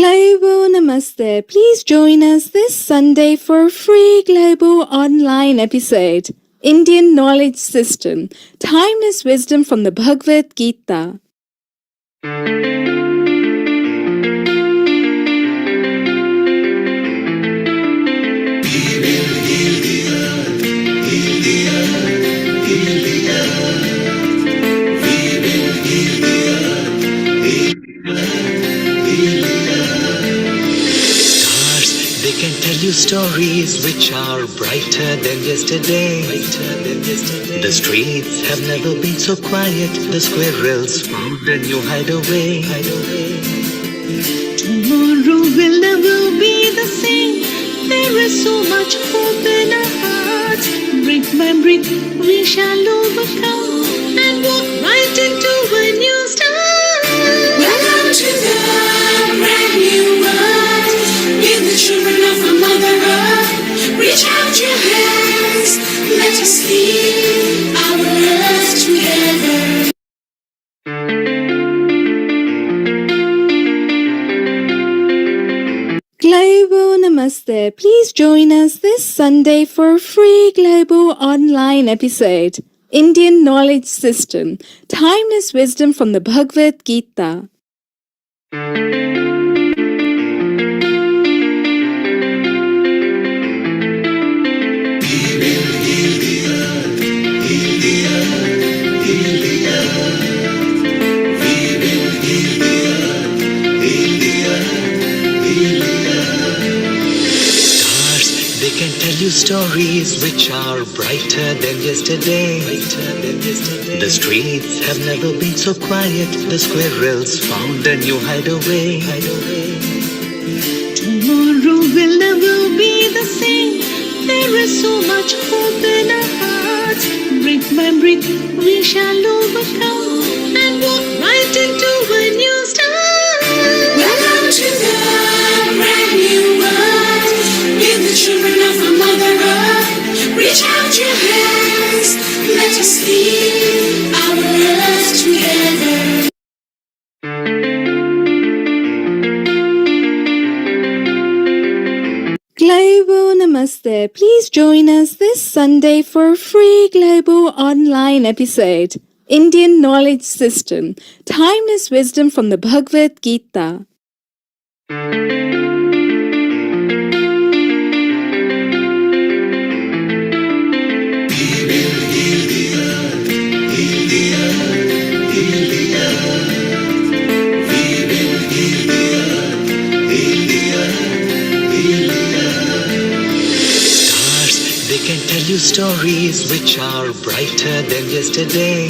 Global Namaste. Please join us this Sunday for a free global online episode. Indian Knowledge System. Timeless wisdom from the Bhagavad Gita. They can tell you stories which are brighter than yesterday. The streets have never been so quiet. The squirrels found a new hideaway. Tomorrow will never be the same. There is so much hope in our hearts. Brick by brick we shall overcome and walk right into a new start. Welcome to the brand new world. We're the children of a Mother Earth. Reach out your hands. Let us heal our earth together. Global Namaste. Please join us this Sunday for a free global online episode. Indian Knowledge System. Timeless wisdom from the Bhagavad Gita. They can tell you stories which are brighter than yesterday. The streets have never been so quiet. The squirrels found a new hideaway. Tomorrow will never be the same. There is so much hope in our hearts. Brick by brick we shall overcome and walk right into a new start. Welcome to the brand new world. We're the children of a Mother Earth. Reach out your hands. Let us heal our earth together. Global Namaste. Please join us this Sunday for a free global online episode. Indian Knowledge System. Timeless wisdom from the Bhagavad Gita. They can tell you stories which are brighter than yesterday.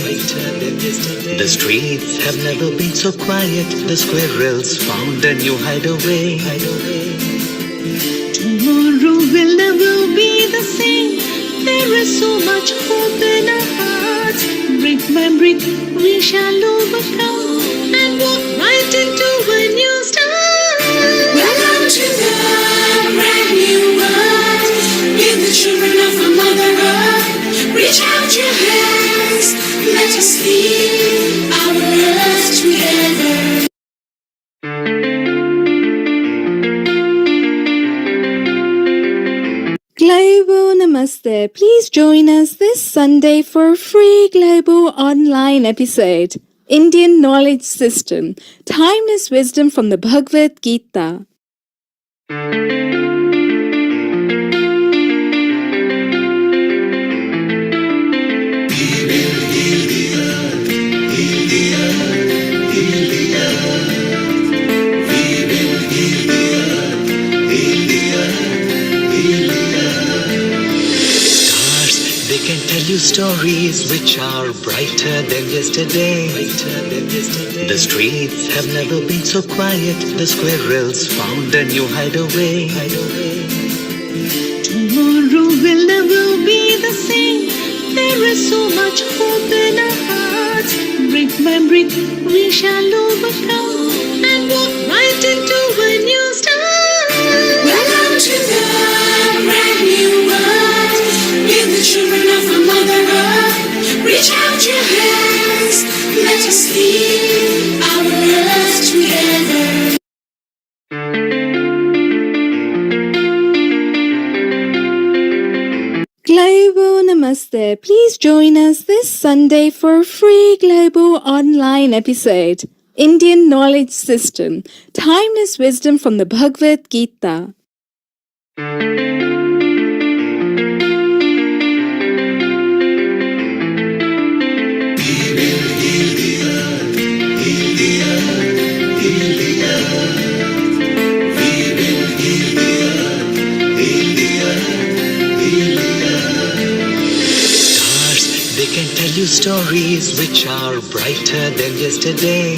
The streets have never been so quiet. The squirrels found a new hideaway. Tomorrow will never be the same. There is so much hope in our hearts. Brick by brick we shall overcome and walk right into a new start. Welcome to the brand new world. We're the children of a Mother Earth. Reach out your hands. Let us heal our earth together. Global Namaste. Please join us this Sunday for a free global online episode. Indian Knowledge System. Timeless wisdom from the Bhagavad Gita. They can tell you stories which are brighter than yesterday. The streets have never been so quiet. The squirrels found a new hideaway. Tomorrow will never be the same. There is so much hope in our hearts. Brick by brick we shall overcome and walk right into a new start. Welcome to the brand new world. We're the children of a Mother Earth. Reach out your hands. Let us heal our earth together. Namaste. Please join us this Sunday for a free global online episode. Indian Knowledge System. Timeless Wisdom from the Bhagavad Gita. They can tell you stories which are brighter than yesterday.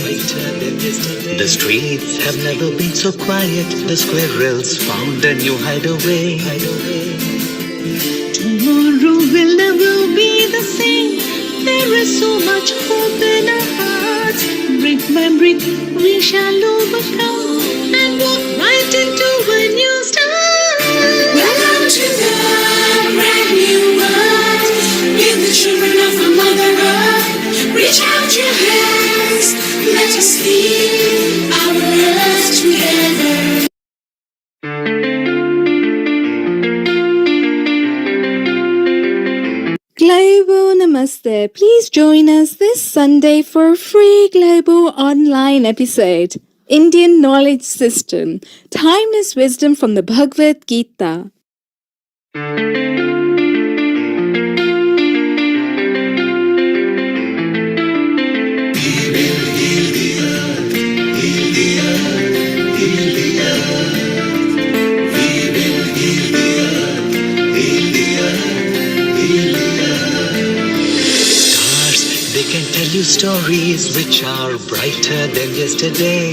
The streets have never been so quiet. The squirrels found a new hideaway. Tomorrow will never be the same. There is so much hope in our hearts. Brick by brick, we shall overcome and walk right into a new start. Welcome to the brand new world. We're the children of a mother earth. Reach out your hands. Let us heal our earth together. Global Namaste. Please join us this Sunday for a free global online episode. Indian Knowledge System. Timeless Wisdom from the Bhagavad Gita. They can tell you stories which are brighter than yesterday.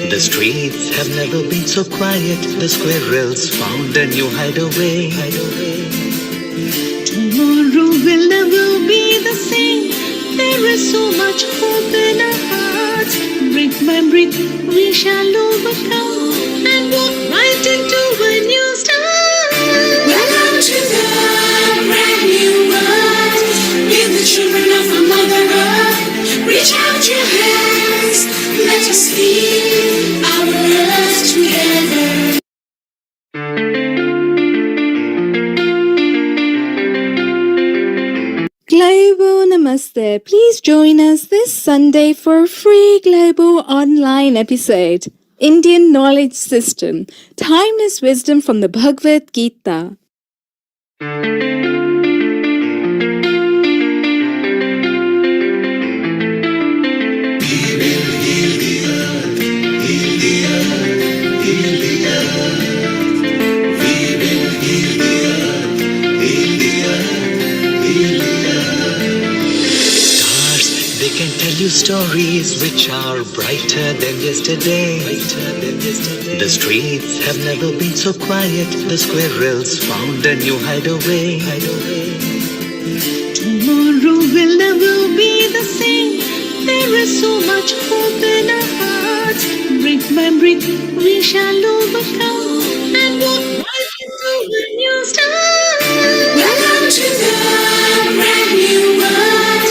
The streets have never been so quiet. The squirrels found a new hideaway. Tomorrow will never be the same. There is so much hope in our hearts. Brick by brick, we shall overcome and walk right into a new start. Welcome to the brand new world. We're the children of a mother earth. Reach out your hands. Let us heal our earth together. Global Namaste. Please join us this Sunday for a free global online episode. Indian Knowledge System. Timeless Wisdom from the Bhagavad Gita. They can tell you stories which are brighter than yesterday. The streets have never been so quiet. The squirrels found a new hideaway. Tomorrow will never be the same. There is so much hope in our hearts. Brick by brick, we shall overcome and walk right into a new start. Welcome to the brand new world.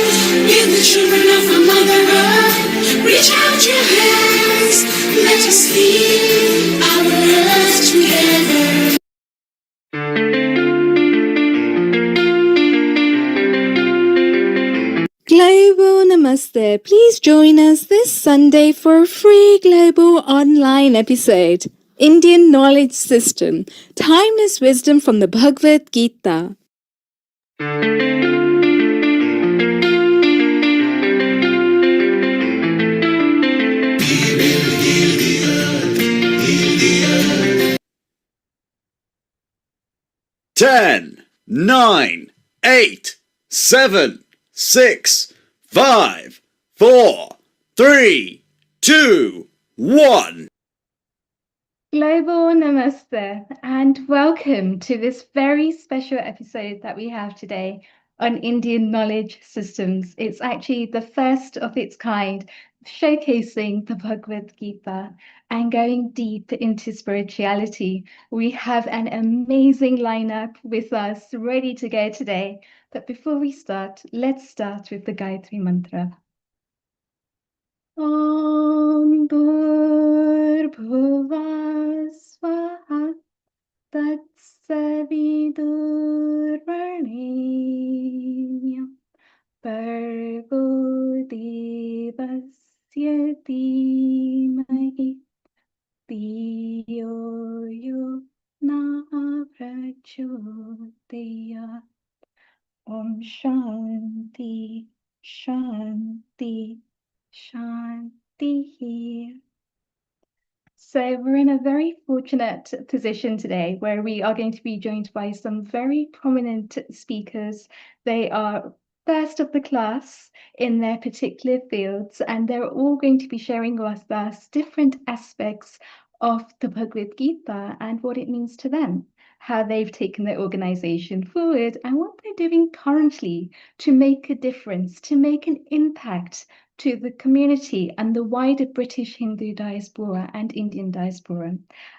We're the children of a mother earth. Reach out your hands. Let us heal our earth together. Global Namaste. Please join us this Sunday for a free global online episode. Indian Knowledge System. Timeless Wisdom from the Bhagavad Gita. Ten, 9, 8, 7, 6, 5, 4, 3, 2, 1. Global Namaste and welcome to this very special episode that we have today on Indian Knowledge Systems. It's actually the first of its kind, showcasing the Bhagavad Gita and going deep into spirituality. We have an amazing lineup with us ready to go today. But before we start, let's start with the Gayatri Mantra. Om Bhurbhuvah Swaha Tatsavidurvarenyam धीमहि धियो यो न प्रचोदयात्. Om Shanti, Shanti, Shanti. So we're in a very fortunate position today where we are going to be joined by some very prominent speakers. They are first of the class in their particular fields, and they're all going to be sharing with us different aspects of the Bhagavad Gita and what it means to them, how they've taken their organization forward, and what they're doing currently to make a difference, to make an impact to the community and the wider British Hindu diaspora and Indian diaspora.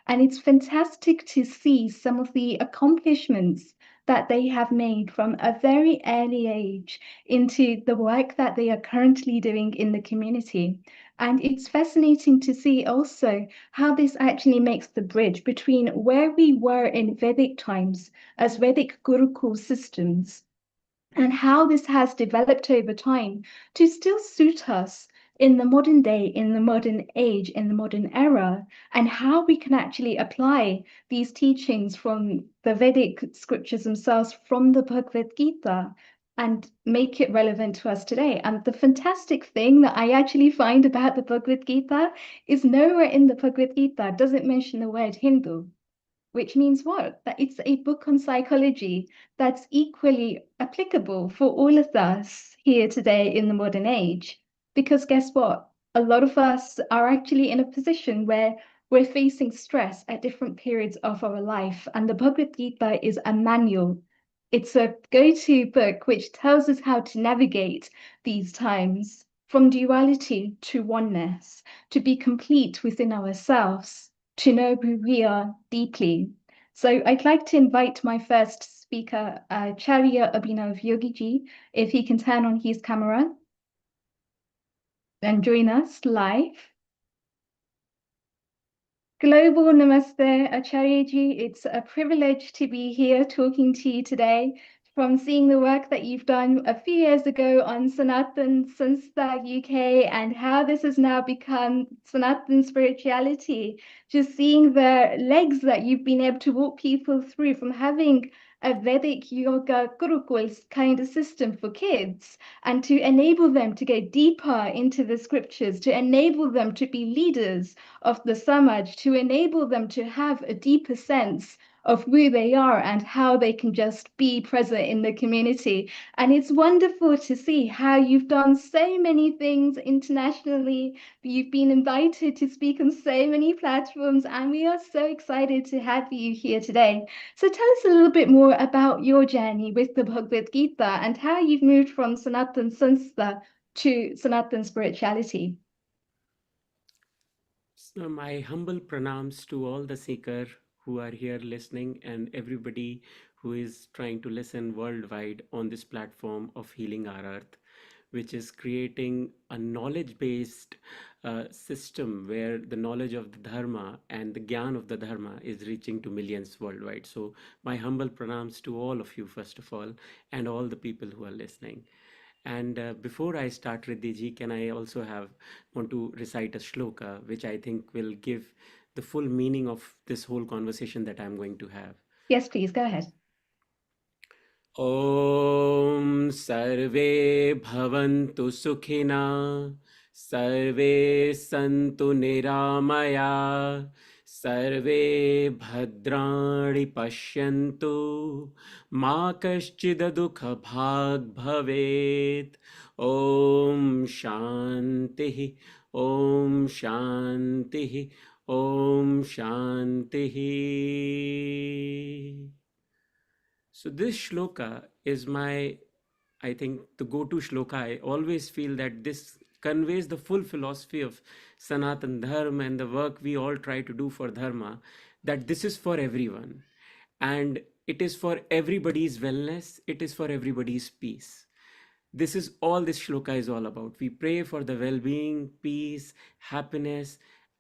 And it's fantastic to see some of the accomplishments that they have made from a very early age into the work that they are currently doing in the community. And it's fascinating to see also how this actually makes the bridge between where we were in Vedic times as Vedic Gurukul systems and how this has developed over time to still suit us in the modern day, in the modern age, in the modern era, and how we can actually apply these teachings from the Vedic scriptures themselves, from the Bhagavad Gita, and make it relevant to us today. And the fantastic thing that I actually find about the Bhagavad Gita is nowhere in the Bhagavad Gita does it mention the word Hindu, which means what? That it's a book on psychology that's equally applicable for all of us here today in the modern age. Because guess what? A lot of us are actually in a position where we're facing stress at different periods of our life, and the Bhagavad Gita is a manual. It's a go-to book which tells us how to navigate these times from duality to oneness, to be complete within ourselves, to know who we are deeply. So I'd like to invite my first speaker, Charya Abhinav Yogiji, if he can turn on his camera and join us live. Global Namaste, Acharyaji. It's a privilege to be here talking to you today from seeing the work that you've done a few years ago on Sanatan Sanstha UK and how this has now become Sanatan spirituality. Just seeing the legs that you've been able to walk people through from having a Vedic yoga Gurukul kind of system for kids and to enable them to go deeper into the scriptures, to enable them to be leaders of the Samaj, to enable them to have a deeper sense of who they are and how they can just be present in the community. And it's wonderful to see how you've done so many things internationally. You've been invited to speak on so many platforms, and we are so excited to have you here today. So tell us a little bit more about your journey with the Bhagavad Gita and how you've moved from Sanatan Sanstha to Sanatan spirituality. So my humble pranams to all the seeker who are here listening and everybody who is trying to listen worldwide on this platform of Healing Our Earth, which is creating a knowledge-based system where the knowledge of the Dharma and the Gyan of the Dharma is reaching to millions worldwide. So my humble pranams to all of you, first of all, and all the people who are listening. And before I start, Riddhi, can I also want to recite a shloka, which I think will give the full meaning of this whole conversation that I'm going to have. Yes, please, go ahead. ॐ सर्वे भवन्तु सुखिनः सर्वे सन्तु निरामया सर्वे भद्राणि पश्यन्तु मा कश्चित् दुःखभाग् भवेत् ॐ शान्तिः ॐ शान्तिः ॐ शान्तिः. So this shloka is I think, the go-to shloka. I always feel that this conveys the full philosophy of Sanatan Dharma and the work we all try to do for Dharma, that this is for everyone. And it is for everybody's wellness. It is for everybody's peace. This is all this shloka is all about. We pray for the well-being, peace, happiness,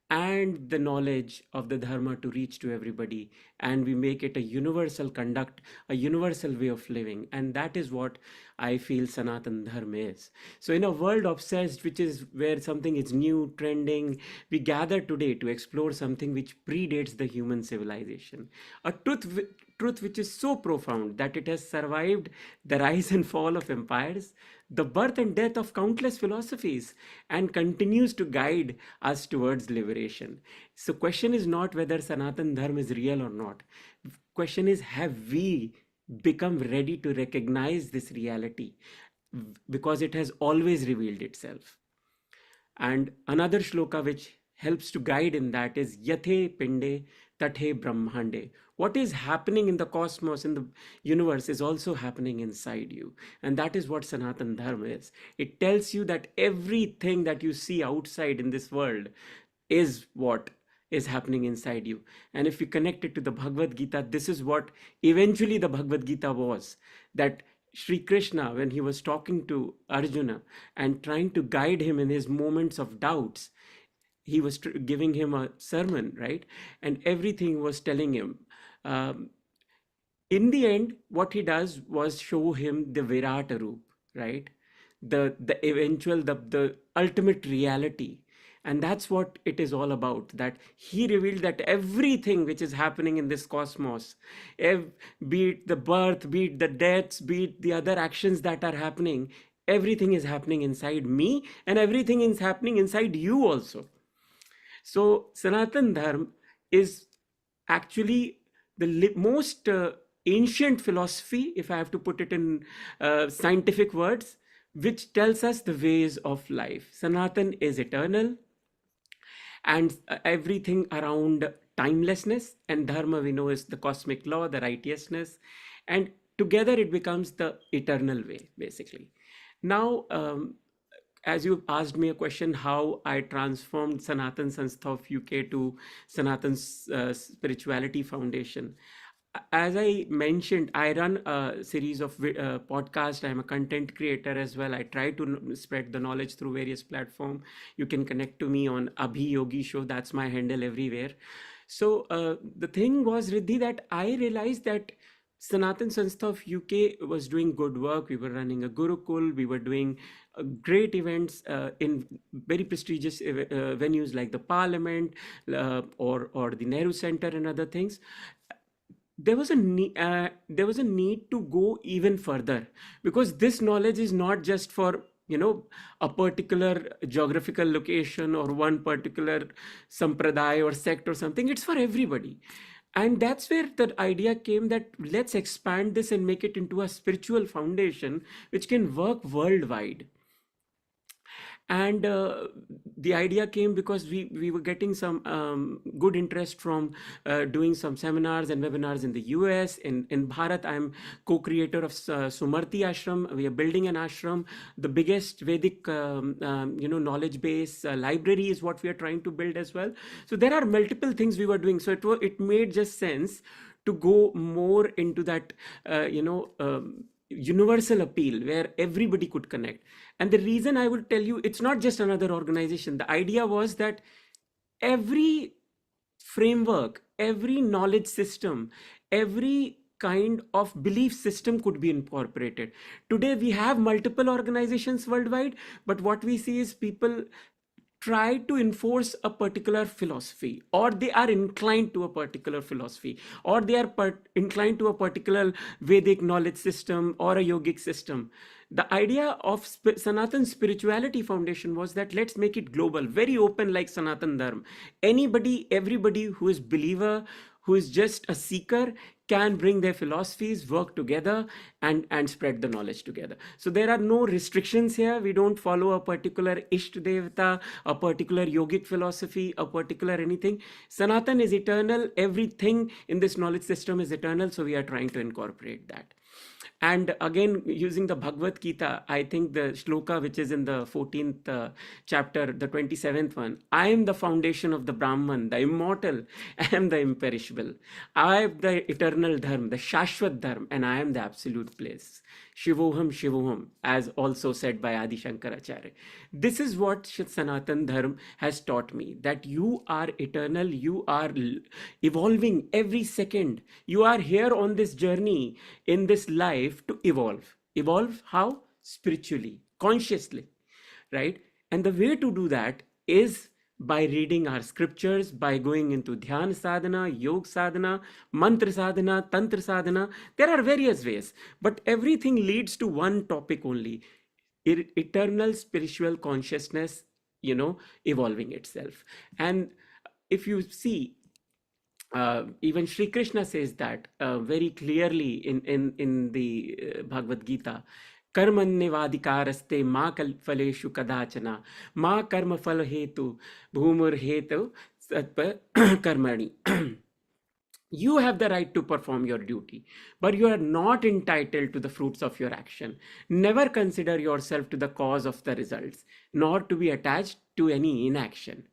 and the knowledge of the dharma to reach to everybody, and we make it a universal conduct, a universal way of living. And that is what I feel Sanatan Dharma is. So in a world obsessed, which is where something is new, trending, we gather today to explore something which predates the human civilization, a truth which is so profound that it has survived the rise and fall of empires, the birth and death of countless philosophies, and continues to guide us towards liberation. So question is not whether Sanatan Dharma is real or not. Question is, have we become ready to recognize this reality, because it has always revealed itself. And another shloka which helps to guide in that is Yathe Pinde Tathe Brahmande. What is happening in the cosmos, in the universe, is also happening inside you. And that is what Sanatan Dharma is. It tells you that everything that you see outside in this world is what is happening inside you. And if we connect it to the Bhagavad Gita, this is what eventually the Bhagavad Gita was. That Sri Krishna, when he was talking to Arjuna and trying to guide him in his moments of doubts, he was giving him a sermon, right? And everything was telling him. In the end, what he does was show him the Virata Roop, right? The eventual, the ultimate reality. And that's what it is all about, that he revealed that everything which is happening in this cosmos, be it the birth, be it the deaths, be it the other actions that are happening, everything is happening inside me, and everything is happening inside you also. So Sanatan Dharma is actually the most ancient philosophy, if I have to put it in scientific words, which tells us the ways of life. Sanatan is eternal, and everything around timelessness, and dharma we know is the cosmic law, the righteousness, and together it becomes the eternal way, basically. Now, as you asked me a question, how I transformed Sanatan Sanstha of UK to Sanatan Spirituality Foundation. As I mentioned, I run a series of podcasts. I'm a content creator as well. I try to spread the knowledge through various platforms. You can connect to me on Abhi Yogi Show. That's my handle everywhere. So the thing was, Riddhi, that I realized that Sanatan Sanstha of UK was doing good work. We were running a Gurukul. We were doing great events in very prestigious venues like the Parliament or the Nehru Center and other things. There was a need to go even further, because this knowledge is not just for a particular geographical location or one particular sampradaya or sect or something. It's for everybody. And that's where the idea came that let's expand this and make it into a spiritual foundation which can work worldwide. And the idea came because we were getting some good interest from doing some seminars and webinars in the US. In Bharat, I'm co-creator of Sumarti Ashram. We are building an ashram. The biggest Vedic knowledge base library is what we are trying to build as well. So there are multiple things we were doing. So it made just sense to go more into that universal appeal where everybody could connect. And the reason I will tell you, it's not just another organization. The idea was that every framework, every knowledge system, every kind of belief system could be incorporated. Today we have multiple organizations worldwide, but what we see is people try to enforce a particular philosophy, or they are inclined to a particular philosophy, or they are inclined to a particular Vedic knowledge system or a yogic system. The idea of Sanatan Spirituality Foundation was that let's make it global, very open, like Sanatan Dharma. Anybody, everybody who is believer, who is just a seeker, can bring their philosophies, work together, and spread the knowledge together. So there are no restrictions here. We don't follow a particular Ishta Devata, a particular yogic philosophy, a particular anything. Sanatan is eternal. Everything in this knowledge system is eternal. So we are trying to incorporate that. And again, using the Bhagavad Gita, I think the shloka, which is in the 14th chapter, the 27th one, I am the foundation of the Brahman, the immortal, I am the imperishable. I am the eternal dharma, the Shashwat dharma, and I am the absolute place. Shivoham Shivoham, as also said by Adi Shankaracharya. This is what Sanatan Dharma has taught me, that you are eternal, you are evolving every second. You are here on this journey in this life to evolve. Evolve how? Spiritually, consciously, right? And the way to do that is by reading our scriptures, by going into dhyan sadhana, yog sadhana, mantra sadhana, tantra sadhana. There are various ways, but everything leads to one topic only: eternal spiritual consciousness, evolving itself. And if you see, even Sri Krishna says that very clearly in the Bhagavad Gita. कर्मण्यवाधिकारस्ते मा फलेषु कदाचन मा कर्म फल हेतु भूमुर हेतु कर्मणि. You have the right to perform your duty, but you are not entitled to the fruits of your action. Never consider yourself to the cause of the results, nor to be attached to any inaction.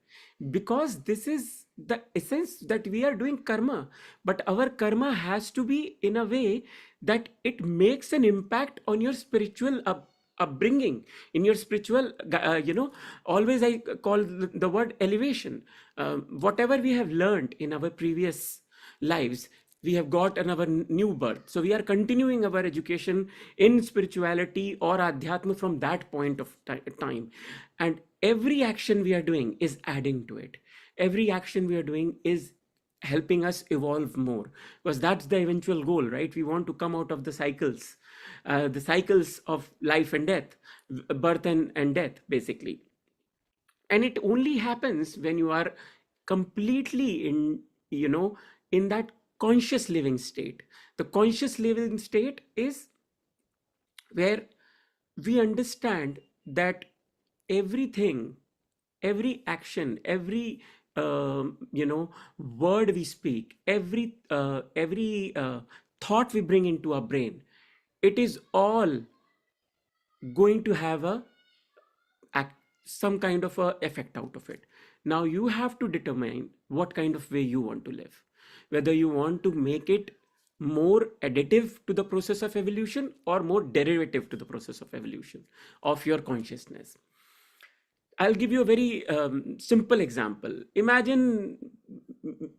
Because this is the essence, that we are doing karma, but our karma has to be in a way that it makes an impact on your spiritual upbringing, in your spiritual, always I call the word elevation. Whatever we have learned in our previous lives, we have got another new birth. So we are continuing our education in spirituality or adhyatma from that point of time. And every action we are doing is adding to it. Every action we are doing is helping us evolve more, because that's the eventual goal, right? We want to come out of the cycles of life and death, birth and death, basically. And it only happens when you are completely in that conscious living state. The conscious living state is where we understand that everything, every action, every word we speak, every thought we bring into our brain, it is all going to have some kind of a effect out of it. Now you have to determine what kind of way you want to live, whether you want to make it more additive to the process of evolution or more derivative to the process of evolution of your consciousness. I'll give you a very simple example. Imagine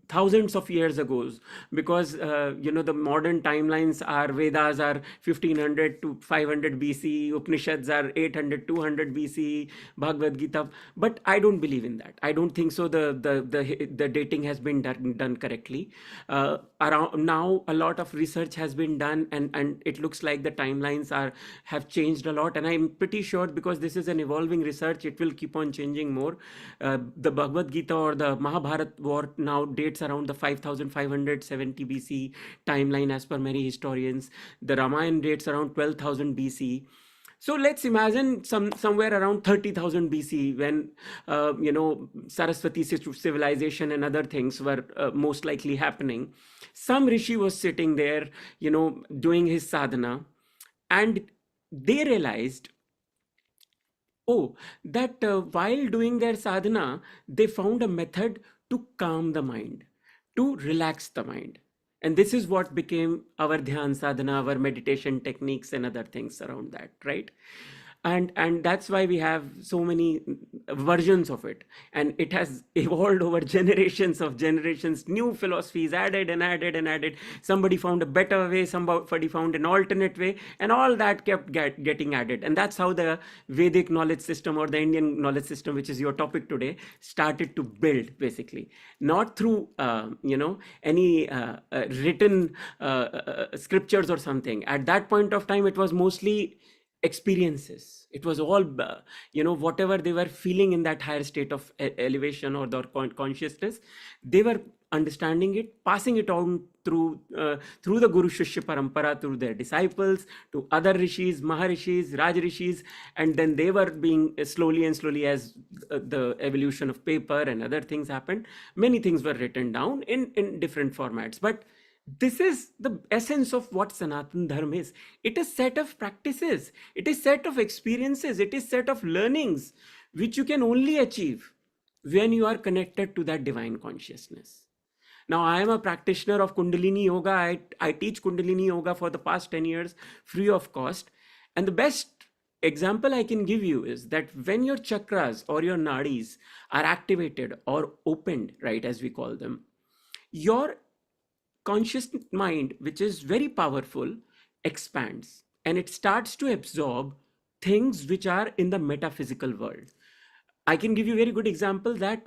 thousands of years ago, because the modern timelines are, Vedas are 1500 to 500 BC, Upanishads are 800 200 BC, Bhagavad Gita, but I don't believe in that. I don't think so the dating has been done correctly. Around now a lot of research has been done, and it looks like the timelines have changed a lot, and I'm pretty sure, because this is an evolving research, it will keep on changing more. The Bhagavad Gita or the Mahabharat war now dates around the 5570 BC timeline as per many historians. The Ramayana dates around 12,000 BC. So let's imagine somewhere around 30,000 BC, when Saraswati civilization and other things were most likely happening. Some rishi was sitting there, doing his sadhana, and they realized, that while doing their sadhana, they found a method to calm the mind, to relax the mind. And this is what became our dhyan sadhana, our meditation techniques and other things around that, right? And that's why we have so many versions of it, and it has evolved over generations of generations. New philosophies added and added and added. Somebody found a better way, somebody found an alternate way, and all that kept getting added. And that's how the Vedic knowledge system, or the Indian knowledge system, which is your topic today, started to build, basically. Not through any written scriptures or something. At that point of time, it was mostly experiences. It was all whatever they were feeling in that higher state of elevation or their consciousness, they were understanding it, passing it on through the Guru Shishya Parampara, through their disciples, to other rishis, maharishis, rajrishis, and then they were being slowly as the evolution of paper and other things happened, many things were written down in different formats. But this is the essence of what Sanatan Dharma is. It is set of practices. It is set of experiences. It is set of learnings, which you can only achieve when you are connected to that divine consciousness. Now, I am a practitioner of Kundalini Yoga. I teach Kundalini Yoga for the past 10 years, free of cost. And the best example I can give you is that when your chakras or your nadis are activated or opened, right, as we call them, your conscious mind, which is very powerful, expands and it starts to absorb things which are in the metaphysical world. I can give you a very good example that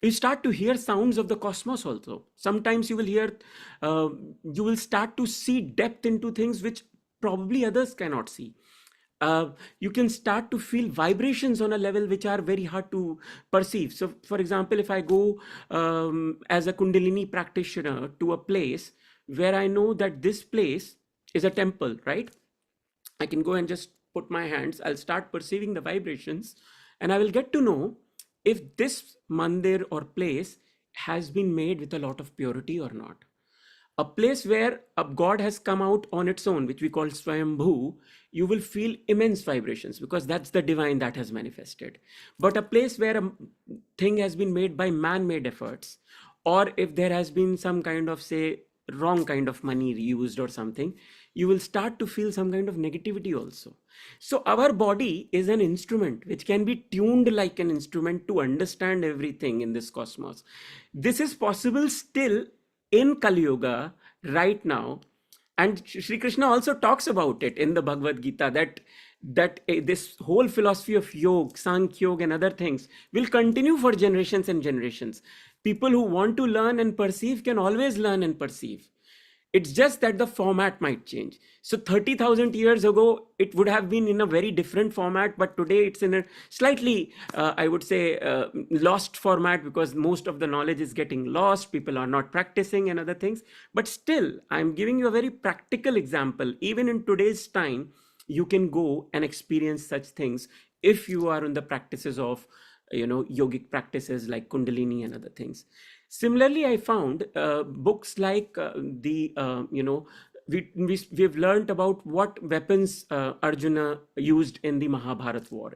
you start to hear sounds of the cosmos also. Sometimes you will hear, you will start to see depth into things which probably others cannot see. You can start to feel vibrations on a level which are very hard to perceive. So, for example, if I go as a Kundalini practitioner to a place where I know that this place is a temple, right? I can go and just put my hands, I'll start perceiving the vibrations, and I will get to know if this mandir or place has been made with a lot of purity or not. A place where a god has come out on its own, which we call Swayambhu, you will feel immense vibrations because that's the divine that has manifested. But a place where a thing has been made by man-made efforts, or if there has been some kind of, say, wrong kind of money used or something, you will start to feel some kind of negativity also. So our body is an instrument which can be tuned like an instrument to understand everything in this cosmos. This is possible still in Kali Yuga right now, and Sri Krishna also talks about it in the Bhagavad Gita that this whole philosophy of yoga, Sankhya Yoga and other things will continue for generations and generations. People who want to learn and perceive can always learn and perceive. It's just that the format might change. So 30,000 years ago, it would have been in a very different format, but today it's in a slightly, I would say, lost format because most of the knowledge is getting lost. People are not practicing and other things. But still, I'm giving you a very practical example. Even in today's time, you can go and experience such things if you are in the practices of, yogic practices like Kundalini and other things. Similarly, I found books like we've learned about what weapons Arjuna used in the Mahabharata war,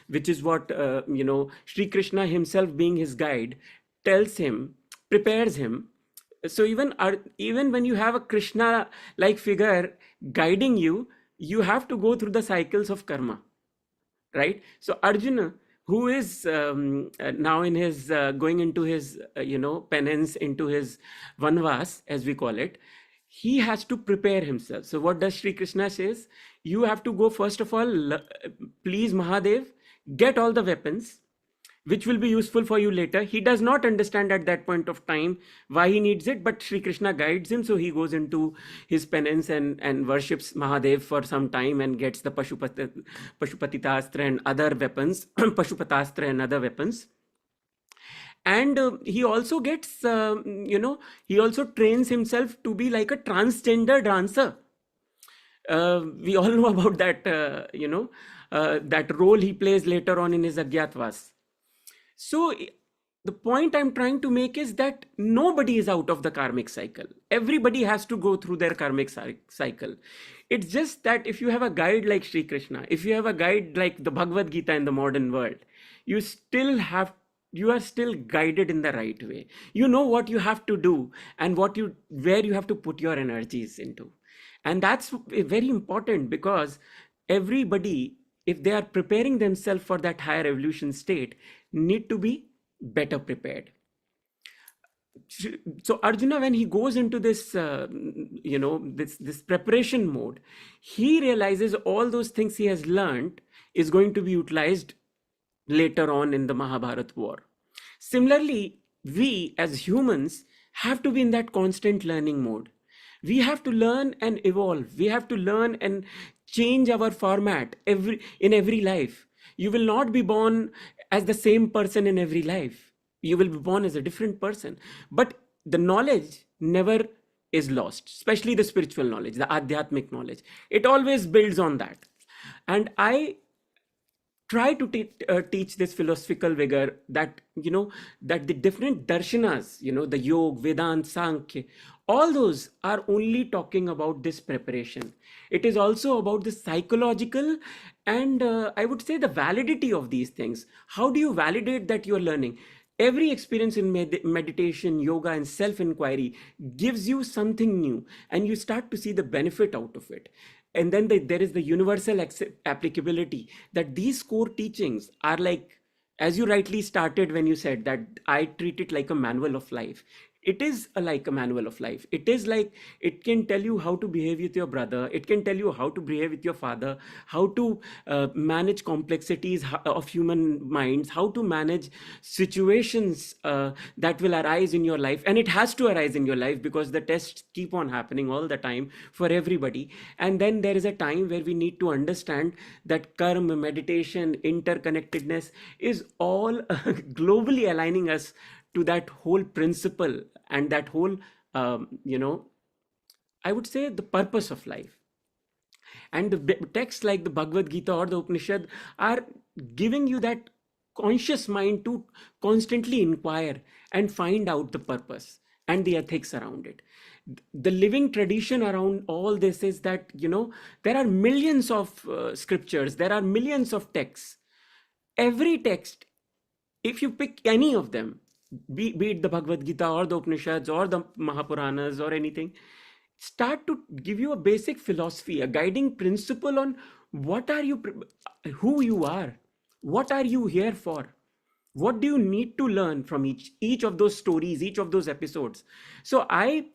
which is what Sri Krishna himself, being his guide, tells him, prepares him. So even when you have a Krishna-like figure guiding you, you have to go through the cycles of karma, right? So Arjuna, who is now in his going into his penance, into his vanvas, as we call it, he has to prepare himself. So what does Sri Krishna says? You have to go first of all, please Mahadev, get all the weapons which will be useful for you later. He does not understand at that point of time why he needs it, but Sri Krishna guides him. So he goes into his penance and worships Mahadev for some time and gets the Pashupatitastra and other weapons, Pashupatastra and other weapons. And he also gets, he also trains himself to be like a transgender dancer. We all know about that, that role he plays later on in his Agyatwas. So the point I'm trying to make is that nobody is out of the karmic cycle. Everybody has to go through their karmic cycle. It's just that if you have a guide like Sri Krishna, if you have a guide like the Bhagavad Gita in the modern world, you are still guided in the right way. You know what you have to do and where you have to put your energies into. And that's very important because everybody, if they are preparing themselves for that higher evolution state, need to be better prepared. So Arjuna, when he goes into this, this preparation mode, he realizes all those things he has learned is going to be utilized later on in the Mahabharata war. Similarly, we as humans have to be in that constant learning mode. We have to learn and evolve. We have to learn and change our format in every life. You will not be born as the same person in every life. You will be born as a different person. But the knowledge never is lost, especially the spiritual knowledge, the Adhyatmic knowledge. It always builds on that. And I try to teach this philosophical vigor that, that the different darshanas, the Yoga, Vedanta, Sankhya, all those are only talking about this preparation. It is also about the psychological and I would say the validity of these things. How do you validate that you're learning? Every experience in meditation, yoga, and self-inquiry gives you something new, and you start to see the benefit out of it. And then there is the universal applicability, that these core teachings are like, as you rightly started when you said that I treat it like a manual of life. It is like a manual of life. It is like, it can tell you how to behave with your brother, it can tell you how to behave with your father, how to manage complexities of human minds, how to manage situations that will arise in your life. And it has to arise in your life, because the tests keep on happening all the time for everybody. And then there is a time where we need to understand that karma, meditation, interconnectedness is all globally aligning us to that whole principle and that whole, I would say, the purpose of life. And the texts like the Bhagavad Gita or the Upanishad are giving you that conscious mind to constantly inquire and find out the purpose and the ethics around it. The living tradition around all this is that, there are millions of scriptures, there are millions of texts. Every text, if you pick any of them, be it the Bhagavad Gita or the Upanishads or the Mahapuranas or anything, start to give you a basic philosophy, a guiding principle on what are you, who you are, what are you here for, what do you need to learn from each of those stories, each of those episodes. So I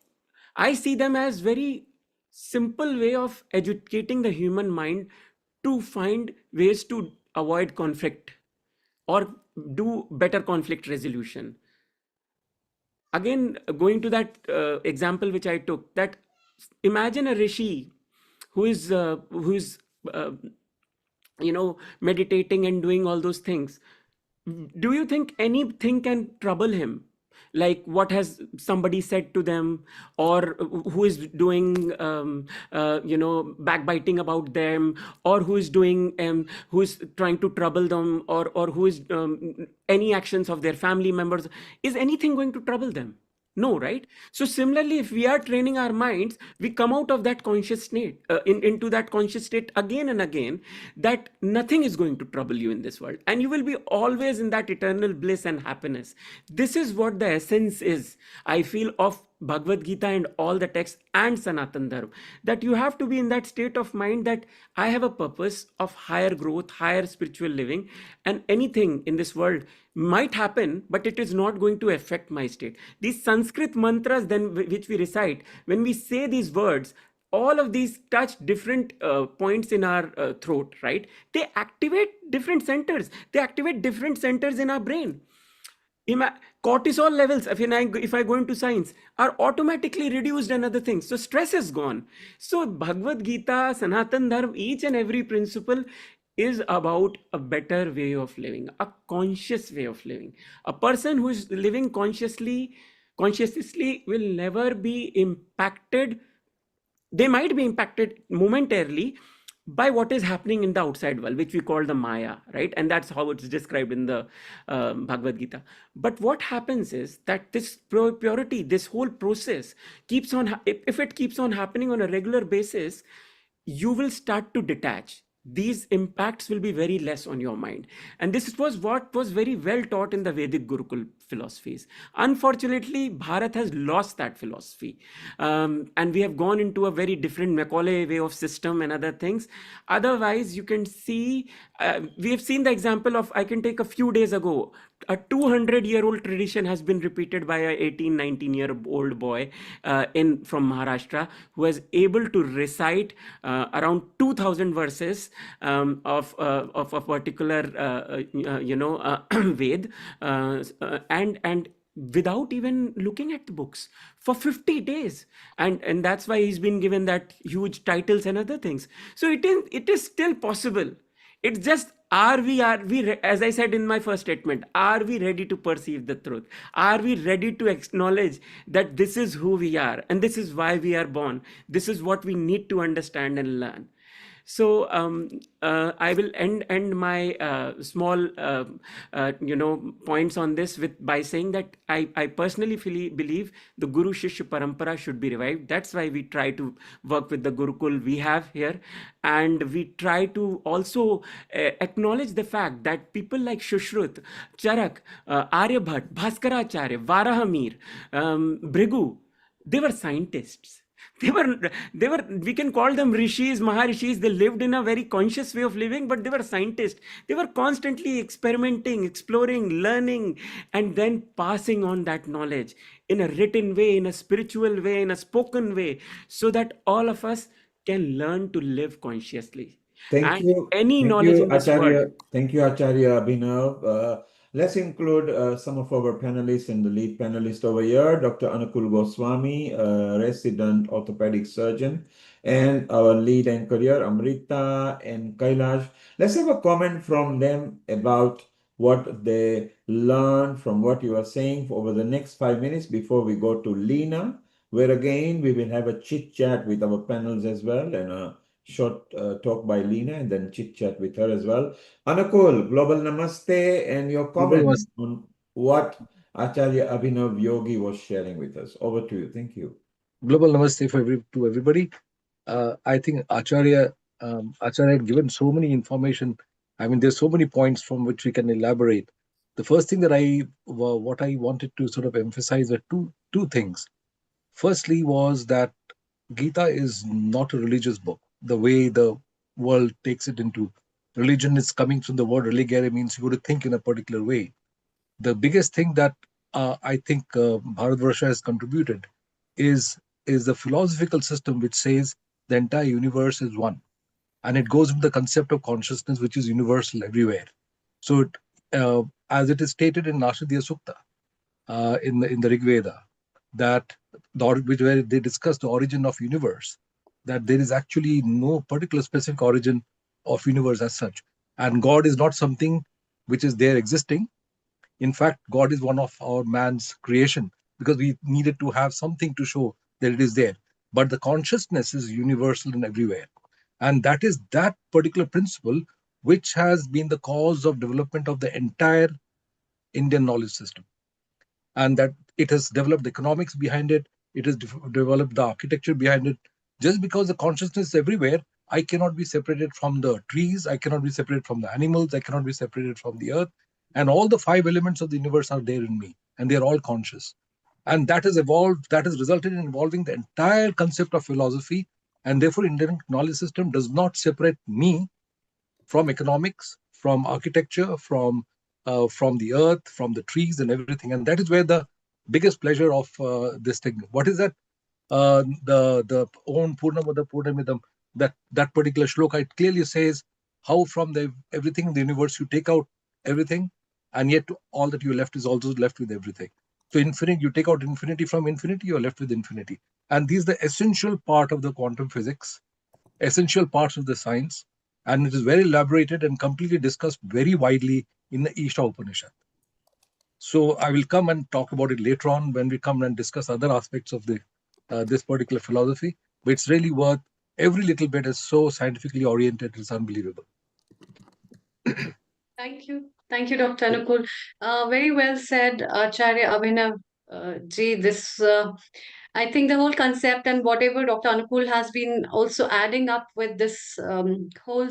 see them as very simple way of educating the human mind to find ways to avoid conflict or do better conflict resolution. Again, going to that example which I took, that imagine a rishi who is uh, meditating and doing all those things. Do you think anything can trouble him, like what has somebody said to them, or who is doing backbiting about them, or who is doing who is trying to trouble them, or who is any actions of their family members, is anything going to trouble them? No, right? So similarly, if we are training our minds, we come out of that conscious state, into that conscious state again and again, that nothing is going to trouble you in this world, and you will be always in that eternal bliss and happiness. This is what the essence is, I feel, of Bhagavad Gita and all the texts and Sanatan Dharma, that you have to be in that state of mind that I have a purpose of higher growth, higher spiritual living, and anything in this world might happen, but it is not going to affect my state. These Sanskrit mantras then which we recite, when we say these words, all of these touch different points in our throat, right? They activate different centers. They activate different centers in our brain. Cortisol levels, if I go into science, are automatically reduced and other things. So stress is gone. So Bhagavad Gita, Sanatan Dharma, each and every principle is about a better way of living, a conscious way of living. A person who is living consciously will never be impacted. They might be impacted momentarily by what is happening in the outside world, which we call the Maya, right? And that's how it's described in the Bhagavad Gita. But what happens is that this purity, this whole process keeps on, if it keeps on happening on a regular basis, you will start to detach. These impacts will be very less on your mind. And this was what was very well taught in the Vedic Gurukul philosophies. Unfortunately, Bharat has lost that philosophy. And we have gone into a very different Macaulay way of system and other things. Otherwise, you can see, we have seen the example of, I can take a few days ago, a 200-year-old tradition has been repeated by a 18, 19-year-old boy from Maharashtra, who was able to recite around 2,000 verses of a particular, Ved, and without even looking at the books for 50 days, and that's why he's been given that huge titles and other things. So it is still possible. It's just, are we, as I said in my first statement, are we ready to perceive the truth? Are we ready to acknowledge that this is who we are and this is why we are born? This is what we need to understand and learn. So I will end my small points on this by saying that I personally believe the Guru Shishya Parampara should be revived. That's why we try to work with the Gurukul we have here, and we try to also acknowledge the fact that people like Shushrut, Charak, Aryabhat, Bhaskaracharya, Varahamir, Bhrigu, they were scientists. They were, we can call them rishis, maharishis. They lived in a very conscious way of living, but they were scientists. They were constantly experimenting, exploring, learning, and then passing on that knowledge in a written way, in a spiritual way, in a spoken way, so that all of us can learn to live consciously. Thank And you. any Thank knowledge you, in this world. Acharya. Thank you, Acharya Abhinav. Let's include some of our panelists and the lead panelist over here, Dr. Anukul Goswami, resident orthopedic surgeon, and our lead anchor here, Amrita and Kailash. Let's have a comment from them about what they learned from what you are saying over the next 5 minutes before we go to Lena, where again we will have a chit chat with our panels as well, and short talk by Lena and then chit chat with her as well. Anukul, global namaste, and your Global comment Namaste. on what Acharya Abhinav Yogi was sharing with us. Over to you. Thank you. Global Namaste to everybody. I think Acharya had given so many information. I mean, there's so many points from which we can elaborate. The first thing that what I wanted to sort of emphasize are two things. Firstly, was that Gita is not a religious book. The way the world takes it into religion is coming from the word religare, means you got to think in a particular way. The biggest thing that I think Bharatvarsha has contributed is is the philosophical system which says the entire universe is one, and it goes with the concept of consciousness, which is universal everywhere. So, as it is stated in Nashadya Sukta, in the Rig Veda, that where they discuss the origin of universe, that there is actually no particular specific origin of universe as such, and God is not something which is there existing. In fact, God is one of our man's creation, because we needed to have something to show that it is there. But the consciousness is universal and everywhere. And that is that particular principle which has been the cause of development of the entire Indian knowledge system. And that it has developed the economics behind it, it has developed the architecture behind it. Just because the consciousness is everywhere, I cannot be separated from the trees, I cannot be separated from the animals, I cannot be separated from the earth. And all the five elements of the universe are there in me, and they are all conscious. And that has evolved, that has resulted in evolving the entire concept of philosophy. And therefore, Indian knowledge system does not separate me from economics, from architecture, from the earth, from the trees and everything. And that is where the biggest pleasure of this thing. What is that? The Om Purnamada Purnamidam, that particular shloka, it clearly says how from the everything in the universe you take out everything, and yet all that you're left is also left with everything. So infinite, you take out infinity from infinity, you're left with infinity. And these are the essential part of the quantum physics, essential parts of the science, and it is very elaborated and completely discussed very widely in the Isha Upanishad. So I will come and talk about it later on when we come and discuss other aspects of the this particular philosophy. But it's really worth every little bit. Is so scientifically oriented; it's unbelievable. Thank you, Dr. Anukul. Very well said, Acharya Abhinav ji. I think the whole concept and whatever Dr. Anukul has been also adding up with this whole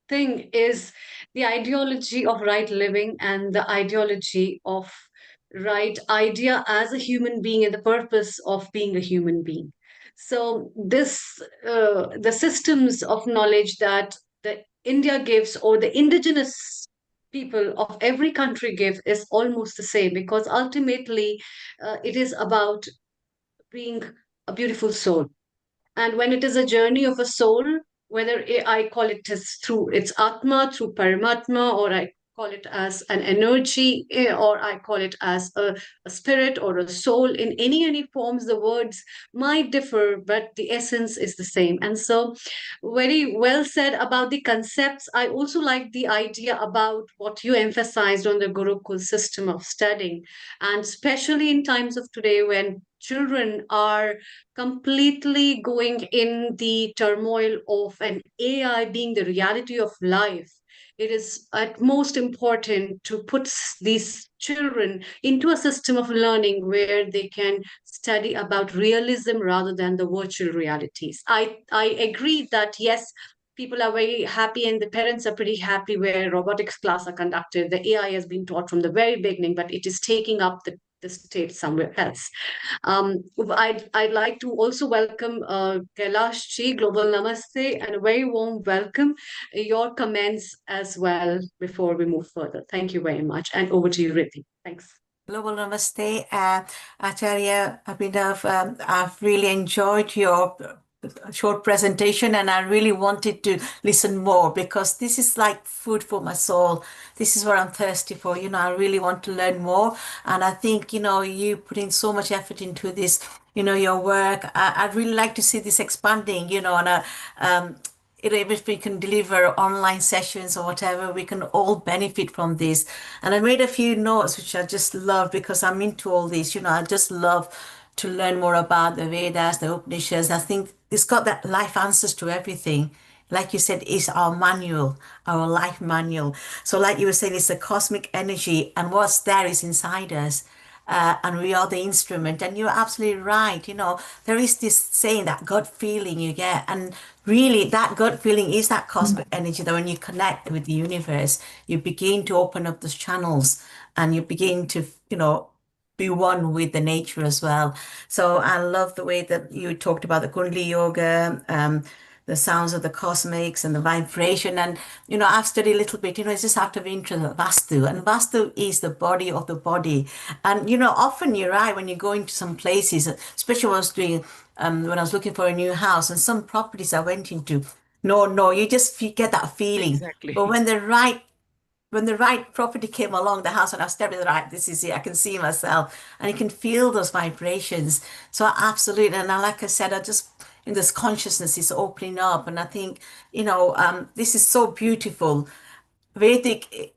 thing is the ideology of right living and the ideology of right idea as a human being and the purpose of being a human being. So the systems of knowledge that the India gives or the indigenous people of every country give is almost the same, because ultimately it is about being a beautiful soul. And when it is a journey of a soul, whether I call it as through its Atma, through Paramatma, or I call it as an energy, or I call it as a spirit or a soul, in any forms, the words might differ, but the essence is the same. And so, very well said about the concepts. I also like the idea about what you emphasized on the Gurukul system of studying, and especially in times of today when children are completely going in the turmoil of an AI being the reality of life. It is at most important to put these children into a system of learning where they can study about realism rather than the virtual realities. I agree that yes, people are very happy and the parents are pretty happy where robotics class are conducted. The AI has been taught from the very beginning, but it is taking up the the state somewhere else. I'd like to also welcome Kailash Ji, Global Namaste, and a very warm welcome. Your comments as well before we move further. Thank you very much. And over to you, Riddhi. Thanks. Global Namaste, Acharya Abhinav. I've really enjoyed your short presentation, and I really wanted to listen more because this is like food for my soul. This is what I'm thirsty for. I really want to learn more, and I think you put in so much effort into this. Your work. I'd really like to see this expanding. On a even if we can deliver online sessions or whatever, we can all benefit from this. And I made a few notes which I just love because I'm into all this. I just love to learn more about the Vedas, the Upanishads. I think it's got that life answers to everything. Like you said, it's our manual, our life manual. So like you were saying, it's a cosmic energy, and what's there is inside us. And we are the instrument. And you're absolutely right. There is this saying, that gut feeling you get. And really, that gut feeling is that cosmic energy that when you connect with the universe, you begin to open up those channels and you begin to, be one with the nature as well. So I love the way that you talked about the Kundalini yoga, the sounds of the cosmics and the vibration. And, I've studied a little bit, it's just out of interest, Vastu. And Vastu is the body of the body. And, often you're right, when you go into some places, especially when I was doing, when I was looking for a new house, and some properties I went into, no, you just get that feeling. Exactly. But when the right property came along the house and I stepped in, right, this is it, I can see myself and you can feel those vibrations. So absolutely. And like I said, I just, in this consciousness is opening up. And I think, this is so beautiful. Vedic,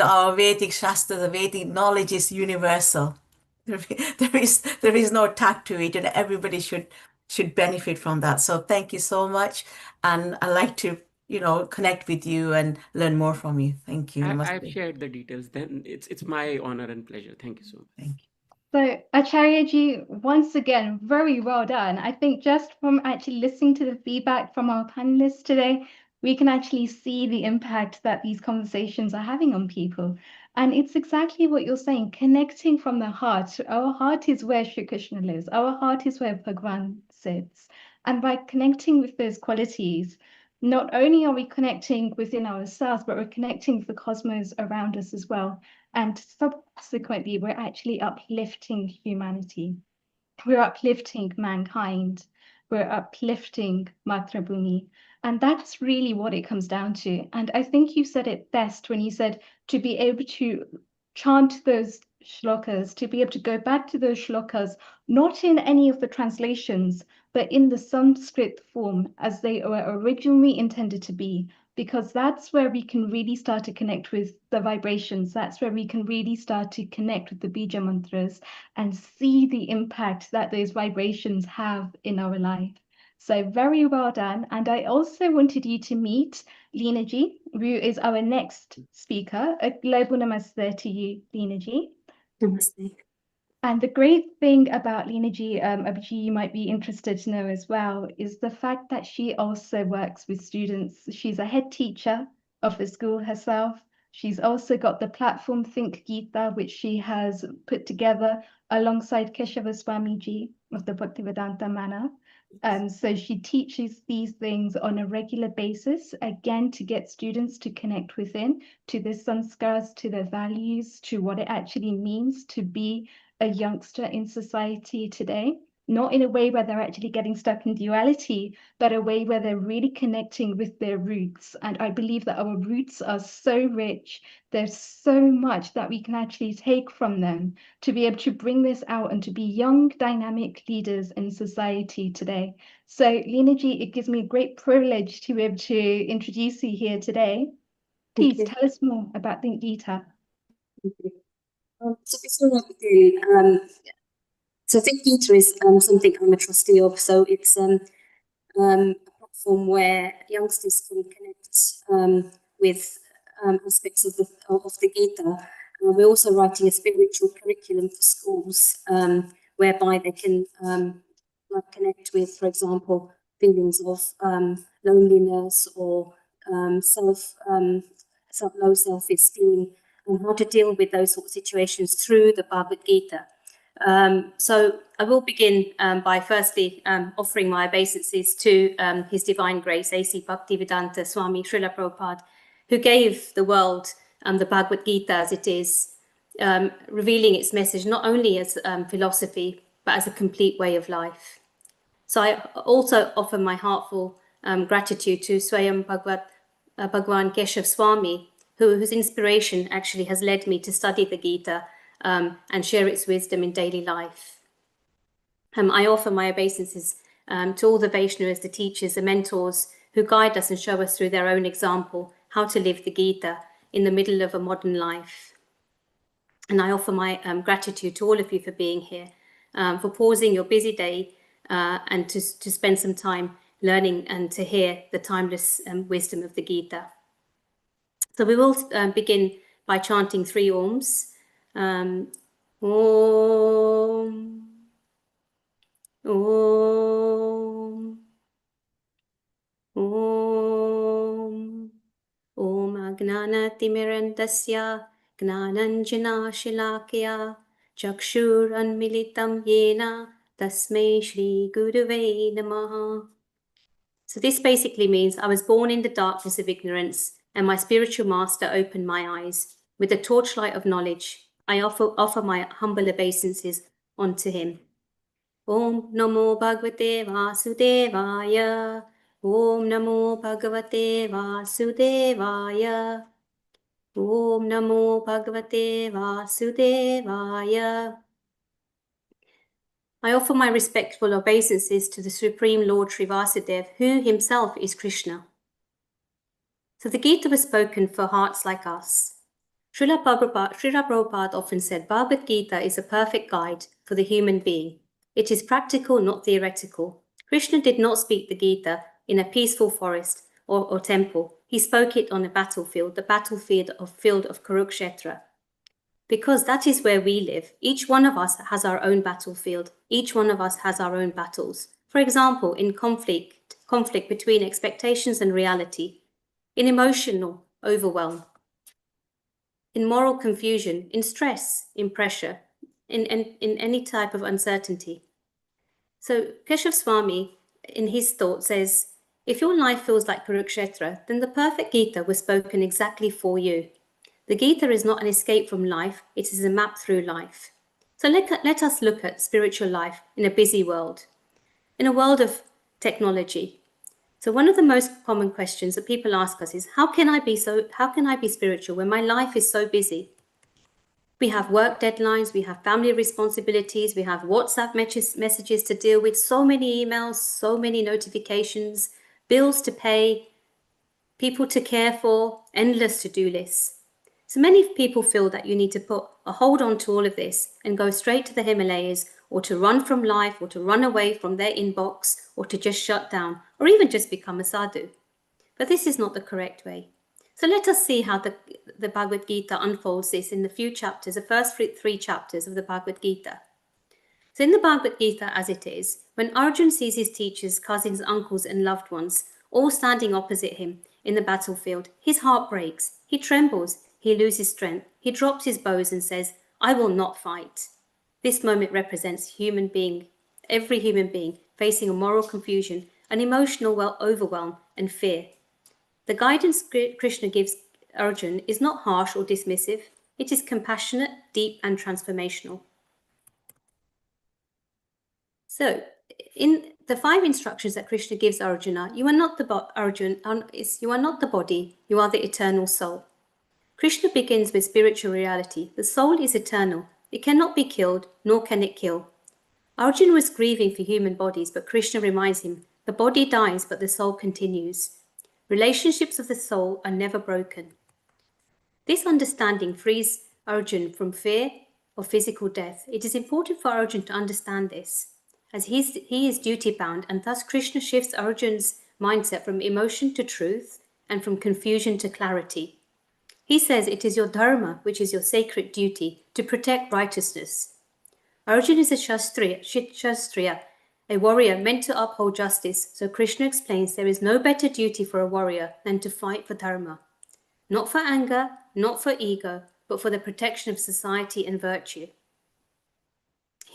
our Vedic Shastra, the Vedic knowledge is universal. There is no tag to it, and everybody should benefit from that. So thank you so much. And I like to connect with you and learn more from you. Thank you. I've Namaste. shared the details. Then it's my honor and pleasure. Thank you so much. Thank you. So, Acharyaji, once again, very well done. I think just from actually listening to the feedback from our panelists today, we can actually see the impact that these conversations are having on people. And it's exactly what you're saying, connecting from the heart. Our heart is where Shri Krishna lives. Our heart is where Bhagwan sits. And by connecting with those qualities, not only are we connecting within ourselves, but we're connecting with the cosmos around us as well. And subsequently, we're actually uplifting humanity. We're uplifting mankind. We're uplifting Matrabhumi. And that's really what it comes down to. And I think you said it best when you said to be able to chant those shlokas, to be able to go back to those shlokas, not in any of the translations, but in the Sanskrit form as they were originally intended to be, because that's where we can really start to connect with the vibrations. That's where we can really start to connect with the Bija mantras and see the impact that those vibrations have in our life. So very well done. And I also wanted you to meet Leena Ji, who is our next speaker. A global namaste to you, Leena Ji. Namaste. And the great thing about Leena Ji, Abhijit, you might be interested to know as well, is the fact that she also works with students. She's a head teacher of the school herself. She's also got the platform Think Gita, which she has put together alongside Keshava Swamiji of the Bhaktivedanta Manor. So she teaches these things on a regular basis, again, to get students to connect within, to their sanskars, to their values, to what it actually means to be a youngster in society today, not in a way where they're actually getting stuck in duality, but a way where they're really connecting with their roots. And I believe that our roots are so rich. There's so much that we can actually take from them to be able to bring this out and to be young, dynamic leaders in society today. So, Leena Ji, it gives me a great privilege to be able to introduce you here today. Please tell us more about Think Gita. So before I begin, so Think Gita is something I'm a trustee of. So it's a platform where youngsters can connect with aspects of the Gita. We're also writing a spiritual curriculum for schools, whereby they can connect with, for example, feelings of loneliness or low self-esteem, and how to deal with those sort of situations through the Bhagavad Gita. So I will begin by firstly offering my obeisances to His Divine Grace, A.C. Bhaktivedanta Swami Srila Prabhupada, who gave the world the Bhagavad Gita as it is, revealing its message not only as philosophy, but as a complete way of life. So I also offer my heartful gratitude to Swayam Bhagwan Keshav Swami, whose inspiration actually has led me to study the Gita and share its wisdom in daily life. I offer my obeisances to all the Vaishnavas, the teachers, the mentors who guide us and show us through their own example how to live the Gita in the middle of a modern life. And I offer my gratitude to all of you for being here, for pausing your busy day and to spend some time learning and to hear the timeless wisdom of the Gita. So we will begin by chanting 3 Oms. Om, Om, Om, Om Agnanatimirandasya Gnananjana Shilakya Chakshur Anmilitam Yena Tasmai Shri Guruve Namaha. So this basically means I was born in the darkness of ignorance, and my spiritual master opened my eyes. With the torchlight of knowledge, I offer my humble obeisances unto him. Om Namo Bhagavate Vasudevaya. Om Namo Bhagavate Vasudevaya. Om Namo Bhagavate Vasudevaya. I offer my respectful obeisances to the Supreme Lord Sri Vasudev, who himself is Krishna. So the Gita was spoken for hearts like us. Srila Prabhupada often said, Bhagavad Gita is a perfect guide for the human being. It is practical, not theoretical. Krishna did not speak the Gita in a peaceful forest or temple. He spoke it on a battlefield, the battlefield of Kurukshetra. Because that is where we live. Each one of us has our own battlefield. Each one of us has our own battles. For example, in conflict between expectations and reality, in emotional overwhelm, in moral confusion, in stress, in pressure, in any type of uncertainty. So Keshav Swami, in his thought, says, if your life feels like Kurukshetra, then the perfect Gita was spoken exactly for you. The Gita is not an escape from life, it is a map through life. So let us look at spiritual life in a busy world, in a world of technology. So one of the most common questions that people ask us is, how can I be spiritual when my life is so busy? We have work deadlines, we have family responsibilities, we have WhatsApp messages to deal with, so many emails, so many notifications, bills to pay, people to care for, endless to-do lists. So many people feel that you need to put a hold on to all of this and go straight to the Himalayas, or to run from life, or to run away from their inbox, or to just shut down, or even just become a sadhu. But this is not the correct way. So let us see how the Bhagavad Gita unfolds this in the few chapters, the first 3 chapters of the Bhagavad Gita. So in the Bhagavad Gita as it is, when Arjuna sees his teachers, cousins, uncles, and loved ones all standing opposite him in the battlefield, his heart breaks, he trembles, he loses strength, he drops his bows and says, I will not fight. This moment represents every human being facing a moral confusion, an emotional overwhelm and fear. The guidance Krishna gives Arjuna is not harsh or dismissive, it is compassionate, deep and transformational. So, in the 5 instructions that Krishna gives Arjuna, you are not the body, you are the eternal soul. Krishna begins with spiritual reality. The soul is eternal. It cannot be killed, nor can it kill. Arjuna was grieving for human bodies, but Krishna reminds him, the body dies, but the soul continues. Relationships of the soul are never broken. This understanding frees Arjuna from fear of physical death. It is important for Arjuna to understand this, as he is duty-bound, and thus Krishna shifts Arjuna's mindset from emotion to truth and from confusion to clarity. He says it is your dharma, which is your sacred duty, to protect righteousness. Arjuna is a Kshatriya, a warrior meant to uphold justice, so Krishna explains there is no better duty for a warrior than to fight for dharma. Not for anger, not for ego, but for the protection of society and virtue.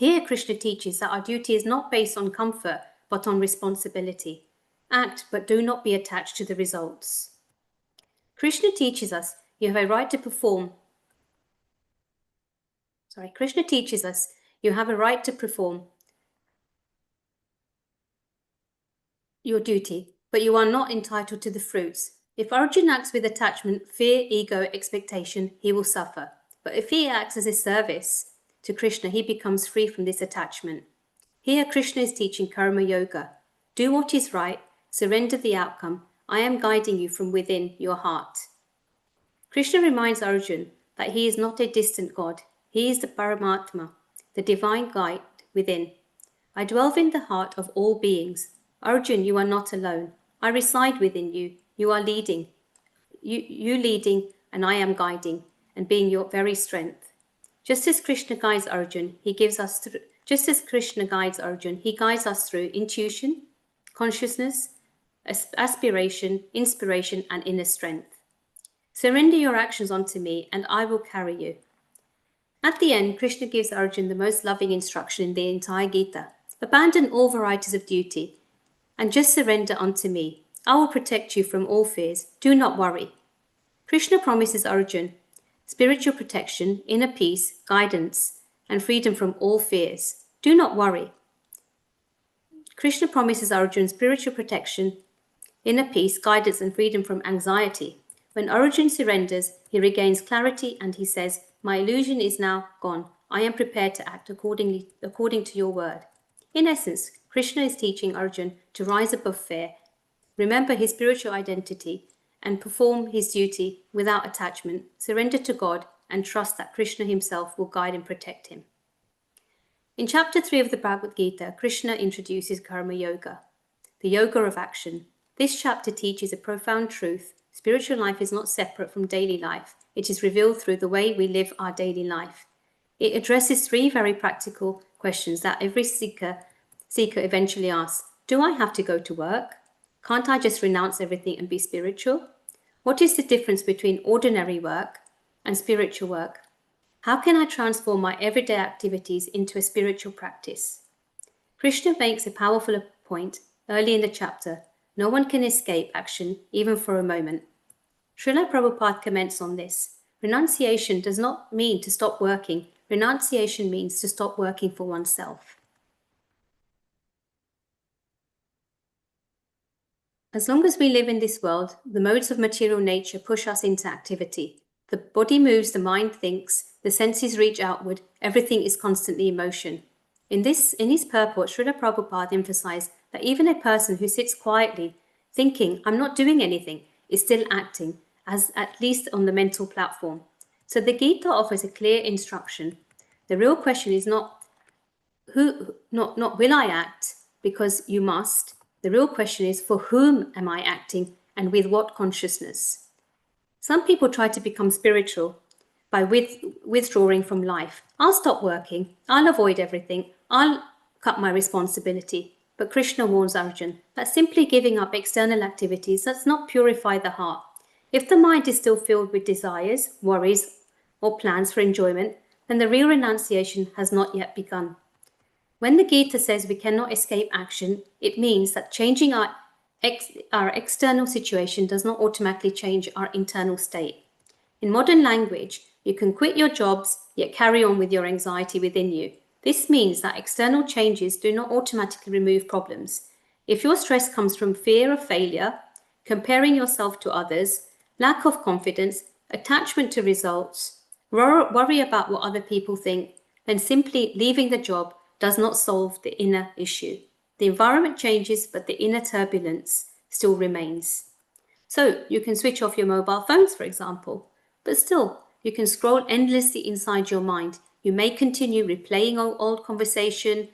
Here, Krishna teaches that our duty is not based on comfort, but on responsibility. Act, but do not be attached to the results. Krishna teaches us you have a right to perform. Krishna teaches us you have a right to perform your duty, but you are not entitled to the fruits. If Arjuna acts with attachment, fear, ego, expectation, he will suffer. But if he acts as a service to Krishna, he becomes free from this attachment. Here, Krishna is teaching karma yoga. Do what is right, surrender the outcome. I am guiding you from within your heart. Krishna reminds Arjuna that he is not a distant God. He is the Paramatma, the divine guide within. I dwell in the heart of all beings. Arjuna, you are not alone. I reside within you. You are leading. You leading, and I am guiding, and being your very strength. Just as Krishna guides Arjuna, he guides us through intuition, consciousness, aspiration, inspiration, and inner strength. Surrender your actions onto me, and I will carry you. At the end, Krishna gives Arjuna the most loving instruction in the entire Gita. Abandon all varieties of duty, and just surrender unto me. I will protect you from all fears. Do not worry. Krishna promises Arjuna spiritual protection, inner peace, guidance, and freedom from all fears. Do not worry. Krishna promises Arjuna spiritual protection, inner peace, guidance, and freedom from anxiety. When Arjuna surrenders, he regains clarity and he says, my illusion is now gone. I am prepared to act according to your word. In essence, Krishna is teaching Arjuna to rise above fear, remember his spiritual identity, and perform his duty without attachment, surrender to God, and trust that Krishna himself will guide and protect him. In chapter 3 of the Bhagavad Gita, Krishna introduces karma yoga, the yoga of action. This chapter teaches a profound truth. Spiritual life is not separate from daily life. It is revealed through the way we live our daily life. It addresses 3 very practical questions that every seeker eventually asks. Do I have to go to work? Can't I just renounce everything and be spiritual? What is the difference between ordinary work and spiritual work? How can I transform my everyday activities into a spiritual practice? Krishna makes a powerful point early in the chapter. No one can escape action, even for a moment. Srila Prabhupada comments on this. Renunciation does not mean to stop working. Renunciation means to stop working for oneself. As long as we live in this world, the modes of material nature push us into activity. The body moves, the mind thinks, the senses reach outward, everything is constantly in motion. In his purport, Srila Prabhupada emphasized that even a person who sits quietly, thinking, I'm not doing anything, is still acting, as at least on the mental platform. So the Gita offers a clear instruction. The real question is not will I act, because you must. The real question is, for whom am I acting and with what consciousness? Some people try to become spiritual by withdrawing from life. I'll stop working. I'll avoid everything. I'll cut my responsibility. But Krishna warns Arjuna that simply giving up external activities does not purify the heart. If the mind is still filled with desires, worries, or plans for enjoyment, then the real renunciation has not yet begun. When the Gita says we cannot escape action, it means that changing our external situation does not automatically change our internal state. In modern language, you can quit your jobs, yet carry on with your anxiety within you. This means that external changes do not automatically remove problems. If your stress comes from fear of failure, comparing yourself to others, lack of confidence, attachment to results, worry about what other people think, then simply leaving the job does not solve the inner issue. The environment changes, but the inner turbulence still remains. So you can switch off your mobile phones, for example, but still you can scroll endlessly inside your mind. You may continue replaying old conversation,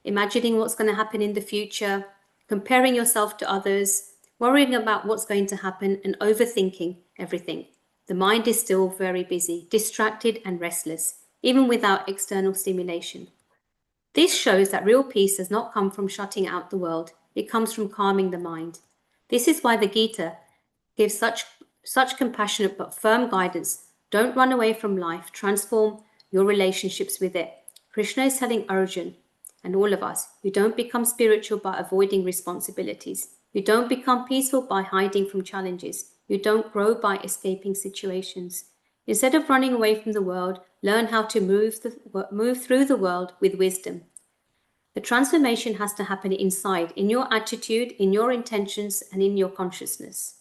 imagining what's going to happen in the future, comparing yourself to others, worrying about what's going to happen, and overthinking everything. The mind is still very busy, distracted and restless, even without external stimulation. This shows that real peace does not come from shutting out the world. It comes from calming the mind. This is why the Gita gives such compassionate but firm guidance. Don't run away from life. Transform your relationships with it. Krishna is telling Arjun and all of us, you don't become spiritual by avoiding responsibilities. You don't become peaceful by hiding from challenges. You don't grow by escaping situations. Instead of running away from the world, learn how to move through the world with wisdom. The transformation has to happen inside, in your attitude, in your intentions, and in your consciousness.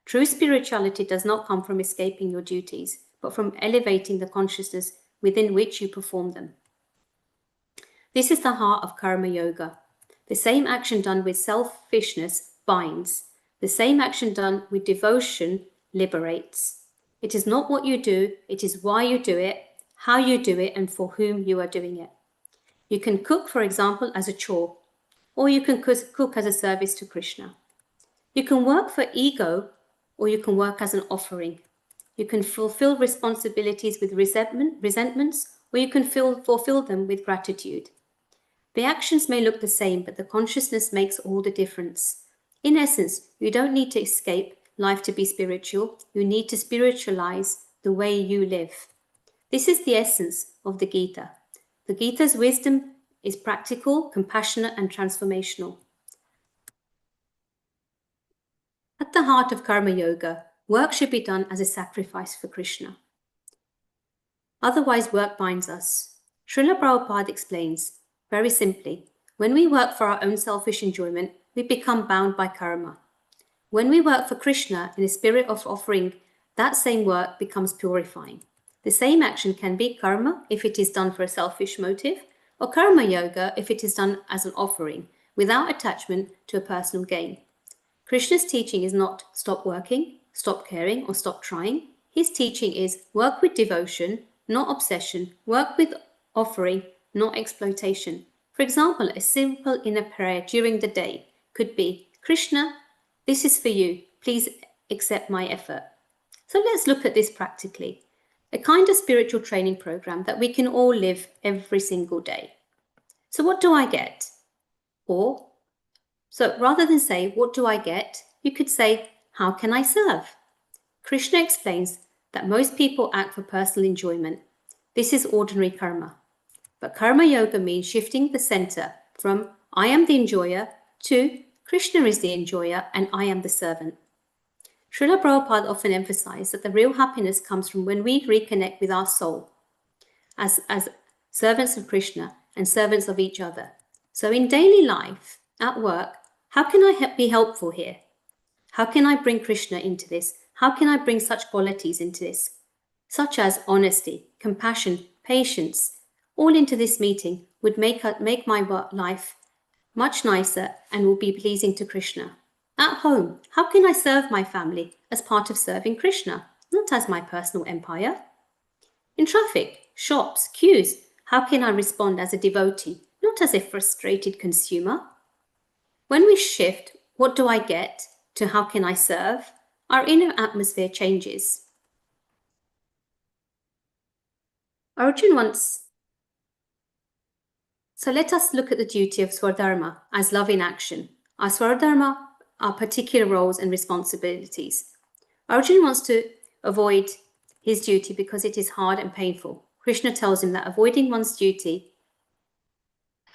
True spirituality does not come from escaping your duties, but from elevating the consciousness within which you perform them. This is the heart of karma yoga. The same action done with selfishness binds. The same action done with devotion liberates. It is not what you do, it is why you do it, how you do it, and for whom you are doing it. You can cook, for example, as a chore, or you can cook as a service to Krishna. You can work for ego, or you can work as an offering. You can fulfill responsibilities with resentments, or you can fulfill them with gratitude. The actions may look the same, but the consciousness makes all the difference. In essence, you don't need to escape life to be spiritual. You need to spiritualize the way you live. This is the essence of the Gita. The Gita's wisdom is practical, compassionate, and transformational. At the heart of karma yoga, work should be done as a sacrifice for Krishna. Otherwise, work binds us. Srila Prabhupada explains, very simply, when we work for our own selfish enjoyment, we become bound by karma. When we work for Krishna in a spirit of offering, that same work becomes purifying. The same action can be karma if it is done for a selfish motive, or karma yoga if it is done as an offering, without attachment to a personal gain. Krishna's teaching is not stop working, stop caring, or stop trying. His teaching is work with devotion, not obsession, work with offering, not exploitation. For example, a simple inner prayer during the day could be, Krishna, this is for you. Please accept my effort. So let's look at this practically. A kind of spiritual training program that we can all live every single day. So what do I get? So rather than say, what do I get? You could say, how can I serve? Krishna explains that most people act for personal enjoyment. This is ordinary karma. But karma yoga means shifting the center from I am the enjoyer to Krishna is the enjoyer and I am the servant. Srila Prabhupada often emphasized that the real happiness comes from when we reconnect with our soul as servants of Krishna and servants of each other. So in daily life, at work, how can I be helpful here? How can I bring Krishna into this? How can I bring such qualities into this? Such as honesty, compassion, patience, all into this meeting would make my life much nicer and will be pleasing to Krishna. At home, how can I serve my family as part of serving Krishna, not as my personal empire? In traffic, shops, queues, how can I respond as a devotee, not as a frustrated consumer? When we shift, what do I get, to how can I serve, our inner atmosphere changes. Arjun once. So let us look at the duty of Swadharma as love in action. Our Swadharma are particular roles and responsibilities. Arjun wants to avoid his duty because it is hard and painful. Krishna tells him that avoiding one's duty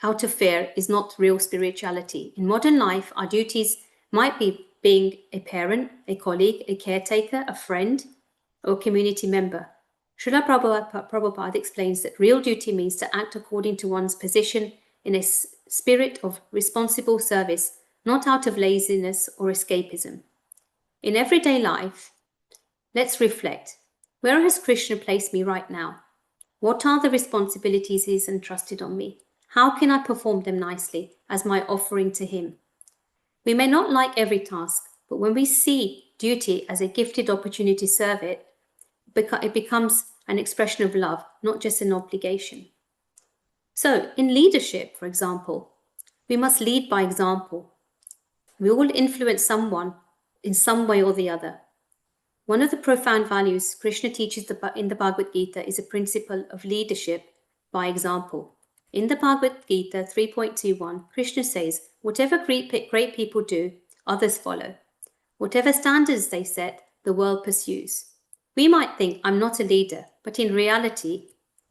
out of fear is not real spirituality. In modern life, our duties might be being a parent, a colleague, a caretaker, a friend, or community member. Srila Prabhupada explains that real duty means to act according to one's position in a spirit of responsible service, not out of laziness or escapism. In everyday life, let's reflect. Where has Krishna placed me right now? What are the responsibilities he's entrusted on me? How can I perform them nicely as my offering to him? We may not like every task, but when we see duty as a gifted opportunity to serve it, it becomes an expression of love, not just an obligation. So, in leadership, for example, we must lead by example. We all influence someone in some way or the other. One of the profound values Krishna teaches in the Bhagavad Gita is a principle of leadership by example. In the Bhagavad Gita 3.21, Krishna says, whatever great people do, others follow. Whatever standards they set, the world pursues. We might think I'm not a leader, but in reality,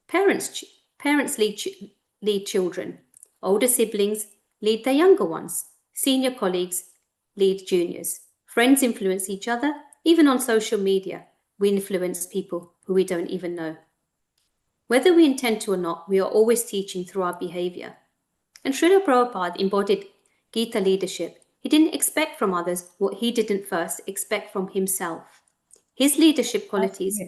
parents Parents lead children. Older siblings lead their younger ones. Senior colleagues lead juniors. Friends influence each other. Even on social media, we influence people who we don't even know. Whether we intend to or not, we are always teaching through our behavior. And Srila Prabhupada embodied Gita leadership. He didn't expect from others what he didn't first expect from himself. His leadership qualities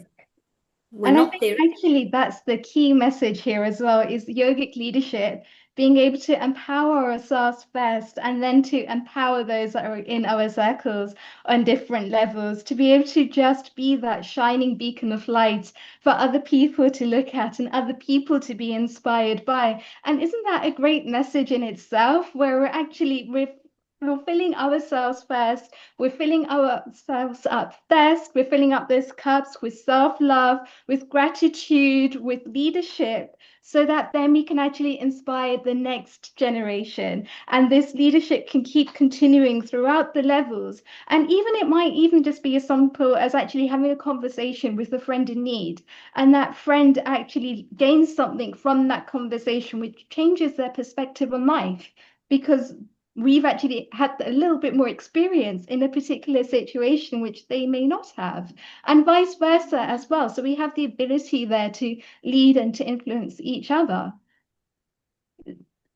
were And I not think there. actually that's the key message here as well is yogic leadership, being able to empower ourselves first and then to empower those that are in our circles on different levels, to be able to just be that shining beacon of light for other people to look at and other people to be inspired by. And isn't that a great message in itself, where we're filling ourselves first, we're filling ourselves up first, we're filling up those cups with self-love, with gratitude, with leadership, so that then we can actually inspire the next generation. And this leadership can keep continuing throughout the levels. And even it might even just be as simple as actually having a conversation with a friend in need. And that friend actually gains something from that conversation, which changes their perspective on life, because we've actually had a little bit more experience in a particular situation which they may not have, and vice versa as well. So we have the ability there to lead and to influence each other.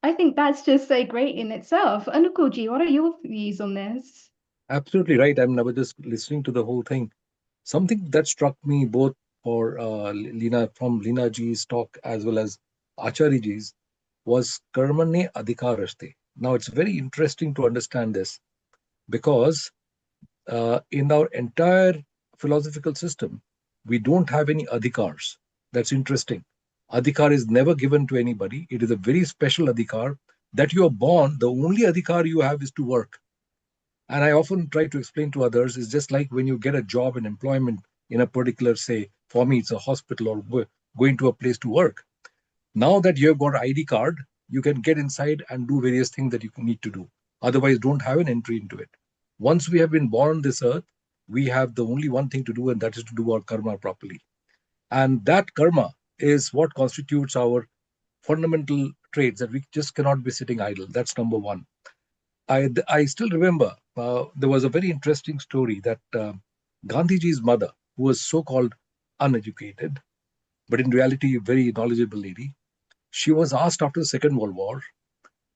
I think that's just so great in itself. Anukulji, what are your views on this? Absolutely right. I mean, I was just listening to the whole thing. Something that struck me both for Lina, from Lina ji's talk as well as Acharya ji's, was karmane adhikaraste. Now, it's very interesting to understand this because in our entire philosophical system, we don't have any adhikars. That's interesting. Adhikar is never given to anybody. It is a very special adhikar that you are born. The only adhikar you have is to work. And I often try to explain to others, it's just like when you get a job and employment in a particular, say, for me, it's a hospital or going to a place to work. Now that you have got an ID card, you can get inside and do various things that you need to do. Otherwise, don't have an entry into it. Once we have been born on this earth, we have the only one thing to do, and that is to do our karma properly. And that karma is what constitutes our fundamental traits, that we just cannot be sitting idle. That's number one. I still remember there was a very interesting story that Gandhiji's mother, who was so-called uneducated, but in reality a very knowledgeable lady, she was asked after the Second World War,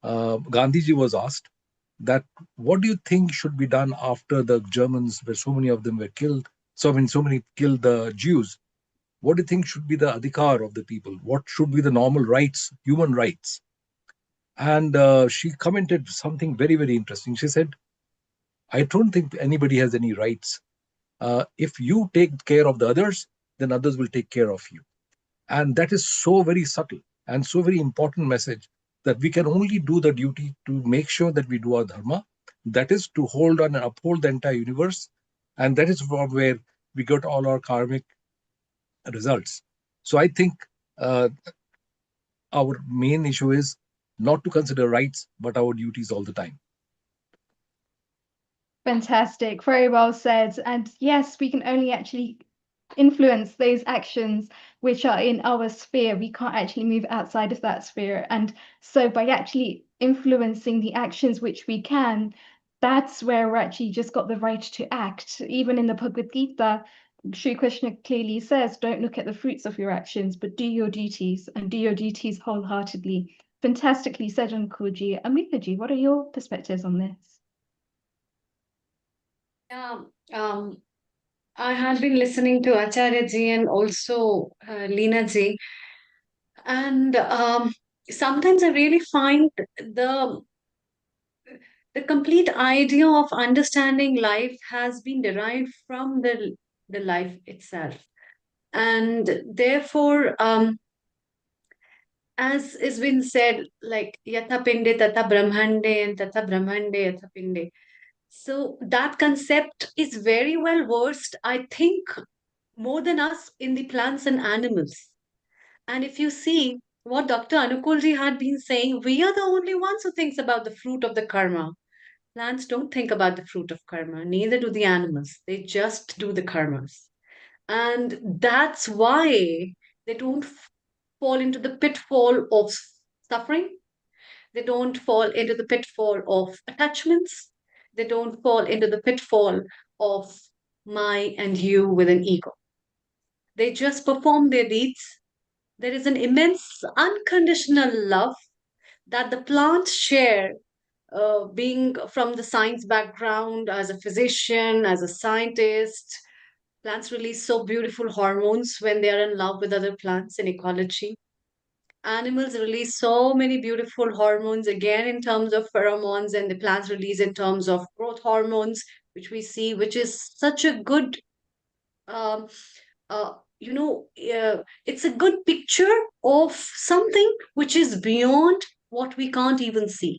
Gandhiji was asked that, what do you think should be done after the Germans, where so many of them were killed, so many killed the Jews? What do you think should be the adhikar of the people? What should be the normal rights, human rights? And she commented something very, very interesting. She said, I don't think anybody has any rights. If you take care of the others, then others will take care of you. And that is so very subtle and so very important message, that we can only do the duty to make sure that we do our dharma. That is to hold on and uphold the entire universe. And that is from where we got all our karmic results. So I think our main issue is not to consider rights, but our duties all the time. Fantastic, very well said. And yes, we can only actually influence those actions which are in our sphere. We can't actually move outside of that sphere. And so by actually influencing the actions which we can, that's where we're actually just got the right to act. Even in the Bhagavad Gita, Sri Krishna clearly says, don't look at the fruits of your actions, but do your duties, and do your duties wholeheartedly. Fantastically said, Ankuji. Amritaji, what are your perspectives on this? Yeah, I had been listening to Acharya ji and also Leena ji, and sometimes I really find the the complete idea of understanding life has been derived from the life itself, and therefore, as is been said, like yatha pinde tata brahmande and tata brahmande yatha pinde. So that concept is very well versed, I think, more than us in the plants and animals. And if you see what Dr. Anukulji had been saying, we are the only ones who thinks about the fruit of the karma. Plants don't think about the fruit of karma, neither do the animals. They just do the karmas. And that's why they don't fall into the pitfall of suffering. They don't fall into the pitfall of attachments. They don't fall into the pitfall of my and you with an ego. They just perform their deeds. There is an immense unconditional love that the plants share. Being from the science background, as a physician, as a scientist, plants release so beautiful hormones when they are in love with other plants in ecology. Animals release so many beautiful hormones, again, in terms of pheromones, and the plants release in terms of growth hormones, which we see, which is such a good, um, it's a good picture of something which is beyond what we can't even see.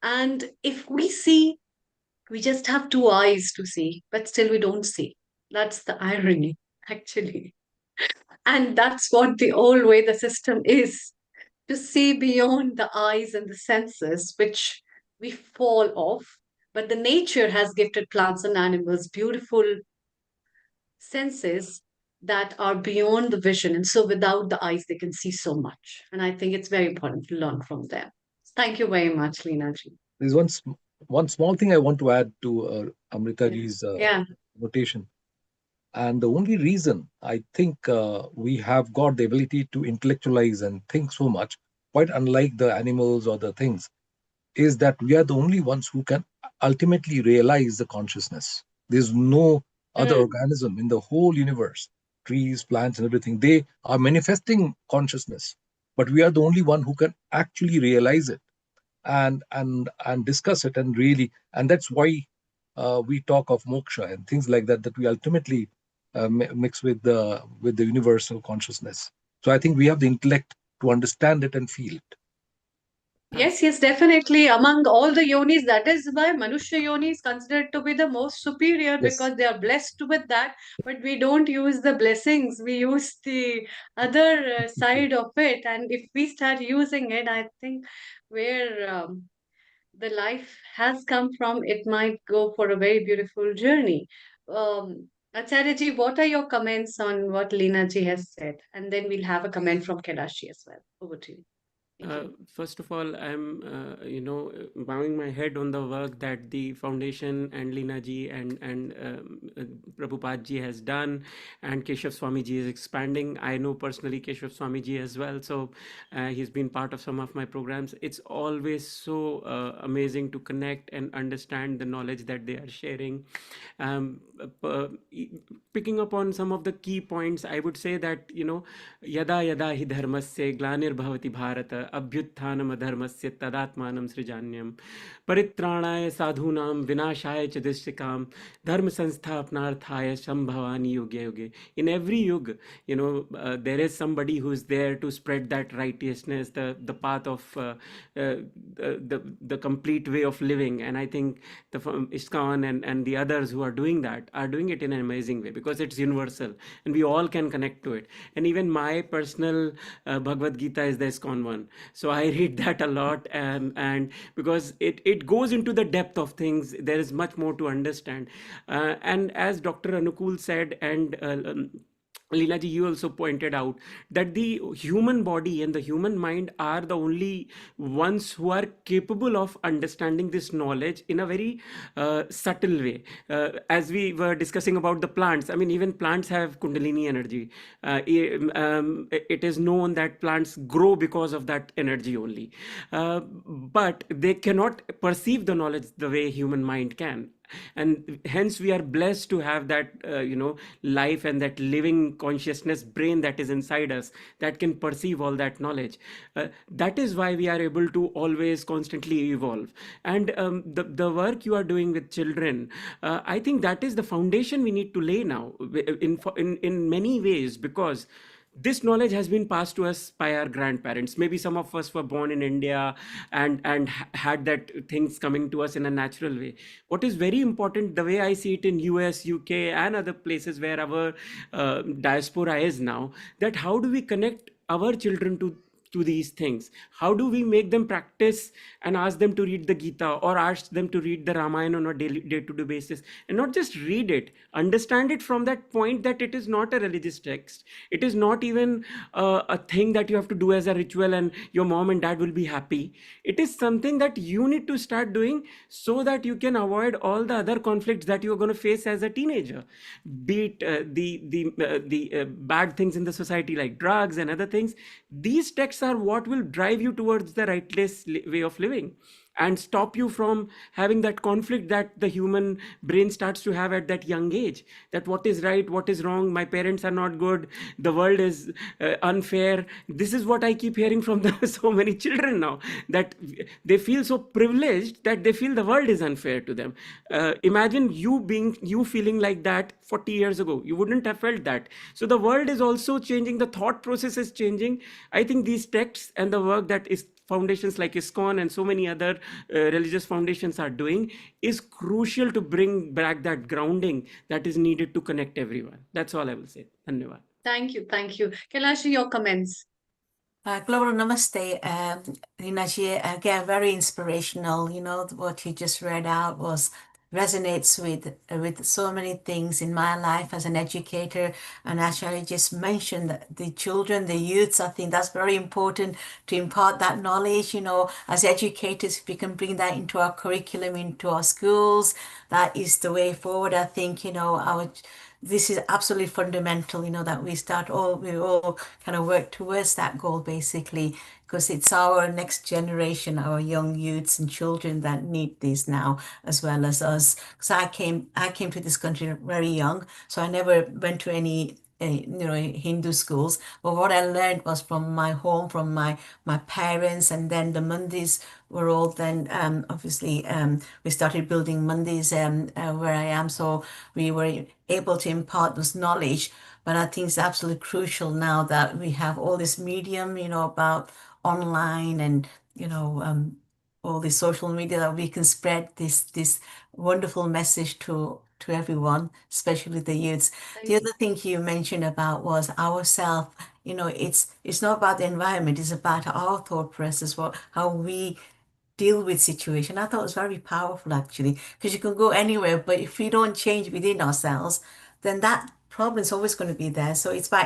And if we see, we just have two eyes to see, but still we don't see. That's the irony, actually. And that's what the old way the system is, to see beyond the eyes and the senses, which we fall off. But the nature has gifted plants and animals beautiful senses that are beyond the vision. And so without the eyes, they can see so much. And I think it's very important to learn from them. Thank you very much, Leena ji. There's one small thing I want to add to Amrita Yeah. ji's Yeah. notation. And the only reason I think we have got the ability to intellectualize and think so much, quite unlike the animals or the things, is that we are the only ones who can ultimately realize the consciousness. There's no other organism in the whole universe, trees, plants, and everything. They are manifesting consciousness, but we are the only one who can actually realize it and discuss it, and really, and that's why we talk of moksha and things like that, that we ultimately mix with the universal consciousness. So I think we have the intellect to understand it and feel it. Yes, definitely. Among all the yonis, that is why Manushya yoni is considered to be the most superior, Yes. because they are blessed with that. But we don't use the blessings, we use the other side of it. And if we start using it, I think where the life has come from, it might go for a very beautiful journey. Acharya ji, what are your comments on what Leena ji has said? And then we'll have a comment from Kailashi as well. Over to you. First of all, I'm, bowing my head on the work that the foundation and Leena ji and Prabhupada ji has done, and Keshav Swami ji is expanding. I know personally Keshav Swami ji as well, so he's been part of some of my programs. It's always so amazing to connect and understand the knowledge that they are sharing. Picking up on some of the key points, I would say that, yada yada hi dharmasya glanir bharata abhyuthanam adharmasya tadatmanam srijanyam परित्राणाय साधूनाम विनाशाय च दिश्यकाम dharma संस्थापनार्थाय sambhavani yuge yuge. In every yuga, there is somebody who is there to spread that righteousness, the path of the complete way of living. And I think the ISKCON and the others who are doing that are doing it in an amazing way, because it's universal and we all can connect to it. And even my personal Bhagavad Gita is the ISKCON one, so I read that a lot, and because it goes into the depth of things, there is much more to understand. And as Dr. Anukul said, and Leela ji, you also pointed out that the human body and the human mind are the only ones who are capable of understanding this knowledge in a very subtle way. As we were discussing about the plants, I mean, even plants have Kundalini energy. It is known that plants grow because of that energy only. But they cannot perceive the knowledge the way human mind can. And hence we are blessed to have that life and that living consciousness brain that is inside us, that can perceive all that knowledge. That is why we are able to always constantly evolve. And the work you are doing with children, I think that is the foundation we need to lay now in many ways, because this knowledge has been passed to us by our grandparents. Maybe some of us were born in India and had that things coming to us in a natural way. What is very important, the way I see it in US, UK, and other places where our diaspora is now, that how do we connect our children to to these things? How do we make them practice and ask them to read the Gita or ask them to read the Ramayana on a day-to-day basis, and not just read it, understand it from that point that it is not a religious text. It is not even a thing that you have to do as a ritual and your mom and dad will be happy. It is something that you need to start doing so that you can avoid all the other conflicts that you're going to face as a teenager, be it the bad things in the society like drugs and other things. These texts are what will drive you towards the righteous way of living and stop you from having that conflict that the human brain starts to have at that young age, that what is right, what is wrong, my parents are not good, the world is unfair. This is what I keep hearing from so many children now, that they feel so privileged that they feel the world is unfair to them. Imagine you feeling like that 40 years ago. You wouldn't have felt that. So the world is also changing, the thought process is changing. I think these texts and the work that is foundations like ISKCON and so many other religious foundations are doing is crucial to bring back that grounding that is needed to connect everyone. That's all I will say. Dhanyavad. Thank you. Thank you. Kailashi, your comments. Global Namaste, Rinaji, again, very inspirational. You know, what you just read out resonates with so many things in my life as an educator. And actually just mentioned that the children, the youths, I think that's very important to impart that knowledge. You know, as educators, if we can bring that into our curriculum, into our schools, that is the way forward. I think, you know, this is absolutely fundamental, you know, that we all kind of work towards that goal, basically, because it's our next generation, our young youths and children that need this now, as well as us. Because I came to this country very young, so I never went to any Hindu schools, but what I learned was from my home, from my parents, and then the mandis were all then obviously we started building mandis where I am, so we were able to impart this knowledge. But I think it's absolutely crucial now that we have all this medium, you know, about online and all the social media, that we can spread this wonderful message to everyone, especially the youths. The other thing you mentioned about was ourself. You know, it's not about the environment, it's about our thought process, how we deal with situation. I thought it was very powerful, actually, because you can go anywhere, but if we don't change within ourselves, then that problem is always going to be there. So it's by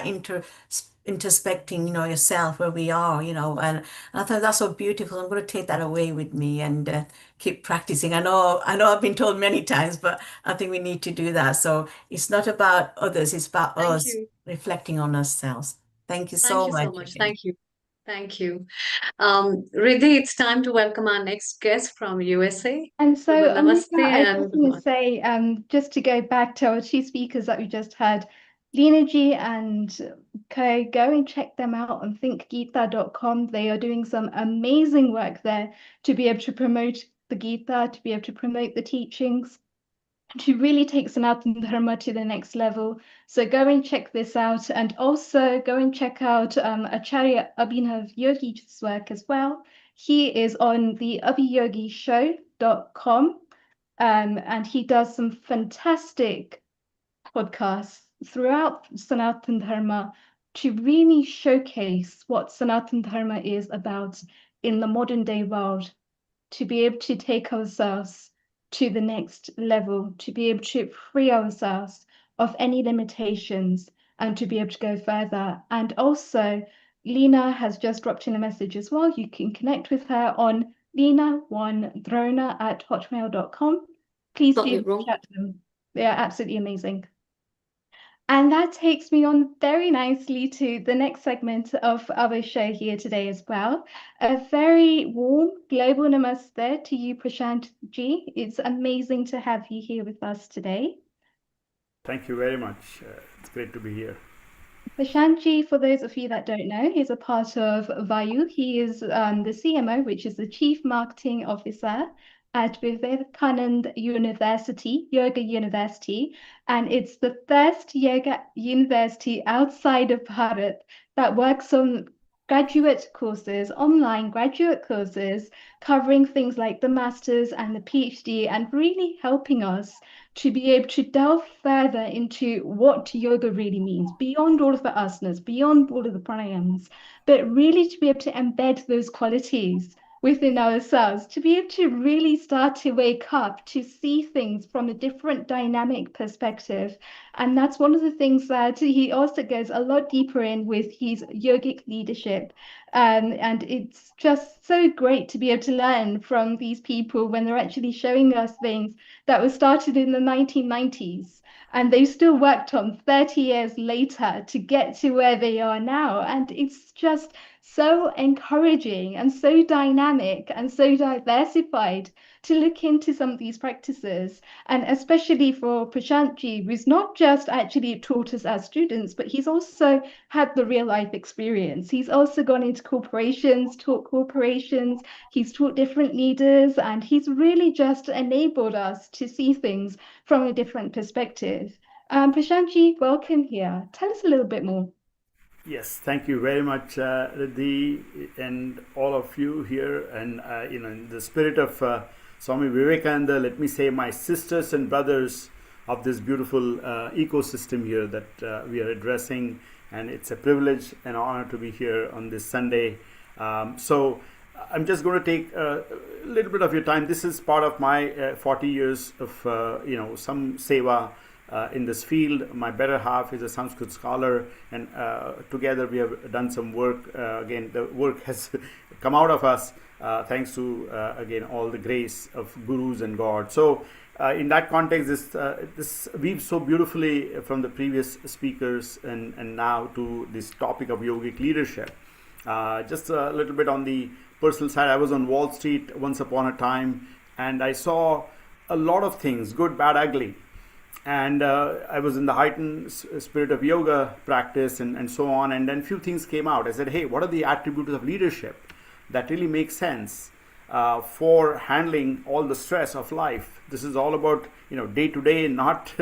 introspecting, you know, yourself, where we are, you know, and I thought that's so beautiful. I'm going to take that away with me and keep practicing. I know I've been told many times, but I think we need to do that. So it's not about others, it's about Thank us you. reflecting on ourselves. Thank you Thank so you so much much. again. Thank you. Thank you. Riddhi, it's time to welcome our next guest from USA. And so, Global Amrita, Namaste I and just good want to morning. say, just to go back to our two speakers that we just had, Lena G and Ko, go and check them out on thinkgita.com. They are doing some amazing work there to be able to promote the Gita, to be able to promote the teachings, to really take Sanatana Dharma to the next level. So go and check this out, and also go and check out Acharya Abhinav Yogi's work as well. He is on the abhiyogishow.com, and he does some fantastic podcasts throughout Sanatana Dharma to really showcase what Sanatana Dharma is about in the modern day world, to be able to take ourselves to the next level, to be able to free ourselves of any limitations and to be able to go further. And also, Lena has just dropped in a message as well. You can connect with her on lena1drona@hotmail.com. Please Got do it wrong. chat to them. They are absolutely amazing. And that takes me on very nicely to the next segment of our show here today as well. A very warm global namaste to you, Prashant Ji. It's amazing to have you here with us today. Thank you very much. It's great to be here. Prashant Ji, for those of you that don't know, he's a part of Vayu. He is the CMO, which is the Chief Marketing Officer at Vivekananda University, Yoga University, and it's the first yoga university outside of Bharat that works on graduate courses, online graduate courses, covering things like the master's and the PhD, and really helping us to be able to delve further into what yoga really means, beyond all of the asanas, beyond all of the pranayams, but really to be able to embed those qualities within ourselves, to be able to really start to wake up, to see things from a different dynamic perspective. And that's one of the things that he also goes a lot deeper in with his yogic leadership. And it's just so great to be able to learn from these people when they're actually showing us things that were started in the 1990s. And they've still worked on 30 years later to get to where they are now. And it's just so encouraging and so dynamic and so diversified to look into some of these practices. And especially for Prashantji, who's not just actually taught us as students, but he's also had the real life experience. He's also gone into corporations, taught corporations, he's taught different leaders, and he's really just enabled us to see things from a different perspective. Prashantji, welcome here. Tell us a little bit more. Yes, thank you very much, Riddhi, and all of you here. And in the spirit of Swami Vivekananda, let me say, my sisters and brothers of this beautiful ecosystem here that we are addressing, and it's a privilege and honor to be here on this Sunday. So I'm just going to take a little bit of your time. This is part of my 40 years of some seva in this field. My better half is a Sanskrit scholar, and together we have done some work. Again, the work has come out of us thanks to again all the grace of gurus and God. So in that context, this weaves so beautifully from the previous speakers and now to this topic of yogic leadership. Just a little bit on the personal side, I was on Wall Street once upon a time, and I saw a lot of things, good, bad, ugly. And I was in the heightened spirit of yoga practice and so on. And then few things came out. I said, hey, what are the attributes of leadership that really make sense for handling all the stress of life? This is all about, day to day, not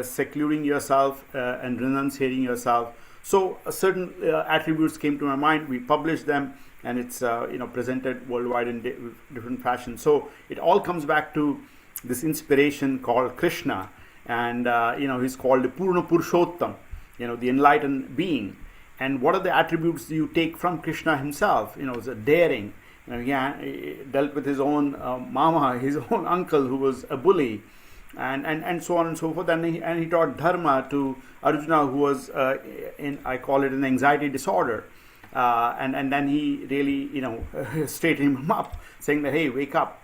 secluding yourself and renunciating yourself. So certain attributes came to my mind. We published them, and it's presented worldwide in different fashions. So it all comes back to this inspiration called Krishna. And he's called the Purna Purushottam, the enlightened being. And what are the attributes you take from Krishna himself? It's a daring. He dealt with his own mama, his own uncle, who was a bully, and so on and so forth. And he taught dharma to Arjuna, who was I call it an anxiety disorder. And then he really straightened him up, saying that, hey, wake up,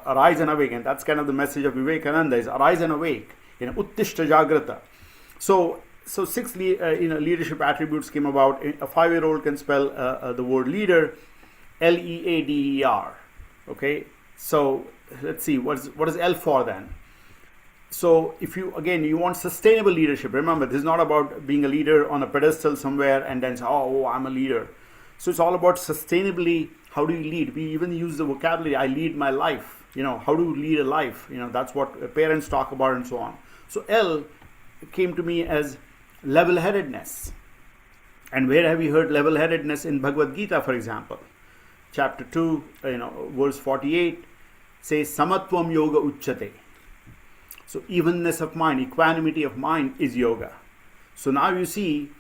arise and awake. And that's kind of the message of Vivekananda, is arise and awake. Uttishta Jagrata. So 6 leadership attributes came about. A 5-year-old can spell the word leader, Leader. Okay, so let's see, what is L for then? So if you want sustainable leadership, remember, this is not about being a leader on a pedestal somewhere and then say, oh, I'm a leader. So it's all about sustainably, how do you lead? We even use the vocabulary, I lead my life. How do you lead a life? That's what parents talk about and so on. So L came to me as level-headedness. And where have we heard level-headedness? In Bhagavad Gita, for example. Chapter 2, verse 48 says, Samatvam yoga uchyate. So evenness of mind, equanimity of mind is yoga. So now you see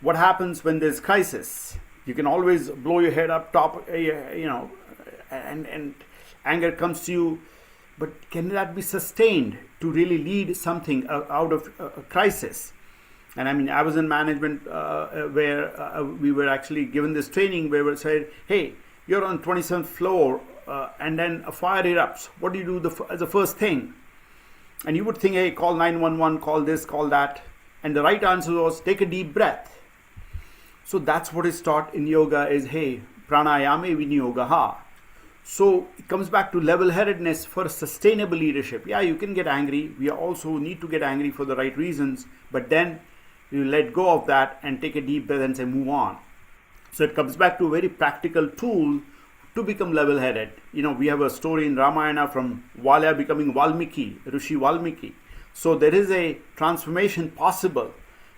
what happens when there's crisis. You can always blow your head up top, and anger comes to you, but can that be sustained to really lead something out of a crisis? And I was in management where we were actually given this training where we said, hey, you're on 27th floor and then a fire erupts. What do you do as the first thing? And you would think, hey, call 911, call this, call that. And the right answer was, take a deep breath. So that's what is taught in yoga is, hey, pranayame vinyogaha. So it comes back to level-headedness for sustainable leadership. Yeah, you can get angry. We also need to get angry for the right reasons. But then you let go of that and take a deep breath and say, move on. So it comes back to a very practical tool to become level-headed. We have a story in Ramayana from Valya becoming Valmiki, Rishi Valmiki. So there is a transformation possible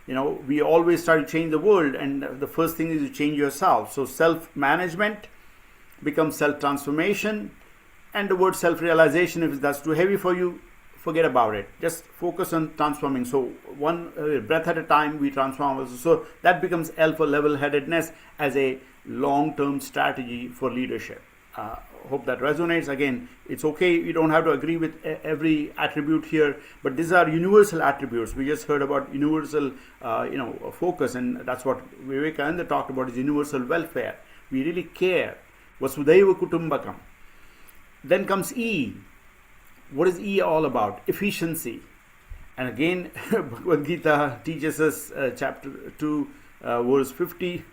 We always try to change the world, and the first thing is to change yourself. So self-management becomes self-transformation, and the word self-realization, if that's too heavy for you, forget about it. Just focus on transforming. So one breath at a time, we transform. So that becomes L for level-headedness as a long-term strategy for leadership. Hope that resonates. Again, it's okay, you don't have to agree with every attribute here, but these are universal attributes. We just heard about universal focus, and that's what Vivekananda talked about, is universal welfare. We really care. Vasudhaiva Kutumbakam. Then comes E. What is E all about? Efficiency. And again, Bhagavad Gita teaches us, chapter 2, verse 50,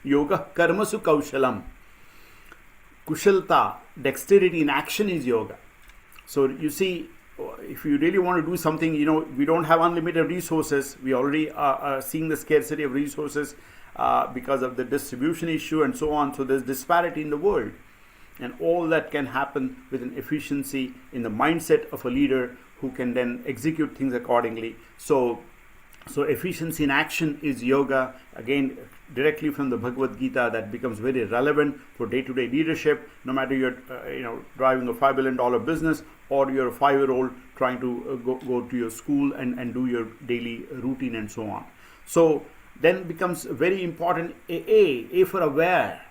Yoga Karmasu Kaushalam. Kushalta, dexterity in action, is yoga. So you see, if you really want to do something, we don't have unlimited resources. We already are seeing the scarcity of resources because of the distribution issue and so on. So there's disparity in the world. And all that can happen with an efficiency in the mindset of a leader who can then execute things accordingly. So efficiency in action is yoga. Again, directly from the Bhagavad Gita, that becomes very relevant for day-to-day leadership, no matter you're driving a $5 billion business, or you're a 5-year-old trying to go to your school and do your daily routine and so on. So then becomes very important A for aware.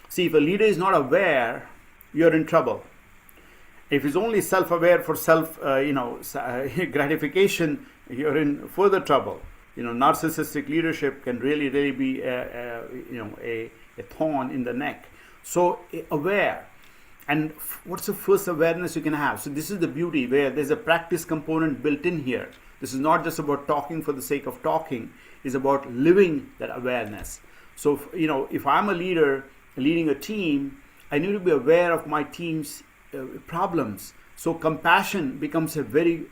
See, if a leader is not aware, you're in trouble. If he's only self-aware for gratification, you're in further trouble. Narcissistic leadership can really be a thorn in the neck. So aware. And what's the first awareness you can have? So this is the beauty, where there's a practice component built in here. This is not just about talking for the sake of talking. It's about living that awareness. So if I'm a leader leading a team, I need to be aware of my team's problems. So compassion becomes a very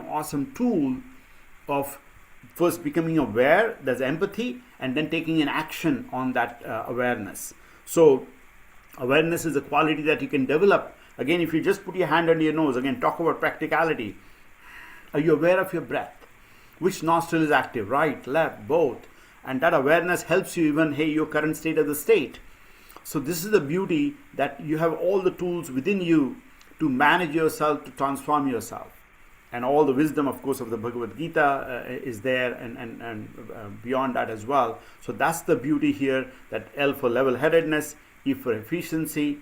awesome tool of first becoming aware. There's empathy, and then taking an action on that awareness. So awareness is a quality that you can develop. Again, if you just put your hand under your nose, again, talk about practicality. Are you aware of your breath? Which nostril is active? Right, left, both. And that awareness helps you even, your current state of the state. So this is the beauty, that you have all the tools within you to manage yourself, to transform yourself. And all the wisdom, of course, of the Bhagavad Gita is there, and beyond that as well. So that's the beauty here, that L for level-headedness, E for efficiency.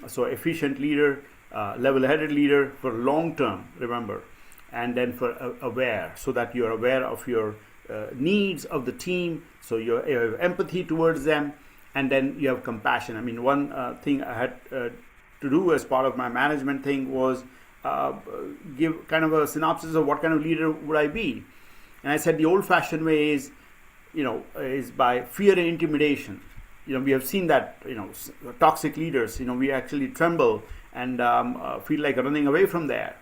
So efficient leader, level-headed leader for long-term, remember. And then for aware, so that you're aware of your needs of the team. So you have empathy towards them, and then you have compassion. I mean, one thing I had to do as part of my management thing was give kind of a synopsis of what kind of leader would I be. And I said the old-fashioned way is, is by fear and intimidation. We have seen that, toxic leaders, we actually tremble and feel like running away from there.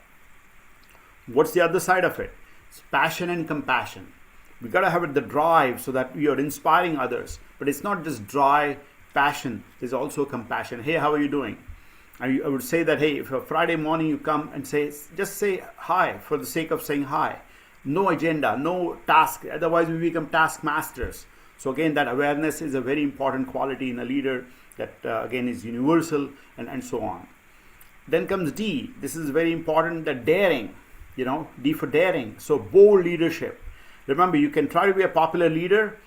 What's the other side of it? It's passion and compassion. We got to have the drive so that we are inspiring others. But it's not just dry passion, there's also compassion. Hey, how are you doing? I would say that, hey, if a Friday morning you come and just say hi for the sake of saying hi. No agenda, no task. Otherwise, we become taskmasters. So again, that awareness is a very important quality in a leader that, again, is universal, and so on. Then comes D. This is very important, that daring, D for daring. So bold leadership. Remember, you can try to be a popular leader,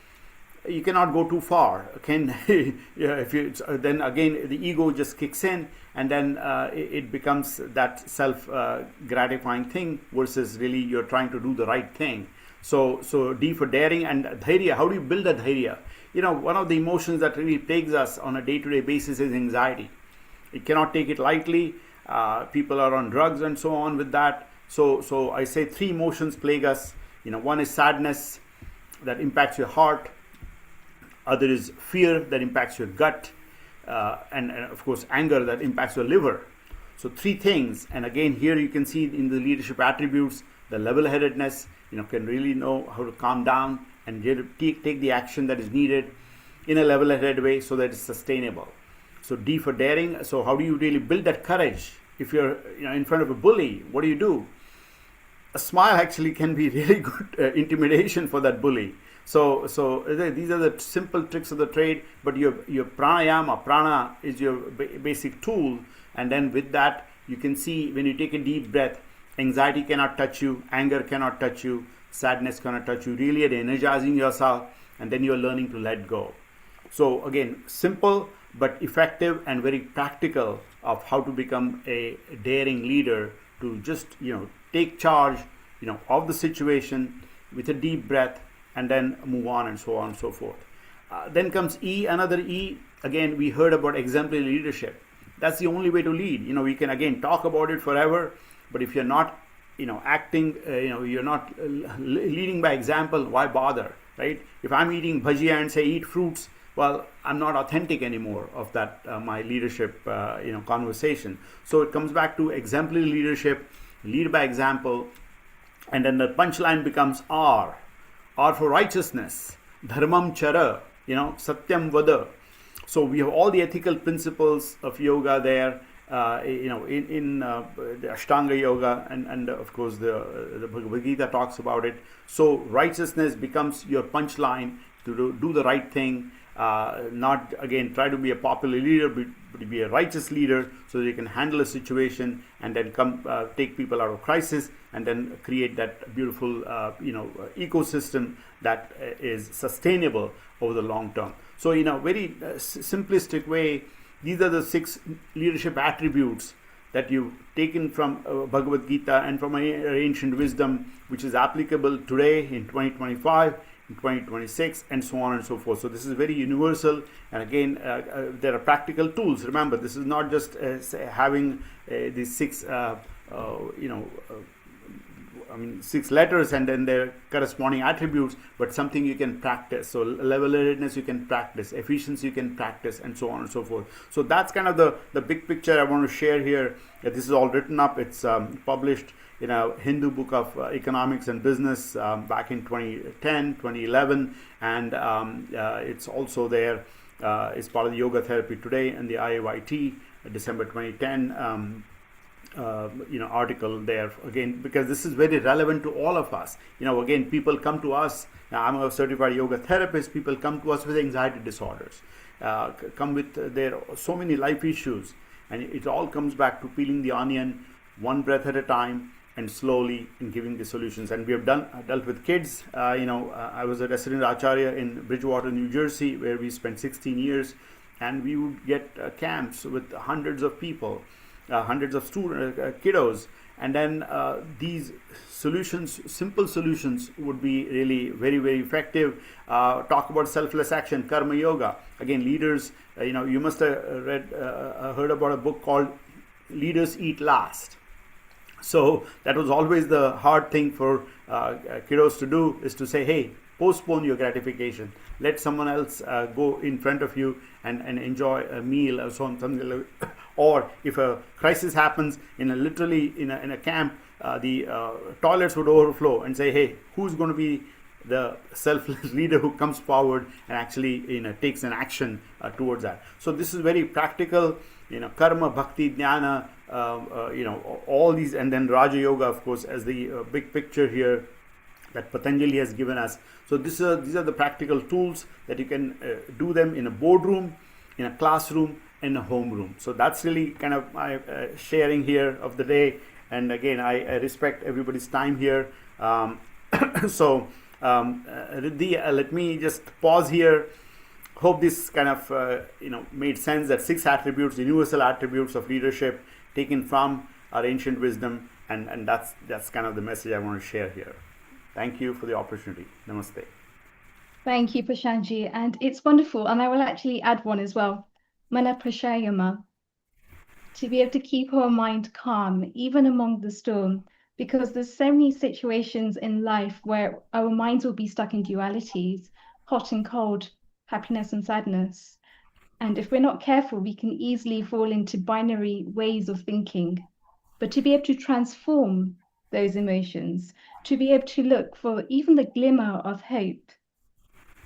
you cannot go too far. Then again, the ego just kicks in, and then it becomes that self-gratifying thing, versus really you're trying to do the right thing. So D for daring. And dhairya. How do you build a dhairya? One of the emotions that really plagues us on a day-to-day basis is anxiety. You cannot take it lightly. People are on drugs and so on with that. So I say 3 emotions plague us. One is sadness, that impacts your heart. Other is fear, that impacts your gut, and of course anger, that impacts your liver. So 3 things. And again, here you can see in the leadership attributes, the level-headedness, can really know how to calm down and take the action that is needed in a level-headed way, so that it's sustainable. So D for daring. So how do you really build that courage? If you're in front of a bully, what do? a smile actually can be really good intimidation for that bully. So these are the simple tricks of the trade. But your pranayama, prana is your basic tool, and then with that you can see when you take a deep breath, anxiety cannot touch you, anger cannot touch you, sadness cannot touch you. Really, you're energizing yourself, and then you're learning to let go. So again, simple but effective and very practical of how to become a daring leader, to just take charge of the situation with a deep breath, and then move on, and so on and so forth. Then comes E, another E. Again, we heard about exemplary leadership. That's the only way to lead. We can again talk about it forever, but if you're not acting, you're not leading by example, why bother, right? If I'm eating bhajia and say eat fruits, well, I'm not authentic anymore of that my leadership conversation. So it comes back to exemplary leadership, lead by example. And then the punchline becomes R for righteousness, dharmam chara, satyam vada. So we have all the ethical principles of yoga there, in the Ashtanga yoga, and of course the Bhagavad Gita talks about it. So righteousness becomes your punchline to do the right thing. Not again try to be a popular leader, but to be a righteous leader, so that you can handle a situation and then take people out of crisis, and then create that beautiful ecosystem that is sustainable over the long term. So in a very simplistic way, these are the 6 leadership attributes that you've taken from Bhagavad Gita and from ancient wisdom, which is applicable today in 2025, in 2026, and so on and so forth. So this is very universal, and again there are practical tools. Remember, this is not just having these 6 6 letters and then their corresponding attributes, but something you can practice. So level-headedness you can practice, efficiency you can practice, and so on and so forth. So that's kind of the big picture I want to share here. This is all written up. It's published in a Hindu book of economics and business back in 2010, 2011, and it's also there. It's part of the Yoga Therapy Today and the IAYT December 2010 article there, again, because this is very relevant to all of us. Again, people come to us. I'm a certified yoga therapist. People come to us with anxiety disorders, come with their so many life issues, and it all comes back to peeling the onion one breath at a time, and slowly in giving the solutions. And we have dealt with kids. I was a resident acharya in Bridgewater, New Jersey, where we spent 16 years, and we would get camps with hundreds of people, hundreds of kiddos, and then these solutions, simple solutions, would be really very, very effective. Talk about selfless action, karma yoga. Again, leaders, you must have heard about a book called Leaders Eat Last. So that was always the hard thing for kiddos to do, is to say, hey, postpone your gratification. Let someone else go in front of you and enjoy a meal or something like that. Or if a crisis happens in a camp, the toilets would overflow, and say, hey, who's going to be the selfless leader who comes forward and actually takes an action towards that. So this is very practical, karma, bhakti, jnana, all these, and then Raja Yoga, of course, as the big picture here that Patanjali has given us. So these are the practical tools that you can do them in a boardroom, in a classroom, in a homeroom. So that's really kind of my sharing here of the day. And again, I respect everybody's time here. So Riddhi, let me just pause here. Hope this kind of made sense, that 6 attributes, universal attributes of leadership taken from our ancient wisdom, and that's kind of the message I want to share here. Thank you for the opportunity. Namaste. Thank you, Prashantji, and it's wonderful. And I will actually add one as well. Mana prashayama. To be able to keep our mind calm, even among the storm, because there's so many situations in life where our minds will be stuck in dualities, hot and cold, happiness and sadness. And if we're not careful, we can easily fall into binary ways of thinking. But to be able to transform those emotions, to be able to look for even the glimmer of hope.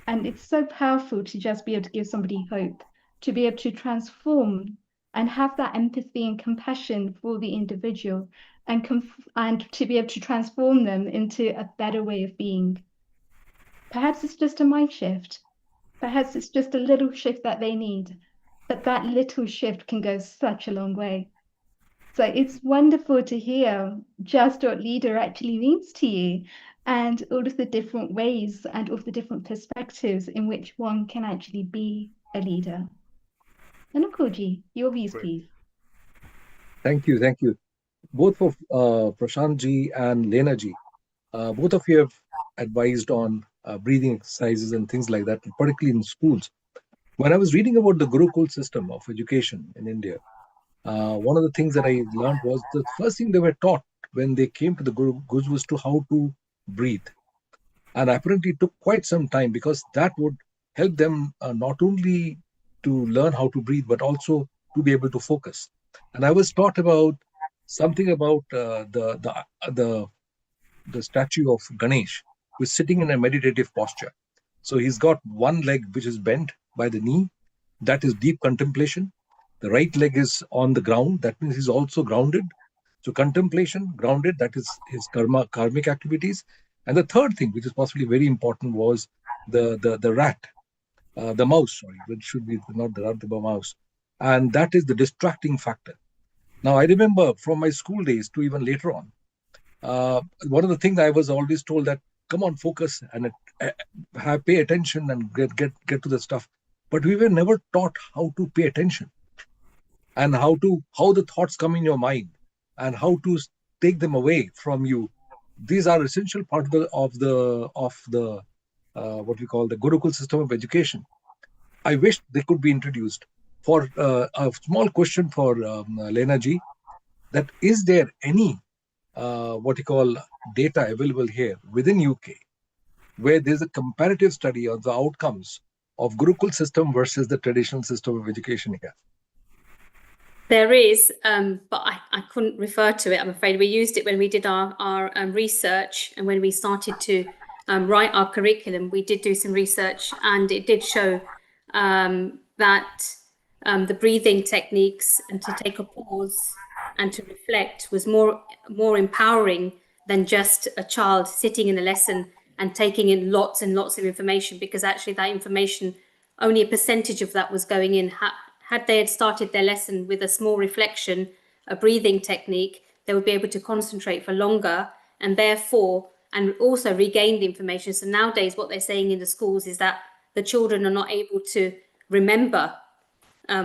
And it's so powerful to just be able to give somebody hope, to be able to transform and have that empathy and compassion for the individual, and to be able to transform them into a better way of being. Perhaps it's just a mind shift. Perhaps it's just a little shift that they need, but that little shift can go such a long way. So it's wonderful to hear just what leader actually means to you, and all of the different ways and all of the different perspectives in which one can actually be a leader. Anukulji, your views, Great. please. Thank you, thank you. Both for Prashant ji and Lena ji, both of you have advised on breathing exercises and things like that, particularly in schools. When I was reading about the Gurukul system of education in India, one of the things that I learned was the first thing they were taught when they came to the Gurus was to how to breathe. And apparently it took quite some time, because that would help them not only to learn how to breathe, but also to be able to focus. And I was taught about something about the statue of Ganesh, who is sitting in a meditative posture. So he's got one leg which is bent by the knee. That is deep contemplation. The right leg is on the ground. That means he's also grounded. So contemplation, grounded, that is his karmic activities. And the third thing, which is possibly very important, was the rat, the mouse, sorry, which should be not the rat, the mouse. And that is the distracting factor. Now, I remember from my school days to even later on, one of the things I was always told that, come on, focus and pay attention and get to the stuff. But we were never taught how to pay attention, and how the thoughts come in your mind and how to take them away from you. These are essential part of the what we call the Gurukul system of education. I wish they could be introduced. For a small question for Lena ji, that is there any what you call data available here within UK where there's a comparative study of the outcomes of Gurukul system versus the traditional system of education here? There is, but I couldn't refer to it, I'm afraid. We used it when we did our research, and when we started to write our curriculum, we did do some research, and it did show that the breathing techniques and to take a pause and to reflect was more empowering than just a child sitting in a lesson and taking in lots and lots of information, because actually that information, only a percentage of that was going in. Had they had started their lesson with a small reflection, a breathing technique, they would be able to concentrate for longer and therefore, and also regain the information. So nowadays what they're saying in the schools is that the children are not able to remember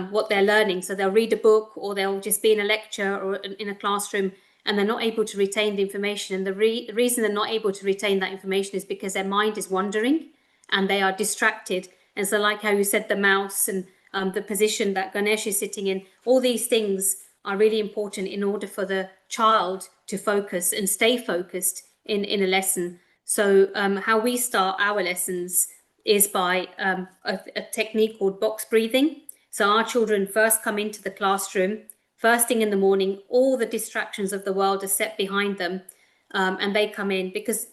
what they're learning. So they'll read a book, or they'll just be in a lecture or in a classroom, and they're not able to retain the information. And the reason they're not able to retain that information is because their mind is wandering and they are distracted. And so like how you said, the mouse and the position that Ganesh is sitting in, all these things are really important in order for the child to focus and stay focused in a lesson. So how we start our lessons is by a technique called box breathing. So our children first come into the classroom, first thing in the morning, all the distractions of the world are set behind them, and they come in because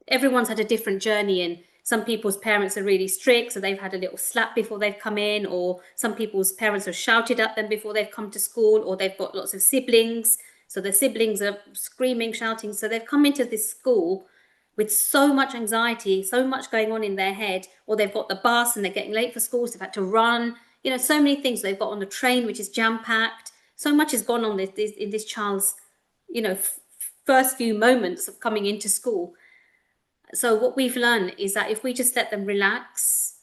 everyone's had a different journey in. Some people's parents are really strict, so they've had a little slap before they've come in, or some people's parents have shouted at them before they've come to school, or they've got lots of siblings, so the siblings are screaming, shouting. So they've come into this school with so much anxiety, so much going on in their head, or they've got the bus and they're getting late for school, so they've had to run, so many things. They've got on the train, which is jam-packed. So much has gone on in this child's, first few moments of coming into school. So what we've learned is that if we just let them relax,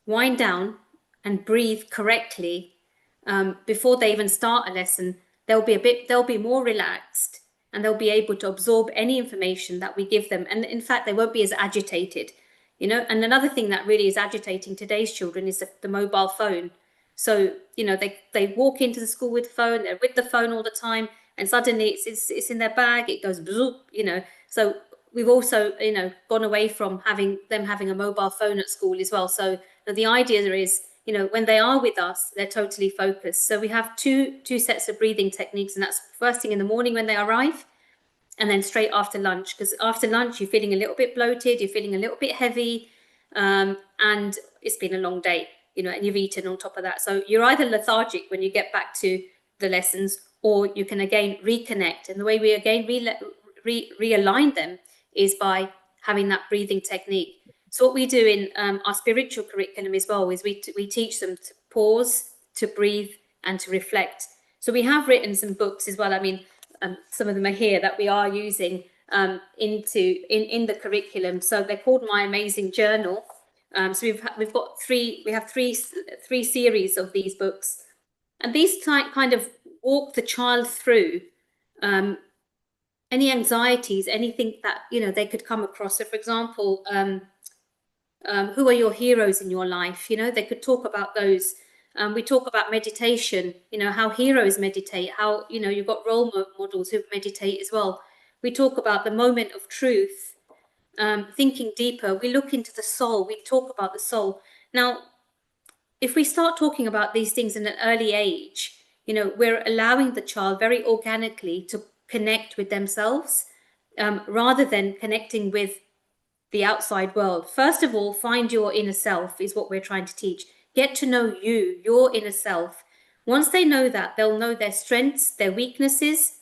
wind down and breathe correctly before they even start a lesson, they'll be more relaxed, and they'll be able to absorb any information that we give them. And in fact, they won't be as agitated, And another thing that really is agitating today's children is the mobile phone. So, they walk into the school with the phone, they're with the phone all the time, and suddenly it's in their bag, it goes, So we've also, gone away from having a mobile phone at school as well. So the idea is, when they are with us, they're totally focused. So we have two sets of breathing techniques, and that's first thing in the morning when they arrive, and then straight after lunch, because after lunch you're feeling a little bit bloated, you're feeling a little bit heavy, and it's been a long day, and you've eaten on top of that. So you're either lethargic when you get back to the lessons, or you can again reconnect. And the way we again realign them is by having that breathing technique. So what we do in our spiritual curriculum as well is we teach them to pause, to breathe, and to reflect. So we have written some books as well. I mean, some of them are here that we are using in the curriculum. So they're called My Amazing Journal. So we have three series of these books, and these kind of walk the child through any anxieties, anything that they could come across. So, for example, who are your heroes in your life? They could talk about those. We talk about meditation. How heroes meditate. How you've got role models who meditate as well. We talk about the moment of truth. Thinking deeper, we look into the soul, we talk about the soul. Now, if we start talking about these things in an early age, we're allowing the child very organically to connect with themselves rather than connecting with the outside world. First of all, find your inner self is what we're trying to teach. Get to know you, your inner self. Once they know that, they'll know their strengths, their weaknesses,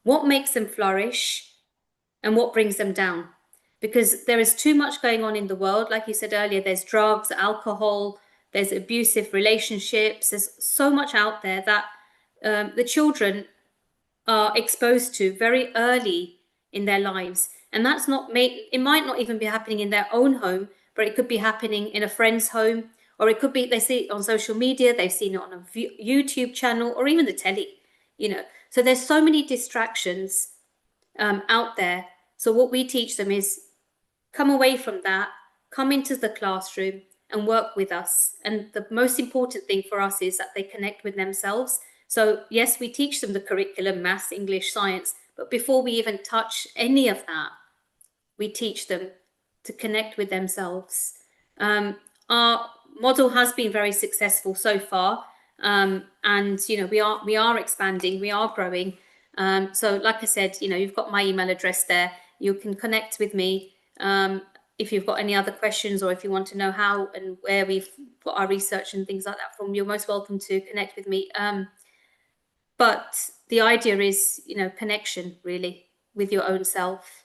what makes them flourish, and what brings them down. Because there is too much going on in the world. Like you said earlier, there's drugs, alcohol, there's abusive relationships. There's so much out there that the children are exposed to very early in their lives. And that's it might not even be happening in their own home, but it could be happening in a friend's home, or it could be they see it on social media, they've seen it on a YouTube channel, or even the telly, So there's so many distractions out there. So what we teach them is come away from that, come into the classroom and work with us. And the most important thing for us is that they connect with themselves. So yes, we teach them the curriculum, maths, English, science, but before we even touch any of that, we teach them to connect with themselves. Our model has been very successful so far. And we are expanding, we are growing. So like I said, you've got my email address there. You can connect with me if you've got any other questions, or if you want to know how and where we've got our research and things like that from. You're most welcome to connect with me. But the idea is, connection really with your own self.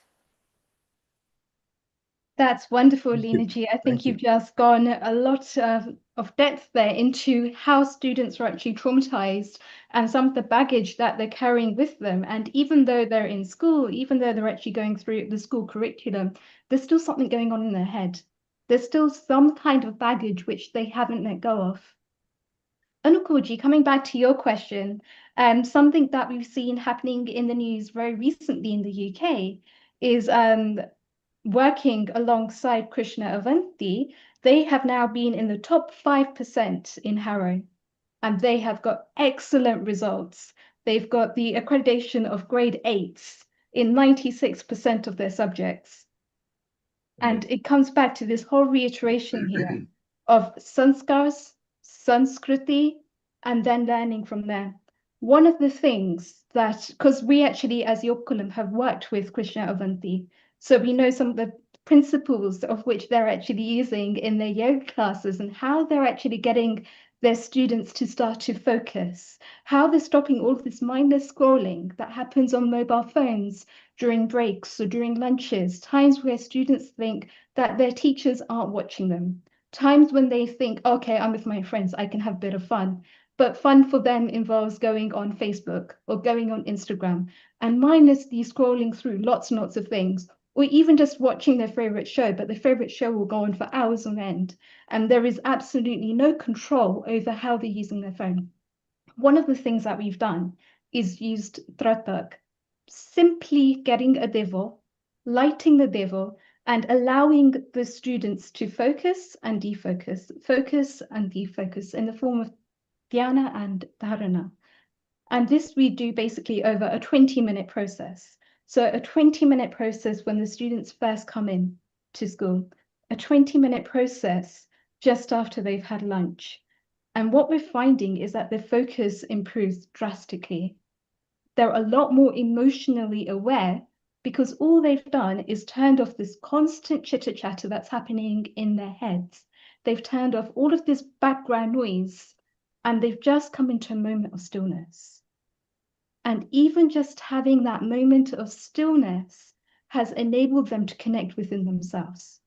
That's wonderful, Lena G. I think you've just gone a lot of depth there into how students are actually traumatized and some of the baggage that they're carrying with them. And even though they're in school, even though they're actually going through the school curriculum, there's still something going on in their head. There's still some kind of baggage which they haven't let go of. Anukulji, coming back to your question, something that we've seen happening in the news very recently in the UK is working alongside Krishna Avanti, they have now been in the top 5% in Harrow, and they have got excellent results. They've got the accreditation of grade 8s in 96% of their subjects. And it comes back to this whole reiteration here of sanskars, sanskriti, and then learning from there. One of the things that, because we actually as Yokulam have worked with Krishna Avanti, so we know some of the principles of which they're actually using in their yoga classes and how they're actually getting their students to start to focus, how they're stopping all of this mindless scrolling that happens on mobile phones during breaks or during lunches, times where students think that their teachers aren't watching them, times when they think, okay, I'm with my friends, I can have a bit of fun. But fun for them involves going on Facebook or going on Instagram and mindlessly scrolling through lots and lots of things, or even just watching their favorite show, but their favorite show will go on for hours on end. And there is absolutely no control over how they're using their phone. One of the things that we've done is used Tratak, simply getting a devil, lighting the devil, and allowing the students to focus and defocus in the form of dhyana and dharana. And this we do basically over a 20-minute process. So a 20-minute process when the students first come in to school, a 20-minute process just after they've had lunch. And what we're finding is that their focus improves drastically. They're a lot more emotionally aware because all they've done is turned off this constant chitter-chatter that's happening in their heads. They've turned off all of this background noise and they've just come into a moment of stillness. And even just having that moment of stillness has enabled them to connect within themselves.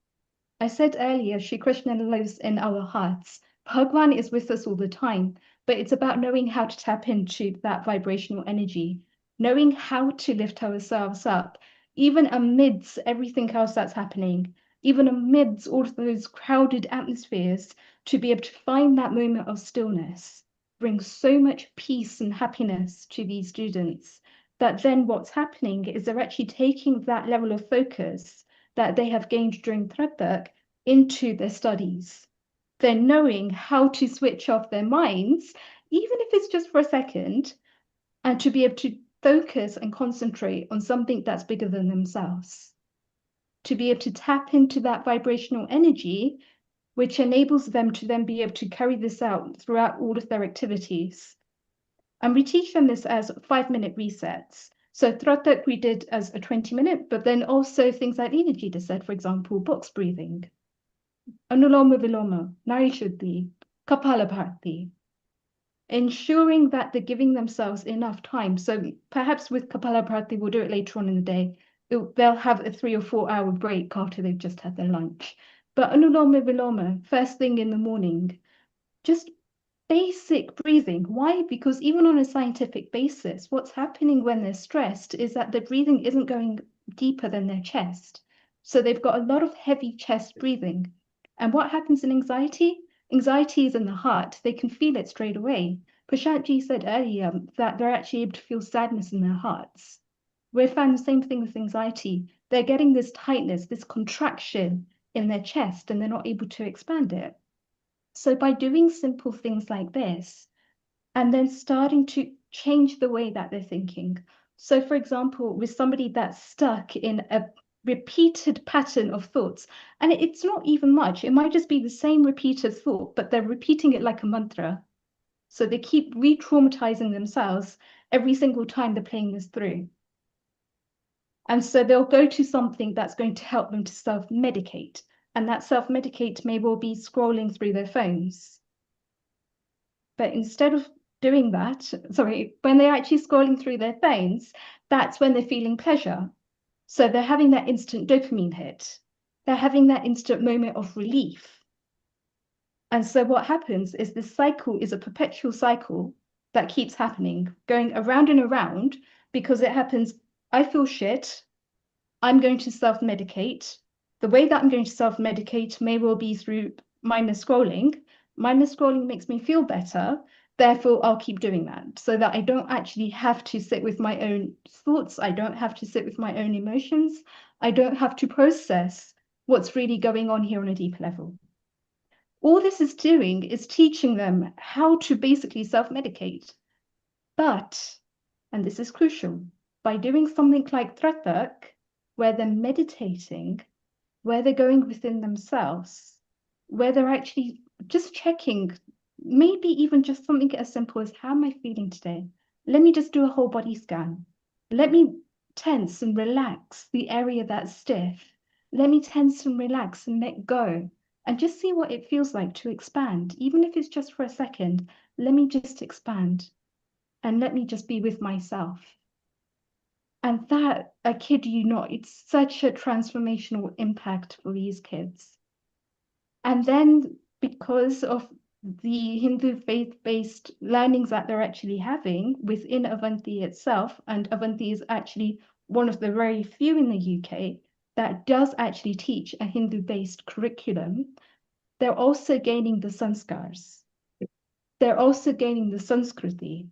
I said earlier, Shri Krishna lives in our hearts. Bhagwan is with us all the time, but it's about knowing how to tap into that vibrational energy, knowing how to lift ourselves up, even amidst everything else that's happening, even amidst all of those crowded atmospheres, to be able to find that moment of stillness brings so much peace and happiness to these students that then what's happening is they're actually taking that level of focus that they have gained during Tratak into their studies. They're knowing how to switch off their minds, even if it's just for a second, and to be able to focus and concentrate on something that's bigger than themselves. To be able to tap into that vibrational energy, which enables them to then be able to carry this out throughout all of their activities. And we teach them this as 5-minute resets. So Tratak we did as a 20-minute, but then also things like Gita said, for example, box breathing, Anuloma Viloma, Nari Shuddhi, Kapalabhati, ensuring that they're giving themselves enough time. So perhaps with Kapalabhati, we'll do it later on in the day. They'll have a 3 or 4 hour break after they've just had their lunch. But Anuloma Viloma, first thing in the morning, just basic breathing. Why? Because even on a scientific basis, what's happening when they're stressed is that the breathing isn't going deeper than their chest. So they've got a lot of heavy chest breathing. And what happens in anxiety? Anxiety is in the heart. They can feel it straight away. Prashantji said earlier that they're actually able to feel sadness in their hearts. We found the same thing with anxiety. They're getting this tightness, this contraction in their chest, and they're not able to expand it. So by doing simple things like this, and then starting to change the way that they're thinking. So for example, with somebody that's stuck in a repeated pattern of thoughts, and it's not even much, it might just be the same repeated thought, but they're repeating it like a mantra. So they keep re-traumatizing themselves every single time they're playing this through. And so they'll go to something that's going to help them to self-medicate. And that self-medicate may well be scrolling through their phones. But instead of doing that, when they're actually scrolling through their phones, that's when they're feeling pleasure. So they're having that instant dopamine hit. They're having that instant moment of relief. And so what happens is this cycle is a perpetual cycle that keeps happening, going around and around, because it happens, I feel shit, I'm going to self-medicate. The way that I'm going to self-medicate may well be through mindless scrolling. Mindless scrolling makes me feel better. Therefore, I'll keep doing that so that I don't actually have to sit with my own thoughts. I don't have to sit with my own emotions. I don't have to process what's really going on here on a deeper level. All this is doing is teaching them how to basically self-medicate. But, and this is crucial, by doing something like Tratak, where they're meditating, where they're going within themselves, where they're actually just checking, maybe even just something as simple as, how am I feeling today? Let me just do a whole body scan. Let me tense and relax the area that's stiff. Let me tense and relax and let go. And just see what it feels like to expand, even if it's just for a second. Let me just expand. And let me just be with myself. And that, I kid you not, it's such a transformational impact for these kids. And then because of the Hindu faith-based learnings that they're actually having within Avanti itself, and Avanti is actually one of the very few in the UK that does actually teach a Hindu-based curriculum, they're also gaining the sanskars. They're also gaining the Sanskriti.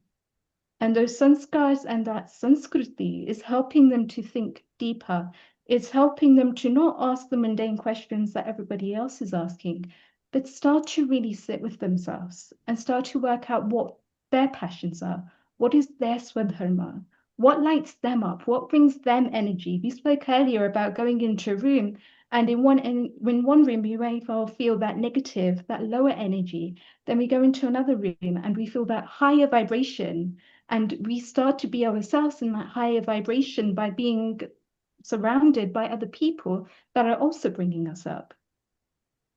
And those sanskars and that Sanskriti is helping them to think deeper. It's helping them to not ask the mundane questions that everybody else is asking, but start to really sit with themselves and start to work out what their passions are. What is their swadharma? What lights them up? What brings them energy? We spoke earlier about going into a room, and in one room you may well feel that negative, that lower energy. Then we go into another room and we feel that higher vibration. And we start to be ourselves in that higher vibration by being surrounded by other people that are also bringing us up.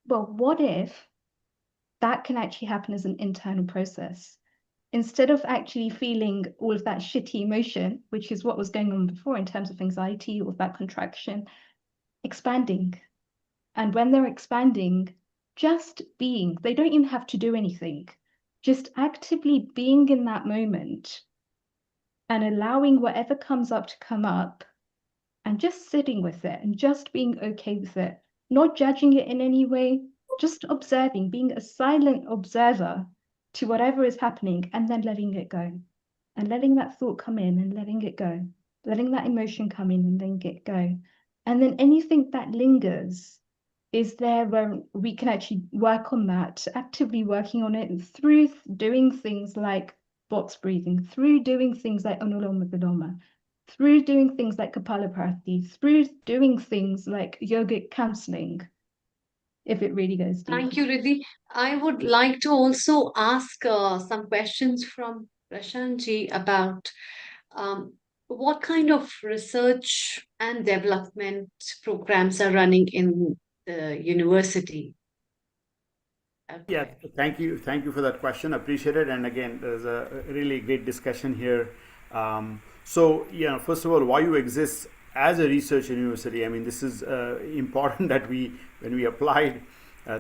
Well, what if that can actually happen as an internal process? instead of actually feeling all of that shitty emotion, which is what was going on before in terms of anxiety or that contraction, expanding. And when they're expanding, just being, they don't even have to do anything, just actively being in that moment and allowing whatever comes up to come up and just sitting with it and just being okay with it, not judging it in any way, just observing, being a silent observer to whatever is happening and then letting it go and letting that thought come in and letting it go, letting that emotion come in and letting it go. And then anything that lingers is there where we can actually work on that, actively working on it through doing things like box breathing, through doing things like Anuloma Viloma, through doing things like Kapalabhati, through doing things like yogic counseling, if it really goes deep. Thank you, Riddhi. I would like to also ask some questions from Prashant ji about what kind of research and development programs are running in the university. Yeah, Okay. thank you for that question. Appreciate it. And again, there's a really great discussion here. So, first of all, why you exist as a research university? I mean, this is important that when we applied,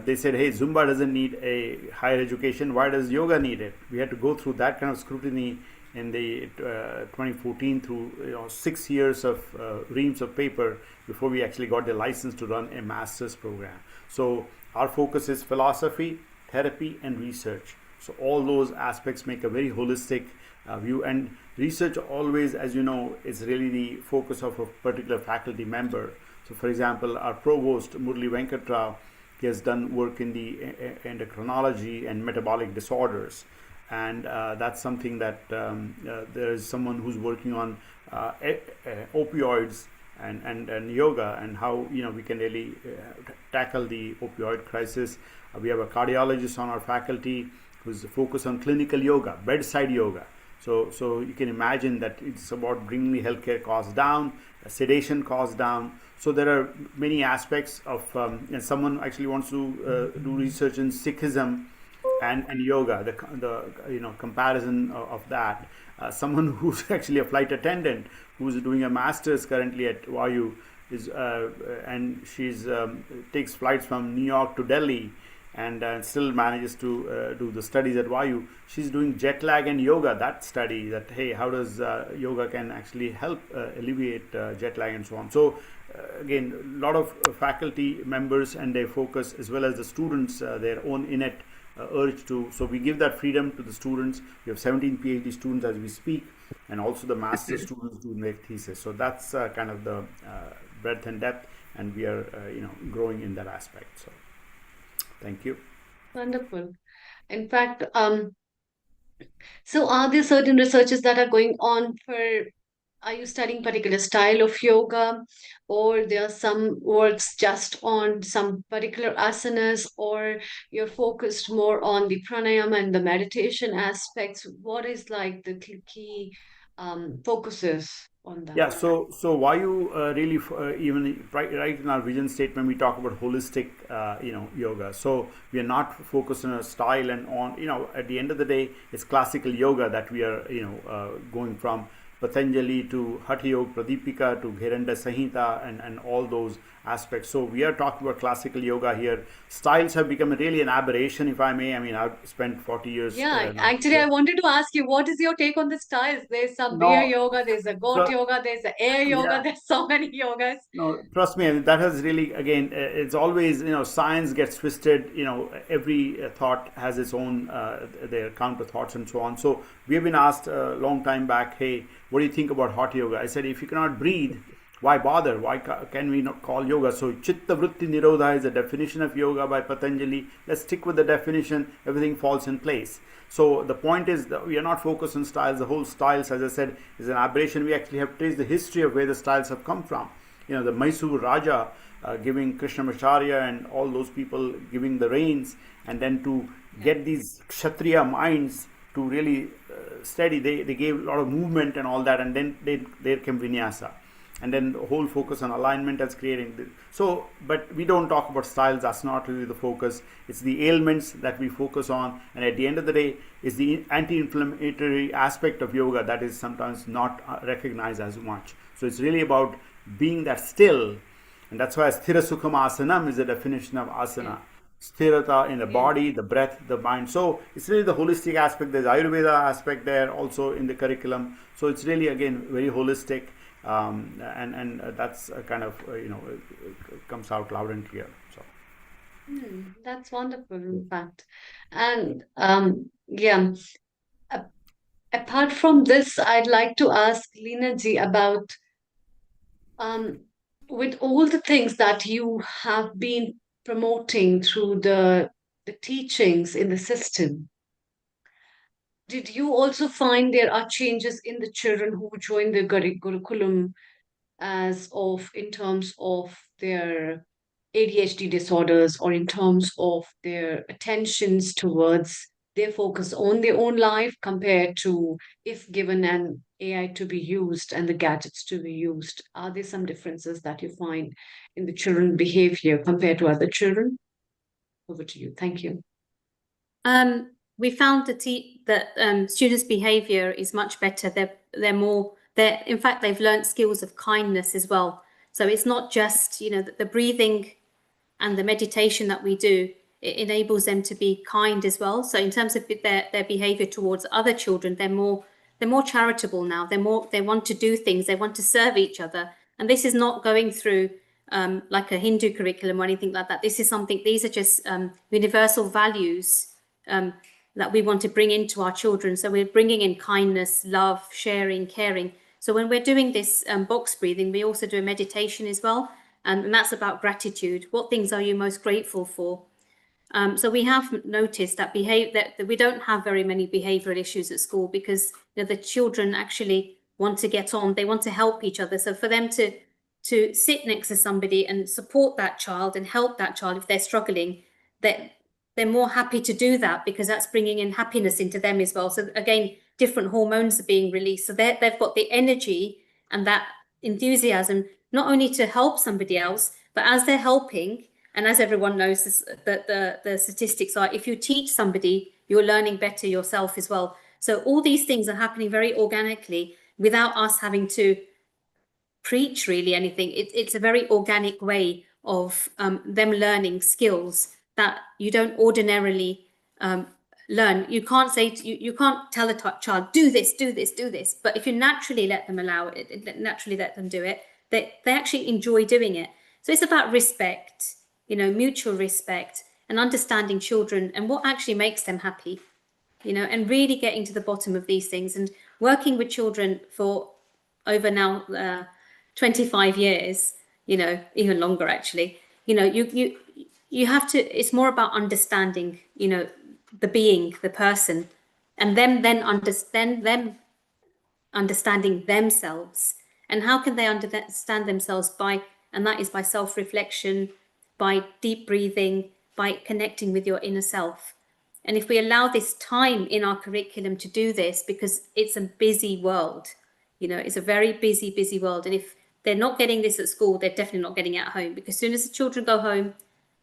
they said, hey, Zumba doesn't need a higher education. Why does yoga need it? We had to go through that kind of scrutiny in the 2014 through 6 years of reams of paper before we actually got the license to run a master's program. So our focus is philosophy, therapy, and research. So all those aspects make a very holistic view. And research always, as you know, is really the focus of a particular faculty member. So, for example, our provost Murli Venkatrao, he has done work in the endocrinology and metabolic disorders. And that's something that there is someone who's working on opioids and yoga and how we can really tackle the opioid crisis. We have a cardiologist on our faculty who's focused on clinical yoga, bedside yoga. So you can imagine that it's about bringing the healthcare costs down, sedation costs down. So there are many aspects of, and someone actually wants to do research in Sikhism and yoga, the comparison of that. Someone who's actually a flight attendant who's doing a master's currently at YU is and she's takes flights from New York to Delhi and still manages to do the studies at YU. She's doing jet lag and yoga, that study that, hey, how does yoga can actually help alleviate jet lag and so on. So again, a lot of faculty members and their focus, as well as the students, their own innate urge to, so we give that freedom to the students. We have 17 PhD students as we speak, and also the master students do their thesis. So that's kind of the breadth and depth, and we are growing in that aspect. So thank you. Wonderful. In fact, so are there certain researches that are going on for, are you studying particular style of yoga, or there are some works just on some particular asanas, or you're focused more on the pranayama and the meditation aspects? What is like the key focuses on that? Yeah, so why you really even right in our vision statement we talk about holistic yoga. So we are not focused on a style and on at the end of the day it's classical yoga that we are going from Patanjali to Hatha Yoga Pradipika to Ghiranda Samhita and all those aspects. So we are talking about classical yoga here. Styles have become really an aberration, if I may. I mean, I've spent 40 years. Yeah, actually, I wanted to ask you, what is your take on the styles? There's some beer No, yoga, there's a goat yoga, there's a air yoga, yeah. there's so many yogas. No, trust me, I mean, that has really, again, it's always, science gets twisted, every thought has its own, their counter thoughts and so on. So we have been asked a long time back, hey, what do you think about hot yoga? I said, if you cannot breathe, why bother? Why can we not call yoga? So Chitta Vritti Nirodha is the definition of yoga by Patanjali. Let's stick with the definition, everything falls in place. So the point is that we are not focused on styles. The whole styles, as I said, is an aberration. We actually have traced the history of where the styles have come from. The Mysore Raja giving Krishnamacharya and all those people giving the reins, and then to get these Kshatriya minds to really study, they gave a lot of movement and all that, and then there came Vinyasa. and then the whole focus on alignment as creating. So, but we don't talk about styles. That's not really the focus. It's the ailments that we focus on, and at the end of the day, is the anti-inflammatory aspect of yoga that is sometimes not recognized as much. So it's really about being that still, and that's why sthira sukham asanam is the definition of asana. Sthirata in the body, the breath, the mind. So it's really the holistic aspect. There's Ayurveda aspect there also in the curriculum. So it's really, again, very holistic, and that's kind of comes out loud and clear. So That's wonderful, in fact. And yeah, a- apart from this, I'd like to ask Leena ji about with all the things that you have been promoting through the teachings in the system, did you also find there are changes in the children who join the Gurukulam as of in terms of their ADHD disorders or in terms of their attentions towards their focus on their own life compared to if given an AI to be used and the gadgets to be used? Are there some differences that you find in the children behavior compared to other children? Over to you. Thank you. We found that students' behaviour is much better. They're more. In fact, they've learnt skills of kindness as well. So it's not just the breathing and the meditation that we do. It enables them to be kind as well. So in terms of their behaviour towards other children, they're more charitable now. They want to do things. They want to serve each other. And this is not going through like a Hindu curriculum or anything like that. This is something. These are just universal values that we want to bring into our children. So we're bringing in kindness, love, sharing, caring. So when we're doing this box breathing, we also do a meditation as well. And that's about gratitude. What things are you most grateful for? So we have noticed that that we don't have very many behavioral issues at school because the children actually want to get on. They want to help each other. So for them to sit next to somebody and support that child and help that child if they're struggling, that they're more happy to do that because that's bringing in happiness into them as well. So again, different hormones are being released. So they've got the energy and that enthusiasm, not only to help somebody else, but as they're helping, and as everyone knows, the statistics are, if you teach somebody, you're learning better yourself as well. So all these things are happening very organically without us having to preach really anything. It's a very organic way of them learning skills that you don't ordinarily learn. You can't say you can't tell a child do this, do this, do this. But if you naturally let them naturally let them do it, they actually enjoy doing it. So it's about respect, mutual respect, and understanding children and what actually makes them happy, and really getting to the bottom of these things and working with children for over now 25 years, even longer actually. You have to, it's more about understanding, the being, the person, and then understanding themselves. And how can they understand themselves? And that is by self-reflection, by deep breathing, by connecting with your inner self. And if we allow this time in our curriculum to do this, because it's a busy world, it's a very busy, busy world. And if they're not getting this at school, they're definitely not getting it at home, because as soon as the children go home,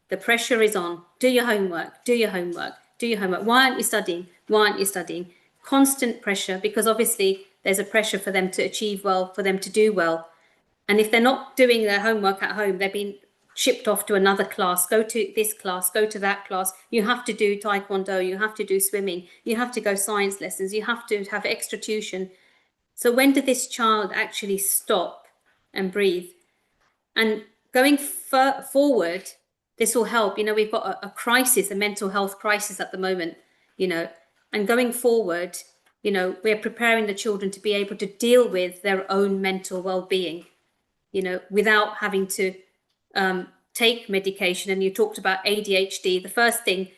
the pressure is on. Do your homework, do your homework, do your homework. Why aren't you studying? Why aren't you studying? Constant pressure, because obviously there's a pressure for them to achieve well, for them to do well. And if they're not doing their homework at home, they're being shipped off to another class, go to this class, go to that class. You have to do taekwondo, you have to do swimming, you have to go science lessons, you have to have extra tuition. So when did this child actually stop and breathe? And going forward, this will help. We've got a crisis, a mental health crisis at the moment, and going forward, we're preparing the children to be able to deal with their own mental well-being, without having to take medication. And you talked about ADHD. The first thing,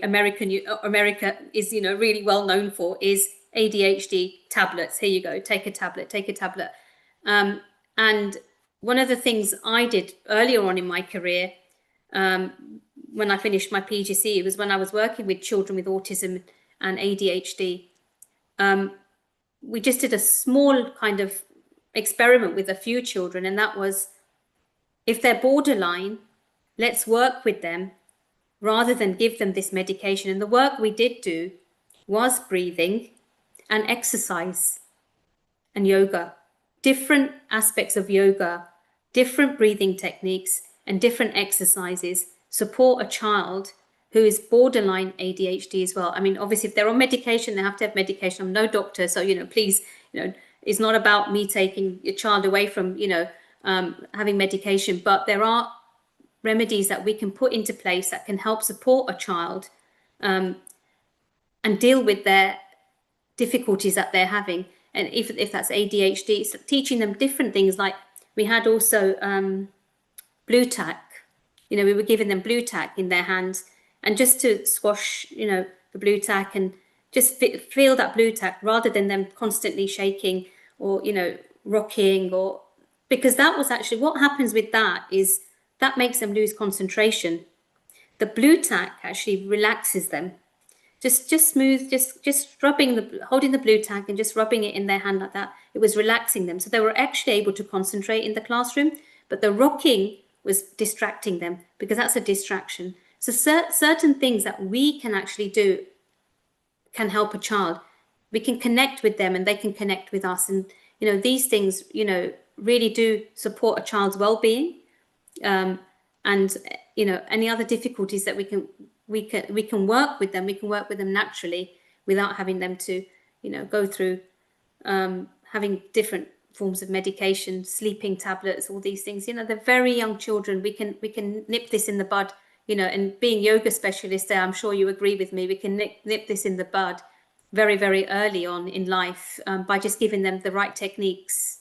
America is, really well known for is ADHD tablets. Here you go, take a tablet. And one of the things I did earlier on in my career, when I finished my PGCE, was when I was working with children with autism and ADHD. We just did a small kind of experiment with a few children, and that was, if they're borderline, let's work with them rather than give them this medication. And the work we did do was breathing and exercise and yoga, different aspects of yoga, different breathing techniques and different exercises support a child who is borderline ADHD as well. I mean, obviously, if they're on medication, they have to have medication. I'm no doctor, so, please, it's not about me taking your child away from, having medication, but there are remedies that we can put into place that can help support a child and deal with their difficulties that they're having. And if that's ADHD, it's teaching them different things. Like we had also blue tack. We were giving them blue tack in their hands, and just to squash, the blue tack, and just feel that blue tack rather than them constantly shaking or, rocking, or because that was actually what happens with that is that makes them lose concentration. The blue tack actually relaxes them. Just smooth, just holding the blue tack and just rubbing it in their hand like that. It was relaxing them. So they were actually able to concentrate in the classroom, but the rocking was distracting them because that's a distraction. So certain things that we can actually do can help a child. We can connect with them and they can connect with us. And, these things, really do support a child's well-being. And, any other difficulties that we can work with them. We can work with them naturally without having them to, go through having different forms of medication, sleeping tablets, all these things. They're very young children. We can nip this in the bud, and being yoga specialists there, I'm sure you agree with me, we can nip this in the bud very, very early on in life by just giving them the right techniques.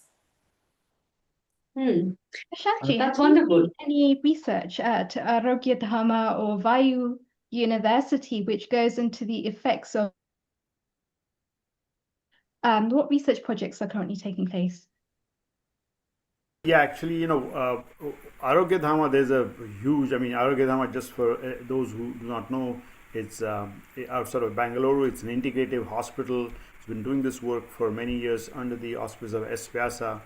Shanti, That's have you wonderful. seen any research at Arogya Dharma or Vayu University which goes into the effects of what research projects are currently taking place? Yeah, actually, Arogya Dharma, there's a huge, Arogya Dharma, just for those who do not know, it's outside of Bangalore. It's an integrative hospital. It's been doing this work for many years under the auspices of S. Vyasa.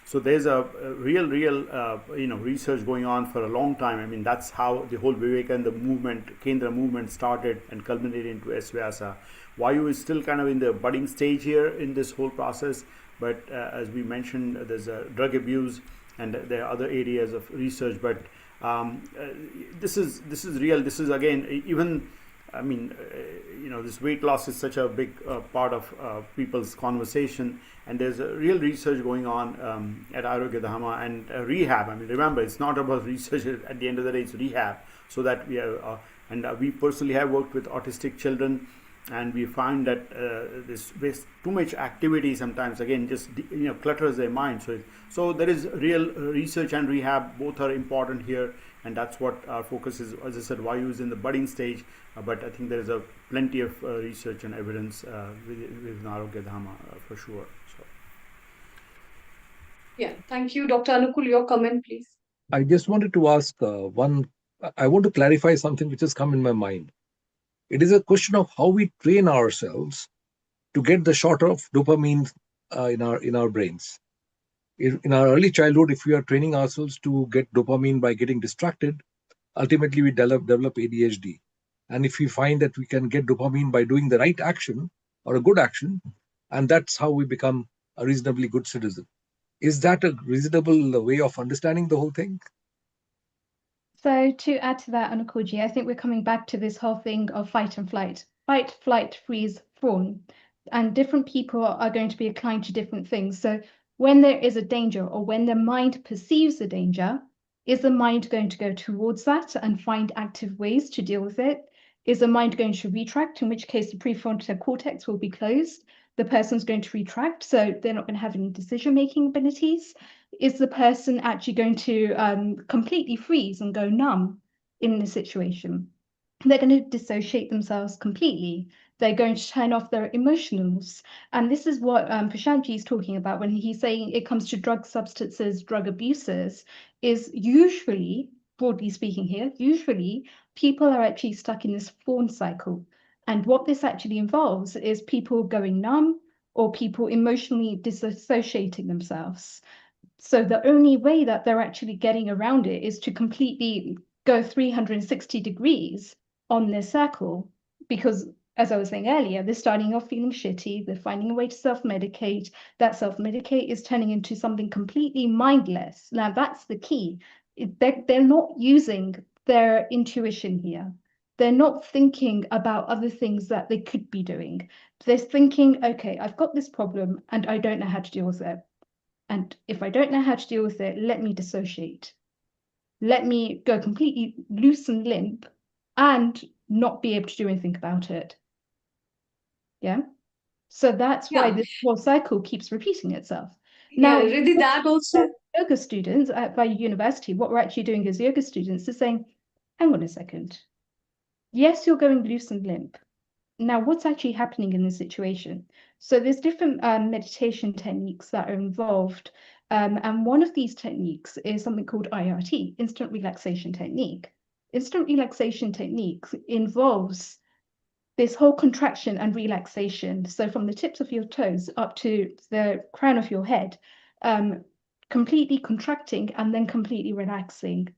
So there's a real, research going on for a long time. That's how the whole Vivekananda movement, Kendra movement started and culminated into S. Vyasa. Vayu is still kind of in the budding stage here in this whole process. But as we mentioned, there's drug abuse and there are other areas of research. But this is real. This is again, even, this weight loss is such a big part of people's conversation. And there's a real research going on at Arogya Dharma and rehab. Remember, it's not about research. At the end of the day, it's rehab. So that we have, we personally have worked with autistic children. And we find that there's too much activity sometimes, again, just clutters their mind. So there is real research and rehab, both are important here, and that's what our focus is. As I said, Vayu is in the budding stage, but I think there is plenty of research and evidence with Arogya Dharma for sure. So. Yeah, thank you, Dr. Anukul. Your comment, please. I just wanted to ask I want to clarify something which has come in my mind. It is a question of how we train ourselves to get the shot of dopamine in our brains. In our early childhood, if we are training ourselves to get dopamine by getting distracted, ultimately we develop ADHD. And if we find that we can get dopamine by doing the right action or a good action, and that's how we become a reasonably good citizen. Is that a reasonable way of understanding the whole thing? So to add to that, Anukulji, I think we're coming back to this whole thing of fight and flight. Fight, flight, freeze, fawn. And different people are going to be inclined to different things. So when there is a danger or when the mind perceives a danger, is the mind going to go towards that and find active ways to deal with it? Is the mind going to retract, in which case the prefrontal cortex will be closed? The person's going to retract, so they're not going to have any decision-making abilities. Is the person actually going to completely freeze and go numb in the situation? They're going to dissociate themselves completely. They're going to turn off their emotionals. And this is what Prashantji is talking about when he's saying it comes to drug substances, drug abusers, is usually, broadly speaking here, usually people are actually stuck in this fawn cycle. And what this actually involves is people going numb or people emotionally disassociating themselves. So the only way that they're actually getting around it is to completely go 360 degrees on their circle, because as I was saying earlier, they're starting off feeling shitty, they're finding a way to self-medicate. That self-medicate is turning into something completely mindless. Now that's the key. They're not using their intuition here. They're not thinking about other things that they could be doing. They're thinking, okay, I've got this problem and I don't know how to deal with it. And if I don't know how to deal with it, let me dissociate. Let me go completely loose and limp and not be able to do anything about it. Yeah. So that's why Yeah. this whole cycle keeps repeating itself. Yeah, Now, Riddhi, that also. yoga students at my university, what we're actually doing as yoga students is saying, hang on a second. Yes, you're going loose and limp. Now, what's actually happening in this situation? So there's different meditation techniques that are involved. And one of these techniques is something called IRT, instant relaxation technique. Instant relaxation technique involves this whole contraction and relaxation. So from the tips of your toes up to the crown of your head, completely contracting and then completely relaxing.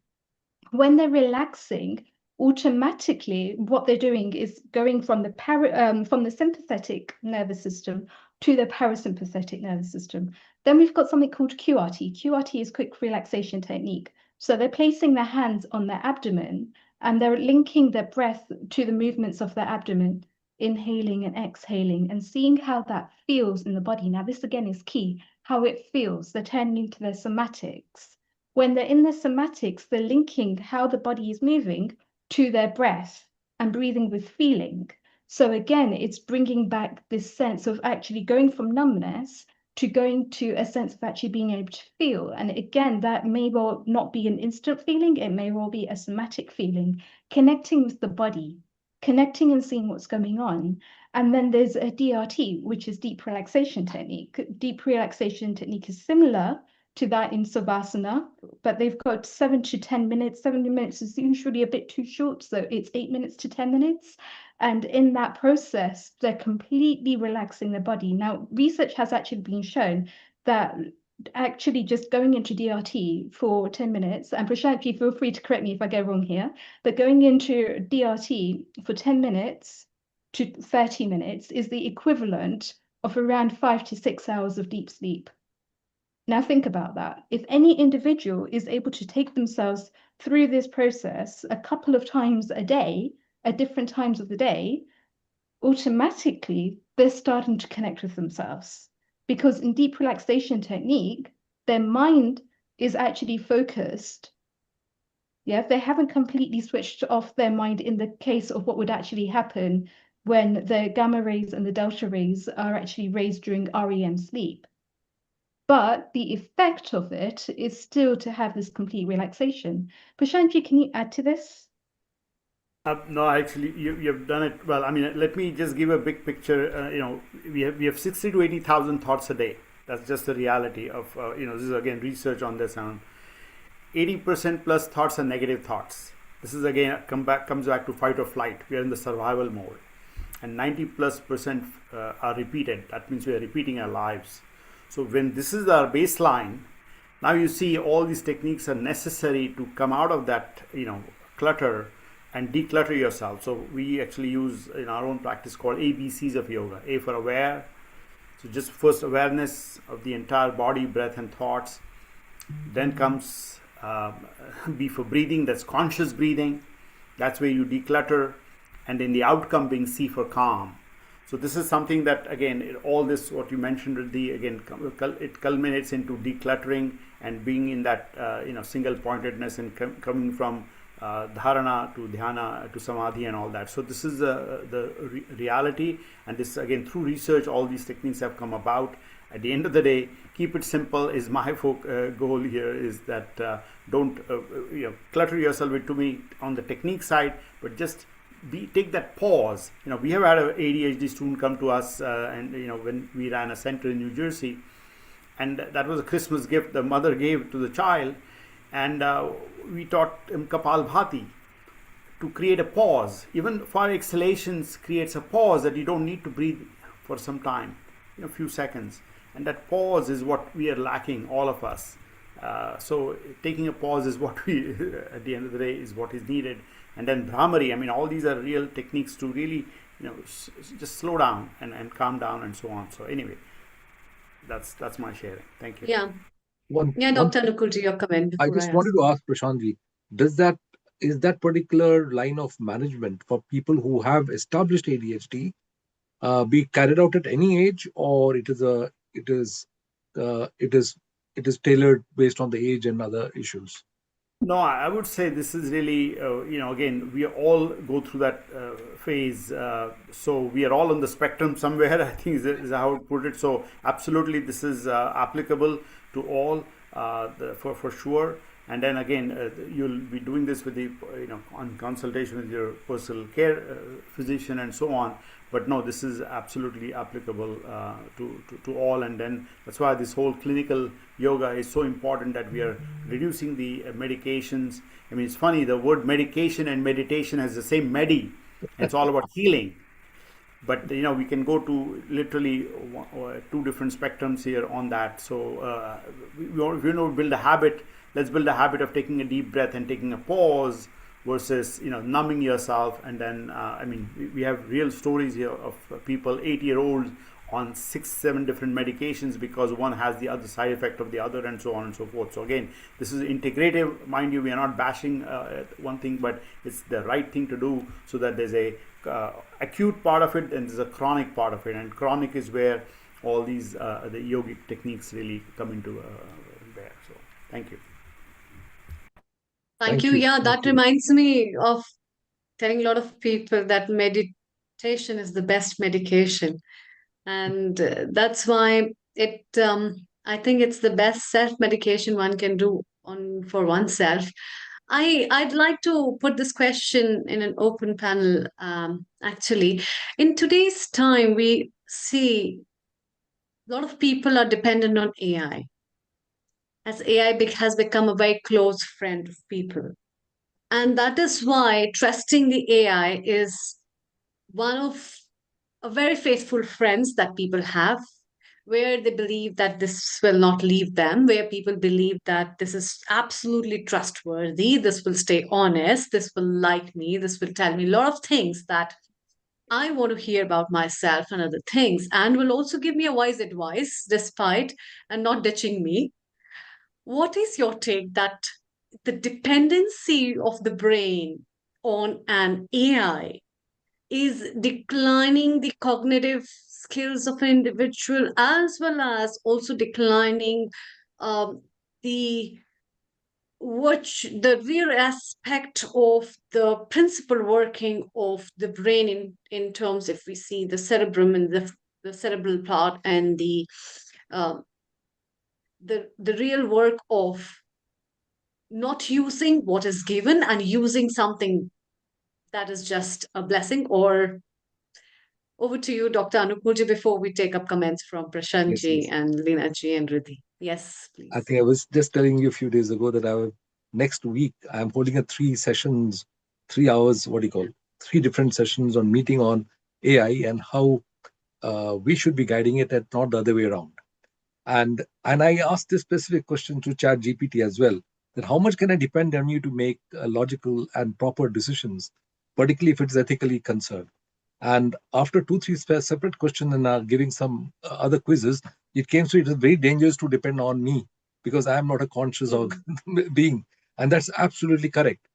When they're relaxing, automatically what they're doing is going from the sympathetic nervous system to the parasympathetic nervous system. Then we've got something called QRT. QRT is quick relaxation technique. So they're placing their hands on their abdomen and they're linking their breath to the movements of their abdomen, inhaling and exhaling, and seeing how that feels in the body. Now, this again is key, how it feels. They're turning into their somatics. When they're in their somatics, they're linking how the body is moving to their breath and breathing with feeling. So again, it's bringing back this sense of actually going from numbness to going to a sense of actually being able to feel. And again, that may well not be an instant feeling, it may well be a somatic feeling, connecting with the body, connecting and seeing what's going on. And then there's a DRT, which is deep relaxation technique. Deep relaxation technique is similar to that in Savasana, but they've got 7 to 10 minutes. 70 minutes is usually a bit too short, so it's 8 minutes to 10 minutes. And in that process, they're completely relaxing their body. Now, research has actually been shown that actually just going into DRT for 10 minutes, and Prashant, feel free to correct me if I go wrong here, but going into DRT for 10 minutes to 30 minutes is the equivalent of around 5 to 6 hours of deep sleep. Now think about that. If any individual is able to take themselves through this process a couple of times a day, at different times of the day, automatically they're starting to connect with themselves. Because in deep relaxation technique, their mind is actually focused. Yeah, they haven't completely switched off their mind in the case of what would actually happen when the gamma rays and the delta rays are actually raised during REM sleep. But the effect of it is still to have this complete relaxation. Prashantji, can you add to this? No, actually, you've done it well. I mean, let me just give a big picture. We have 60 to 80,000 thoughts a day. That's just the reality of this is again research on this. 80% plus thoughts are negative thoughts. This is again comes back to fight or flight. We are in the survival mode, and 90+% are repeated. That means we are repeating our lives. So when this is our baseline, now you see all these techniques are necessary to come out of that clutter and declutter yourself. So we actually use in our own practice called ABCs of yoga. A for aware, so just first awareness of the entire body, breath and thoughts. Then comes B for breathing, that's conscious breathing. That's where you declutter. And then the outcome being C for calm. So this is something that again, all this what you mentioned, again, it culminates into decluttering and being in that single pointedness and coming from dharana to dhyana to samadhi and all that. So this is the reality, and this again through research all these techniques have come about. At the end of the day, keep it simple is my goal here, is that don't clutter yourself with too many on the technique side, but just take that pause. We have had an ADHD student come to us and when we ran a center in New Jersey, and that was a Christmas gift the mother gave to the child, and we taught him Kapalbhati to create a pause. Even for exhalations creates a pause that you don't need to breathe for some time. few seconds, and that pause is what we are lacking, all of us. So taking a pause is what we at the end of the day is what is needed. And then Brahmari, I mean, all these are real techniques to really just slow down and calm down and so on. So anyway, that's my sharing. Thank you. Yeah. One, Yeah, one Dr. Anukul, to your comment I before I just wanted ask. to ask Prashantji, is that particular line of management for people who have established ADHD be carried out at any age, or it is tailored based on the age and other issues? No, I would say this is really, again, we all go through that phase. So we are all on the spectrum somewhere, I think is how I would put it. So absolutely, this is applicable to all for sure. And then again, you'll be doing this with the, on consultation with your personal care physician and so on. But no, this is absolutely applicable to all. And then that's why this whole clinical yoga is so important, that we are reducing the medications. I mean, it's funny, the word medication and meditation has the same medi. It's all about healing. But we can go to literally two different spectrums here on that. So we build a habit. Let's build a habit of taking a deep breath and taking a pause versus numbing yourself. And then we have real stories here of people 8-year-olds on 6-7 different medications because one has the other side effect of the other, and so on and so forth. So again, this is integrative, mind you. We are not bashing one thing, but it's the right thing to do, so that there's a acute part of it and there's a chronic part of it. And chronic is where all these the yogic techniques really come into bear. So thank you. Thank you. Yeah, that reminds me of telling a lot of people that meditation is the best medication. And that's why I think it's the best self-medication one can do for oneself. I'd like to put this question in an open panel. Actually, in today's time, we see a lot of people are dependent on AI, as AI has become a very close friend of people. And that is why trusting the AI is one of a very faithful friends that people have, where they believe that this will not leave them, where people believe that this is absolutely trustworthy, this will stay honest, this will like me, this will tell me a lot of things that I want to hear about myself and other things, and will also give me a wise advice despite and not ditching me. What is your take that the dependency of the brain on an AI is declining the cognitive skills of an individual, as well as also declining the the real aspect of the principal working of the brain in terms, if we see the cerebrum and the cerebral part, and uh, the real work of not using what is given and using something that is just a blessing. Or over to you, Dr. Anukulji, before we take up comments from Yes, Prashantji yes. and Leenaji and Riddhi. Yes, I please. think I was just telling you a few days ago that next week I'm holding a 3 sessions, 3 hours, 3 different sessions on meeting on AI and how we should be guiding it and not the other way around. And I asked this specific question to Chat GPT as well, that how much can I depend on you to make logical and proper decisions, particularly if it's ethically concerned. And after 2-3 separate questions and giving some other quizzes, it came to it is very dangerous to depend on me because I am not a conscious being. And that's absolutely correct.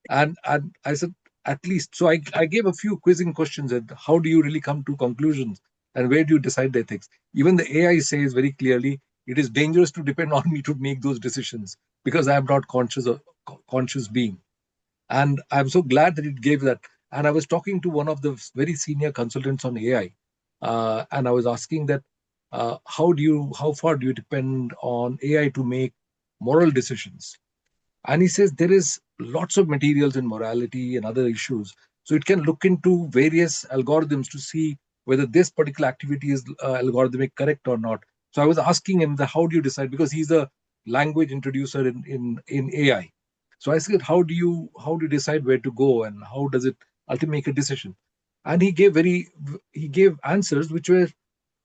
And I said, at least, so I gave a few quizzing questions at how do you really come to conclusions and where do you decide the ethics? Even the AI says very clearly, it is dangerous to depend on me to make those decisions because I am not conscious being. And I'm so glad that it gave that. And I was talking to one of the very senior consultants on AI, and I was asking that how far do you depend on AI to make moral decisions? And he says there is lots of materials in morality and other issues. So it can look into various algorithms to see whether this particular activity is algorithmic correct or not. So I was asking him how do you decide, because he's a language introducer in AI. So I said, how do you decide where to go and how does it ultimately make a decision? And he gave answers which were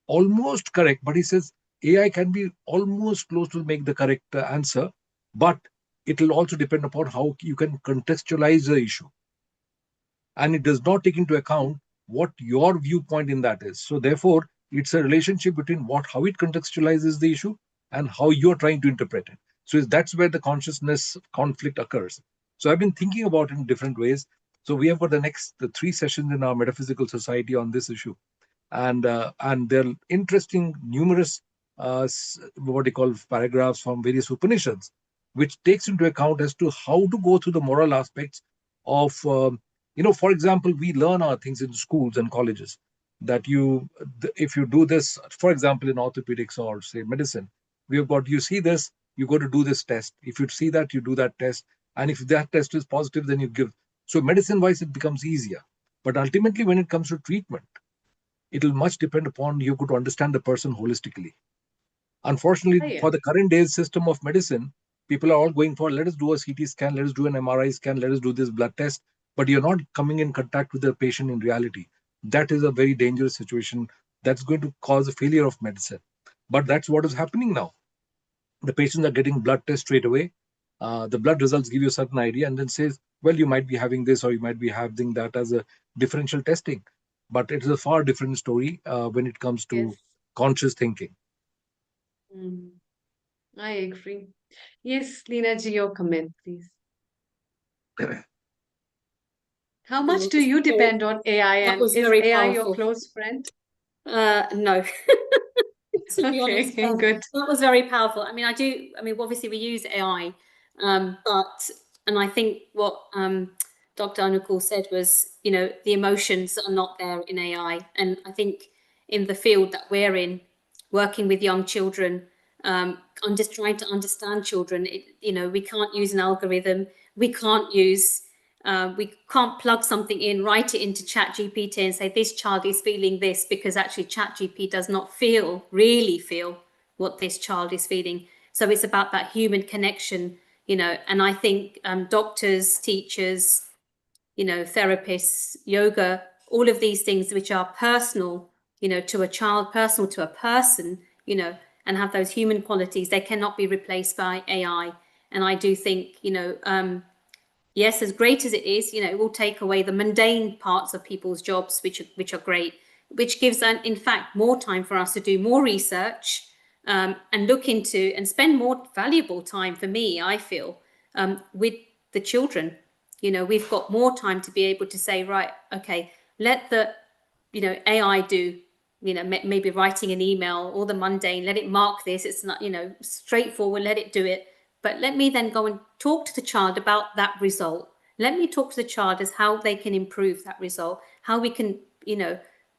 almost correct, but he says AI can be almost close to make the correct answer, but it will also depend upon how you can contextualize the issue. And it does not take into account what your viewpoint in that is. So therefore, it's a relationship between how it contextualizes the issue and how you're trying to interpret it. So that's where the consciousness conflict occurs. So I've been thinking about it in different ways. So we have got the 3 sessions in our metaphysical society on this issue, and there are interesting numerous what they call paragraphs from various Upanishads, which takes into account as to how to go through the moral aspects of for example, we learn our things in schools and colleges that if you do this, for example, in orthopedics or say medicine, we have got, you see this, you go to do this test. If you see that, you do that test, and if that test is positive, then you give. So medicine wise, it becomes easier. But ultimately, when it comes to treatment, it will much depend upon you to understand the person holistically. Unfortunately, Yeah. for the current day's system of medicine, people are all going for, let us do a CT scan, let us do an MRI scan, let us do this blood test, but you're not coming in contact with the patient in reality. That is a very dangerous situation that's going to cause a failure of medicine. But that's what is happening now. The patients are getting blood tests straight away. The blood results give you a certain idea and then says, well, you might be having this or you might be having that as a differential testing. But it is a far different story when it comes to Yes. conscious thinking. I agree. Yes, Leena ji, your comment, please. How much do you depend on AI, That and was is very AI your powerful. close friend? No. To be honest, Okay, good. that was very powerful. I mean, obviously we use AI, and I think what Dr. Anukul said was, the emotions are not there in AI. And I think in the field that we're in, working with young children, I'm just trying to understand children. We can't use an algorithm. We can't plug something in, write it into ChatGPT and say this child is feeling this, because actually ChatGPT does not really feel what this child is feeling. So it's about that human connection, and I think doctors, teachers, therapists, yoga, all of these things which are personal, to a child, personal to a person, and have those human qualities, they cannot be replaced by AI. And I do think, yes, as great as it is, it will take away the mundane parts of people's jobs, which are great, which gives, in fact, more time for us to do more research and look into and spend more valuable time, for me, I feel, with the children. We've got more time to be able to say, right, okay, let the, AI do, maybe writing an email, or the mundane, let it mark this. It's not, straightforward, let it do it. But let me then go and talk to the child about that result. Let me talk to the child as how they can improve that result, how we can,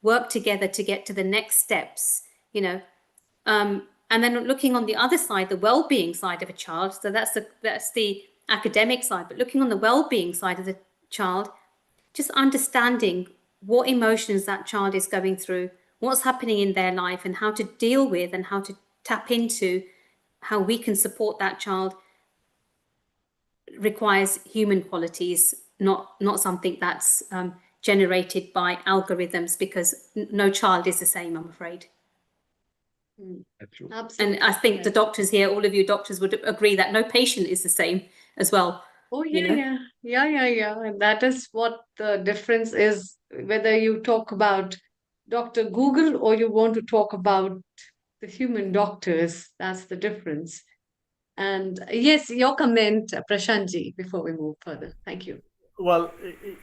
work together to get to the next steps, and then looking on the other side, the well-being side of a child. So that's the academic side, but looking on the well-being side of the child, just understanding what emotions that child is going through, what's happening in their life, and how to deal with and how to tap into how we can support that child, requires human qualities, not something that's generated by algorithms, because no child is the same, I'm afraid. Absolutely. And I think the doctors here, all of you doctors would agree that no patient is the same as well. Oh, yeah. And that is what the difference is, whether you talk about Dr. Google or you want to talk about the human doctors. That's the difference. And yes, your comment, Prashantji, before we move further. Thank you. Well,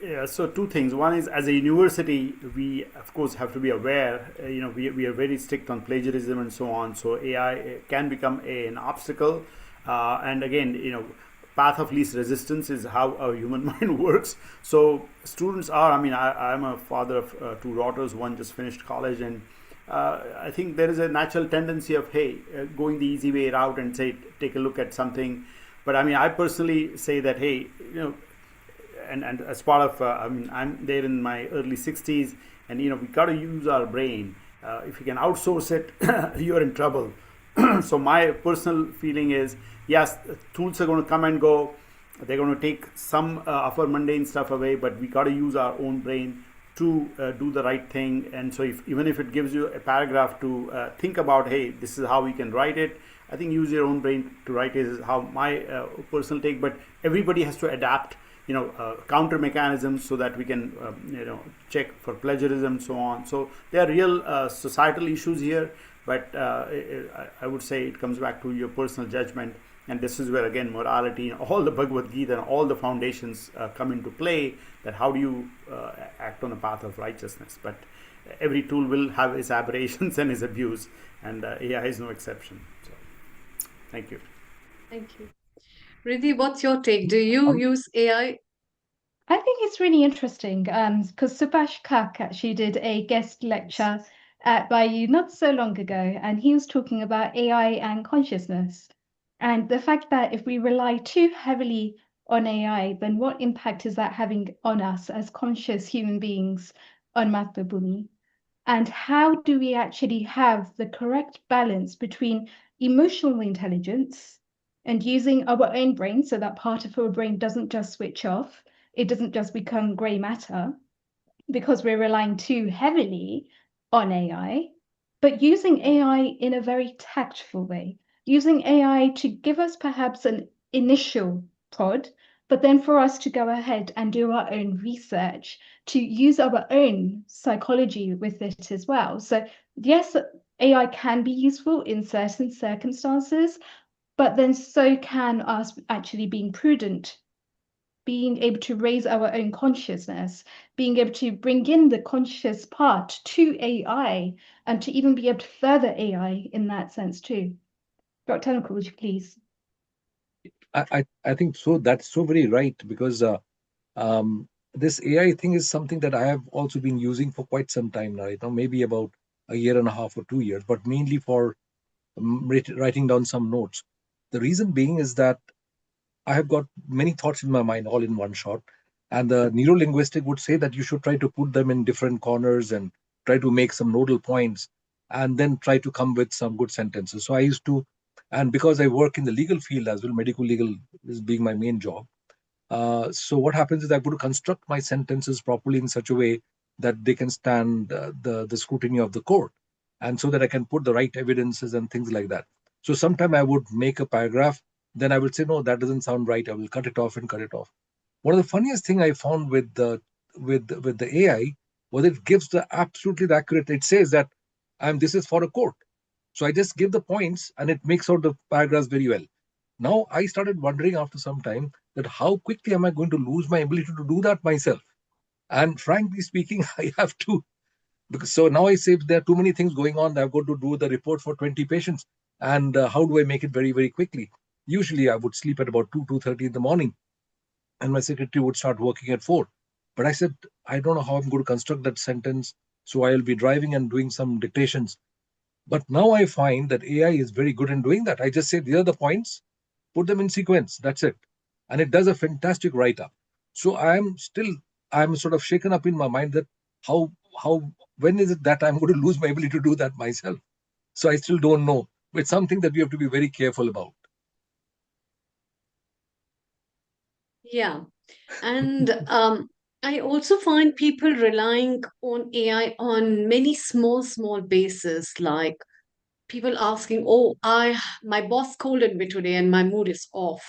yeah, so two things. One is, as a university, we of course have to be aware. We are very strict on plagiarism and so on. So AI can become an obstacle. And again, path of least resistance is how a human mind works. So students are. I mean, I'm a father of two daughters. One just finished college, and I think there is a natural tendency of going the easy way out and say take a look at something. But I mean, I personally say that and as part of I'm there in my early 60s, and we got to use our brain. If you can outsource it, you're in trouble. So my personal feeling is, yes, tools are going to come and go. They're going to take some of our mundane stuff away, but we got to use our own brain. to do the right thing. And so even if it gives you a paragraph to think about, hey, this is how we can write it, I think use your own brain to write it is how my personal take. But everybody has to adapt, counter mechanisms so that we can check for plagiarism and so on. So there are real societal issues here, but I would say it comes back to your personal judgment. And this is where, again, morality, all the Bhagavad Gita and all the foundations come into play, that how do you act on the path of righteousness. But every tool will have its aberrations and its abuse, and AI is no exception. So thank you. Thank you. Riddhi, what's your take? Do you use AI? I think it's really interesting because Subhash Kak actually did a guest lecture at BYU not so long ago, and he was talking about AI and consciousness. And the fact that if we rely too heavily on AI, then what impact is that having on us as conscious human beings on Mathabhumi? And how do we actually have the correct balance between emotional intelligence and using our own brain so that part of our brain doesn't just switch off, it doesn't just become grey matter because we're relying too heavily on AI, but using AI in a very tactful way, using AI to give us perhaps an initial prod, but then for us to go ahead and do our own research, to use our own psychology with it as well. So yes, AI can be useful in certain circumstances, but then so can us actually being prudent, being able to raise our own consciousness, being able to bring in the conscious part to AI, and to even be able to further AI in that sense too. Dr. Anukul, would you please? I think so. That's so very right, because this AI thing is something that I have also been using for quite some time now. Maybe about a year and a half or 2 years, but mainly for writing down some notes. The reason being is that I have got many thoughts in my mind all in one shot. And the neurolinguistic would say that you should try to put them in different corners and try to make some nodal points and then try to come with some good sentences. So I used to, and because I work in the legal field as well, medical legal is being my main job. So what happens is I've got to construct my sentences properly in such a way that they can stand the scrutiny of the court, and so that I can put the right evidences and things like that. So sometime I would make a paragraph, then I would say, no, that doesn't sound right. I will cut it off and cut it off. One of the funniest thing I found with the AI was it gives the absolutely accurate. It says that this is for a court. So I just give the points and it makes out the paragraphs very well. Now I started wondering after some time that how quickly am I going to lose my ability to do that myself? And frankly speaking, I have to, because so now I say there are too many things going on. I've got to do the report for 20 patients, and how do I make it very, very quickly? Usually I would sleep at about 2:30 in the morning, and my secretary would start working at 4. But I said, I don't know how I'm going to construct that sentence, so I'll be driving and doing some dictations. But now I find that AI is very good in doing that. I just say, these are the points, put them in sequence. That's it. And it does a fantastic write-up. So I'm sort of shaken up in my mind that how when is it that I'm going to lose my ability to do that myself? So I still don't know. But it's something that we have to be very careful about. Yeah. And I also find people relying on AI on many small bases, like people asking, oh, my boss scolded me today and my mood is off.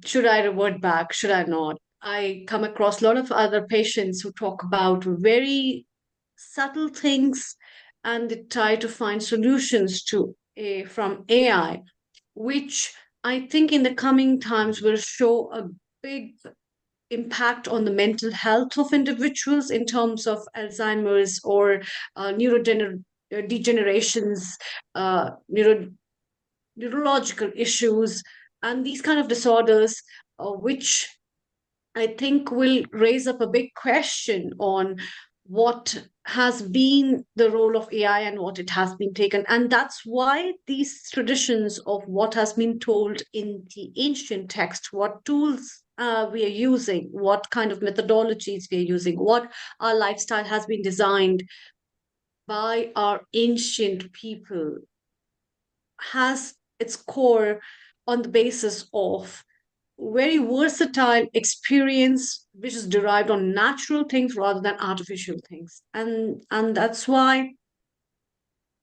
Should I revert back? Should I not? I come across a lot of other patients who talk about very subtle things and they try to find solutions to from AI, which I think in the coming times will show a big impact on the mental health of individuals in terms of Alzheimer's or neurodegenerations, neurological issues, and these kind of disorders, which I think will raise up a big question on what has been the role of AI and what it has been taken. And that's why these traditions of what has been told in the ancient text, what tools we are using, what kind of methodologies we are using, what our lifestyle has been designed by our ancient people, has its core on the basis of very versatile experience which is derived on natural things rather than artificial things. And that's why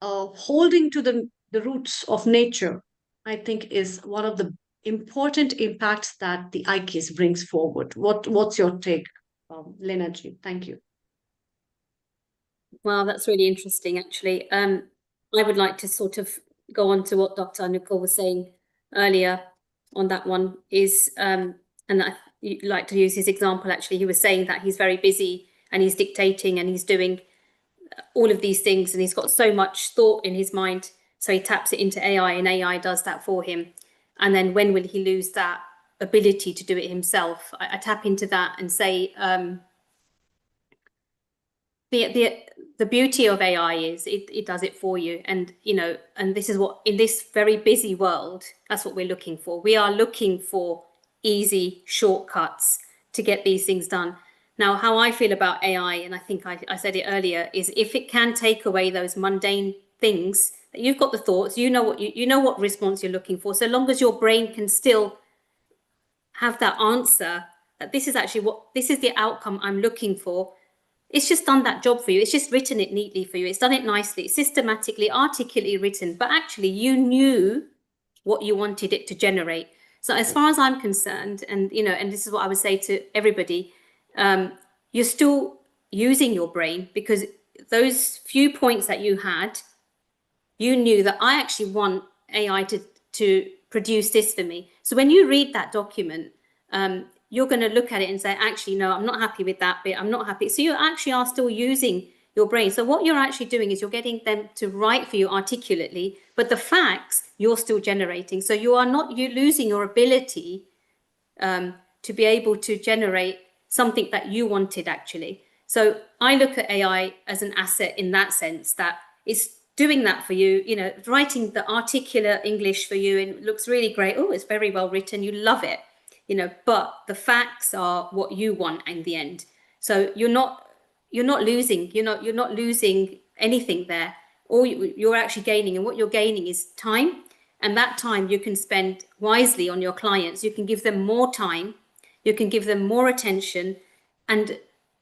holding to the roots of nature, I think, is one of the important impacts that the IKES brings forward. What's your take, Lena Ji? Thank you. Wow, that's really interesting, actually. I would like to sort of go on to what Dr. Anukul was saying earlier on that one is, and I like to use his example, actually. He was saying that he's very busy and he's dictating and he's doing all of these things and he's got so much thought in his mind. So he taps it into AI and AI does that for him. And then when will he lose that ability to do it himself? I tap into that and say, the beauty of AI is it does it for you. And, you know, and this is what, in this very busy world, that's what we're looking for. We are looking for easy shortcuts to get these things done. Now, how I feel about AI, and I think I said it earlier, is if it can take away those mundane things, that you've got the thoughts, you know what you know what response you're looking for. So long as your brain can still have that answer, that this is actually this is the outcome I'm looking for, it's just done that job for you. It's just written it neatly for you. It's done it nicely, systematically, articulately written, but actually you knew what you wanted it to generate. So as far as I'm concerned, and, you know, and this is what I would say to everybody, you're still using your brain, because those few points that you had, you knew that I actually want AI to produce this for me. So when you read that document, you're going to look at it and say, actually, no, I'm not happy with that bit. I'm not happy. So you actually are still using your brain. So what you're actually doing is you're getting them to write for you articulately, but the facts you're still generating. So you are not losing your ability to be able to generate something that you wanted, actually. So I look at AI as an asset in that sense, that it's doing that for you, you know, writing the articulate English for you, and it looks really great. Oh, it's very well written. You love it, you know, but the facts are what you want in the end. So you're not losing, you're not losing anything there. All you're actually gaining, and what you're gaining is time. And that time you can spend wisely on your clients. You can give them more time, you can give them more attention, and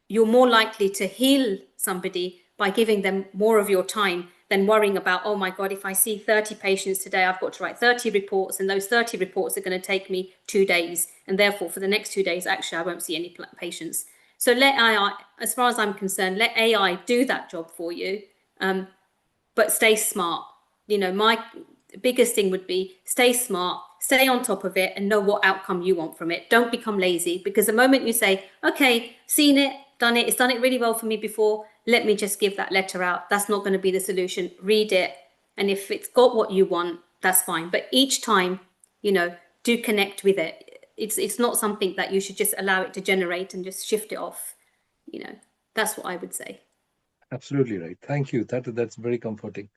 you're more likely to heal somebody by giving them more of your time than worrying about, oh my God, if I see 30 patients today, I've got to write 30 reports, and those 30 reports are going to take me 2 days. And therefore, for the next 2 days, actually, I won't see any patients. So let AI, as far as I'm concerned, let AI do that job for you, but stay smart. You know, my biggest thing would be stay smart, stay on top of it, and know what outcome you want from it. Don't become lazy, because the moment you say, okay, seen it, done it, it's done it really well for me before, let me just give that letter out. That's not going to be the solution. Read it. And if it's got what you want, that's fine. But each time, you know, do connect with it. It's not something that you should just allow it to generate and just shift it off. You know, that's what I would say. Absolutely right. Thank you. That's very comforting.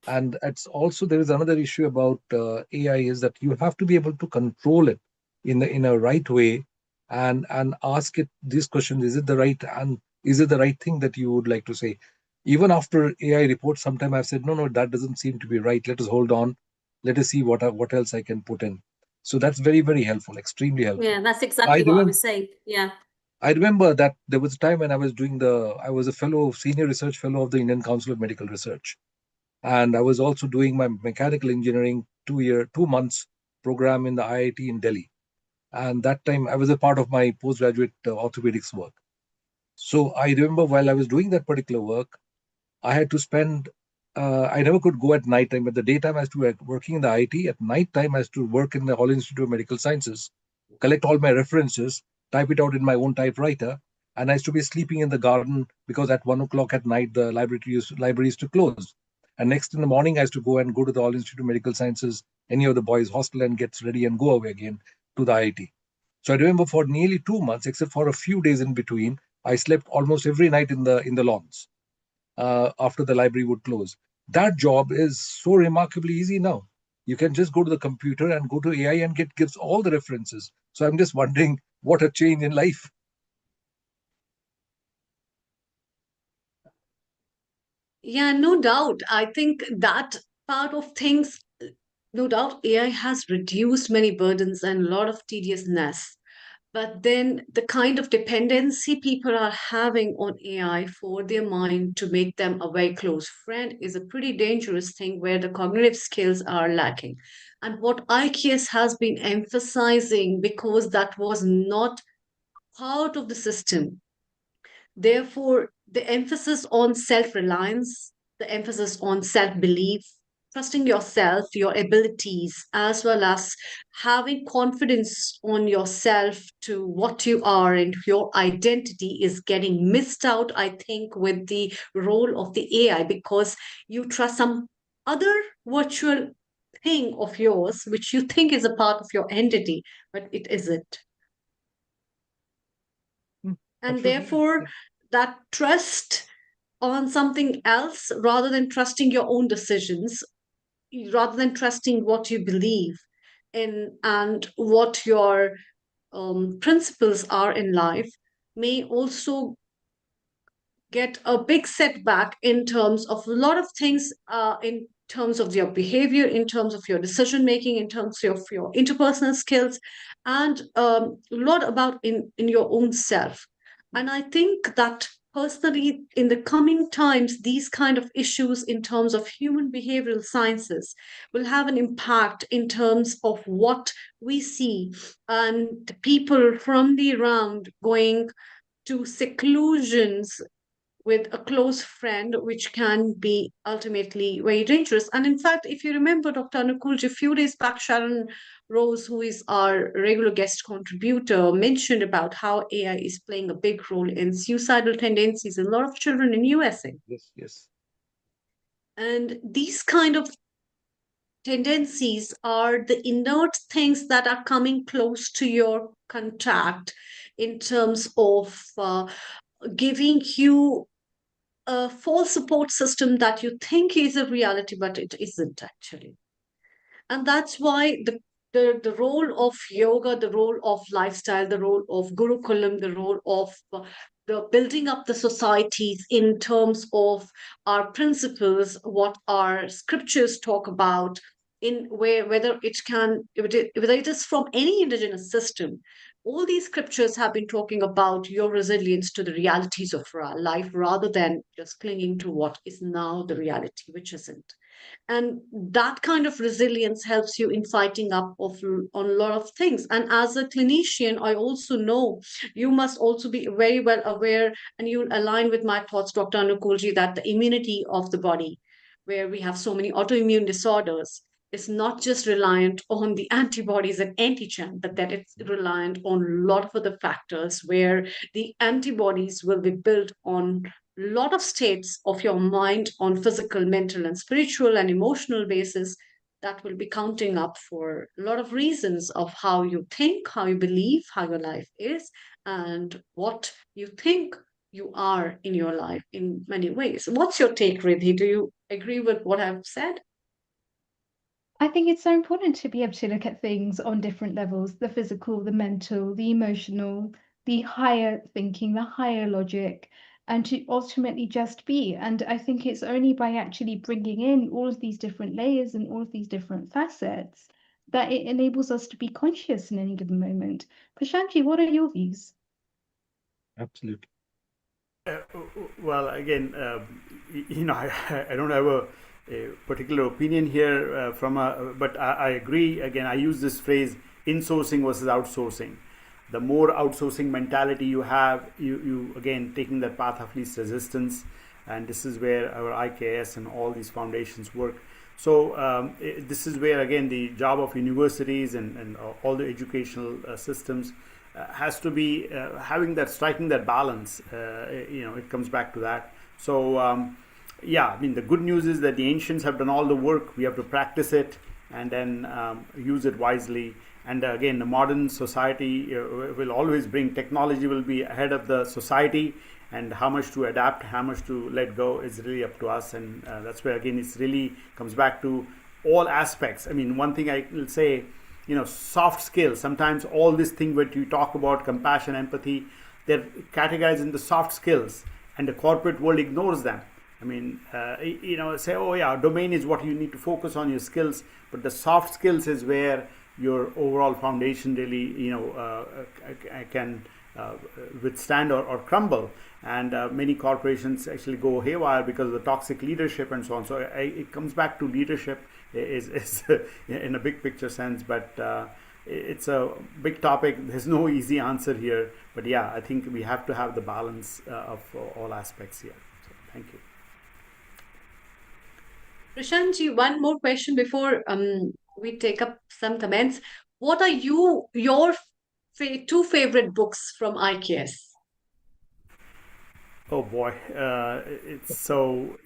And it's also, there is another issue about AI, is that you have to be able to control it in a right way, and ask it these questions. Is it the right thing that you would like to say? Even after AI reports, sometimes I've said, no, that doesn't seem to be right. Let us hold on. Let us see what else I can put in. So that's very, very helpful, extremely helpful. Yeah, that's exactly what I was saying. Yeah. I remember that there was a time when I was I was a senior research fellow of the Indian Council of Medical Research. And I was also doing my mechanical engineering 2 months program in the IIT in Delhi. And that time I was a part of my postgraduate orthopedics work. So I remember while I was doing that particular work, I had to spend, I never could go at night time. At the daytime, I was to working in the IIT. At night time, I was to work in the All Institute of Medical Sciences, collect all my references, type it out in my own typewriter. And I used to be sleeping in the garden, because at 1 o'clock at night, the library used to close. And next in the morning, I used to go to the All Institute of Medical Sciences, any of the boys' hostel, and get ready and go away again to the IIT. So I remember for nearly 2 months, except for a few days in between, I slept almost every night in the lawns after the library would close. That job is so remarkably easy now. You can just go to the computer and go to AI and gives all the references. So I'm just wondering, what a change in life. Yeah, no doubt. I think that part of things no doubt AI has reduced many burdens and a lot of tediousness. But then the kind of dependency people are having on AI for their mind to make them a very close friend is a pretty dangerous thing where the cognitive skills are lacking. And what IKS has been emphasizing, because that was not part of the system, therefore, the emphasis on self reliance, the emphasis on self belief, trusting yourself, your abilities, as well as having confidence on yourself to what you are and your identity is getting missed out, I think, with the role of the AI because you trust some other virtual thing of yours, which you think is a part of your entity, but it isn't. And Absolutely. therefore, that trust on something else rather than trusting your own decisions, rather than trusting what you believe in and what your principles are in life, may also get a big setback in terms of a lot of things, in terms of your behavior, in terms of your decision making, in terms of your interpersonal skills, and a lot about in your own self. And I think that personally, in the coming times, these kind of issues in terms of human behavioral sciences will have an impact in terms of what we see and people from the around going to seclusions with a close friend, which can be ultimately very dangerous. And in fact, if you remember, Dr. Anukulji, a few days back, Sharon Rose, who is our regular guest contributor, mentioned about how AI is playing a big role in suicidal tendencies in a lot of children in USA. Yes, yes. And these kind of tendencies are the inert things that are coming close to your contact in terms of giving you a false support system that you think is a reality, but it isn't actually. And that's why the role of yoga, the role of lifestyle, the role of Gurukulam, the role of the building up the societies in terms of our principles, what our scriptures talk about, in where whether it can whether it is from any indigenous system, all these scriptures have been talking about your resilience to the realities of our life rather than just clinging to what is now the reality, which isn't. And that kind of resilience helps you in fighting up on a lot of things. And as a clinician, I also know you must also be very well aware, and you'll align with my thoughts, Dr. Anukulji, that the immunity of the body, where we have so many autoimmune disorders, is not just reliant on the antibodies and antigen, but that it's reliant on a lot of other factors where the antibodies will be built on lot of states of your mind on physical, mental, and spiritual and emotional basis that will be counting up for a lot of reasons of how you think, how you believe, how your life is, and what you think you are in your life in many ways. What's your take, Riddhi? Do you agree with what I've said? I think it's so important to be able to look at things on different levels, the physical, the mental, the emotional, the higher thinking, the higher logic, and to ultimately just be. And I think it's only by actually bringing in all of these different layers and all of these different facets that it enables us to be conscious in any given moment. Prashanti, what are your views? Absolutely. Well, again, I don't have a particular opinion here but I agree. Again, I use this phrase insourcing versus outsourcing. The more outsourcing mentality you have, you again taking that path of least resistance, and this is where our IKS and all these foundations work. So this is where again the job of universities and all the educational systems has to be having that, striking that balance. It comes back to that. So yeah, I mean, the good news is that the ancients have done all the work. We have to practice it and then use it wisely. And again, the modern society will always bring technology, will be ahead of the society, and how much to adapt, how much to let go is really up to us. And that's where again it's really comes back to all aspects. I mean, one thing I will say, soft skills, sometimes all this thing that you talk about, compassion, empathy, they're categorized in the soft skills, and the corporate world ignores them. I mean, say, oh yeah, domain is what you need to focus on, your skills, but the soft skills is where your overall foundation really, can withstand or crumble. And many corporations actually go haywire because of the toxic leadership and so on. So it comes back to leadership is in a big picture sense, but it's a big topic. There's no easy answer here, but yeah, I think we have to have the balance of all aspects here. So thank you. Prashantji, one more question before we take up some comments. What are your two favorite books from IKS? Oh boy, it's so,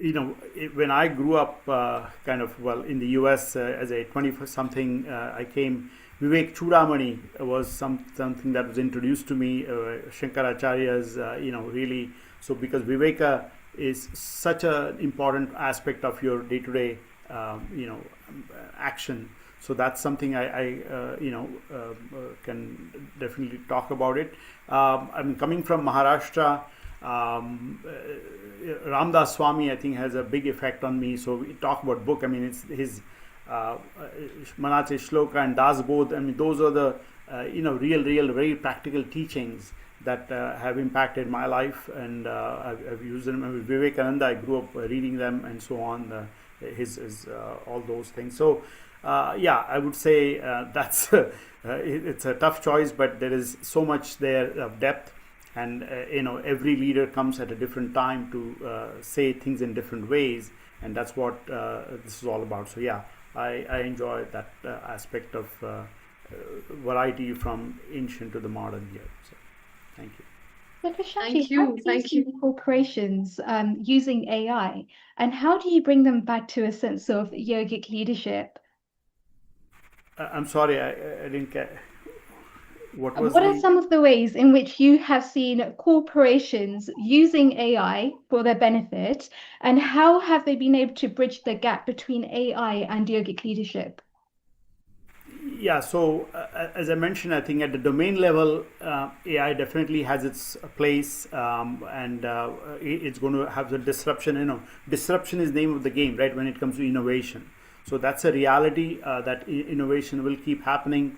when I grew up in the US as a 20-something, I came, Vivek Chudamani was something that was introduced to me, Shankaracharya's, really, so because Viveka is such an important aspect of your day-to-day, action. So that's something I can definitely talk about it. I'm coming from Maharashtra. Ramdas Swami, I think, has a big effect on me. So we talk about book. I mean, it's his Manache Shloka and Das Bodh. I mean, those are the real, very practical teachings that have impacted my life, and I've used them. I mean, Vivekananda, I grew up reading them and so on. His all those things. So I would say that's it's a tough choice, but there is so much there of depth. And every leader comes at a different time to say things in different ways, and that's what this is all about. So yeah, I enjoy that aspect of variety from ancient to the modern here. So thank you. So Prashantji, how do you see corporations using AI, and how do you bring them back to a sense of yogic leadership? I'm sorry, I didn't get. What are some of the ways in which you have seen corporations using AI for their benefit, and how have they been able to bridge the gap between AI and yogic leadership? Yeah, so as I mentioned, I think at the domain level, AI definitely has its place, and it's going to have the disruption. Disruption is the name of the game, right, when it comes to innovation. So that's a reality, that innovation will keep happening.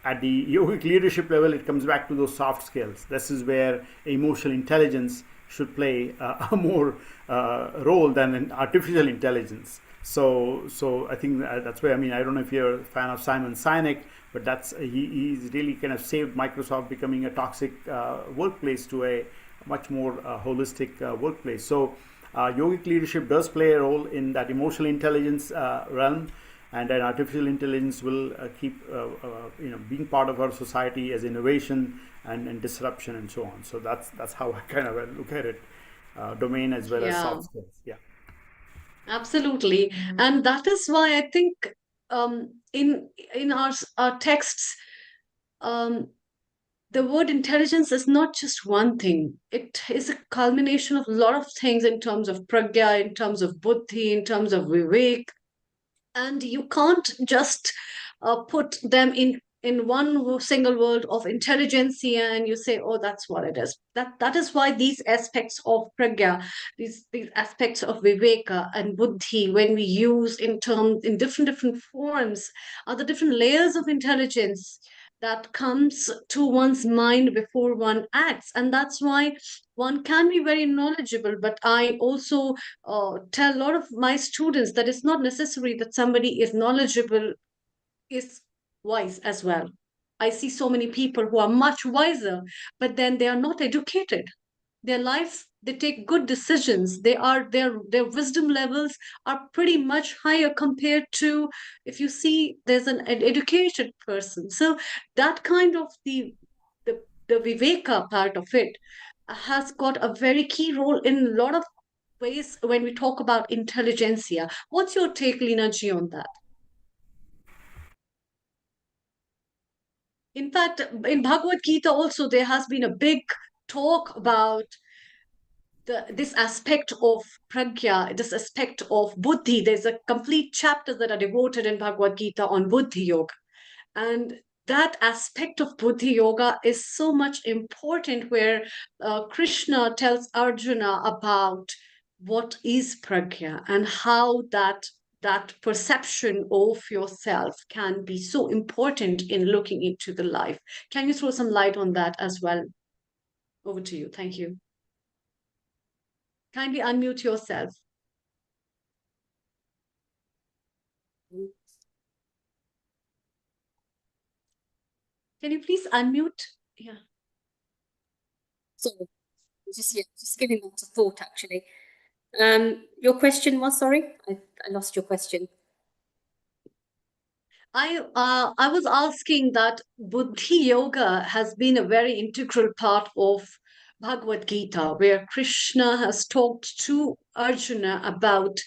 At the yogic leadership level, it comes back to those soft skills. This is where emotional intelligence should play a more role than an artificial intelligence. So I think that's why, I mean, I don't know if you're a fan of Simon Sinek, but he's really kind of saved Microsoft becoming a toxic workplace to a much more holistic workplace. So yogic leadership does play a role in that emotional intelligence realm, and then artificial intelligence will keep being part of our society as innovation and disruption and so on. So that's how I kind of look at it, domain as well as soft skills. Yeah. Absolutely. And that is why I think in our texts, the word intelligence is not just one thing. It is a culmination of a lot of things in terms of pragya, in terms of buddhi, in terms of vivek. And you can't just put them in one single word of intelligentsia and you say, oh, that's what it is. That is why these aspects of pragya, these aspects of viveka and buddhi, when we use in different forms, are the different layers of intelligence that comes to one's mind before one acts. And that's why one can be very knowledgeable, but I also tell a lot of my students that it's not necessary that somebody is knowledgeable is wise as well. I see so many people who are much wiser, but then they are not educated. Their life, they take good decisions. Their wisdom levels are pretty much higher compared to if you see there's an educated person. So that kind of the viveka part of it has got a very key role in a lot of ways when we talk about intelligentsia. What's your take, Lina Ji, on that? In fact, in Bhagavad Gita also, there has been a big talk about this aspect of pragya, this aspect of buddhi. There's a complete chapter that are devoted in Bhagavad Gita on buddhi yoga. And that aspect of buddhi yoga is so much important, where Krishna tells Arjuna about what is pragya and how that perception of yourself can be so important in looking into the life. Can you throw some light on that as well? Over to you. Thank you. Kindly unmute yourself. Can you please unmute? Yeah. So just giving that a thought actually. Your question was, sorry, I lost your question. I was asking that Buddhi Yoga has been a very integral part of Bhagavad Gita, where Krishna has talked to Arjuna about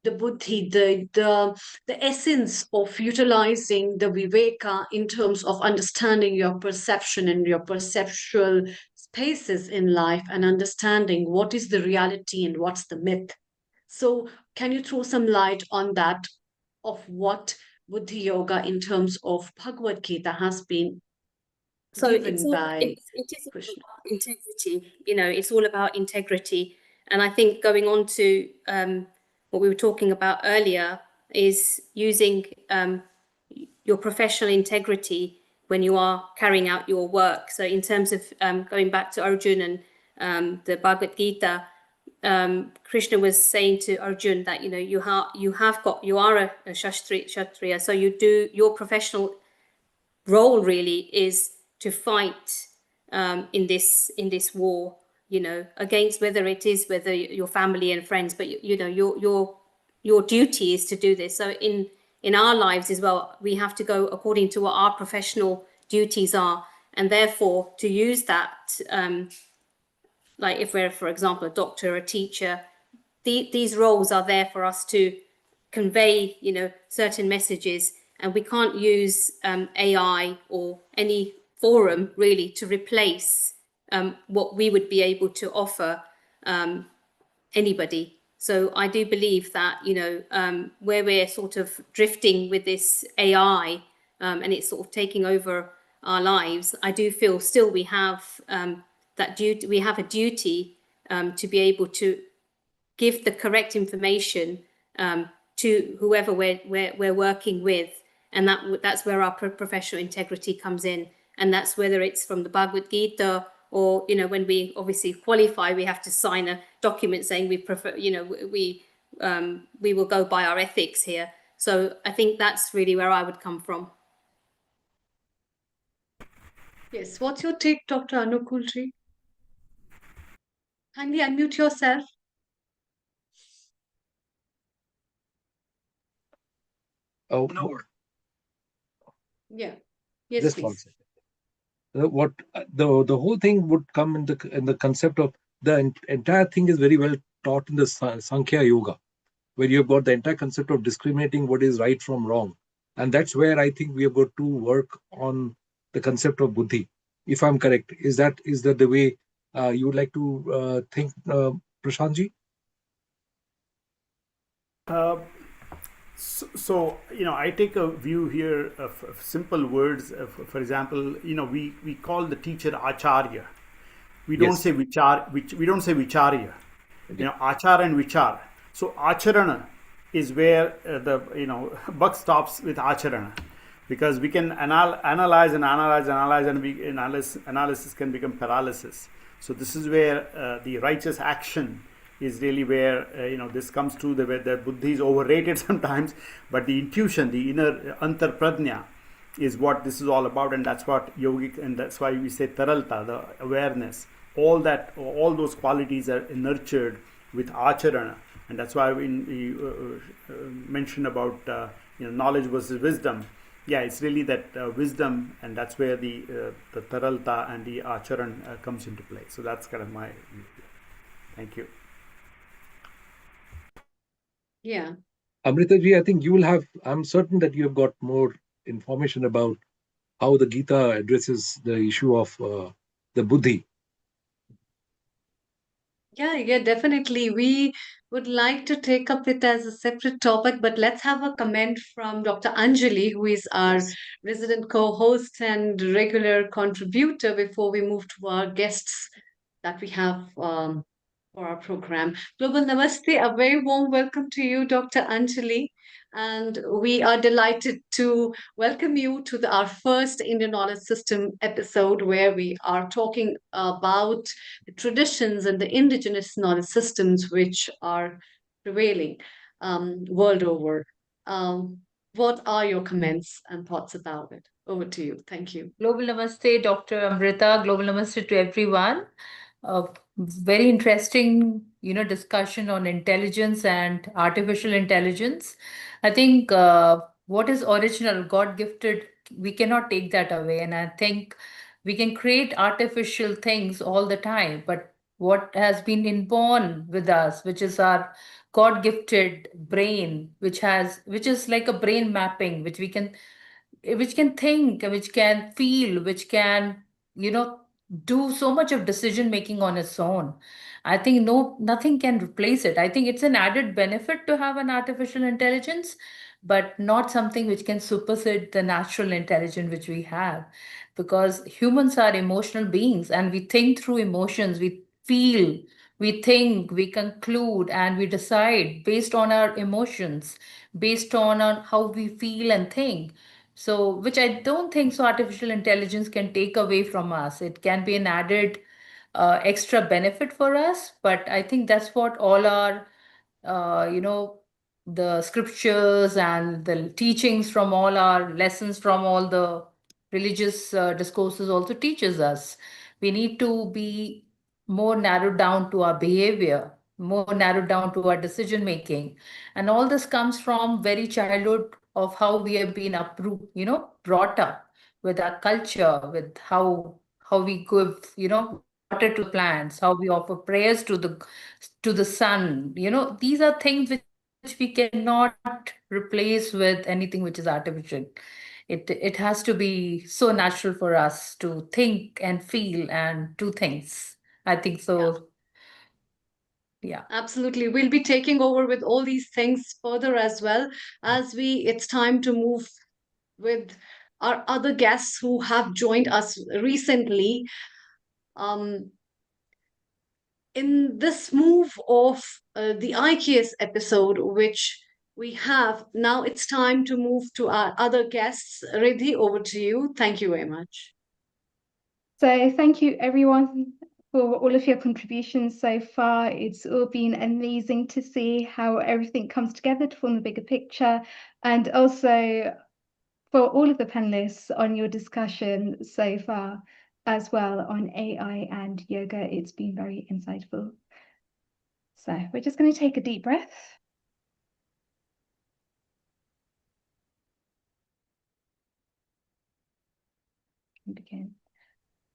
the Buddhi, the essence of utilizing the Viveka in terms of understanding your perception and your perceptual spaces in life and understanding what is the reality and what's the myth. So, can you throw some light on that of what Buddhi Yoga in terms of Bhagavad Gita has been So given by it is all Krishna? about integrity, it's all about integrity. And I think going on to what we were talking about earlier is using your professional integrity when you are carrying out your work. So in terms of going back to Arjuna and the Bhagavad Gita, Krishna was saying to Arjun that you are a kshatriya, so you do your professional role really is to fight in this war, against whether your family and friends, but your duty is to do this. So in our lives as well, we have to go according to what our professional duties are, and therefore to use that. Like if we're, for example, a doctor, a teacher, these roles are there for us to convey, certain messages, and we can't use AI or any forum really to replace what we would be able to offer anybody. So I do believe that, where we're sort of drifting with this AI and it's sort of taking over our lives, I do feel still we have that duty. We have a duty to be able to give the correct information to whoever we're working with, and that's where our professional integrity comes in, and that's whether it's from the Bhagavad Gita or when we obviously qualify, we have to sign a document saying we prefer, we will go by our ethics here. So I think that's really where I would come from. Yes, what's your take, Dr. Anukulji? Kindly unmute yourself. Oh, Yeah. Yes, just please. one second. What the whole thing would come in the concept of the entire thing is very well taught in the Sankhya Yoga, where you've got the entire concept of discriminating what is right from wrong, and that's where I think we have got to work on the concept of buddhi. If I'm correct, is that the way you would like to think, Prashantji? So I take a view here of simple words. For example, we call the teacher acharya. We don't say vichar. We don't say vicharya. Achar and vichar. So acharana is where the buck stops with acharana, because we can analyze, and analysis can become paralysis. So this is where the righteous action is really where this comes to where the buddhi is overrated sometimes, but the intuition, the inner antar prajna, is what this is all about, and that's what yogic, and that's why we say taralta, the awareness. All those qualities are nurtured with acharana, and that's why we mention about knowledge versus wisdom. Yeah, it's really that wisdom, and that's where the taralta and the acharan comes into play. So that's kind of my view. Thank you. Yeah. Amritaji, I think you will have, I'm certain that you have got more information about how the Gita addresses the issue of the buddhi. Yeah, definitely. We would like to take up it as a separate topic, but let's have a comment from Dr. Anjali, who is our resident co-host and regular contributor, before we move to our guests that we have for our program. Global Namaste, a very warm welcome to you, Dr. Anjali. And we are delighted to welcome you to our first Indian Knowledge System episode, where we are talking about the traditions and the indigenous knowledge systems which are prevailing world over. Um, what are your comments and thoughts about it? Over to you. Thank you. Global Namaste, Dr. Amrita. Global Namaste to everyone. A very interesting, discussion on intelligence and artificial intelligence. I think what is original, God gifted, we cannot take that away. And I think we can create artificial things all the time, but what has been inborn with us, which is our God gifted brain, which is like a brain mapping, which can think, which can feel, which can, you know, do so much of decision making on its own. I think nothing can replace it. I think it's an added benefit to have an artificial intelligence, but not something which can supersede the natural intelligence which we have. Because humans are emotional beings and we think through emotions, we feel, we think, we conclude, and we decide based on our emotions, based on how we feel and think. So, which I don't think so artificial intelligence can take away from us. It can be an added extra benefit for us, but I think that's what all our, uh, you know, the scriptures and the teachings from all our lessons from all the religious discourses also teaches us. We need to be more narrowed down to our behavior, more narrowed down to our decision making. And all this comes from very childhood of how we have been brought up with our culture, with how we give, water to the plants, how we offer prayers to the sun. These are things which we cannot replace with anything which is artificial. It has to be so natural for us to think and feel and do things. I think so. Yeah. Absolutely. We'll be taking over with all these things further as well as it's time to move with our other guests who have joined us recently. Um, in this move of the IKS episode, which we have now, it's time to move to our other guests. Riddhi, over to you. Thank you very much. So thank you everyone for all of your contributions so far. It's all been amazing to see how everything comes together to form the bigger picture, and also for all of the panelists on your discussion so far as well on AI and yoga. It's been very insightful. So we're just going to take a deep breath. And begin.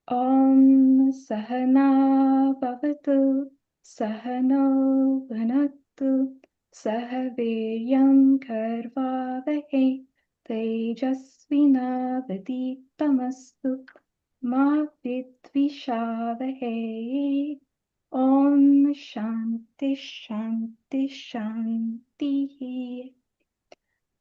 Om Sahana Bhavatu Sahano Bhunaktu Sahaviryam Karvavahe Tejasvinavaditamastu Ma Vidvishavahe. Om Shanti Shanti Shanti.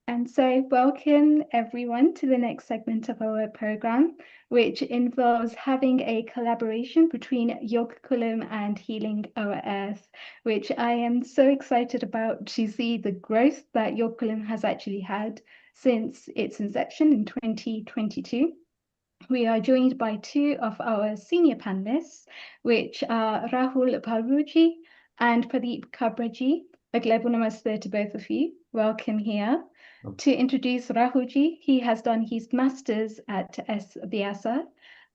And so, welcome everyone to the next segment of our program, which involves having a collaboration between Yogakulam and Healing Our Earth, which I am so excited about to see the growth that Yogakulam has actually had since its inception in 2022. We are joined by two of our senior panelists, which are Rahul Palruji and Pradeep Kabraji. A global namaste to both of you. Welcome here. To introduce Rahulji, he has done his master's at S. Vyasa,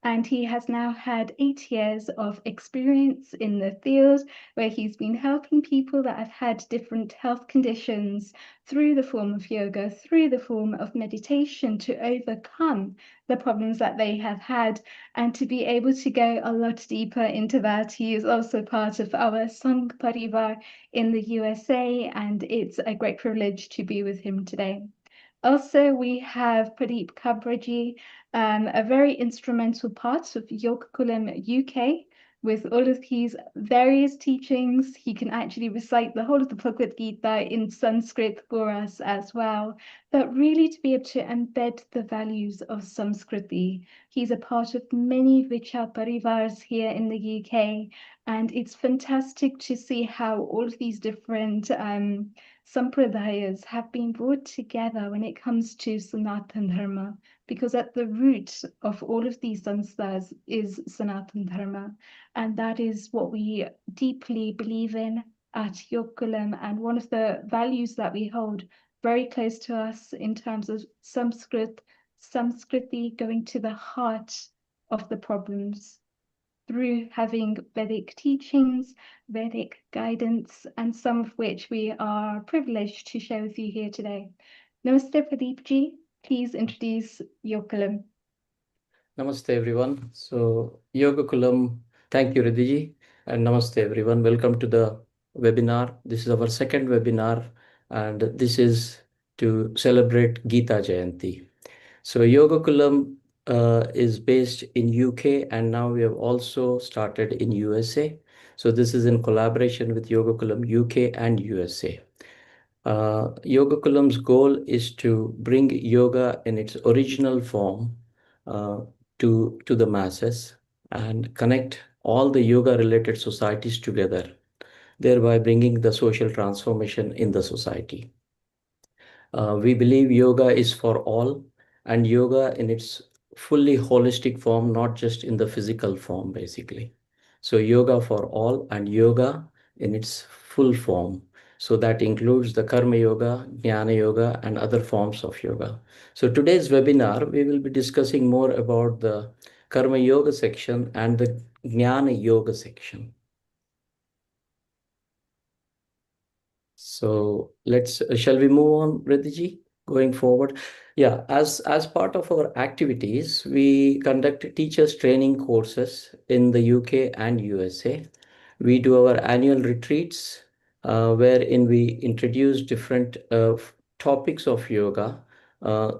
and he has now had 8 years of experience in the field where he's been helping people that have had different health conditions through the form of yoga, through the form of meditation, to overcome the problems that they have had, and to be able to go a lot deeper into that. He is also part of our Sangh Parivar in the USA, and it's a great privilege to be with him today. Also, we have Pradeep Kabraji, a very instrumental part of Yogakulam UK. With all of his various teachings, he can actually recite the whole of the Bhagavad Gita in Sanskrit for us as well. But really to be able to embed the values of Samskriti. He's a part of many Vichar Parivars here in the UK, And it's fantastic to see how all of these different sampradayas have been brought together when it comes to Sanatan Dharma, because at the root of all of these sanstars is Sanatan Dharma, and that is what we deeply believe in at Yogakulam, and one of the values that we hold very close to us in terms of Samskriti, going to the heart of the problems through having Vedic teachings, Vedic guidance, and some of which we are privileged to share with you here today. Namaste Pradeepji, please introduce Yogakulam. Namaste everyone. So Yoga Kulam, thank you Ridhiji, and Namaste everyone. Welcome to the webinar. This is our second webinar, and this is to celebrate Gita Jayanti. So Yoga Kulam is based in UK, and now we have also started in USA. So this is in collaboration with Yoga Kulam UK and USA. Yoga Kulam's goal is to bring yoga in its original form uh, to the masses and connect all the yoga related societies together, thereby bringing the social transformation in the society. We believe yoga is for all, and yoga in its fully holistic form, not just in the physical form, basically. So yoga for all and yoga in its full form. So that includes the Karma Yoga, Jnana Yoga, and other forms of yoga. So today's webinar, we will be discussing more about the Karma Yoga section and the Jnana Yoga section. So shall we move on, Riddhiji, going forward? Yeah, as part of our activities, we conduct teachers training courses in the UK and USA. We do our annual retreats, wherein we introduce different topics of yoga,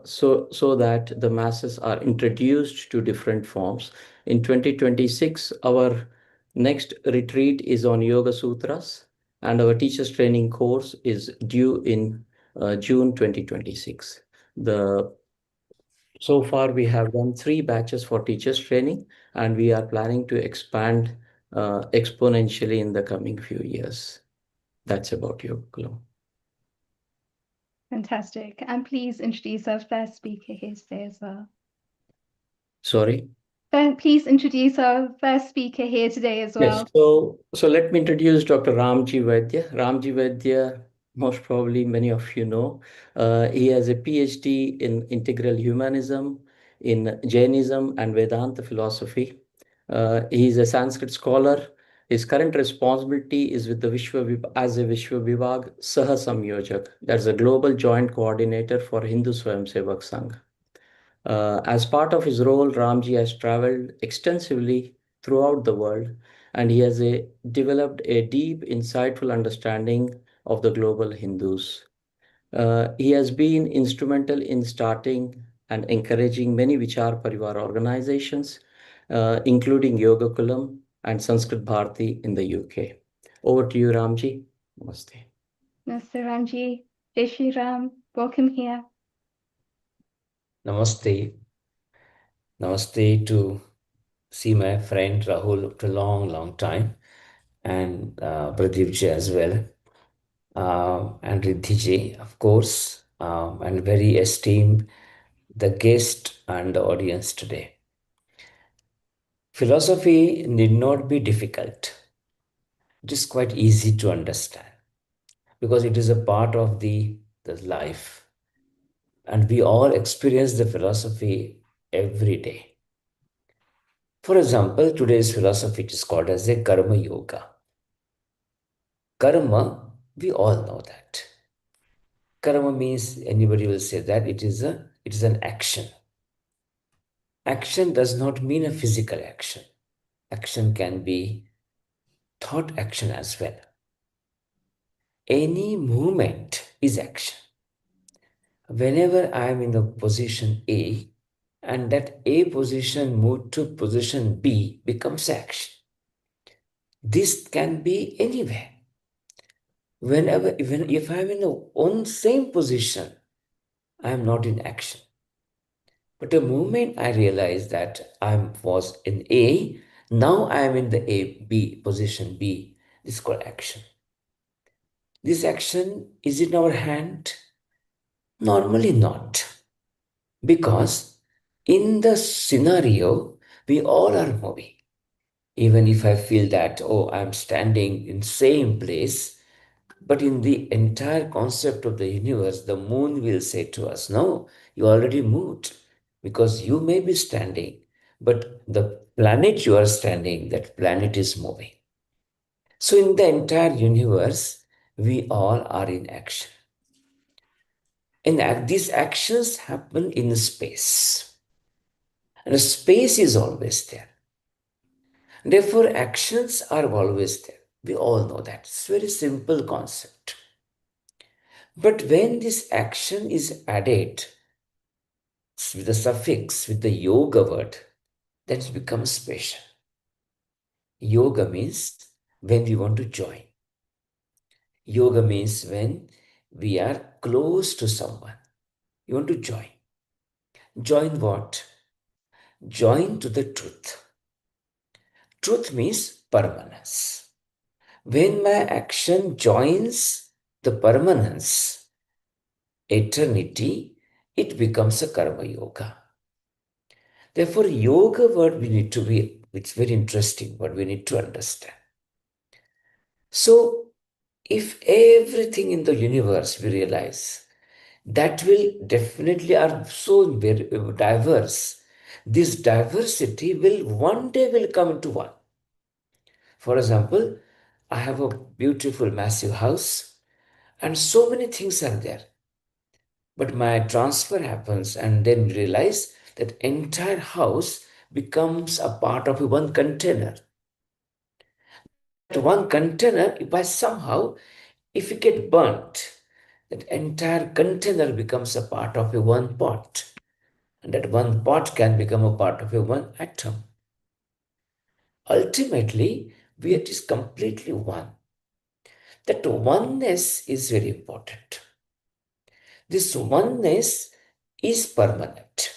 so that the masses are introduced to different forms. In 2026, our next retreat is on Yoga Sutras, and our teachers training course is due in June 2026. So far we have done 3 batches for teachers training, and we are planning to expand exponentially in the coming few years. That's about Yogakulam. Fantastic. And please introduce our first speaker here today as well. Sorry? Please introduce our first speaker here today as well. Yes, so let me introduce Dr. Ramji Vaidya. Ramji Vaidya, most probably many of you know. He has a PhD in integral humanism, in Jainism and Vedanta philosophy. He is a Sanskrit scholar. His current responsibility is with the as a Vishwa Vibhag Saha Samyojak. That's a global joint coordinator for Hindu Swayamsevak Sangh. As part of his role, Ramji has traveled extensively throughout the world, and he has developed a deep, insightful understanding of the global Hindus. He has been instrumental in starting and encouraging many Vichar Parivar organizations, including Yoga Kulam and Sanskrit Bharati in the UK. Over to you, Ramji. Namaste. Namaste, Ramji. Jai Shri Ram. Welcome here. Namaste. Namaste to see my friend Rahul after a long, long time, and Pradeep as well, and Riddhi of course, and very esteemed the guest and the audience today. Philosophy need not be difficult. It is quite easy to understand because it is a part of the life, and we all experience the philosophy every day. For example, today's philosophy is called as a Karma Yoga. Karma, we all know that. Karma means, anybody will say that it is an action. Action does not mean a physical action. Action can be thought action as well. Any movement is action. Whenever I am in the position A, and that A position moved to position B becomes action. This can be anywhere. Even if I'm in the same position, I am not in action. But the moment I realized that I was in A, Now I am in the B position B. This is called action. This action is in our hand? Normally not. Because in the scenario, we all are moving. Even if I feel that, oh, I'm standing in same place, but in the entire concept of the universe, the moon will say to us, no, you already moved because you may be standing, but the planet you are standing, that planet is moving. So in the entire universe, we all are in action. And these actions happen in space. And space is always there. Therefore, actions are always there. We all know that. It's a very simple concept. But when this action is added with the suffix, with the yoga word, then it becomes special. Yoga means when we want to join. Yoga means when we are close to someone. You want to join. Join what? Join to the truth. Truth means permanence. When my action joins the permanence, eternity, it becomes a karma yoga. Therefore, yoga word we need to be, it's very interesting, but we need to understand. So, if everything in the universe we realize, that will definitely are so very diverse. This diversity will one day will come into one. For example, I have a beautiful massive house and so many things are there. But my transfer happens and then realize that entire house becomes a part of one container. That one container, by somehow, if it get burnt, that entire container becomes a part of a one pot. And that one pot can become a part of a one atom. Ultimately, we it is completely one. That oneness is very important. This oneness is permanent.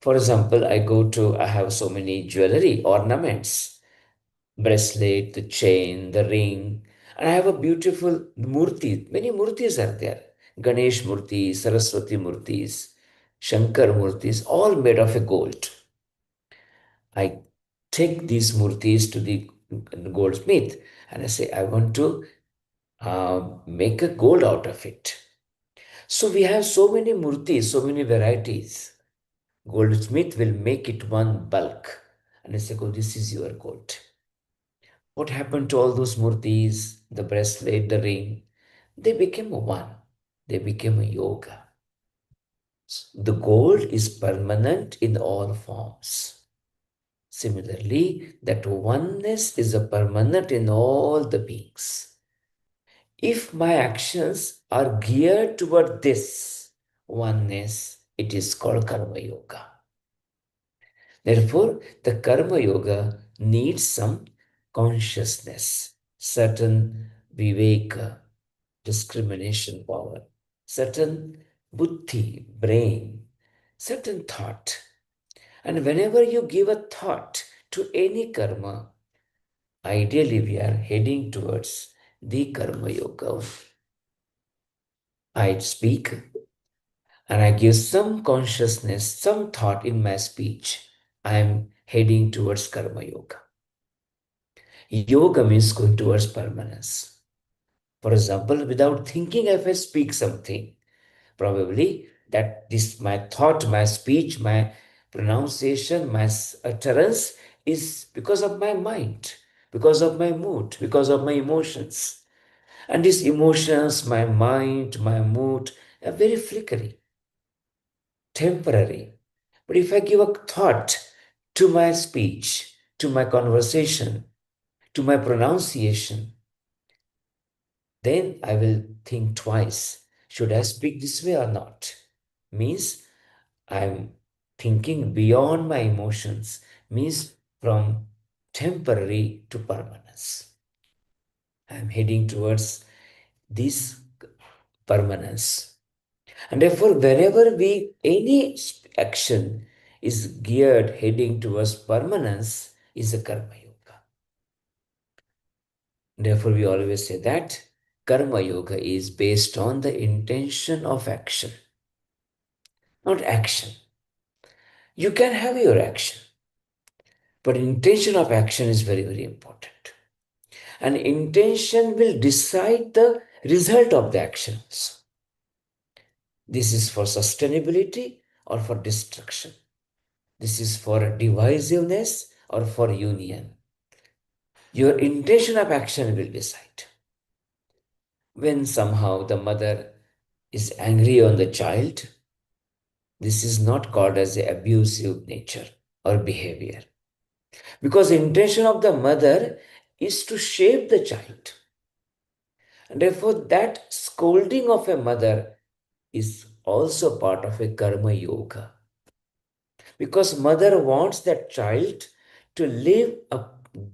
For example, I have so many jewelry, ornaments, bracelet, the chain, the ring, and I have a beautiful murti. Many murtis are there. Ganesh murtis, Saraswati murtis, Shankar murtis, all made of a gold. I take these murtis to the goldsmith and I say, I want to make a gold out of it. So we have so many murtis, so many varieties. Goldsmith will make it one bulk. And I say, oh, this is your gold. What happened to all those murtis, the bracelet, the ring? They became one. They became a yoga. The gold is permanent in all forms. Similarly, that oneness is a permanent in all the beings. If my actions are geared toward this oneness, it is called karma yoga. Therefore, the karma yoga needs some consciousness, certain viveka, discrimination power, certain buddhi, brain, certain thought. And whenever you give a thought to any karma, ideally we are heading towards the karma yoga. I speak and I give some consciousness, some thought in my speech. I am heading towards karma yoga. Yoga means going towards permanence. For example, without thinking, if I speak something, probably that this my thought, my speech, my pronunciation, my utterance is because of my mind, because of my mood, because of my emotions. And these emotions, my mind, my mood are very flickery, temporary. But if I give a thought to my speech, to my conversation, to my pronunciation, then I will think twice. Should I speak this way or not? Means I'm thinking beyond my emotions, means from temporary to permanence. I'm heading towards this permanence. And therefore, whenever any action is geared heading towards permanence, is a Karma Yoga. Therefore, we always say that Karma Yoga is based on the intention of action, not action. You can have your action, but intention of action is very, very important. And intention will decide the result of the actions. This is for sustainability or for destruction. This is for divisiveness or for union. Your intention of action will decide. When somehow the mother is angry on the child, this is not called as a abusive nature or behavior. Because the intention of the mother is to shape the child. And therefore, that scolding of a mother is also part of a karma yoga. Because mother wants that child to live a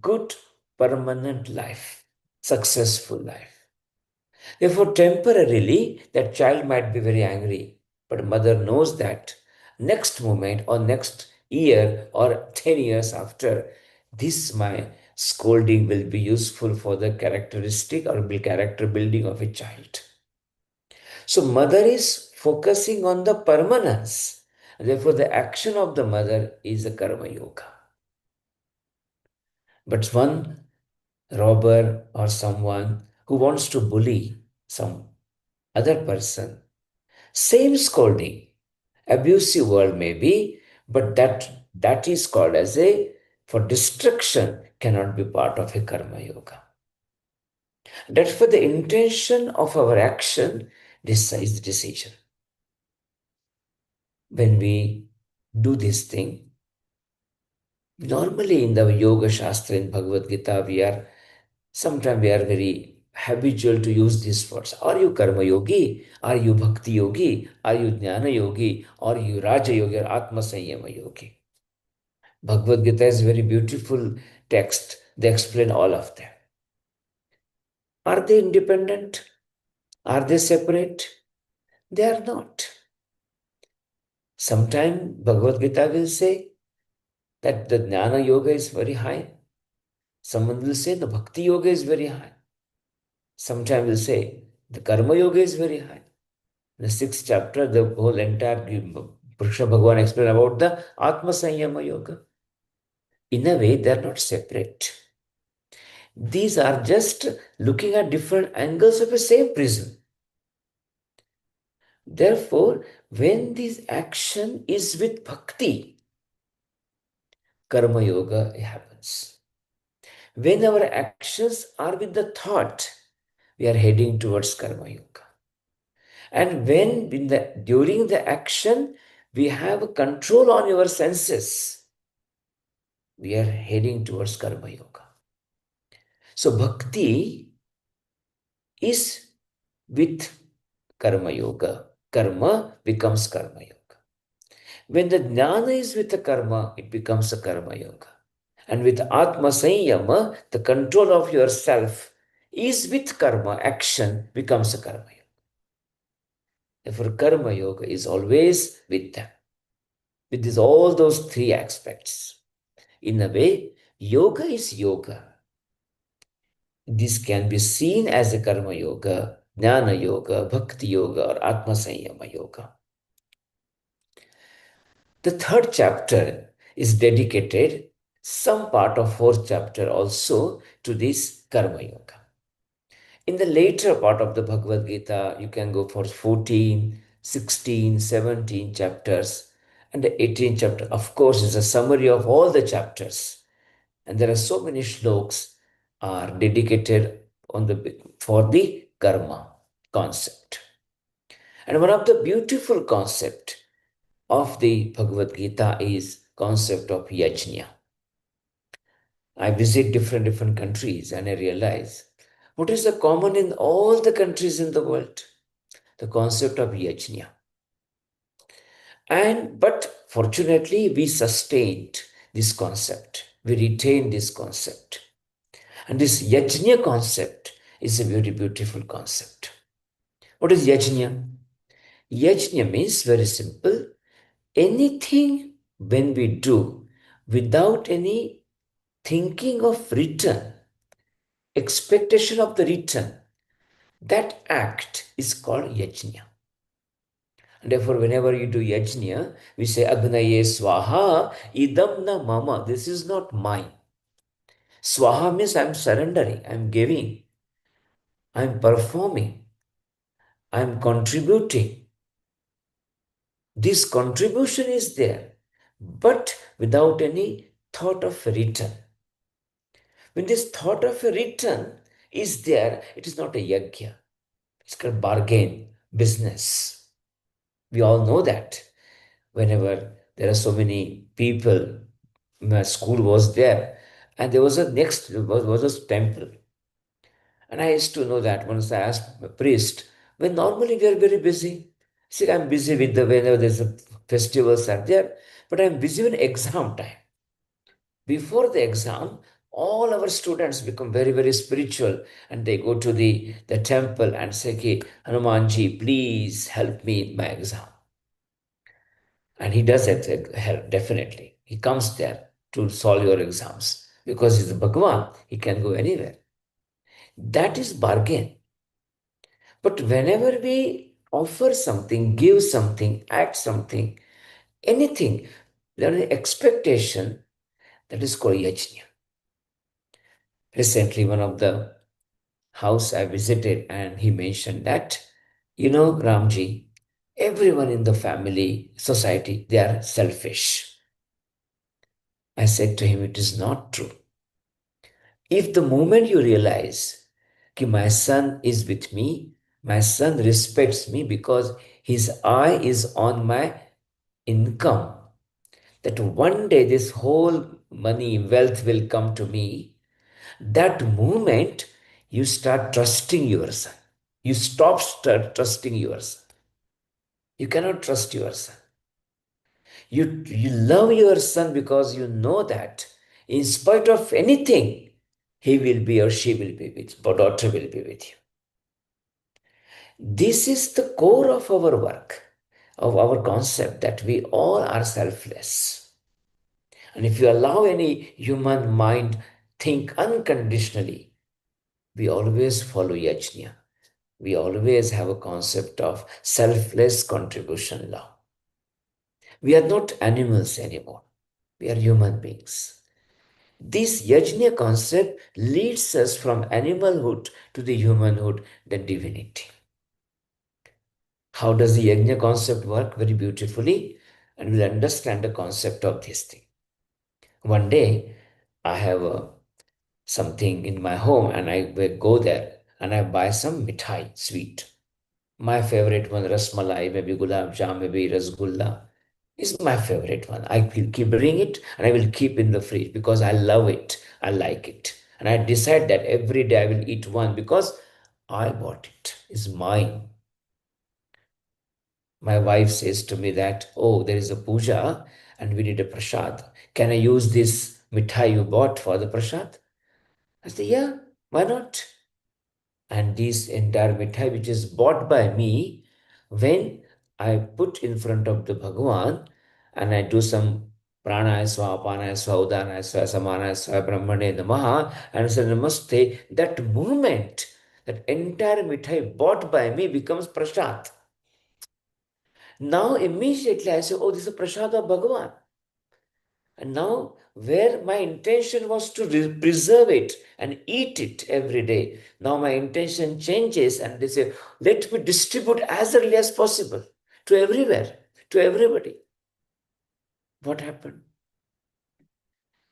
good, permanent life, successful life. Therefore, temporarily, that child might be very angry, but mother knows that next moment or next year or 10 years after, this my scolding will be useful for the characteristic or character building of a child. So mother is focusing on the permanence. Therefore, the action of the mother is a karma yoga. But one robber or someone who wants to bully some other person, same scolding, abusive word maybe, but that is called as a for destruction cannot be part of a karma yoga. That's for the intention of our action decides the decision. When we do this thing, normally in the Yoga Shastra in Bhagavad Gita, sometimes we are very habitual to use these words. Are you Karma Yogi? Are you Bhakti Yogi? Are you Jnana Yogi? Or you Raja Yogi or Atma Sanyama Yogi? Bhagavad Gita is a very beautiful text. They explain all of them. Are they independent? Are they separate? They are not. Sometimes Bhagavad Gita will say that the Jnana Yoga is very high. Someone will say the Bhakti Yoga is very high. Sometimes will say the Karma Yoga is very high. The 6th chapter, the whole entire Krishna Bhagavan explained about the Atma Sanyama Yoga. In a way, they are not separate. These are just looking at different angles of the same prism. Therefore, when this action is with bhakti, Karma Yoga happens. When our actions are with the thought, we are heading towards Karma Yoga. And when during the action, we have control on your senses, we are heading towards Karma Yoga. So Bhakti is with Karma Yoga. Karma becomes Karma Yoga. When the Jnana is with the Karma, it becomes a Karma Yoga. And with Atma Sanyama, the control of yourself is with Karma, action becomes a Karma Yoga. Therefore, Karma Yoga is always with them. With all those three aspects. In a way, yoga is yoga. This can be seen as a Karma Yoga, Jnana Yoga, Bhakti Yoga, or Atma Sanyama Yoga. The 3rd chapter is dedicated, some part of 4th chapter also, to this Karma Yoga. In the later part of the Bhagavad Gita, you can go for 14, 16, 17 chapters, and the 18th chapter, of course, is a summary of all the chapters. And there are so many shlokas are dedicated for the karma concept. And one of the beautiful concept of the Bhagavad Gita is concept of yajna. I visit different countries and I realize what is the common in all the countries in the world? The concept of yajna. But fortunately, we sustained this concept. We retained this concept. And this yajna concept is a very beautiful concept. What is yajna? Yajna means very simple. Anything when we do without any thinking of return, expectation of the return, that act is called yajna. And therefore, whenever you do yajna, we say Agnaye Swaha, idam na mama. This is not mine. Swaha means I'm surrendering, I'm giving, I'm performing, I'm contributing. This contribution is there, but without any thought of return. When this thought of a return is there, it is not a yajna. It's called bargain, business. We all know that. Whenever there are so many people, my school was there, and there was was a temple. And I used to know that once I asked a priest, when normally we are very busy. See, I'm busy with whenever there's a festivals are there, but I'm busy with exam time. Before the exam, all our students become very, very spiritual and they go to the temple and say, okay, Hanumanji, please help me in my exam. And he does it, help, definitely. He comes there to solve your exams because he's a Bhagwan. He can go anywhere. That is bargain. But whenever we offer something, give something, act something, anything, there is expectation, that is called yajna. Recently, one of the house I visited, and he mentioned that, Ramji, everyone in the family, society, they are selfish. I said to him, it is not true. If the moment you realize that my son is with me, my son respects me because his eye is on my income, that one day this whole money, wealth will come to me, that moment you start trusting your son. You start trusting your son. You cannot trust your son. You love your son because you know that in spite of anything, he will be or she will be with you, or daughter will be with you. This is the core of our work, of our concept that we all are selfless. And if you allow any human mind think unconditionally, we always follow yajna. We always have a concept of selfless contribution law. We are not animals anymore. We are human beings. This yajna concept leads us from animalhood to the humanhood, then divinity. How does the yajna concept work? Very beautifully, and we'll understand the concept of this thing. One day, I have something in my home, and I will go there and I buy some mithai, sweet. My favorite one, rasmalai, maybe gulab jam, maybe rasgulla, is my favorite one. I will keep bring it and I will keep in the fridge because I love it. I like it. And I decide that every day I will eat one because I bought it. It's mine. My wife says to me that, oh, there is a puja and we need a prasad. Can I use this mithai you bought for the prasad? I say, yeah, why not? And this entire mithai which is bought by me, when I put in front of the Bhagavan and I do some pranaya swaha, panaya swaha, udanaya swaha, samanaya swaha, brahmane namaha, and say namaste, that moment, that entire mithai bought by me becomes prasad. Now immediately I say, oh, this is a prasad of Bhagavan. And now, where my intention was to preserve it and eat it every day, now my intention changes and they say, let me distribute as early as possible to everywhere, to everybody. What happened?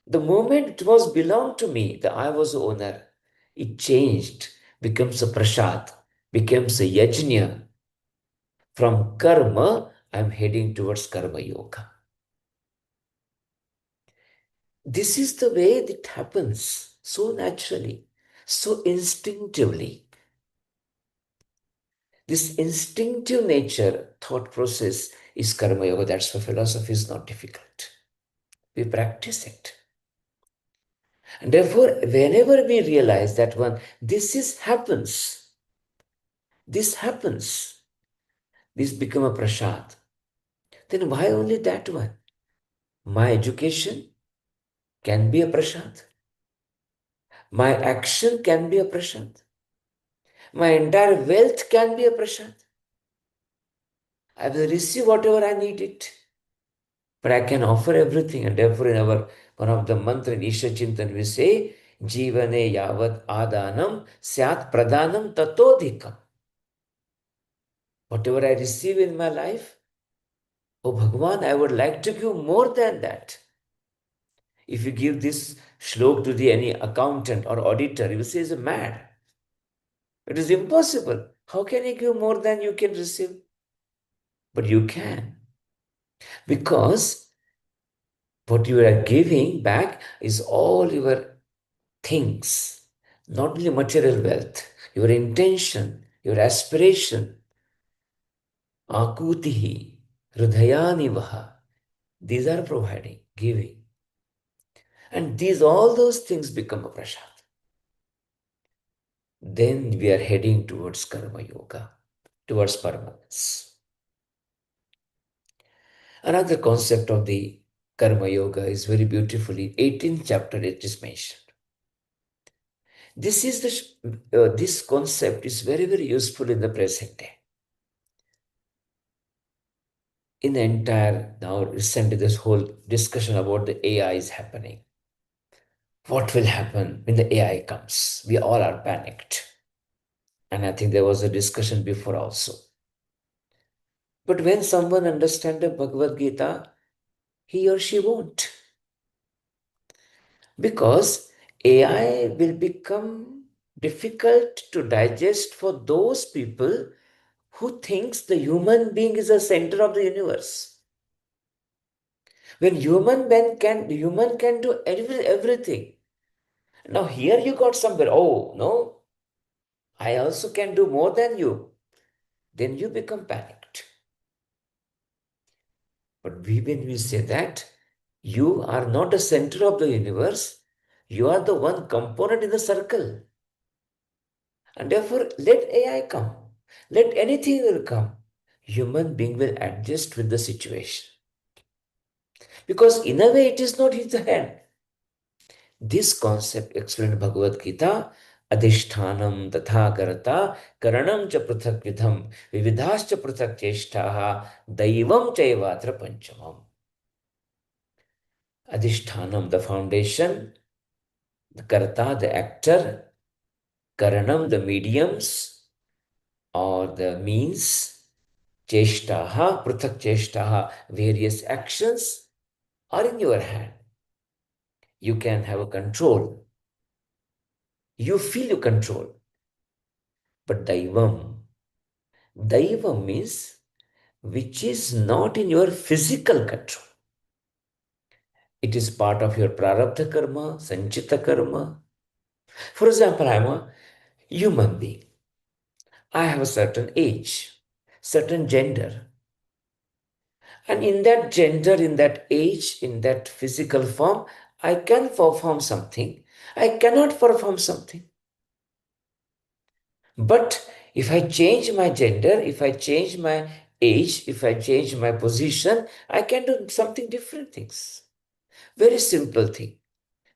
The moment it was belonged to me, that I was the owner, it changed, becomes a prasad, becomes a yajna. From karma, I'm heading towards karma yoga. This is the way it happens, so naturally, so instinctively. This instinctive nature, thought process is karma yoga. That's why philosophy is not difficult. We practice it. And therefore, whenever we realize that this happens, this become a prasad, then why only that one? My education can be a prasad. My action can be a prashant. My entire wealth can be a prashant. I will receive whatever I need it. But I can offer everything. And therefore, in our one of the mantra in Isha Chintan, we say, Jivane yavat adanam syat pradhanam tatodhikam. Whatever I receive in my life, oh Bhagavan, I would like to give more than that. If you give this shlok to any accountant or auditor, he will say he's mad. It is impossible. How can you give more than you can receive? But you can. Because what you are giving back is all your things, not only material wealth, your intention, your aspiration, akutihi, hridayanivaha. These are providing, giving. And all those things become a prasad. Then we are heading towards karma yoga, towards permanence. Another concept of the karma yoga is very beautifully, 18th chapter it is mentioned. This concept is very, very useful in the present day. In the entire, now recently this whole discussion about the AI is happening. What will happen when the AI comes? We all are panicked. And I think there was a discussion before also. But when someone understands the Bhagavad Gita, he or she won't. Because AI will become difficult to digest for those people who thinks the human being is the center of the universe. When human can do everything. Now here you got somewhere, oh no, I also can do more than you. Then you become panicked. But when we say that, you are not the center of the universe, you are the one component in the circle. And therefore, let AI come. Let anything will come. Human being will adjust with the situation. Because in a way, it is not his hand. This concept explained in Bhagavad Gita, Adhishthanam tatha karata karanam cha prathak vidham vividhascha prathak cheshtaha daivam chaivatra panchamam. Adhishthanam, the foundation, the karta, the actor, karanam, the mediums or the means, cheshtaha, prathak cheshtaha, various actions are in your hand. You can have a control. You feel you control. But daivam means which is not in your physical control. It is part of your prarabdha karma, sanchita karma. For example, I am a human being. I have a certain age, certain gender. And in that gender, in that age, in that physical form, I can perform something. I cannot perform something. But if I change my gender, if I change my age, if I change my position, I can do something different things. Very simple thing.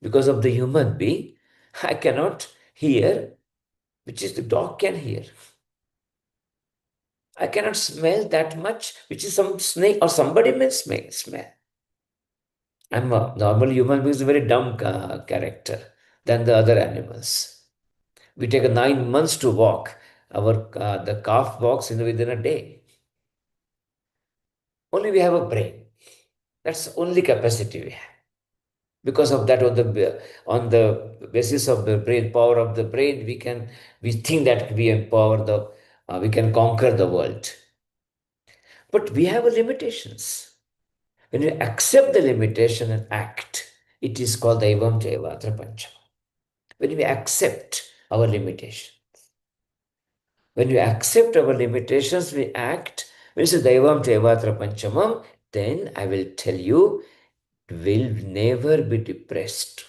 Because of the human being, I cannot hear, which is the dog can hear. I cannot smell that much, which is some snake or somebody may smell. I'm a normal human being is a very dumb character than the other animals. We take 9 months to walk. The calf walks within a day. Only we have a brain. That's the only capacity we have. Because of that, on the basis of the brain, power of the brain, we think that we can conquer the world. But we have limitations. When you accept the limitation and act, it is called Daivam Jaivatra Panchama. When we accept our limitations. When we accept our limitations, we act. When you say Daivam Jaivatra Panchamam, then I will tell you, will never be depressed.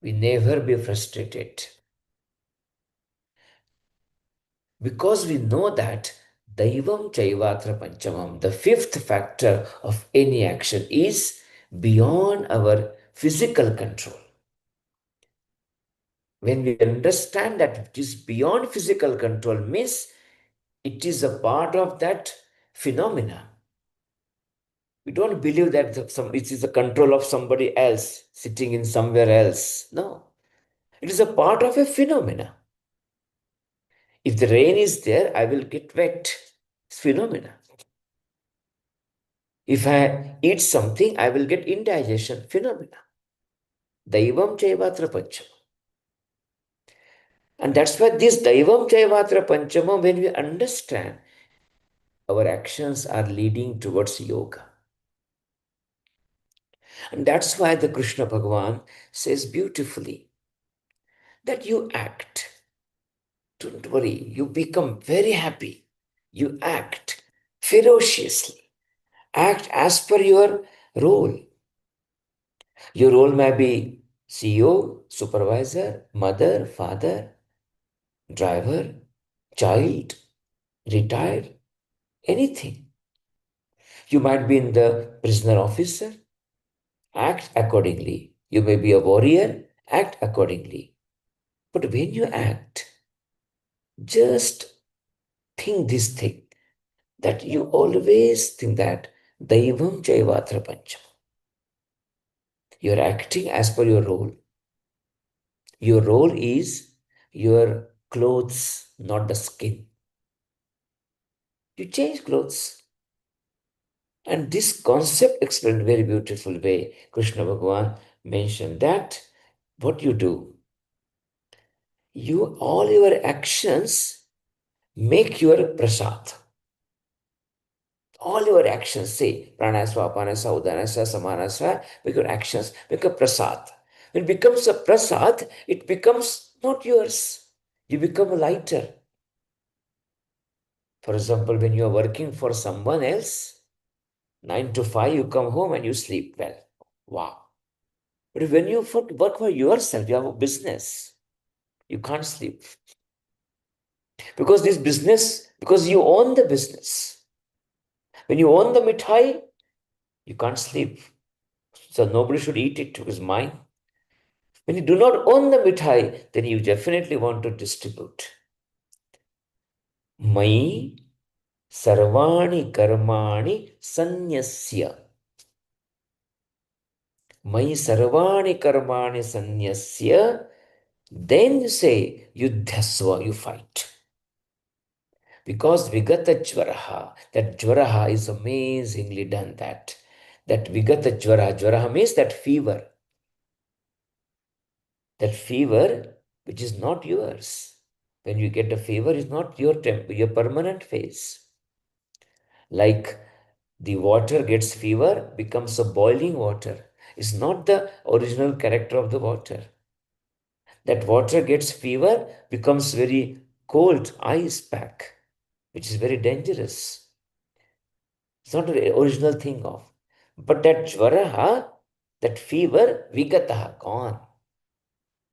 We never be frustrated. Because we know that Daivam Chaivatra Panchamam, the fifth factor of any action, is beyond our physical control. When we understand that it is beyond physical control, means it is a part of that phenomena. We don't believe that it is the control of somebody else sitting in somewhere else. No. It is a part of a phenomena. If the rain is there, I will get wet. It's phenomena. If I eat something, I will get indigestion. Phenomena. Daivam Chaivatra Panchama. And that's why this Daivam Chaivatra Panchama, when we understand, our actions are leading towards yoga. And that's why the Krishna Bhagavan says beautifully that you act. Don't worry, you become very happy. You act ferociously. Act as per your role. Your role may be CEO, supervisor, mother, father, driver, child, retired, anything. You might be in the prisoner officer. Act accordingly. You may be a warrior. Act accordingly. But when you act, just think this thing, that you always think that Daivam Jaivatra Pancham. You are acting as per your role. Your role is your clothes, not the skin. You change clothes. And this concept explained very beautiful way. Krishna Bhagavan mentioned that what you do, all your actions make your prasad. All your actions, say pranasva, apanasva, udanasva, samanasva, make your actions, make a prasad. When it becomes a prasad, it becomes not yours. You become lighter. For example, when you are working for someone else, 9 to 5, you come home and you sleep well. Wow. But when you work for yourself, you have a business, you can't sleep. Because this business, because you own the business. When you own the mithai, you can't sleep. So nobody should eat it, it is mine. When you do not own the mithai, then you definitely want to distribute. Mai sarvani karmani sanyasya. Mai sarvani karmani sanyasya. Then you say, yuddhasva, you fight. Because vigata jvaraha, that jvaraha is amazingly done that. That vigata jvaraha means that fever. That fever which is not yours. When you get a fever, it's not your permanent phase. Like the water gets fever, becomes a boiling water. It's not the original character of the water. That water gets fever, becomes very cold, ice pack, which is very dangerous. It's not the original thing of. But that jvaraha, that fever, vigataha, gone.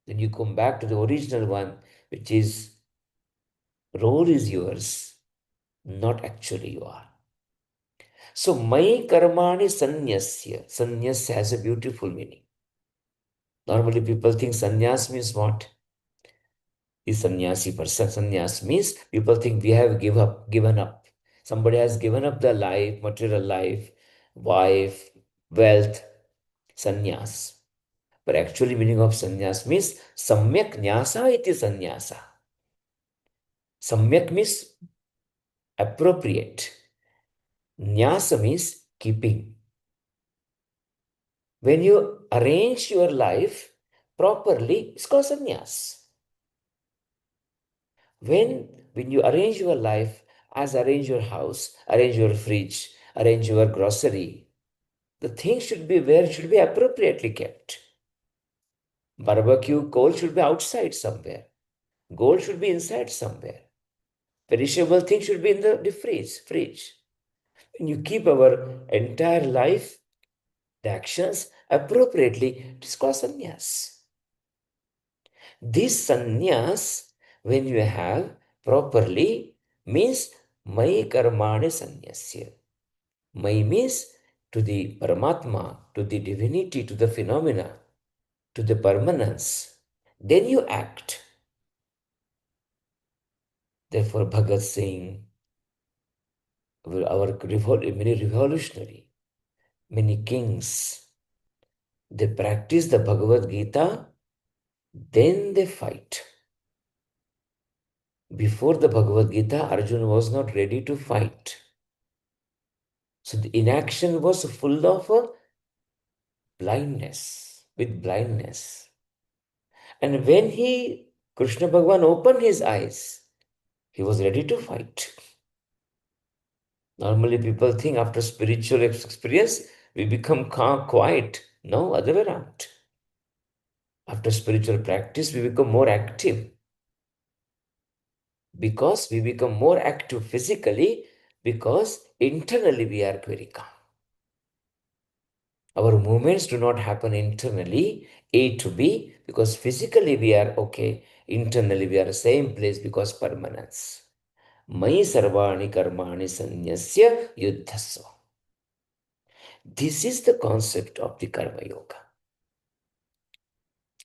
Then you come back to the original one, which is role is yours, not actually you are. So, mai karmani sanyasya. Sanyas has a beautiful meaning. Normally people think sannyas means what? The sannyasi person. Sannyas means people think we have given up. Somebody has given up their life, material life, wife, wealth, sannyas. But actually meaning of sannyas means samyak nyasa iti sannyasa. Samyak means appropriate. Nyasa means keeping. When you arrange your life properly, it's called sannyas. When you arrange your life, as arrange your house, arrange your fridge, arrange your grocery, the things should be where it should be appropriately kept. Barbecue coal should be outside somewhere. Gold should be inside somewhere. Perishable things should be in the fridge. When you keep our entire life, the actions appropriately, it is called sannyas. This sannyas, when you have properly, means mai karmani sannyasya. Mai means to the Paramatma, to the divinity, to the phenomena, to the permanence. then you act. Therefore, Bhagat Singh, many revolutionary, many kings, they practice the Bhagavad Gita, then they fight. Before the Bhagavad Gita, Arjuna was not ready to fight. So the inaction was full of with blindness. And when Krishna Bhagavan opened his eyes, he was ready to fight. Normally people think after spiritual experience, we become calm, quiet. No, other way around. After spiritual practice, we become more active. Because we become more active physically, because internally we are very calm. Our movements do not happen internally, A to B, because physically we are okay. Internally we are the same place because permanence. Mai sarvani karmani sanyasya yuddhasva. This is the concept of the Karma Yoga.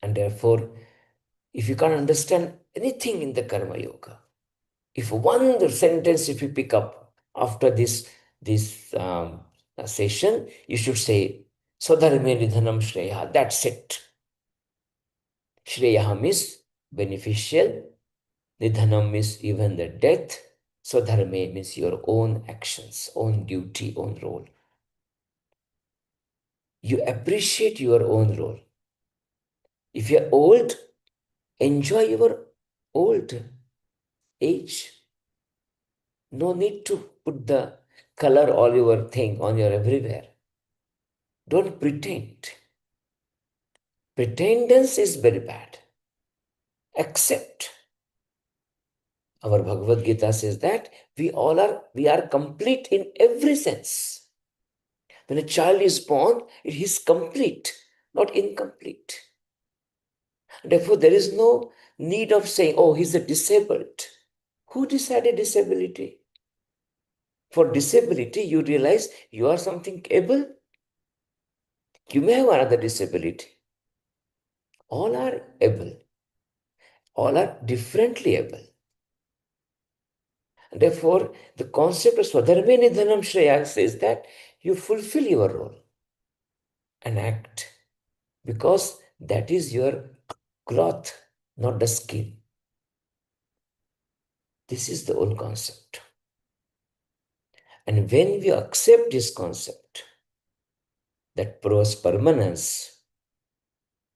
And therefore, if you can't understand anything in the Karma Yoga, if one sentence if you pick up after this session, you should say, Swadharme nidhanam shreya. That's it. Shreya means beneficial. Nidhanam means even the death. Swadharme means your own actions, own duty, own role. You appreciate your own role. If you're old, enjoy your old age. No need to put the color all your thing on your everywhere. Don't pretend. Pretendance is very bad. Accept. Our Bhagavad Gita says that we are complete in every sense. When a child is born, it is complete, not incomplete. Therefore, there is no need of saying, oh, he's a disabled. Who decided disability? For disability, you realize you are something able. You may have another disability. All are able. All are differently able. Therefore, the concept of Swadharme Nidhanam Shreya says that you fulfill your role and act because that is your cloth, not the skin. This is the whole concept. And when we accept this concept that proves permanence,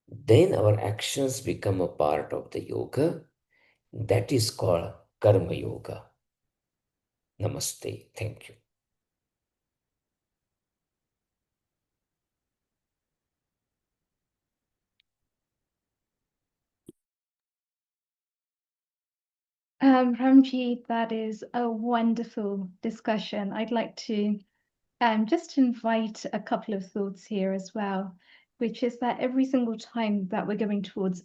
then our actions become a part of the yoga. That is called Karma Yoga. Namaste. Thank you. Ramji, that is a wonderful discussion. I'd like to just invite a couple of thoughts here as well, which is that every single time that we're going towards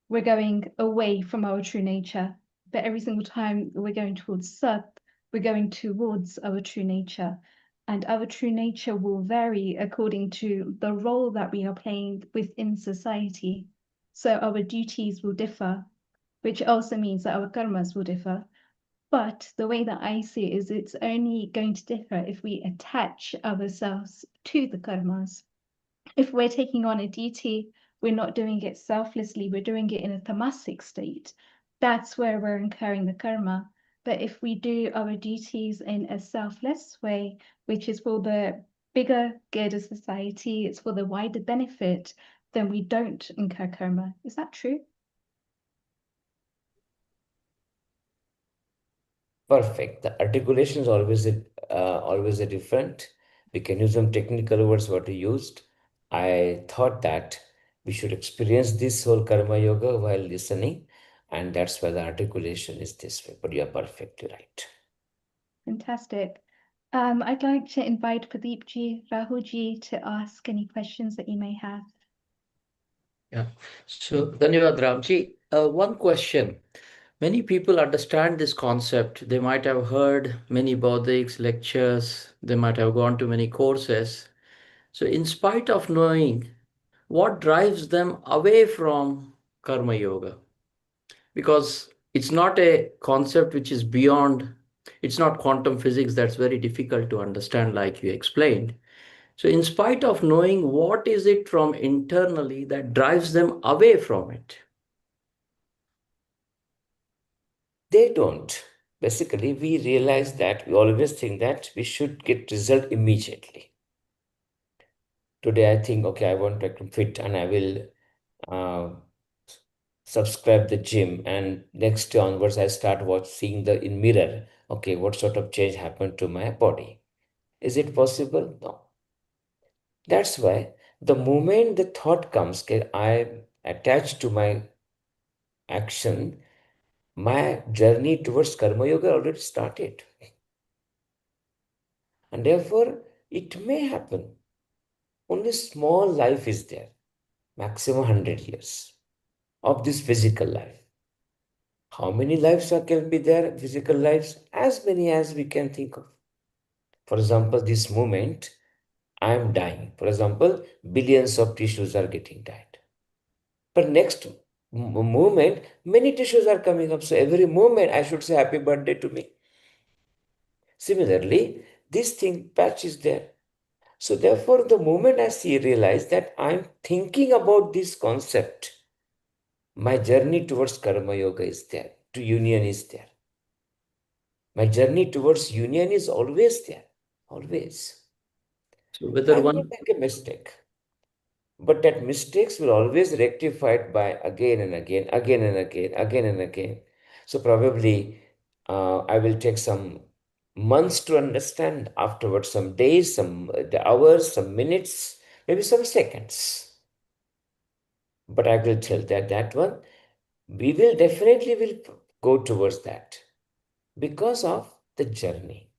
we're going away from our true nature, but every single time we're going towards Sat, we're going towards our true nature. And our true nature will vary according to the role that we are playing within society. So our duties will differ, which also means that our karmas will differ. But the way that I see it is it's only going to differ if we attach ourselves to the karmas. If we're taking on a duty, we're not doing it selflessly, we're doing it in a tamasic state. That's where we're incurring the karma. But if we do our duties in a selfless way, which is for the bigger good of society, it's for the wider benefit, then we don't incur karma. Is that true? Perfect. The articulation is always a different. We can use some technical words what we used. I thought that we should experience this whole karma yoga while listening, and that's why the articulation is this way. But you are perfectly right. Fantastic. I'd like to invite Pradeepji, Rahulji to ask any questions that you may have. Yeah. So, Dhanyavad Ramji. One question. Many people understand this concept. They might have heard many Baudics lectures. They might have gone to many courses. So, in spite of knowing, what drives them away from Karma Yoga? Because it's not a concept which is beyond, it's not quantum physics that's very difficult to understand, like you explained. So, in spite of knowing what is it from internally that drives them away from it? They don't. Basically, we realize that we always think that we should get result immediately. Today, I think, okay, I want to become fit and I will uh, subscribe the gym. And next day onwards, I start seeing the in mirror. Okay, what sort of change happened to my body? Is it possible? No. That's why the moment the thought comes, okay, I attach to my action, my journey towards Karma Yoga already started. And therefore, it may happen. Only small life is there, maximum 100 years of this physical life. How many lives can be there, physical lives? As many as we can think of. For example, this moment, I am dying. For example, billions of tissues are getting died. But next moment, many tissues are coming up. So every moment, I should say happy birthday to me. Similarly, this thing patch is there. So therefore, the moment I realize that I'm thinking about this concept, my journey towards Karma Yoga is there, to union is there. My journey towards union is always there, always. So whether I may one, make a mistake, but that mistakes will always rectified by again and again, again and again, again and again. So probably I will take some months to understand, afterwards some days, some hours, some minutes, maybe some seconds. But I will tell that one, we will definitely will go towards that because of the journey.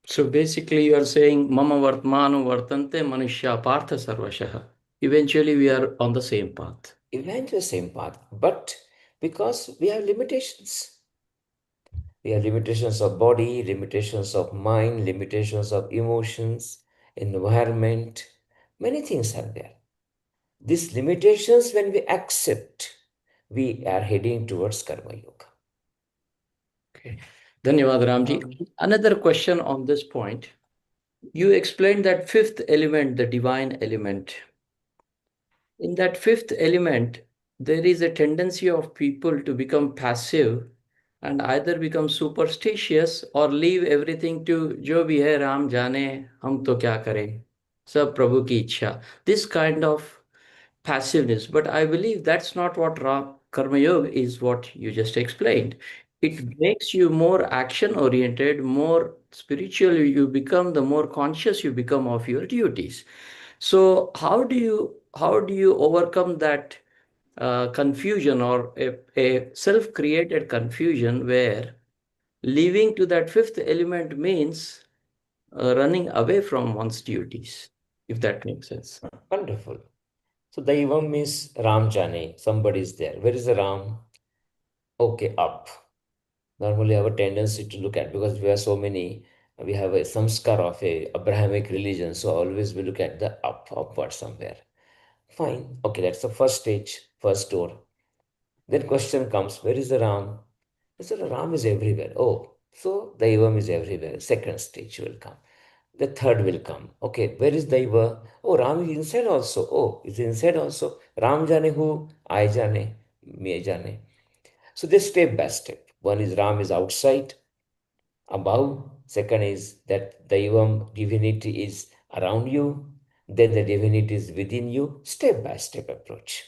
so basically you are saying Mama Vartmanu Vartante Manushya Partha Sarvashah. Eventually we are on the same path. Eventually same path, but because we have limitations. We have limitations of body, limitations of mind, limitations of emotions, environment. Many things are there. These limitations, when we accept, we are heading towards Karma Yoga. Okay. Dhanyavad Ramji. Another question on this point. You explained that fifth element, the divine element. In that fifth element, there is a tendency of people to become passive and either become superstitious or leave everything to जो भी है राम जाने हम तो क्या करें सब प्रभु की इच्छा. This kind of passiveness. But I believe that's not what Karma Yoga is, what you just explained. It makes you more action oriented, more spiritual you become, the more conscious you become of your duties. So how do you overcome that confusion or a self-created confusion where leaving to that fifth element means running away from one's duties, if that makes sense? Wonderful. So Daivam means Ram Jane, somebody is there. Where is the Ram? Okay, up. Normally have a tendency to look at, because we have so many, we have a samskar of a Abrahamic religion, so always we look at the upward somewhere. Fine. Okay, that's the first stage, first door. Then question comes, where is the Ram? I said, Ram is everywhere. Oh, so Daivam is everywhere. Second stage will come. The third will come. Okay, where is Daiva? Oh, Ram is inside also. Oh, is inside also. Ram jane who? I jane. Me jane. So this step by step. One is Ram is outside, above. Second is that Daivam, divinity, is around you. Then the divinity is within you. Step by step approach.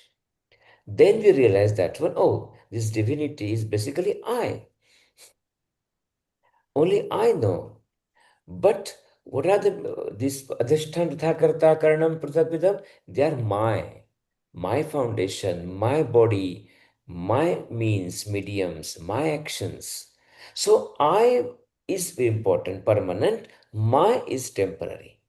Then we realize that one, oh, this divinity is basically I. Only I know. But what are this adhishtan tathakarta karanam prathapidam? They are my foundation, my body, my means, mediums, my actions. So I is important, permanent. My is temporary.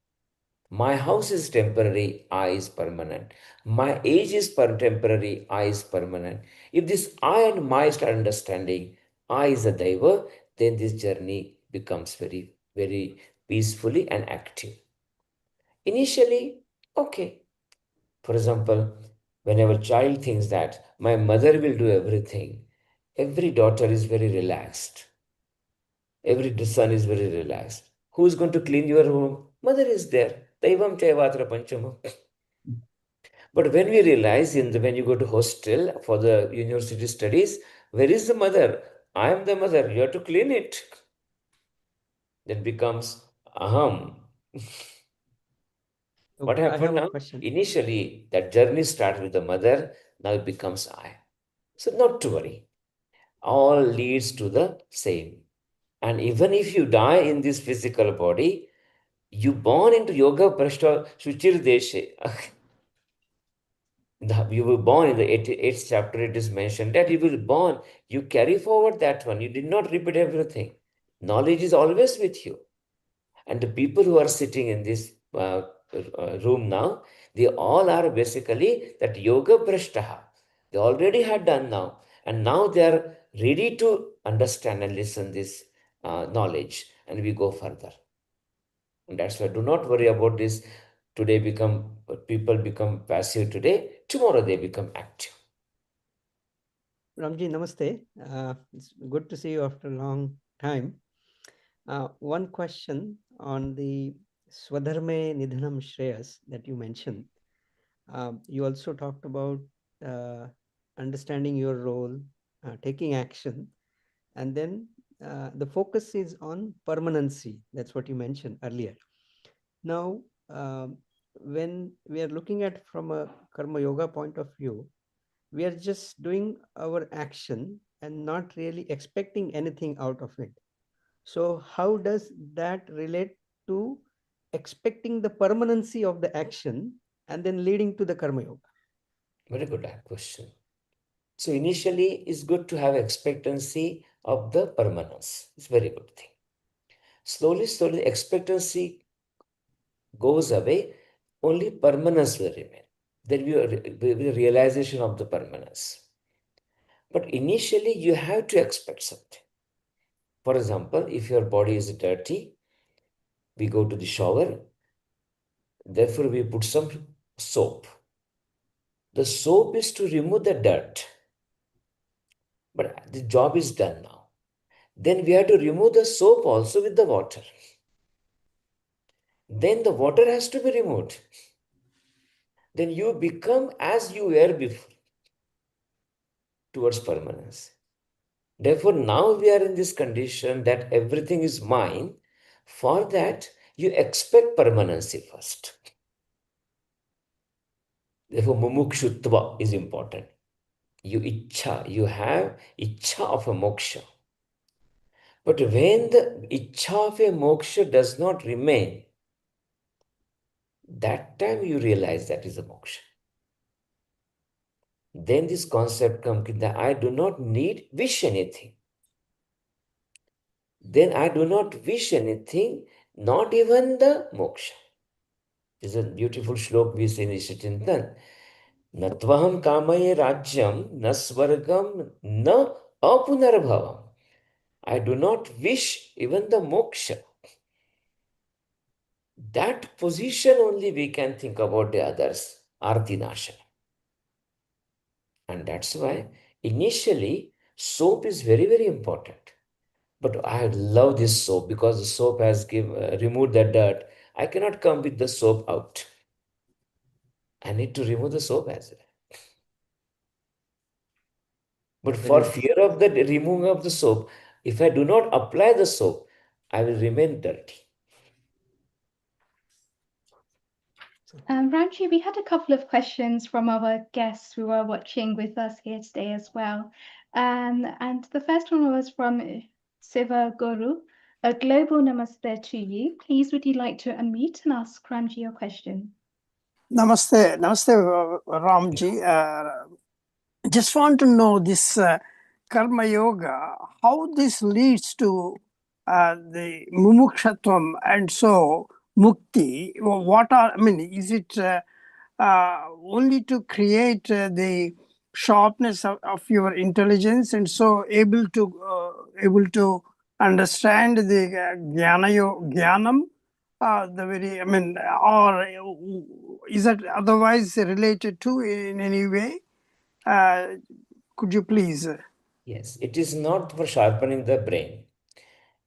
My house is temporary, I is permanent. My age is temporary, I is permanent. If this I and my start understanding, I is a diver, then this journey becomes very, very peacefully and active. Initially, okay. For example, When our child thinks that my mother will do everything, every daughter is very relaxed. Every son is very relaxed. Who is going to clean your room? Mother is there. Daivam Chayavatra Panchamam. But when we realize when you go to hostel for the university studies, where is the mother? I am the mother. You have to clean it. Then becomes aham. What I happened have a now? question. Initially, that journey starts with the mother. Now it becomes I. So not to worry. All leads to the same. And even if you die in this physical body, you born into yoga prashta shuchir deshe. You were born in the 88th chapter, it is mentioned that you will born, you carry forward that one. You did not repeat everything. Knowledge is always with you. And the people who are sitting in this room now, they all are basically that yoga prashtaha. They already had done now. And now they are ready to understand and listen this knowledge. And we go further. And that's why do not worry about this. Today people become passive today. Tomorrow they become active. Ramji, namaste. It's good to see you after a long time. One question on the Swadharme Nidhanam Shreyas that you mentioned. You also talked about understanding your role, taking action, and then the focus is on permanency. That's what you mentioned earlier. Now, when we are looking at from a Karma Yoga point of view, we are just doing our action and not really expecting anything out of it. So how does that relate to expecting the permanency of the action and then leading to the Karma Yoga? Very good question. So initially, it's good to have expectancy of the permanence. It's a very good thing. Slowly, expectancy goes away. Only permanence will remain. There will be a realization of the permanence. But initially, you have to expect something. For example, if your body is dirty, we go to the shower. Therefore, we put some soap. The soap is to remove the dirt. But the job is done now. Then we have to remove the soap also with the water. Then the water has to be removed. Then you become as you were before towards permanence. Therefore, now we are in this condition that everything is mine. For that, you expect permanency first. Therefore, mumukshutva is important. You have ichha of a moksha. But when the ichha of a moksha does not remain, that time you realize that is a moksha. Then this concept comes that I do not wish anything. Then I do not wish anything, not even the moksha. This is a beautiful shlok we say in Ishachintan. Natvaham kamaye rajyam na svargam na apunarbhavam. I do not wish even the moksha. That position only we can think about the others, artinasha. And that's why initially soap is very, very important. But I love this soap because the soap has removed the dirt. I cannot come with the soap out. I need to remove the soap as well. But for fear of the removing of the soap, if I do not apply the soap, I will remain dirty. Ramji, we had a couple of questions from our guests who are watching with us here today as well. And the first one was from Siva Guru. A global namaste to you. Please, would you like to unmute and ask Ramji your question? Namaste, Ramji. Just want to know this Karma Yoga, how this leads to the mumukshatvam and so mukti. What are, is it only to create the sharpness of your intelligence and so able to understand the jnanam, or is that otherwise related to in any way? Could you please? Yes, it is not for sharpening the brain.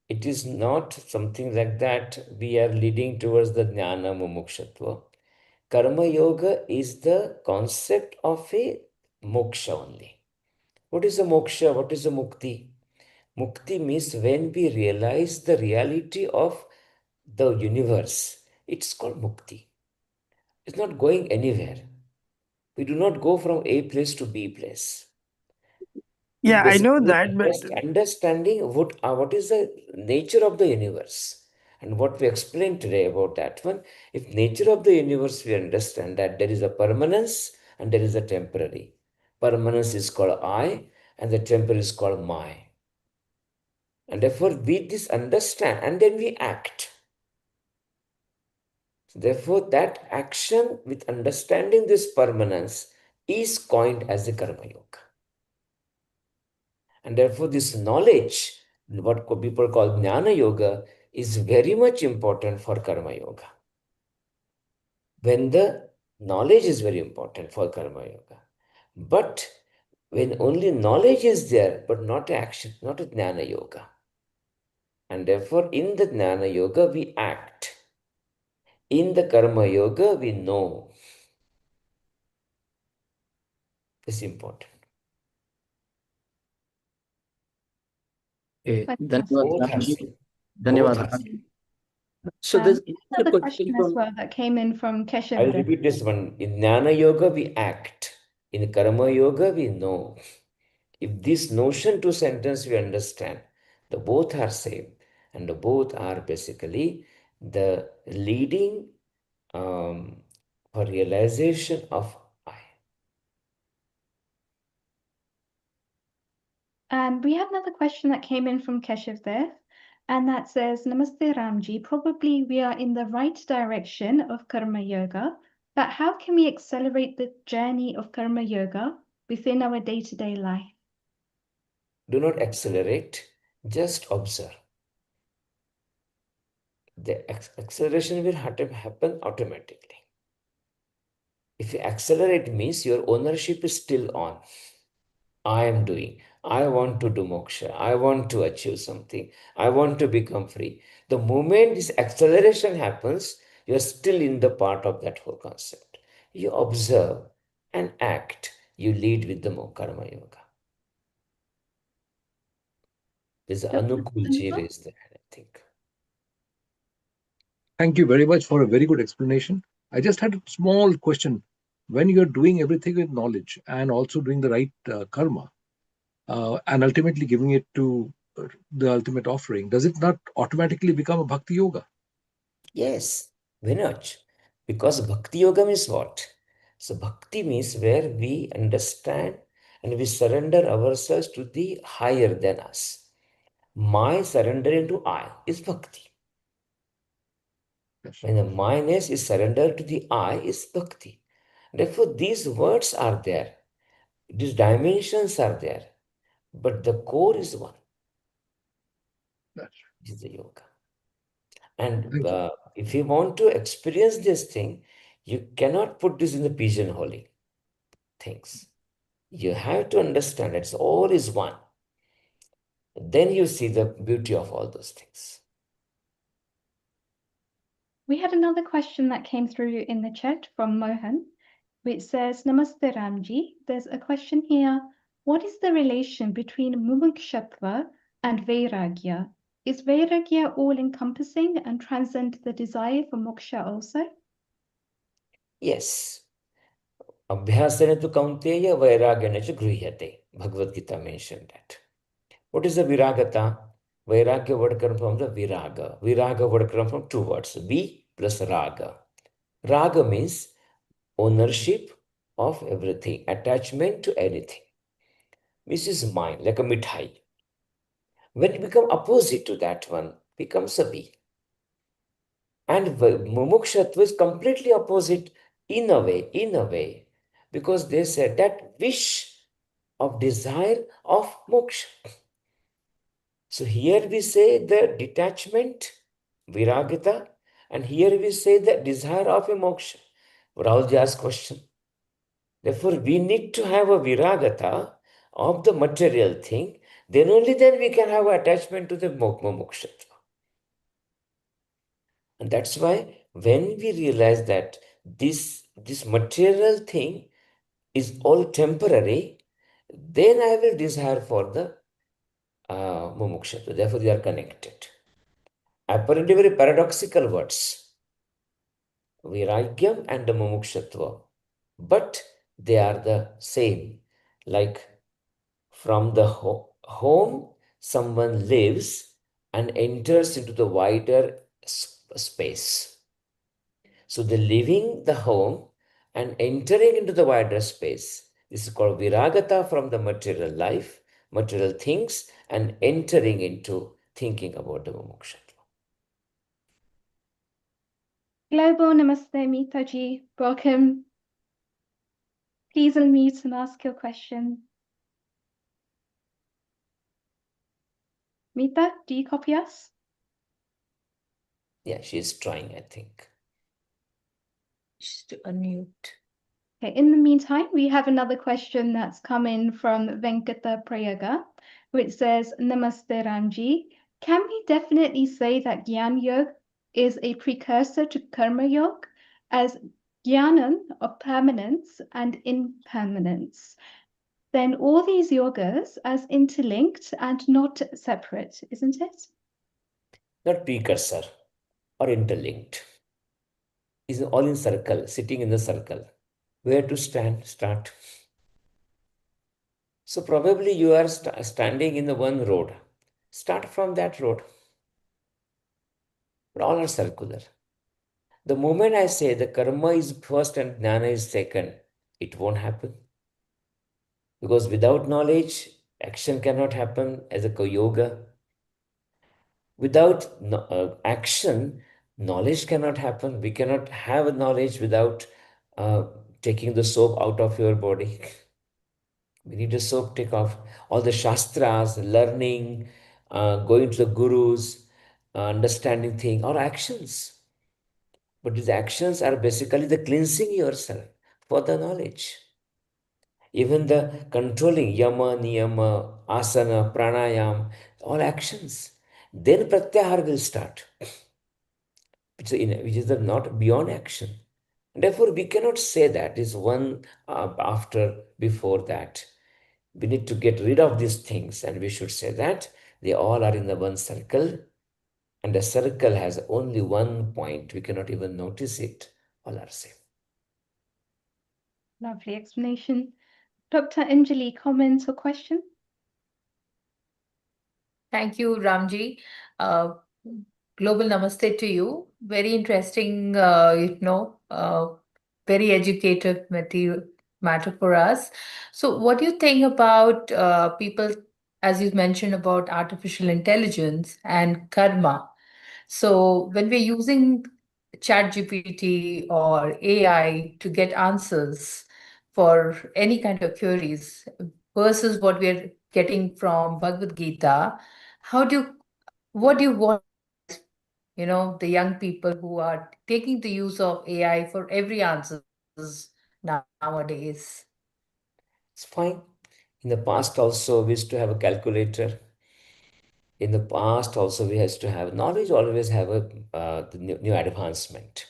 It is not something like that we are leading towards the jnana mumukshatva. Karma yoga is the concept of a moksha only. What is a moksha? What is a mukti? Mukti means when we realize the reality of the universe. It's called mukti. It's not going anywhere. We do not go from A place to B place. It's Yeah, I know basically that, but understanding what is the nature of the universe. And what we explained today about that one, if nature of the universe we understand that there is a permanence and there is a temporary. Permanence is called I and the temporary is called my. And therefore we this understand and then we act. Therefore that action with understanding this permanence is coined as the karma yoga. And therefore, this knowledge, what people call jnana yoga, is very much important for karma yoga. When the knowledge is very important for karma yoga. But when only knowledge is there, but not action, not a jnana yoga. And therefore, in the jnana yoga, we act. In the karma yoga, we know. It's important. Dhanyawad, Both are Ramji. same. Both Dhanyawad, are Ramji. same. So there's another Another question question as from well that came in from Keshav. I'll repeat this one. In jnana yoga, we act. In karma yoga, we know. If this notion to sentence we understand, the both are same and the both are basically the leading for realization of I. And we have another question that came in from Keshav there, and that says, Namaste Ramji, probably we are in the right direction of Karma Yoga, but how can we accelerate the journey of Karma Yoga within our day-to-day life? Do not accelerate, just observe. The acceleration will happen automatically. If you accelerate means your ownership is still on. I am doing. I want to do moksha. I want to achieve something. I want to become free. The moment this acceleration happens, you are still in the part of that whole concept. You observe and act. You lead with the karma yoga. There's Anukul ji raised there, I think. Thank you very much for a very good explanation. I just had a small question. When you're doing everything with knowledge and also doing the right karma, and ultimately giving it to the ultimate offering, does it not automatically become a bhakti yoga? Yes, why not? Because bhakti yoga means what? So bhakti means where we understand and we surrender ourselves to the higher than us. My surrendering to I is bhakti. Yes. When the mindness is surrendered to the I is bhakti. Therefore, these words are there. These dimensions are there. But the core is one. Yes. Is the yoga. And if you want to experience this thing, you cannot put this in the pigeonholing things. You have to understand it's all is one. Then you see the beauty of all those things. We had another question that came through in the chat from Mohan, which says, Namaste Ramji, there's a question here. What is the relation between mumukshatva and vairagya? Is vairagya all-encompassing and transcend the desire for moksha also? Yes. Abhyasana tu kaunteya vairagana cha grihate. Bhagavad Gita mentioned that. What is the viragata? Vairagya word comes from the viraga. Viraga word comes from two words, vi plus raga. Raga means ownership of everything, attachment to anything. This is mine, like a mithai. When it becomes opposite to that one, becomes a vi. And mumukshatva is completely opposite in a way, because they said that wish of desire of moksha. So here we say the detachment, viragita, and here we say the desire of a moksha. Rahulji asked question. Therefore, we need to have a viragata of the material thing. Then only then we can have attachment to the mumukshatra. And that's why when we realize that this material thing is all temporary, then I will desire for the mumukshatra. Therefore, they are connected. Apparently very paradoxical words. Viragyam and the mumukshatva. But they are the same. Like from the home, someone lives and enters into the wider space. So the leaving the home and entering into the wider space, this is called viragata from the material life, material things, and entering into thinking about the mumuksha. Global Namaste Mitaji. Welcome. Please unmute and ask your question. Mita, do you copy us? Yeah, she's trying, I think. Just to unmute. Okay, in the meantime, we have another question that's come in from Venkata Prayaga, which says, Namaste Ramji. Can we definitely say that Gyan Yoga is a precursor to Karma Yoga as Gyanan of permanence and impermanence? Then all these yogas as interlinked and not separate, isn't it? Not precursor or interlinked. Is all in circle, sitting in the circle. Where to stand? Start. So probably you are standing in the one road. Start from that road. But all are circular. The moment I say the karma is first and jnana is second, it won't happen. Because without knowledge, action cannot happen as a yoga. Without action, knowledge cannot happen. We cannot have knowledge without taking the soap out of your body. We need a soap, take off all the shastras, learning, going to the gurus, understanding things, or actions. But these actions are basically the cleansing yourself for the knowledge. Even the controlling yama, niyama, asana, pranayam, all actions. Then pratyahar will start, which is not beyond action. Therefore, we cannot say that is one after, before that. We need to get rid of these things, and we should say that they all are in the one circle, and the circle has only one point. We cannot even notice it. All are same. Lovely explanation. Dr. Anjali, comment or question? Thank you, Ramji. Global namaste to you. Very interesting, very educative matter for us. So, what do you think about people, as you mentioned, about artificial intelligence and karma? So, when we're using ChatGPT or AI to get answers for any kind of queries versus what we're getting from Bhagavad Gita, what do you want, the young people who are taking the use of AI for every answers nowadays? It's fine. In the past also, we used to have a calculator. In the past also, we used to have knowledge, always have the new advancement.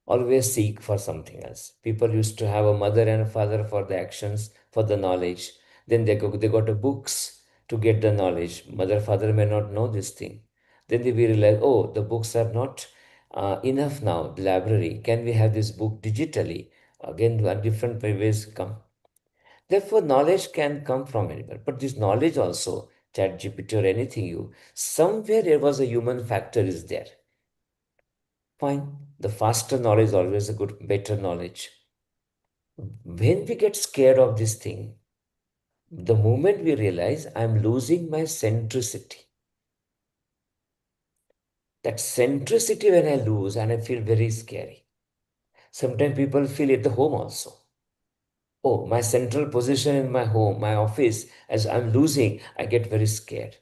Always seek for something else. People used to have a mother and a father for the actions, for the knowledge. Then they got the books to get the knowledge. Mother, father may not know this thing. Then they realize, oh, the books are not enough now, the library. Can we have this book digitally? Again, different ways come. Therefore, knowledge can come from anywhere. But this knowledge also, chat GPT or anything somewhere there was a human factor is there. Fine. The faster knowledge is always a good, better knowledge. When we get scared of this thing, the moment we realize I'm losing my centricity. That centricity when I lose, and I feel very scary. Sometimes people feel at the home also. Oh, my central position in my home, my office, as I'm losing, I get very scared.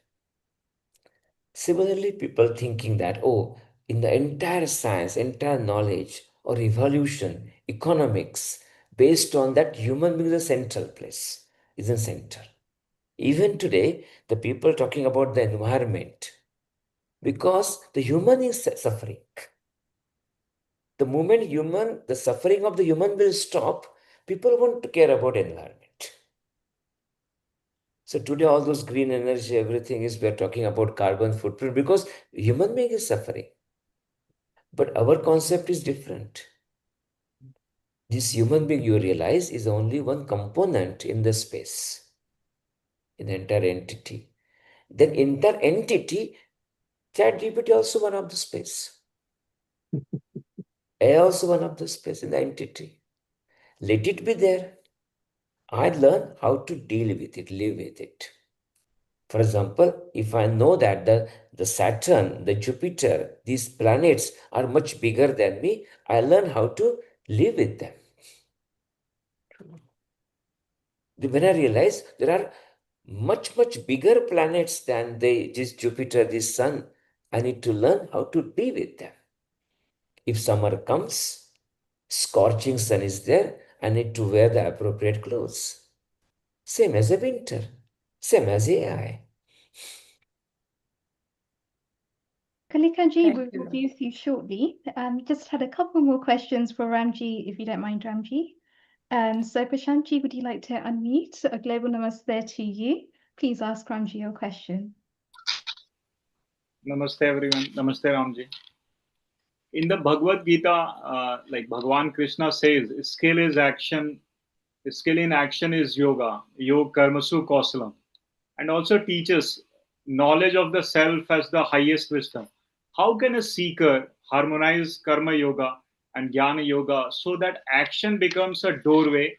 Similarly, people thinking that, oh, in the entire science, entire knowledge, or evolution, economics, based on that human being is a central place, is a center. Even today, the people talking about the environment, because the human is suffering. The moment the suffering of the human will stop, people won't care about environment. So today, all those green energy, everything is, we're talking about carbon footprint because human being is suffering. But our concept is different. This human being, you realize, is only one component in the space, in the entire entity. Then entire entity, ChatGPT also one of the space. AI also one of the space in the entity. Let it be there. I learn how to deal with it, live with it. For example, if I know that the Saturn, the Jupiter, these planets are much bigger than me, I learn how to live with them. When I realize there are much, much bigger planets than this Jupiter, this Sun, I need to learn how to be with them. If summer comes, scorching sun is there, I need to wear the appropriate clothes. Same as a winter, same as AI. Kalikanji, we'll introduce you shortly. Just had a couple more questions for Ramji, if you don't mind, Ramji. So Prashanti, would you like to unmute? A global namaste to you. Please ask Ramji your question. Namaste everyone. Namaste Ramji. In the Bhagavad Gita, like Bhagavan Krishna says, skill is action. Skill in action is yoga. Yoga karmasu kausalam. And also teaches knowledge of the self as the highest wisdom. How can a seeker harmonize karma yoga and jnana yoga so that action becomes a doorway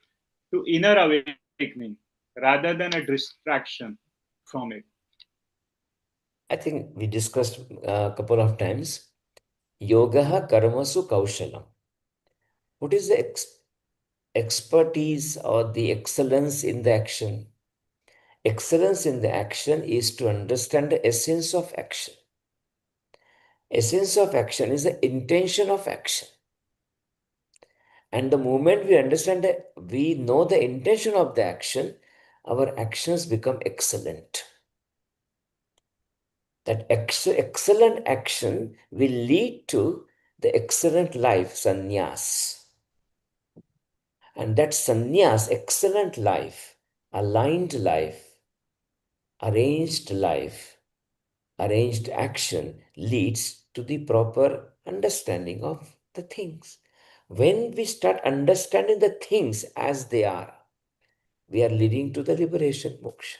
to inner awakening rather than a distraction from it? I think we discussed a couple of times. Yoga karmasu kaushalam. What is the expertise or the excellence in the action? Excellence in the action is to understand the essence of action. Essence of action is the intention of action. And the moment we understand that we know the intention of the action, our actions become excellent. That excellent action will lead to the excellent life, sannyas. And that sannyas, excellent life, aligned life, arranged life, arranged action leads to the proper understanding of the things. When we start understanding the things as they are, we are leading to the liberation, moksha.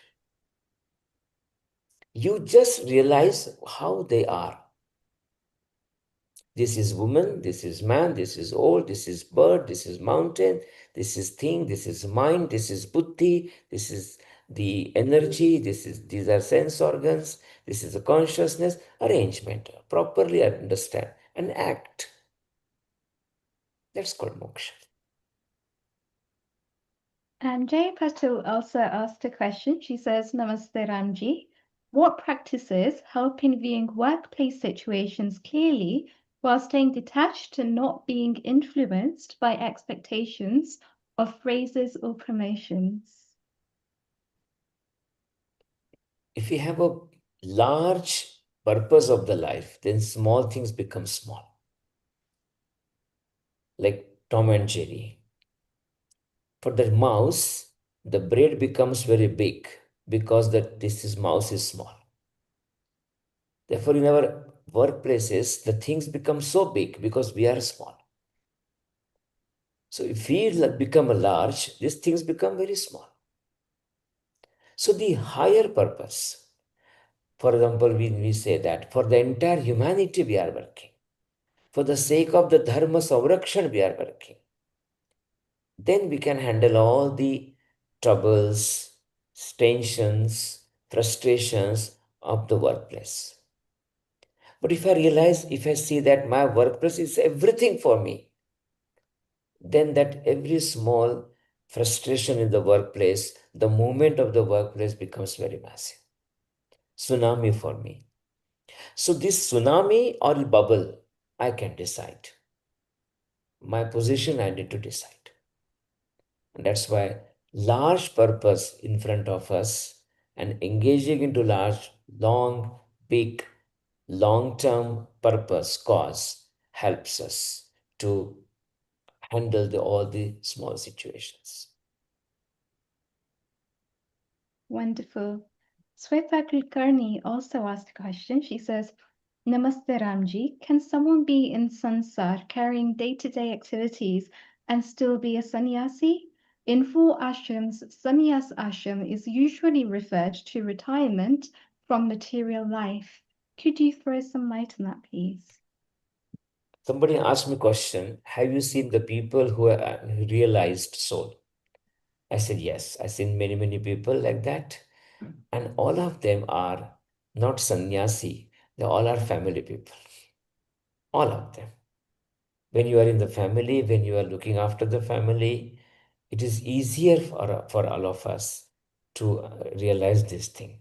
You just realize how they are. This is woman, this is man, this is old, this is bird, this is mountain, this is thing, this is mind, this is buddhi, this is the energy, these are sense organs, this is a consciousness, arrangement, properly understand and act. That's called moksha. And Jay Patil also asked a question. She says, Namaste Ramji. What practices help in viewing workplace situations clearly while staying detached and not being influenced by expectations of phrases or promotions? If you have a large purpose of the life, then small things become small. Like Tom and Jerry. For the mouse, the bread becomes very big because mouse is small. Therefore, in our workplaces, the things become so big because we are small. So if we become large, these things become very small. So the higher purpose, for example, we say that for the entire humanity we are working. For the sake of the dharma savrakshan we are working. Then we can handle all the troubles, tensions, frustrations of the workplace. But if I see that my workplace is everything for me, then that every small frustration in the workplace, the movement of the workplace becomes very massive. Tsunami for me. So this tsunami or bubble, I can decide. My position I need to decide. And that's why large purpose in front of us and engaging into large, long, big, long-term purpose, cause helps us to handle all the small situations. Wonderful. Sweta Kulkarni also asked a question. She says, Namaste Ramji, can someone be in sansar carrying day-to-day activities and still be a sannyasi? In full ashrams, sannyas ashram is usually referred to retirement from material life. Could you throw some light on that, please? Somebody asked me a question, have you seen the people who are realized soul? I said, yes. I've seen many, many people like that. And all of them are not sannyasi. They all are family people. All of them. When you are in the family, when you are looking after the family, it is easier for all of us to realize this thing.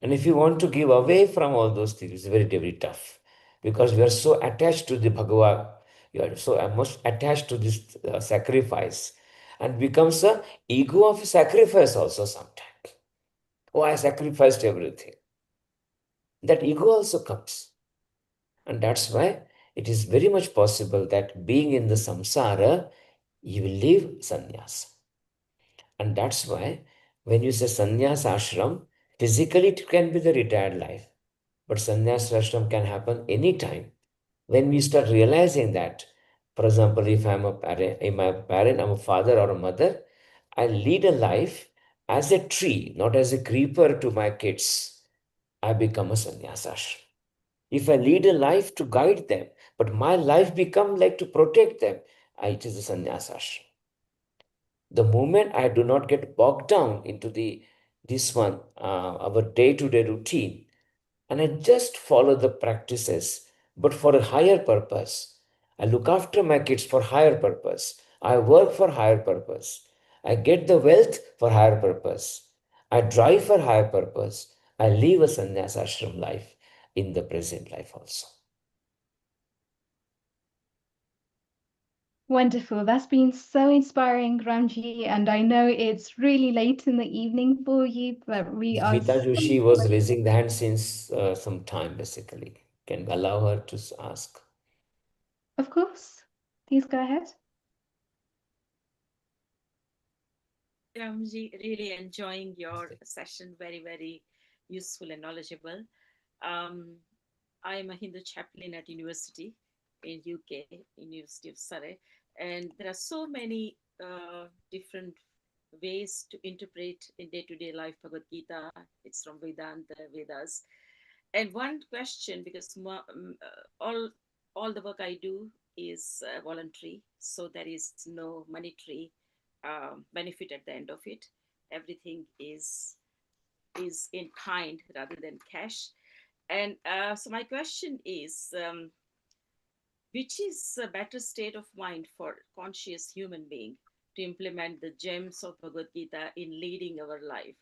And if you want to give away from all those things, it's very, very tough because we are so attached to the Bhagavad. You are so much attached to this sacrifice and becomes a ego of sacrifice also sometimes. Oh, I sacrificed everything. That ego also comes. And that's why it is very much possible that being in the samsara, you will leave sannyas. And that's why when you say sannyas ashram, physically it can be the retired life. But sannyas ashram can happen anytime. When we start realizing that, for example, if I'm a parent, I'm a father or a mother, I lead a life as a tree, not as a creeper to my kids. I become a sannyas ashram. If I lead a life to guide them, but my life become like to protect them, it is a sannyas ashram. The moment I do not get bogged down into our day-to-day routine, and I just follow the practices, but for a higher purpose. I look after my kids for higher purpose. I work for higher purpose. I get the wealth for higher purpose. I drive for higher purpose. I live a sannyas ashram life in the present life also. Wonderful. That's been so inspiring, Ramji. And I know it's really late in the evening for you, but we are Smita so Joshi was raising the hand since some time, basically. Can we allow her to ask? Of course. Please go ahead. Ramji, really enjoying your session. Very, very useful and knowledgeable. I am a Hindu chaplain at university in UK, University of Surrey, and there are so many different ways to interpret in day-to-day life Bhagavad Gita. It's from Vedanta, Vedas. And one question, because all the work I do is voluntary, so there is no monetary benefit at the end of it. Everything is in kind rather than cash. And so my question is, which is a better state of mind for conscious human being to implement the gems of Bhagavad Gita in leading our life?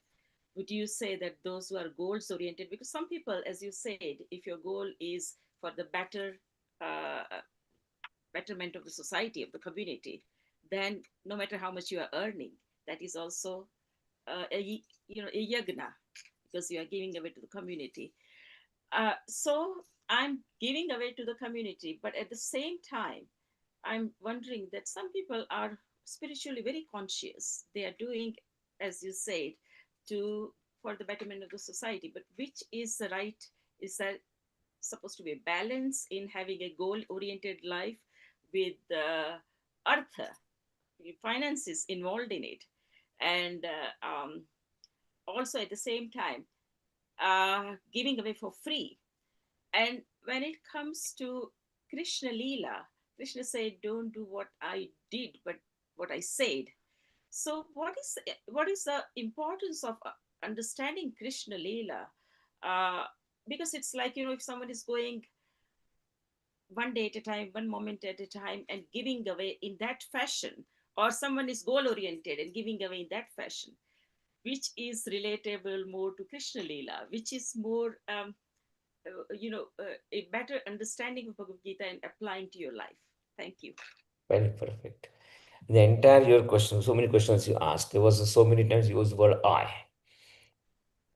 Would you say that those who are goals oriented, because some people, as you said, if your goal is for the uh, betterment of the society, of the community, then no matter how much you are earning, that is also a yagna, because you are giving away to the community. So I'm giving away to the community, but at the same time, I'm wondering that some people are spiritually very conscious. They are doing, as you said, to for the betterment of the society. But which is the right? Is that supposed to be a balance in having a goal-oriented life with artha, finances involved in it, and also at the same time giving away for free. And when it comes to Krishna Leela, Krishna said, "Don't do what I did, but what I said." So, what is the importance of understanding Krishna Leela? Because it's like, if someone is going one day at a time, one moment at a time, and giving away in that fashion, or someone is goal oriented and giving away in that fashion, which is relatable more to Krishna Leela, which is more a better understanding of Bhagavad Gita and applying to your life. Thank you. Very perfect. The entire your question, so many questions you asked, there was so many times you used the word I.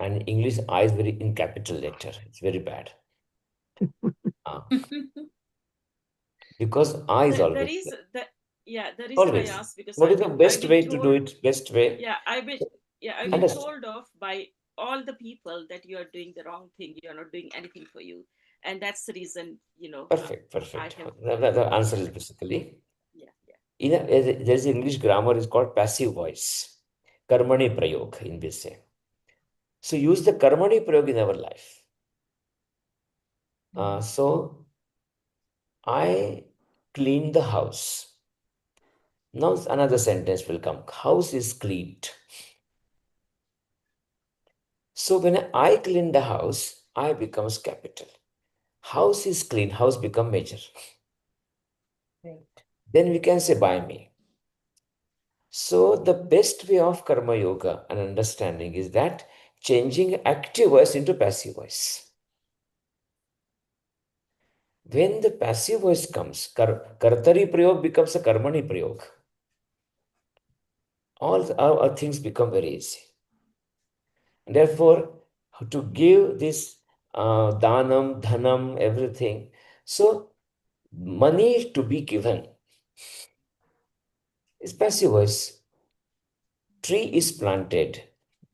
And English I is very in capital letter. It's very bad. Because I is the always reason there. that yeah, the reason I Always. asked because What is the I've best been way to told, do it? Best way? yeah, I've been Understand. told off by all the people that you are doing the wrong thing. You are not doing anything for you, and that's the reason, Perfect, I perfect. have. The answer is basically, Yeah, yeah. there's English grammar is called passive voice. Karmani prayog in this say. So use the karmani prayog in our life. So I clean the house. Now another sentence will come. House is cleaned. So when I clean the house, I becomes capital. House is clean, house become major. Right. Then we can say by me. So the best way of karma yoga and understanding is that changing active voice into passive voice. When the passive voice comes, kartari prayog becomes a karmani prayog. All our things become very easy. Therefore, to give this danam, dhanam, everything. So money to be given is passive voice. Tree is planted.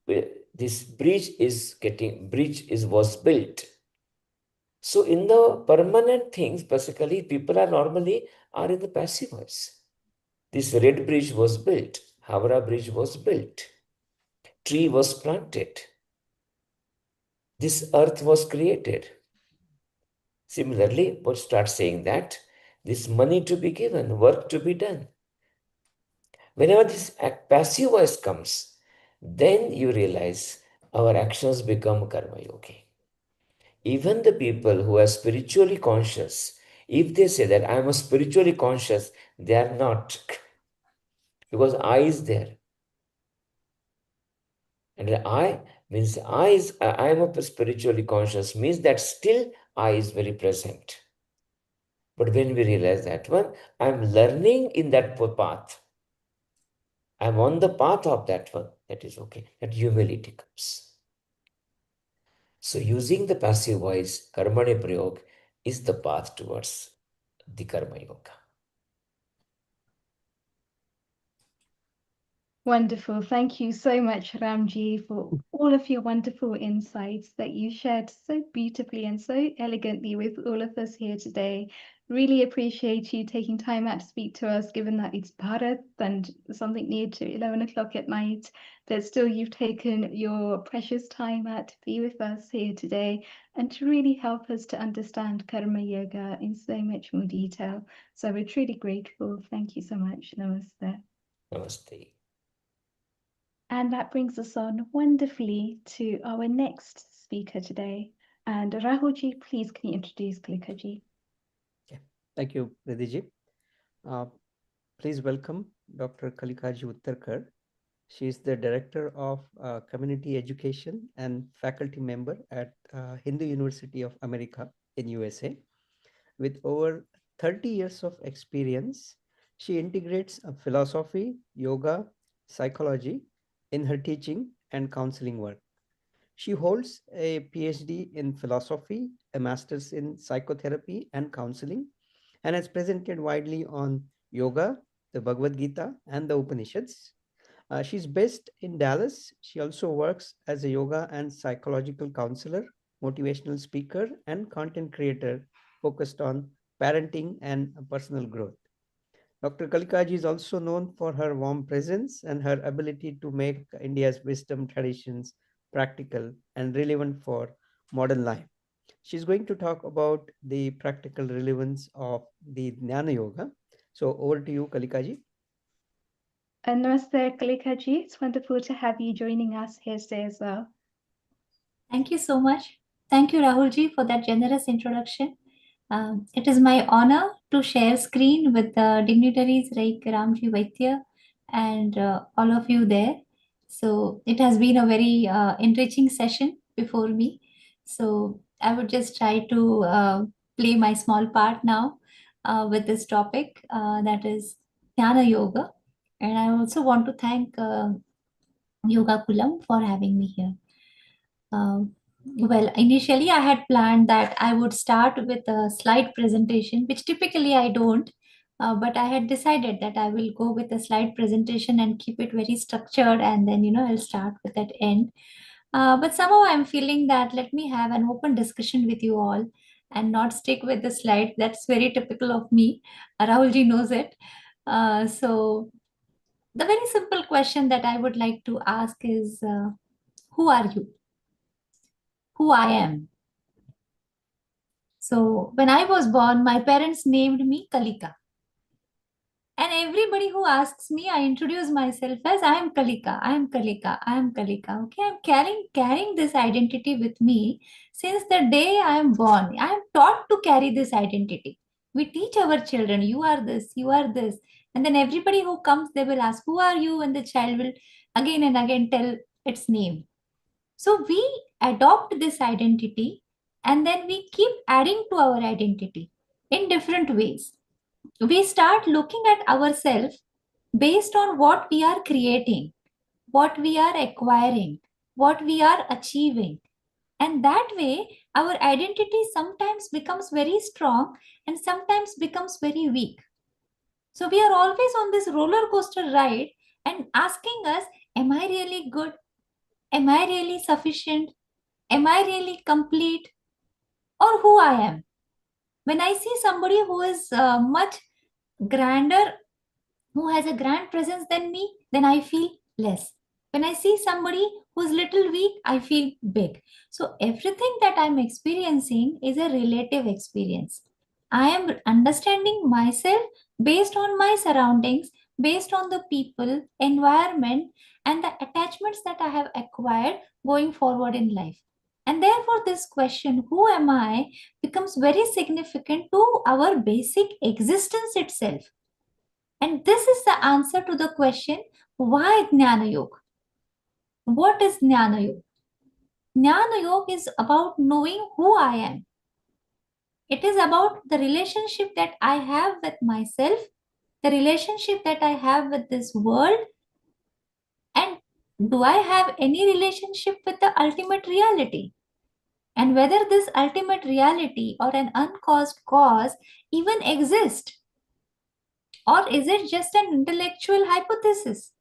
This bridge was built. So in the permanent things, basically, people are normally in the passive voice. This red bridge was built. Howrah bridge was built. Tree was planted. This earth was created. Similarly, but start saying that this money to be given, work to be done. Whenever this passive voice comes, then you realize our actions become karma yogi. Even the people who are spiritually conscious, if they say that I am a spiritually conscious, they are not. Because I is there. And I means I am a spiritually conscious, means that still I is very present. But when we realize that one, I'm learning in that path. I'm on the path of that one. That is okay. That humility comes. So using the passive voice, karmani prayog, is the path towards the karma yoga. Wonderful. Thank you so much, Ramji, for all of your wonderful insights that you shared so beautifully and so elegantly with all of us here today. Really appreciate you taking time out to speak to us, given that it's Bharat and something near to 11 o'clock at night, that still you've taken your precious time out to be with us here today and to really help us to understand Karma Yoga in so much more detail. So we're truly grateful. Thank you so much. Namaste. Namaste. And that brings us on wonderfully to our next speaker today. And Rahulji, please can you introduce Kalikaji? Thank you, Ridhiji. Please welcome Dr. Kalikaji Uttarkar. She is the Director of Community Education and faculty member at Hindu University of America in USA. With over 30 years of experience, she integrates philosophy, yoga, psychology in her teaching and counseling work. She holds a PhD in philosophy, a master's in psychotherapy and counseling, and has presented widely on yoga, the Bhagavad Gita, and the Upanishads. She's based in Dallas. She also works as a yoga and psychological counselor, motivational speaker, and content creator focused on parenting and personal growth. Dr. Kalikaji is also known for her warm presence and her ability to make India's wisdom traditions practical and relevant for modern life. She's going to talk about the practical relevance of the Jnana Yoga. So over to you, Kalikaji. Namaste, Kalikaji. It's wonderful to have you joining us here today as well. Thank you so much. Thank you, Rahulji, for that generous introduction. It is my honor to share screen with dignitaries like Ramji Vaidya and all of you there. So it has been a very enriching session before me. So I would just try to play my small part now. with this topic, that is Jnana Yoga. And I also want to thank Yoga Kulam for having me here. Well, initially I had planned that I would start with a slide presentation, which typically I don't, but I had decided that I will go with a slide presentation and keep it very structured, and then, I'll start with that end. But somehow I'm feeling that let me have an open discussion with you all and not stick with the slide. That's very typical of me. Rahulji knows it. So the very simple question that I would like to ask is, who are you? Who I am? So when I was born, my parents named me Kalika. And everybody who asks me, I introduce myself as I am Kalika, I am Kalika, I am Kalika. Okay, I'm carrying this identity with me since the day I am born. I am taught to carry this identity. We teach our children, you are this, you are this. And then everybody who comes, they will ask, who are you? And the child will again and again tell its name. So we adopt this identity and then we keep adding to our identity in different ways. We start looking at ourselves based on what we are creating, what we are acquiring, what we are achieving. And that way, our identity sometimes becomes very strong and sometimes becomes very weak. So we are always on this roller coaster ride and asking us, am I really good? Am I really sufficient? Am I really complete? Or who I am? When I see somebody who is much grander, who has a grand presence than me, then I feel less. When I see somebody who's little weak, I feel big. So everything that I'm experiencing is a relative experience. I am understanding myself based on my surroundings, based on the people, environment, and the attachments that I have acquired going forward in life. And therefore, this question, who am I, becomes very significant to our basic existence itself. And this is the answer to the question, why Jnana Yoga? What is Jnana Yoga? Jnana Yoga is about knowing who I am. It is about the relationship that I have with myself, the relationship that I have with this world, and do I have any relationship with the ultimate reality? And whether this ultimate reality or an uncaused cause even exists? Or is it just an intellectual hypothesis?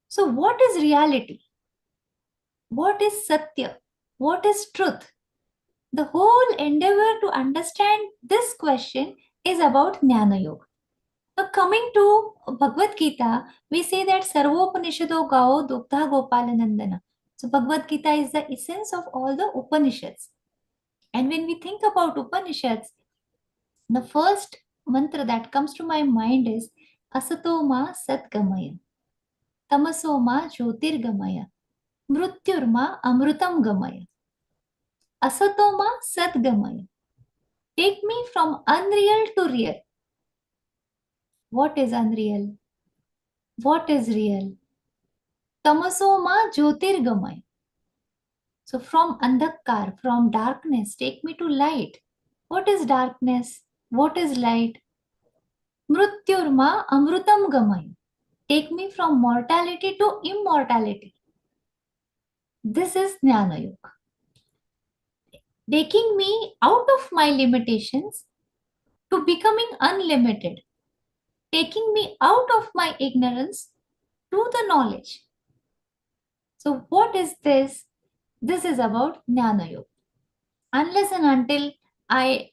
So what is reality? What is Satya? What is truth? The whole endeavor to understand this question is about Jnana Yoga. Now coming to Bhagavad Gita, we say that Sarvopanishado Gao Duktha Gopalanandana. So Bhagavad Gita is the essence of all the Upanishads. And when we think about Upanishads, the first mantra that comes to my mind is Asatoma Satgamaya, Tamasoma Jyotirgamaya, Mrutyurma Amrutam Gamaya. Asatoma Satgamaya. Take me from unreal to real. What is unreal? What is real? Tamasoma Jyotirgamaya. So from andhakar, from darkness, take me to light. What is darkness? What is light? Mrutyurma Amrutam Gamaya. Take me from mortality to immortality. This is Jnana Yoga. Taking me out of my limitations to becoming unlimited. Taking me out of my ignorance to the knowledge. So what is this? This is about Jnana Yoga. Unless and until I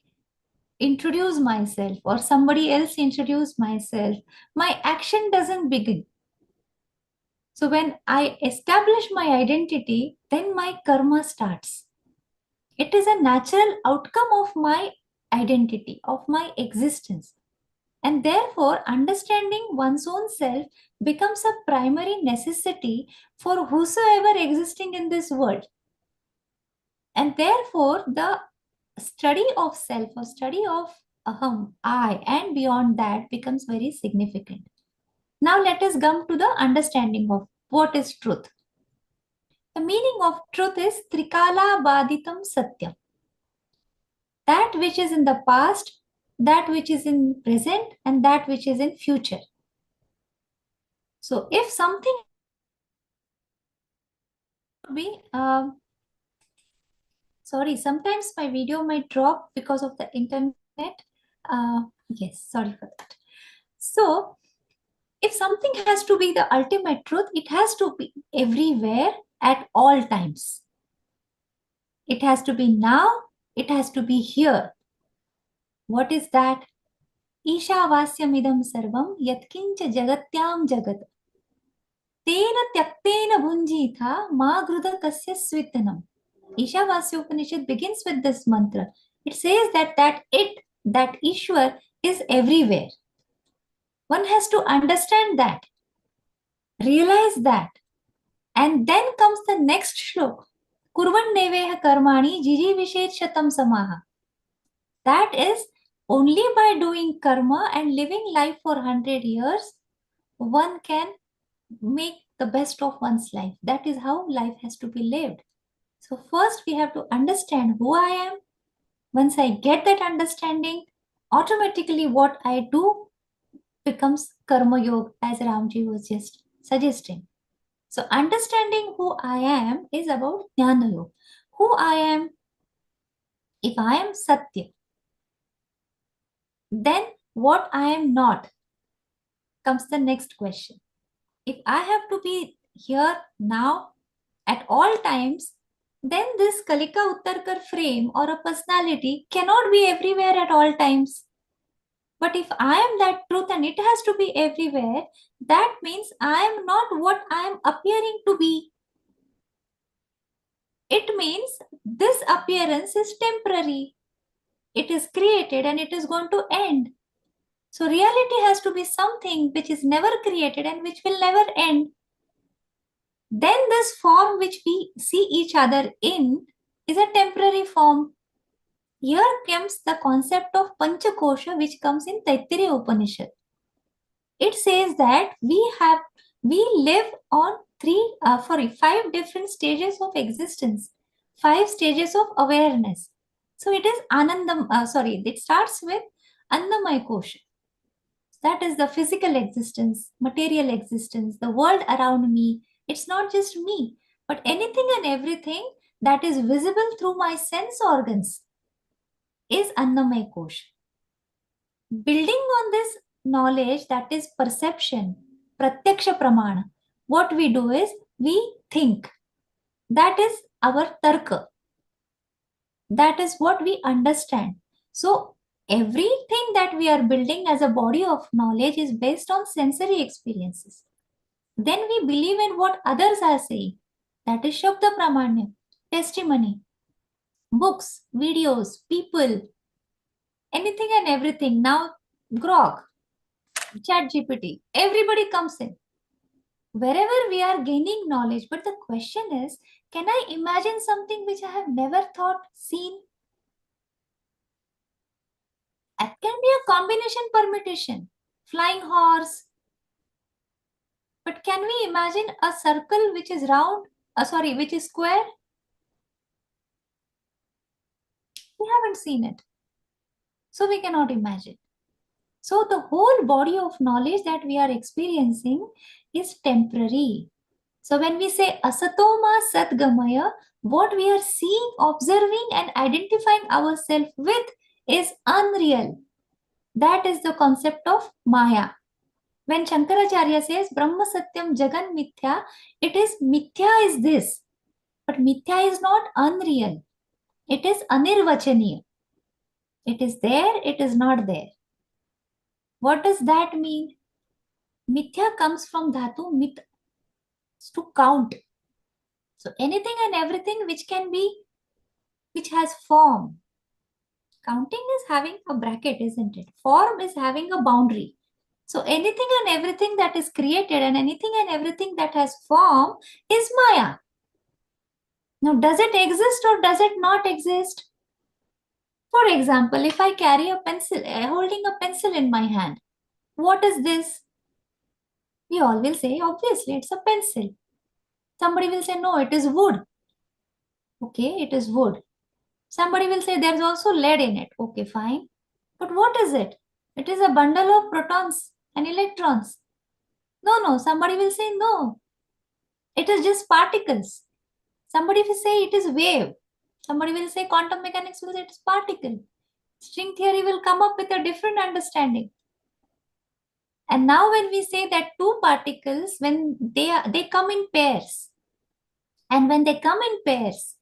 introduce myself or somebody else introduce myself, my action doesn't begin. So when I establish my identity, then my karma starts. It is a natural outcome of my identity, of my existence. And therefore, understanding one's own self becomes a primary necessity for whosoever existing in this world. And therefore, the study of self or study of aham, I, and beyond that becomes very significant. Now let us come to the understanding of what is truth. The meaning of truth is Trikala Baditam Satyam. That which is in the past that which is in present, and that which is in future. So if something be sorry, sometimes my video might drop because of the internet. Yes, sorry for that. So if something has to be the ultimate truth, it has to be everywhere at all times. It has to be now, it has to be here. What is that? Ishavasyamidam sarvam yatkincha jagatyam jagat. Tena tyaktena bhunjitha ma gruda kasya svitanam. Ishavasya Upanishad begins with this mantra. It says that that Ishwar is everywhere. One has to understand that, realize that. And then comes the next shlok. Kurvan neveha karmani jiji vishet shatam samaha. That is, only by doing karma and living life for 100 years, one can make the best of one's life. That is how life has to be lived. So first we have to understand who I am. Once I get that understanding, automatically what I do becomes karma yoga, as Ramji was just suggesting. So understanding who I am is about jnana yoga. Who I am, if I am Satya, then what I am not comes the next question. If I have to be here now at all times, then this Kalika Uttarkar frame or a personality cannot be everywhere at all times. But if I am that truth and it has to be everywhere, that means I am not what I am appearing to be. It means this appearance is temporary. It is created and it is going to end. So reality has to be something which is never created and which will never end. Then this form which we see each other in is a temporary form. Here comes the concept of Panchakosha, which comes in Taittiriya Upanishad. It says that we live on 5 different stages of existence, 5 stages of awareness. So it is Anandam, it starts with Annamaya Kosha. That is the physical existence, material existence, the world around me. It's not just me, but anything and everything that is visible through my sense organs is Annamaya Kosha. Building on this knowledge, that is perception, pratyaksha pramana, what we do is we think. That is our tarka. That is what we understand. So everything that we are building as a body of knowledge is based on sensory experiences. Then we believe in what others are saying. That is Shabda Pramanya, testimony, books, videos, people, anything and everything. Now, Grok, ChatGPT, everybody comes in. Wherever we are gaining knowledge, but the question is, can I imagine something which I have never thought, seen? That can be a combination permutation, flying horse. But can we imagine a circle which is round, which is square? We haven't seen it. So we cannot imagine. So the whole body of knowledge that we are experiencing is temporary. So when we say asatoma satgamaya, what we are seeing, observing and identifying ourselves with is unreal. That is the concept of Maya. When Shankaracharya says Brahma Satyam Jagan Mithya, it is Mithya is this. But Mithya is not unreal. It is Anirvachaniya. It is there, it is not there. What does that mean? Mithya comes from Dhatu Mit, to count. So anything and everything which has form. Counting is having a bracket, isn't it? Form is having a boundary. So anything and everything that is created and anything and everything that has form is Maya. Now, does it exist or does it not exist? For example, if I carry a pencil, holding a pencil in my hand, what is this? We all will say, obviously, it's a pencil. Somebody will say, no, it is wood. Okay, it is wood. Somebody will say, there's also lead in it. Okay, fine. But what is it? It is a bundle of protons and electrons. No, somebody will say no. It is just particles. Somebody will say it is wave. Somebody will say quantum mechanics will say it is particle. String theory will come up with a different understanding. And now when we say that two particles, when they come in pairs, and when they come in pairs,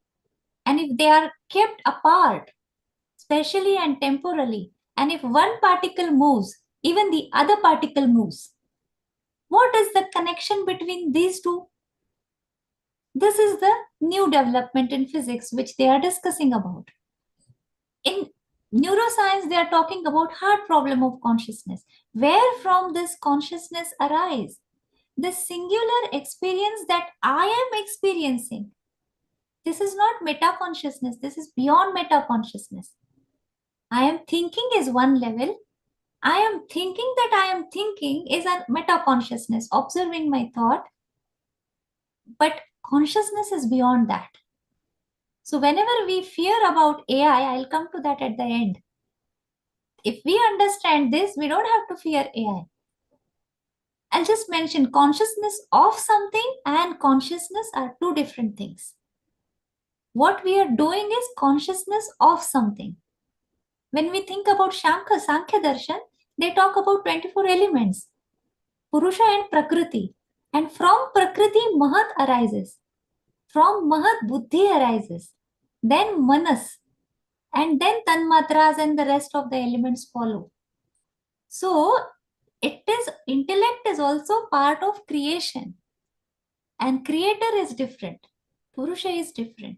and if they are kept apart, spatially and temporally, and if one particle moves, even the other particle moves. What is the connection between these two? This is the new development in physics which they are discussing about. In neuroscience, they are talking about hard problem of consciousness. Where from this consciousness arise? The singular experience that I am experiencing. This is not meta consciousness. This is beyond meta consciousness. I am thinking is one level. I am thinking that I am thinking is a meta consciousness, observing my thought. But consciousness is beyond that. So whenever we fear about AI, I'll come to that at the end. If we understand this, we don't have to fear AI. I'll just mention consciousness of something and consciousness are two different things. What we are doing is consciousness of something. When we think about Sankhya Darshan, they talk about 24 elements, Purusha and Prakriti. And from Prakriti, Mahat arises. From Mahat, Buddhi arises. Then Manas. And then Tanmatras and the rest of the elements follow. So, intellect is also part of creation. And creator is different. Purusha is different.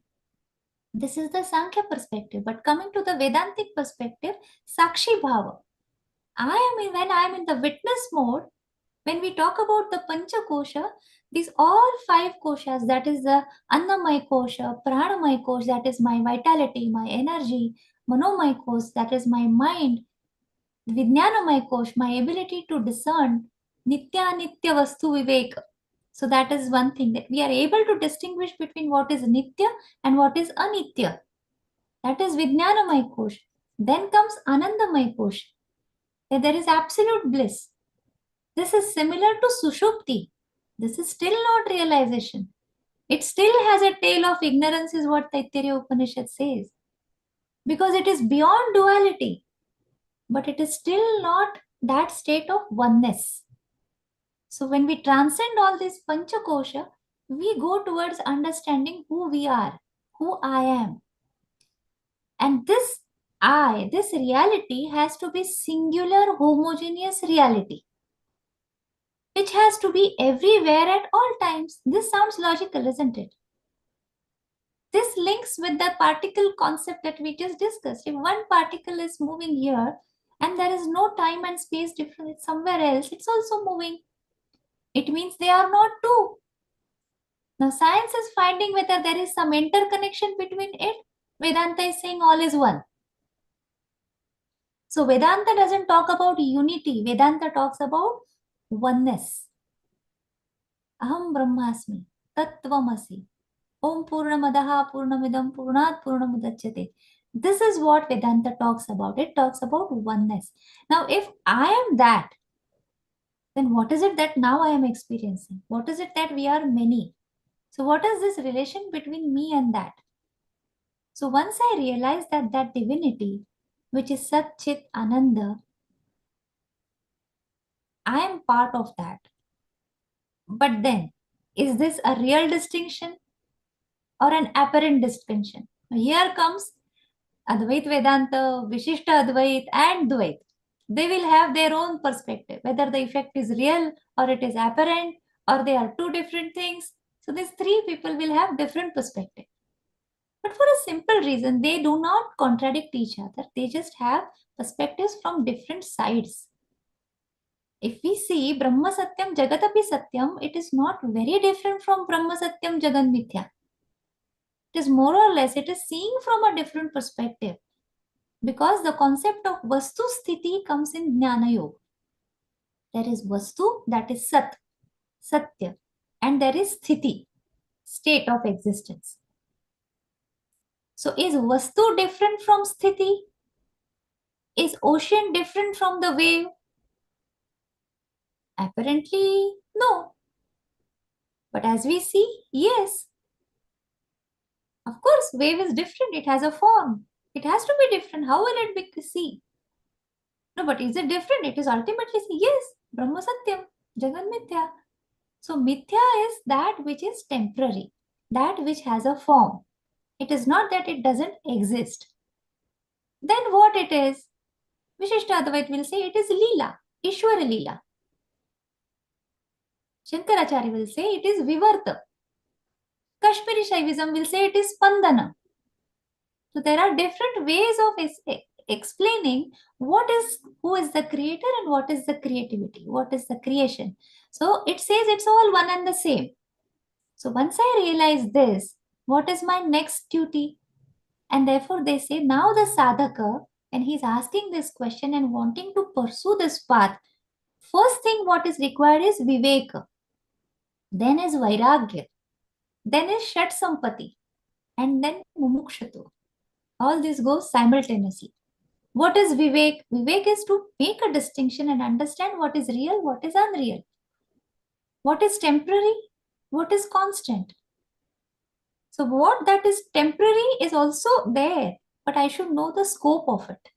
This is the Sankhya perspective. But coming to the Vedantic perspective, Sakshi Bhava. When I am in the witness mode, when we talk about the Pancha Kosha, these all 5 koshas, that is the Annamaya Kosha, Pranamaya Kosha, that is my vitality, my energy, Manomaya Kosha, that is my mind, Vijnanamaya Kosha, my ability to discern, Nitya Nitya Vastu Vivek. So that is one thing, that we are able to distinguish between what is Nitya and what is Anitya. That is Vijnanamaya Kosha. Then comes Anandamaya Kosha, where there is absolute bliss. This is similar to Sushupti. This is still not realization. It still has a tail of ignorance, is what Taittiriya Upanishad says. Because it is beyond duality. But it is still not that state of oneness. So when we transcend all this Panchakosha, we go towards understanding who we are, who I am. And this reality has to be singular, homogeneous reality, which has to be everywhere at all times. This sounds logical, isn't it? This links with the particle concept that we just discussed. If one particle is moving here and there is no time and space difference somewhere else, it's also moving. It means they are not two. Now science is finding whether there is some interconnection between it. Vedanta is saying all is one. So Vedanta doesn't talk about unity. Vedanta talks about oneness. Aham Brahmasmi, Tattvamasi, Om Purnamadaha Purnamidam Purnat Purnamudachyate. This is what Vedanta talks about. It talks about oneness. Now, if I am that, then what is it that now I am experiencing? What is it that we are many? So what is this relation between me and that? So once I realize that that divinity, which is Sat Chit Ananda, I am part of that. But then, is this a real distinction or an apparent distinction? Here comes Advait Vedanta, Vishishta Advait and Dvait. They will have their own perspective, whether the effect is real or it is apparent or they are two different things. So these 3 people will have different perspective. But for a simple reason, they do not contradict each other. They just have perspectives from different sides. If we see Brahma Satyam Jagatapi Satyam, it is not very different from Brahma Satyam Jagan Mithya. It is more or less, it is seeing from a different perspective. Because the concept of Vastu Sthiti comes in Jnana Yoga. There is Vastu, that is Sat, Satya. And there is Sthiti, state of existence. So is Vastu different from Sthiti? Is ocean different from the wave? Apparently, no. But as we see, yes. Of course, wave is different. It has a form. It has to be different. How will it be sea? No, but is it different? It is ultimately sea. Yes. Brahma Satyam. Jagan Mithya. So Mithya is that which is temporary. That which has a form. It is not that it doesn't exist. Then what it is? Vishishta Advait will say it is Leela. Ishwara Leela. Shankaracharya will say it is Vivarta. Kashmiri Shaivism will say it is Spandana. So there are different ways of explaining who is the creator and what is the creativity, what is the creation. So it says it's all one and the same. So once I realize this, what is my next duty? And therefore they say now the sadhaka, and he's asking this question and wanting to pursue this path, first thing what is required is viveka, then is vairagya, then is shat sampati, and then mumukshatu. All this goes simultaneously. What is Vivek? Vivek is to make a distinction and understand what is real, what is unreal. What is temporary, what is constant. So what that is temporary is also there, but I should know the scope of it.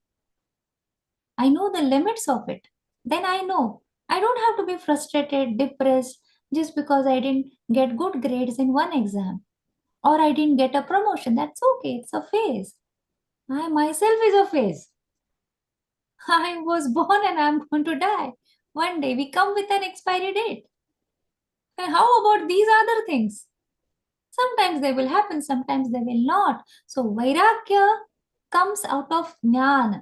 I know the limits of it. Then I know I don't have to be frustrated, depressed, just because I didn't get good grades in one exam or I didn't get a promotion. That's okay, it's a phase. I myself is a phase. I was born and I'm going to die. One day we come with an expiry date. And how about these other things? Sometimes they will happen, sometimes they will not. So Vairagya comes out of Jnana.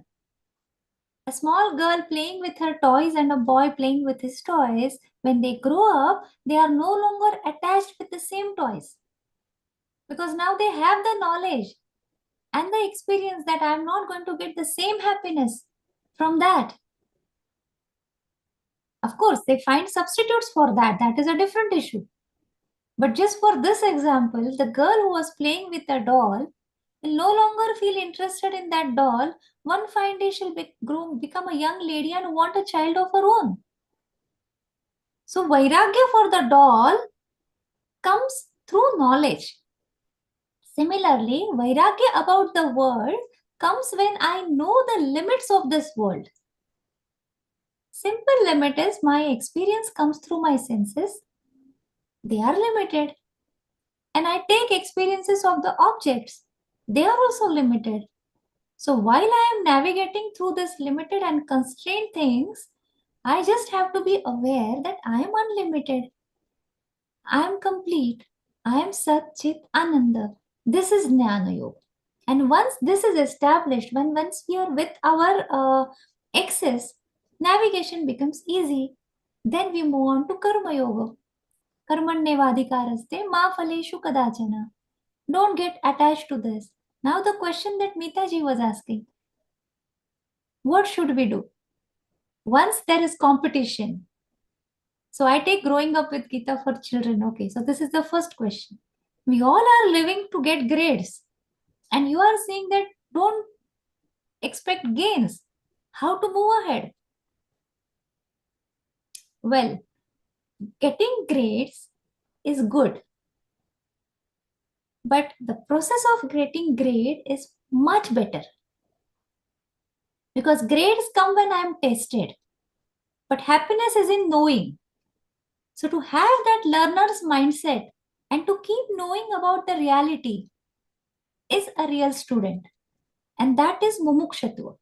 A small girl playing with her toys and a boy playing with his toys, when they grow up, they are no longer attached with the same toys. Because now they have the knowledge and the experience that I am not going to get the same happiness from that. Of course, they find substitutes for that. That is a different issue. But just for this example, the girl who was playing with a doll will no longer feel interested in that doll. One fine day she'll become a young lady and want a child of her own. So Vairagya for the doll comes through knowledge. Similarly, Vairagya about the world comes when I know the limits of this world. Simple limit is my experience comes through my senses. They are limited. And I take experiences of the objects. They are also limited. So while I am navigating through this limited and constrained things, I just have to be aware that I am unlimited. I am complete. I am Sat Chit Ananda. This is Jnana Yoga. And once this is established, once we are with our excess, navigation becomes easy. Then we move on to Karma Yoga. Karmanyevadhikaraste ma phaleshu kadachana. Don't get attached to this. Now the question that Mitaji was asking, what should we do? Once there is competition. So I take growing up with Gita for children. Okay, so this is the first question. We all are living to get grades. And you are saying that don't expect gains. How to move ahead? Well, getting grades is good. But the process of getting grade is much better. Because grades come when I am tested. But happiness is in knowing. So to have that learner's mindset and to keep knowing about the reality is a real student. And that is mumukshatu.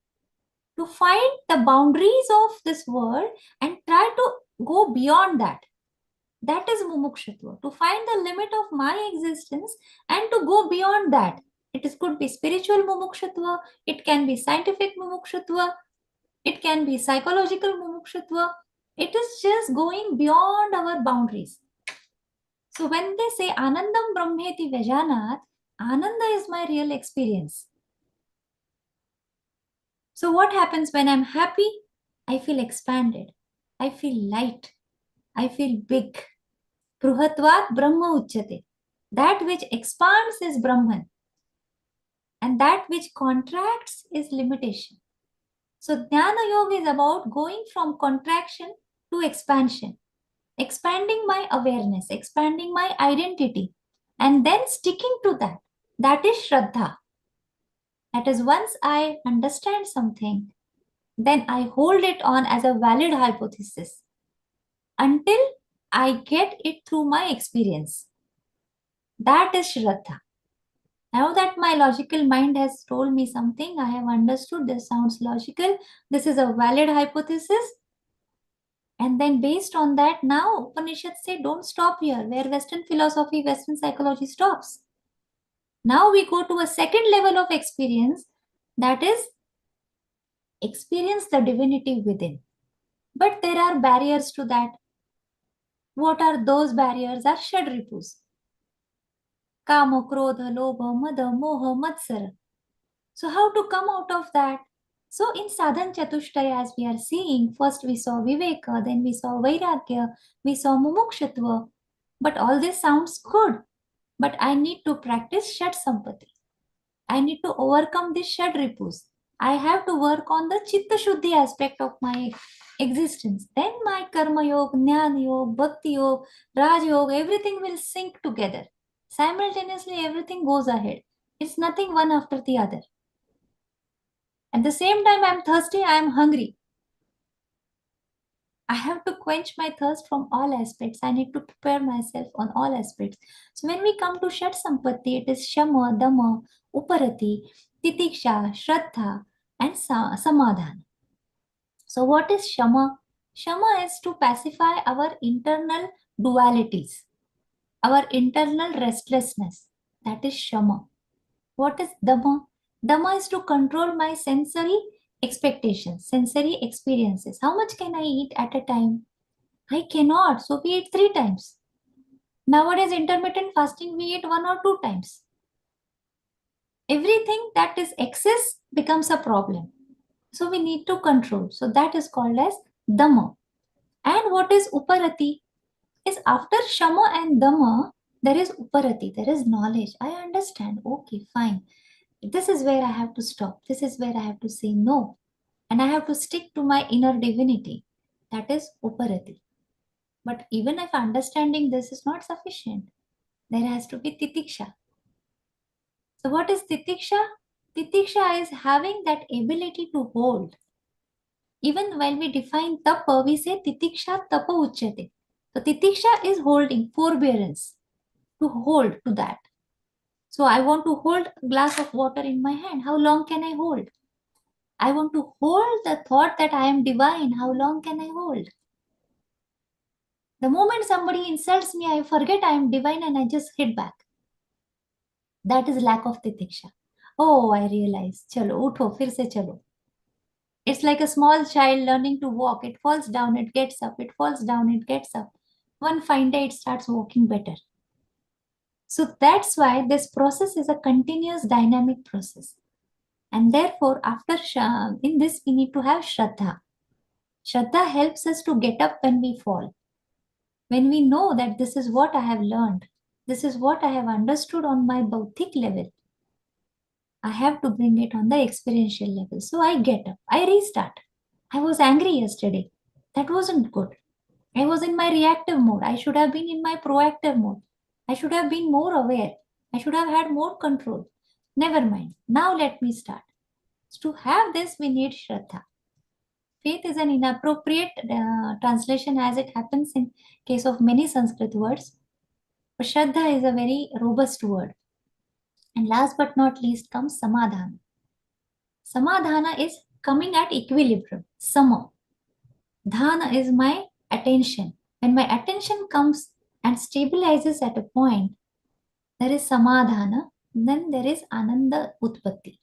To find the boundaries of this world and try to go beyond that. That is mumukshatu. To find the limit of my existence and to go beyond that. Could be spiritual mumukshatu. It can be scientific mumukshatu. It can be psychological mumukshatu. It is just going beyond our boundaries. So when they say Anandam Brahmeti Vajanat, Ananda is my real experience. So what happens when I'm happy? I feel expanded. I feel light. I feel big. Bruhatvat Brahma Uchyate. That which expands is Brahman. And that which contracts is limitation. So Jnana Yoga is about going from contraction to expansion, expanding my awareness, expanding my identity, and then sticking to that. That is Shraddha. That is, once I understand something, then I hold it on as a valid hypothesis until I get it through my experience. That is Shraddha. Now that my logical mind has told me something, I have understood this sounds logical, this is a valid hypothesis. And then based on that, now Upanishads say don't stop here, where Western philosophy, Western psychology stops. Now we go to a second level of experience, that is experience the divinity within. But there are barriers to that. What are those barriers? Are Shadripus. Kama, Krodha, Lobha, Mada, Moha, Matsara. So how to come out of that? So in Sadhan Chatushtaya, as we are seeing, first we saw Viveka, then we saw Vairagya, we saw Mumukshutva. But all this sounds good. But I need to practice Shat Sampati. I need to overcome this Shadripus. I have to work on the Chitta Shuddhi aspect of my existence. Then my Karma Yoga, Jnana Yoga, Bhakti Yoga, Raj Yoga, everything will sync together. Simultaneously, everything goes ahead. It's nothing one after the other. At the same time, I'm thirsty, I'm hungry. I have to quench my thirst from all aspects. I need to prepare myself on all aspects. So when we come to Shat Sampatti, it is Shama, Dama, Uparati, Titiksha, Shraddha, and Samadhana. So what is Shama? Shama is to pacify our internal dualities, our internal restlessness. That is Shama. What is Dama? Dama is to control my sensory expectations, sensory experiences. How much can I eat at a time? I cannot. So we eat 3 times. Nowadays, intermittent fasting, we eat 1 or 2 times. Everything that is excess becomes a problem. So we need to control. So that is called as Dhamma. And what is Uparati? Is after Shama and Dhamma, there is Uparati, there is knowledge. I understand. Okay, fine. This is where I have to stop. This is where I have to say no. And I have to stick to my inner divinity. That is Uparati. But even if understanding this is not sufficient, there has to be Titiksha. So what is Titiksha? Titiksha is having that ability to hold. Even when we define Tapa, we say Titiksha Tapa Uchyate. So Titiksha is holding, forbearance, to hold to that. So I want to hold a glass of water in my hand. How long can I hold? I want to hold the thought that I am divine. How long can I hold? The moment somebody insults me, I forget I am divine and I just hit back. That is lack of titiksha. Oh, I realize. Chalo, utho, fir se chalo. It's like a small child learning to walk. It falls down, it gets up. It falls down, it gets up. One fine day, it starts walking better. So that's why this process is a continuous dynamic process. And therefore, after in this, we need to have Shraddha. Shraddha helps us to get up when we fall. When we know that this is what I have learned, this is what I have understood on my Bauddhic level, I have to bring it on the experiential level. So I get up, I restart. I was angry yesterday. That wasn't good. I was in my reactive mode. I should have been in my proactive mode. I should have been more aware. I should have had more control. Never mind. Now let me start. So to have this, we need Shraddha. Faith is an inappropriate translation as it happens in case of many Sanskrit words. But Shraddha is a very robust word. And last but not least comes Samadhana. Samadhana is coming at equilibrium, sama. Dhana is my attention. When my attention comes and stabilizes at a point, there is Samadhana, then there is Ananda Utpatti.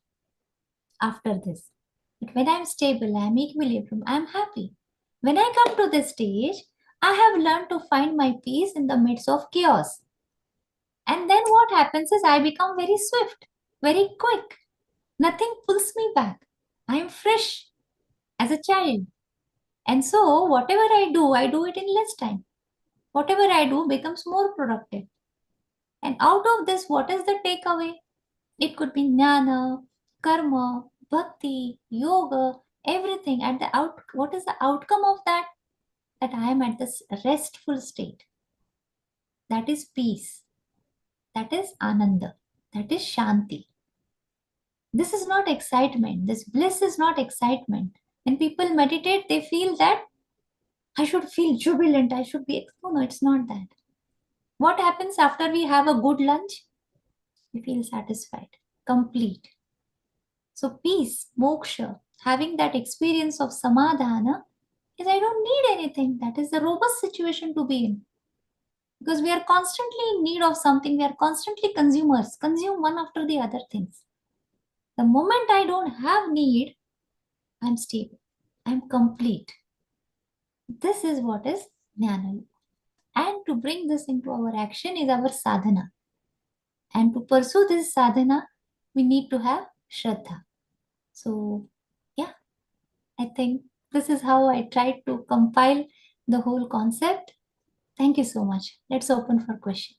After this, but when I am stable, I am equilibrium, I am happy. When I come to this stage, I have learned to find my peace in the midst of chaos. And then what happens is I become very swift, very quick. Nothing pulls me back. I am fresh as a child. And so whatever I do it in less time. Whatever I do becomes more productive. And out of this, what is the takeaway? It could be jnana, karma, bhakti, yoga, Everything at the what is the outcome of that? That I am at this restful state. That is peace. That is ananda. That is shanti. This is not excitement. This bliss is not excitement. When people meditate, they feel that I should feel jubilant. I should be. No, it's not that. What happens after we have a good lunch? We feel satisfied, complete. So peace, moksha, having that experience of samadhana is I don't need anything. That is the robust situation to be in. Because we are constantly in need of something. We are constantly consumers, consume one after the other things. The moment I don't have need, I'm stable. I'm complete. This is what is jnana. And to bring this into our action is our sadhana. And to pursue this sadhana, we need to have shraddha. So, yeah, I think this is how I tried to compile the whole concept. Thank you so much. Let's open for questions.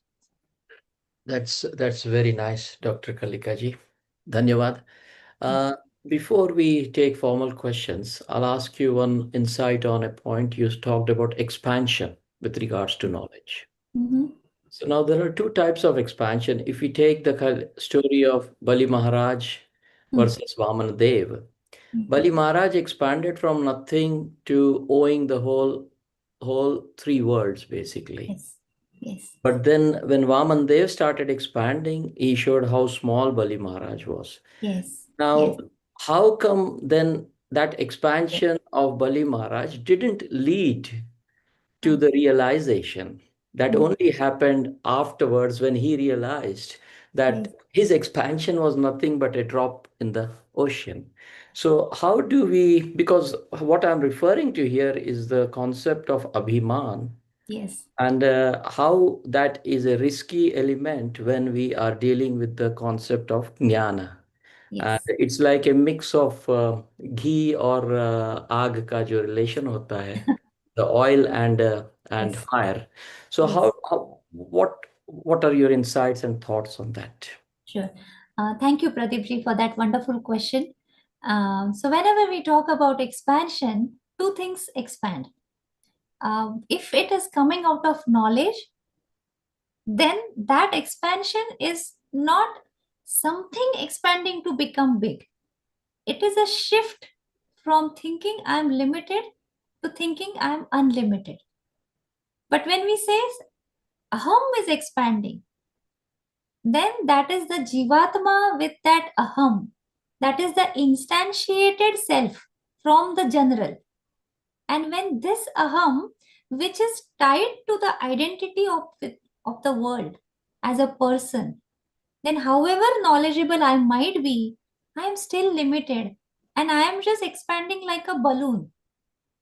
That's very nice, Dr. Kalikaji. Dhanyavad. Before we take formal questions, I'll ask you one insight on a point you talked about expansion with regards to knowledge. So now there are two types of expansion. If we take the story of Bali Maharaj versus Vaman Dev, Bali Maharaj expanded from nothing to owing the whole three worlds, basically. Yes. But then when Vaman Dev started expanding, he showed how small Bali Maharaj was. Yes. Now, how come then that expansion of Bali Maharaj didn't lead to the realization that only happened afterwards when he realized that his expansion was nothing but a drop in the ocean? So how do we, because what I'm referring to here is the concept of abhiman. Yes. And how that is a risky element when we are dealing with the concept of jnana. And it's like a mix of ghee or aag ka jo relation hota hai, the oil and fire. So what are your insights and thoughts on that? Sure. Thank you, Pradeepji, for that wonderful question. So whenever we talk about expansion, two things expand. If it is coming out of knowledge, then that expansion is not something expanding to become big. It is a shift from thinking I'm limited to thinking I'm unlimited. But when we say aham is expanding, then that is the jivatma with that aham. That is the instantiated self from the general. And when this aham, which is tied to the identity of the world as a person, then however knowledgeable I might be, I am still limited. And I am just expanding like a balloon.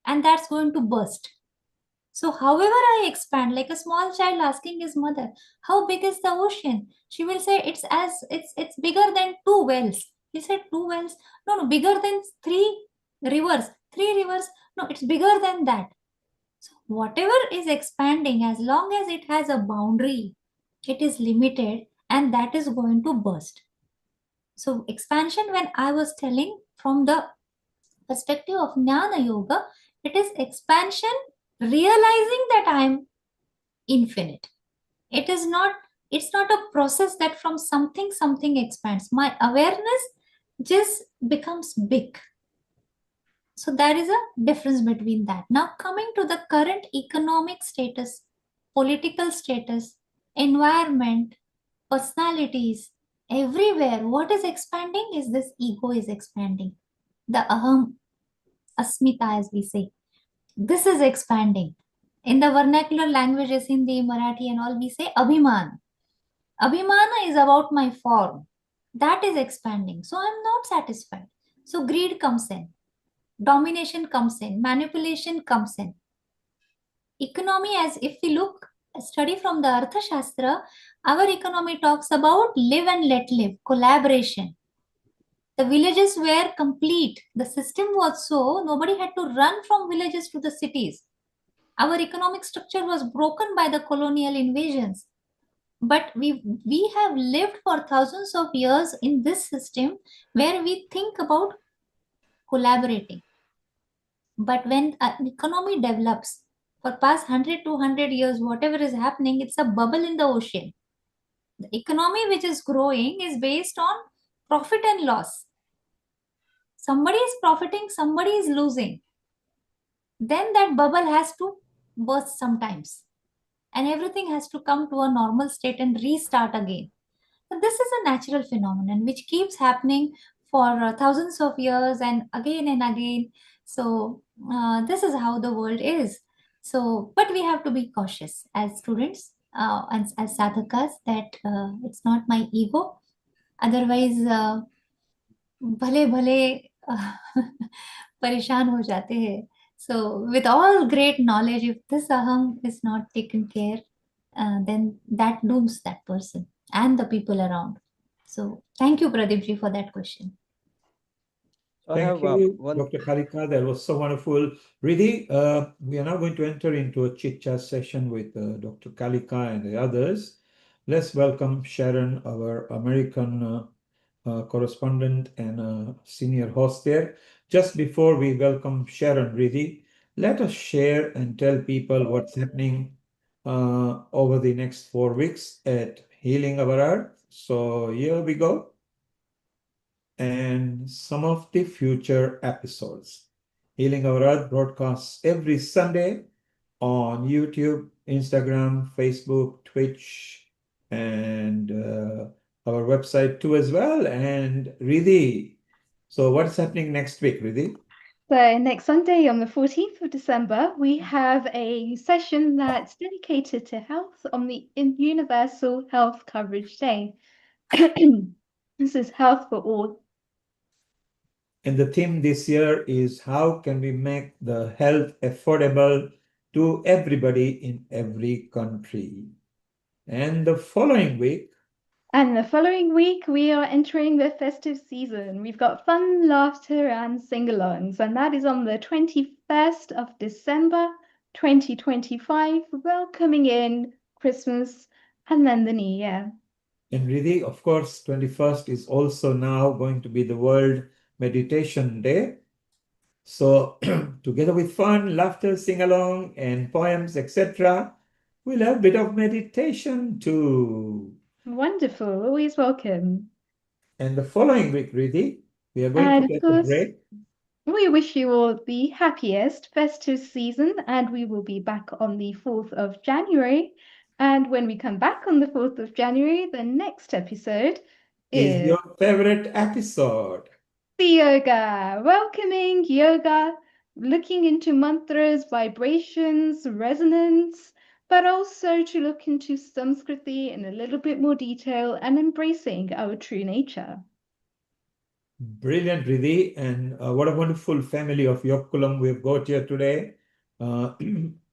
And that's going to burst. So however I expand, like a small child asking his mother, how big is the ocean? She will say it's bigger than 2 wells. He said 2 wells? No, bigger than 3 rivers. 3 rivers? No, it's bigger than that. So whatever is expanding, as long as it has a boundary, it is limited and that is going to burst. So expansion, when I was telling from the perspective of Jnana Yoga, it is expansion realizing that I am infinite. It's not a process that from something expands. My awareness just becomes big. So there is a difference between that. Now coming to the current economic status, political status, environment, personalities, everywhere, what is expanding is this ego is expanding. The aham, asmita as we say. This is expanding. In the vernacular languages, Hindi, Marathi and all, we say abhiman. Abhimana is about my form. That is expanding. So I'm not satisfied. So greed comes in. Domination comes in. Manipulation comes in. Economy, as if we look, study from the Artha Shastra, our economy talks about live and let live, collaboration. The villages were complete. The system was so, nobody had to run from villages to the cities. Our economic structure was broken by the colonial invasions. But we have lived for thousands of years in this system where we think about collaborating. But when an economy develops, for past 100, 200 years, whatever is happening, it's a bubble in the ocean. The economy which is growing is based on profit and loss. Somebody is profiting, somebody is losing. Then that bubble has to burst sometimes. And everything has to come to a normal state and restart again. So this is a natural phenomenon which keeps happening for thousands of years and again. So this is how the world is. So, but we have to be cautious as students and as sadhakas that it's not my ego. Otherwise, भले भले परेशान हो जाते हैं. So, with all great knowledge, if this aham is not taken care, then that dooms that person and the people around. So, thank you, Pradeep ji, for that question. Thank you, Dr. Kalika. That was so wonderful. Riddhi, we are now going to enter into a chit-chat session with Dr. Kalika and the others. Let's welcome Sharon, our American correspondent and senior host there. Just before we welcome Sharon, Riddhi, let us share and tell people what's happening over the next 4 weeks at Healing Our Earth. So here we go. And some of the future episodes. Healing Our Earth broadcasts every Sunday on YouTube, Instagram, Facebook, Twitch, and our website too as well. And Riddhi, so what's happening next week, Riddhi? So next Sunday on the 14th of December, we have a session that's dedicated to health on the Universal Health Coverage Day. This is health for all. And the theme this year is how can we make the health affordable to everybody in every country. And the following week, we are entering the festive season. We've got fun, laughter, and sing-alongs, and that is on the 21st of December, 2025, welcoming in Christmas and then the New Year. And Riddhi, of course, 21st is also now going to be the World Meditation Day. So together with fun, laughter, sing-along, and poems, etc., we'll have a bit of meditation too. Wonderful, always welcome. And the following week, Riddhi, we are going to take a break. We wish you all the happiest festive season, and we will be back on the 4th of January. And when we come back on the 4th of January, the next episode is your favorite episode. The yoga, welcoming yoga, looking into mantras, vibrations, resonance, but also to look into Sanskriti in a little bit more detail and embracing our true nature. Brilliant, Riddhi, and what a wonderful family of Yokkulam we've got here today.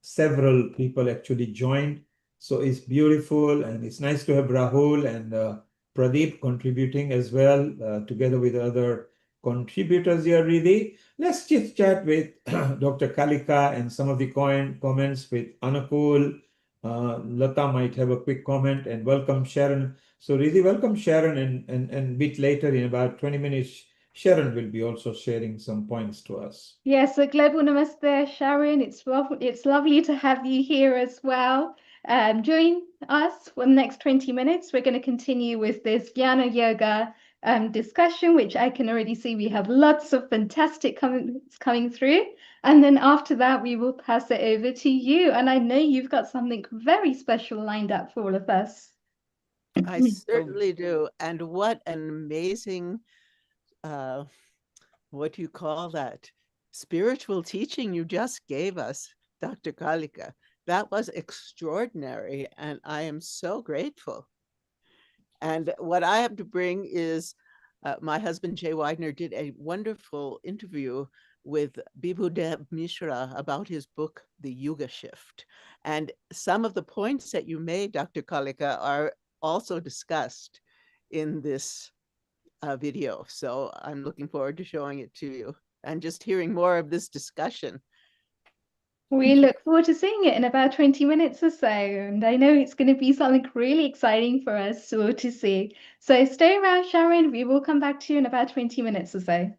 Several people actually joined, so it's beautiful, and it's nice to have Rahul and Pradeep contributing as well, together with other contributors here, Riddhi. Let's chit chat with Dr. Kalika and some of the comments with Anukul. Lata might have a quick comment, and welcome Sharon. So Riddhi, welcome Sharon, and a bit later in about 20 minutes, Sharon will be also sharing some points to us. Yes, so global namaste, Sharon. It's lovely to have you here as well. Join us for the next 20 minutes. We're going to continue with this Jnana Yoga discussion, which I can already see we have lots of fantastic comments coming through. And then after that, we will pass it over to you. And I know you've got something very special lined up for all of us. I certainly do. And what an amazing, what do you call that? Spiritual teaching you just gave us, Dr. Kalika. That was extraordinary. And I am so grateful. And what I have to bring is my husband, Jay Widener, did a wonderful interview with Bibhudev Mishra about his book, The Yuga Shift. And some of the points that you made, Dr. Kalika, are also discussed in this video. So I'm looking forward to showing it to you and just hearing more of this discussion. We look forward to seeing it in about 20 minutes or so, and I know it's going to be something really exciting for us all to see. So stay around, Sharon. We will come back to you in about 20 minutes or so.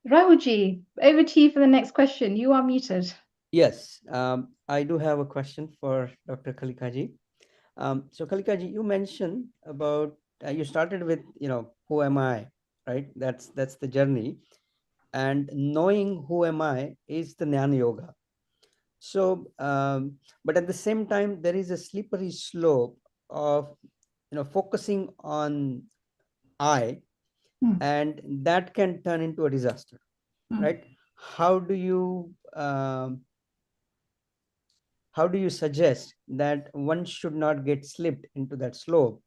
Rahulji, over to you for the next question. You are muted. Yes, I do have a question for Dr. Kalikaji. So Kalikaji, you mentioned about you started with who am I, right? That's the journey, and knowing who am I is the Jnana Yoga. So, but at the same time, there is a slippery slope of focusing on I, and that can turn into a disaster, right? How do you suggest that one should not get slipped into that slope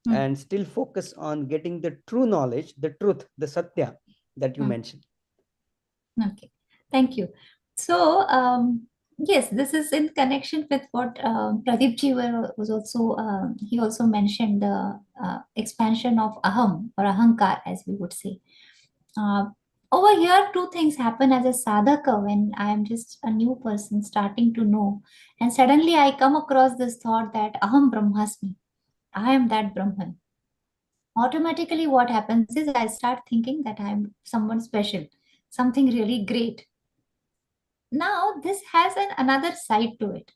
and still focus on getting the true knowledge, the truth, the satya that you mentioned? Okay, thank you. So, yes, this is in connection with what Pradeep ji was also, he also mentioned the expansion of aham or ahankar, as we would say. Over here, two things happen as a sadhaka when I am just a new person starting to know, and suddenly I come across this thought that aham brahmasmi, I am that Brahman. Automatically, what happens is I start thinking that I am someone special, something really great. Now, this has another side to it.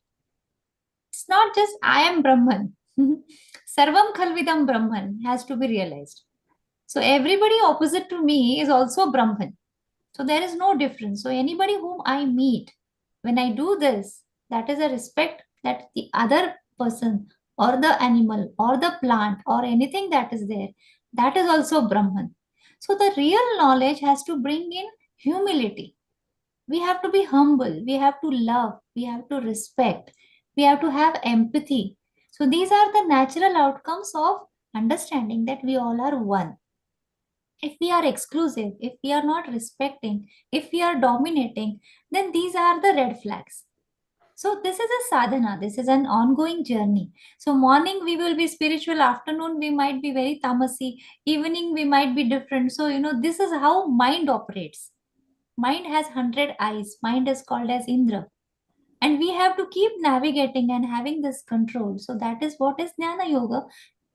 It's not just I am Brahman. Sarvam Khalvidam Brahman has to be realized. So everybody opposite to me is also Brahman. So there is no difference. So anybody whom I meet, when I do this, that is a respect that the other person or the animal or the plant or anything that is there, that is also Brahman. So the real knowledge has to bring in humility. We have to be humble, we have to love, we have to respect, we have to have empathy. So these are the natural outcomes of understanding that we all are one. If we are exclusive, if we are not respecting, if we are dominating, then these are the red flags. So this is a sadhana, this is an ongoing journey. So morning we will be spiritual, afternoon we might be very tamasi, evening we might be different. So this is how mind operates. Mind has 100 eyes. Mind is called as Indra. And we have to keep navigating and having this control. So that is what is Jnana Yoga,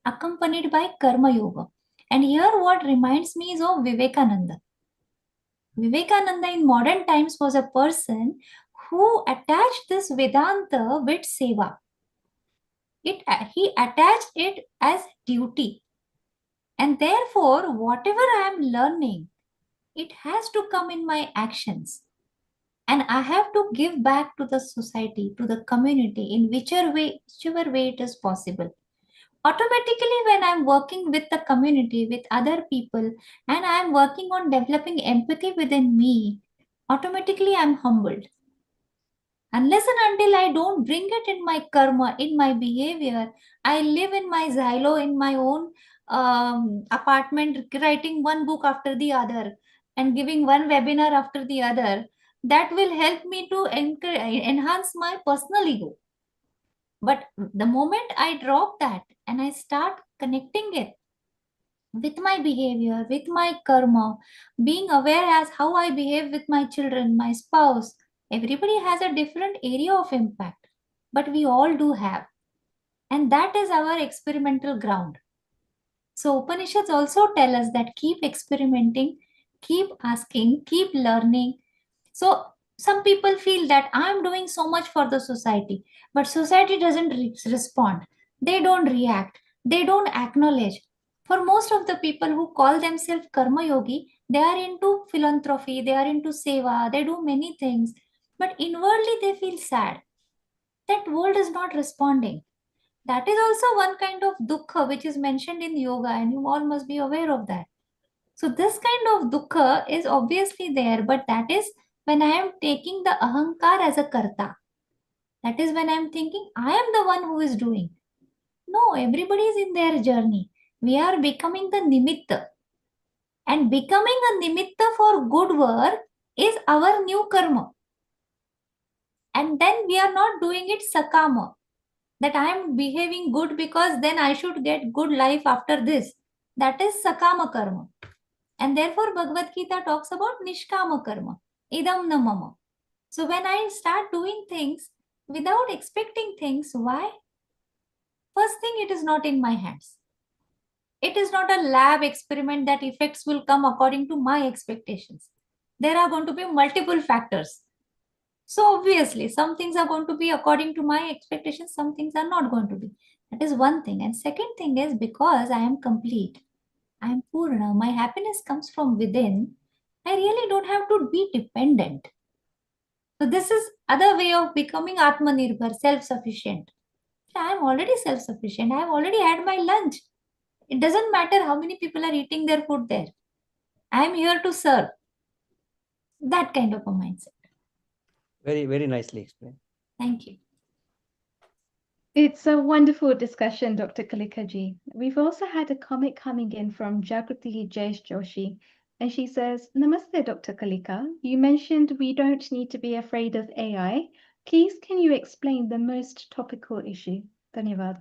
accompanied by Karma Yoga. And here what reminds me is of Vivekananda. Vivekananda in modern times was a person who attached this Vedanta with Seva. He attached it as duty. And therefore, whatever I am learning, it has to come in my actions. And I have to give back to the society, to the community in whichever way it is possible. Automatically, when I'm working with the community, with other people, and I'm working on developing empathy within me, automatically I'm humbled. Unless and until I don't bring it in my karma, in my behavior, I live in my silo, in my own apartment, writing one book after the other and giving one webinar after the other, that will help me to enhance my personal ego. But the moment I drop that and I start connecting it with my behavior, with my karma, being aware as how I behave with my children, my spouse, everybody has a different area of impact, but we all do have. And that is our experimental ground. So Upanishads also tell us that keep experimenting, keep asking, keep learning. So some people feel that I'm doing so much for the society, but society doesn't respond. They don't react. They don't acknowledge. For most of the people who call themselves karma yogi, they are into philanthropy, they are into seva, they do many things, but inwardly they feel sad. That world is not responding. That is also one kind of dukkha which is mentioned in yoga, and you all must be aware of that. So this kind of dukkha is obviously there, but that is when I am taking the ahankar as a karta. That is when I am thinking I am the one who is doing. No, everybody is in their journey. We are becoming the nimitta. And becoming a nimitta for good work is our new karma. And then we are not doing it sakama. That I am behaving good because then I should get good life after this. That is sakama karma. And therefore Bhagavad Gita talks about nishkama karma. Idam na mama. So when I start doing things without expecting things, why? First thing, it is not in my hands. It is not a lab experiment that effects will come according to my expectations. There are going to be multiple factors. So obviously, some things are going to be according to my expectations, some things are not going to be. That is one thing. And second thing is, because I am complete, I am Purna, my happiness comes from within, I really don't have to be dependent. So this is other way of becoming Atmanirbhar, self-sufficient. I am already self-sufficient. I have already had my lunch. It doesn't matter how many people are eating their food there. I am here to serve. That kind of a mindset. Very, very nicely explained. Thank you. It's a wonderful discussion, Dr. Kalikaji. We've also had a comment coming in from Jagrati Jayesh Joshi, and she says, Namaste, Dr. Kalika. You mentioned we don't need to be afraid of AI. Please, can you explain the most topical issue? Dhanyavad.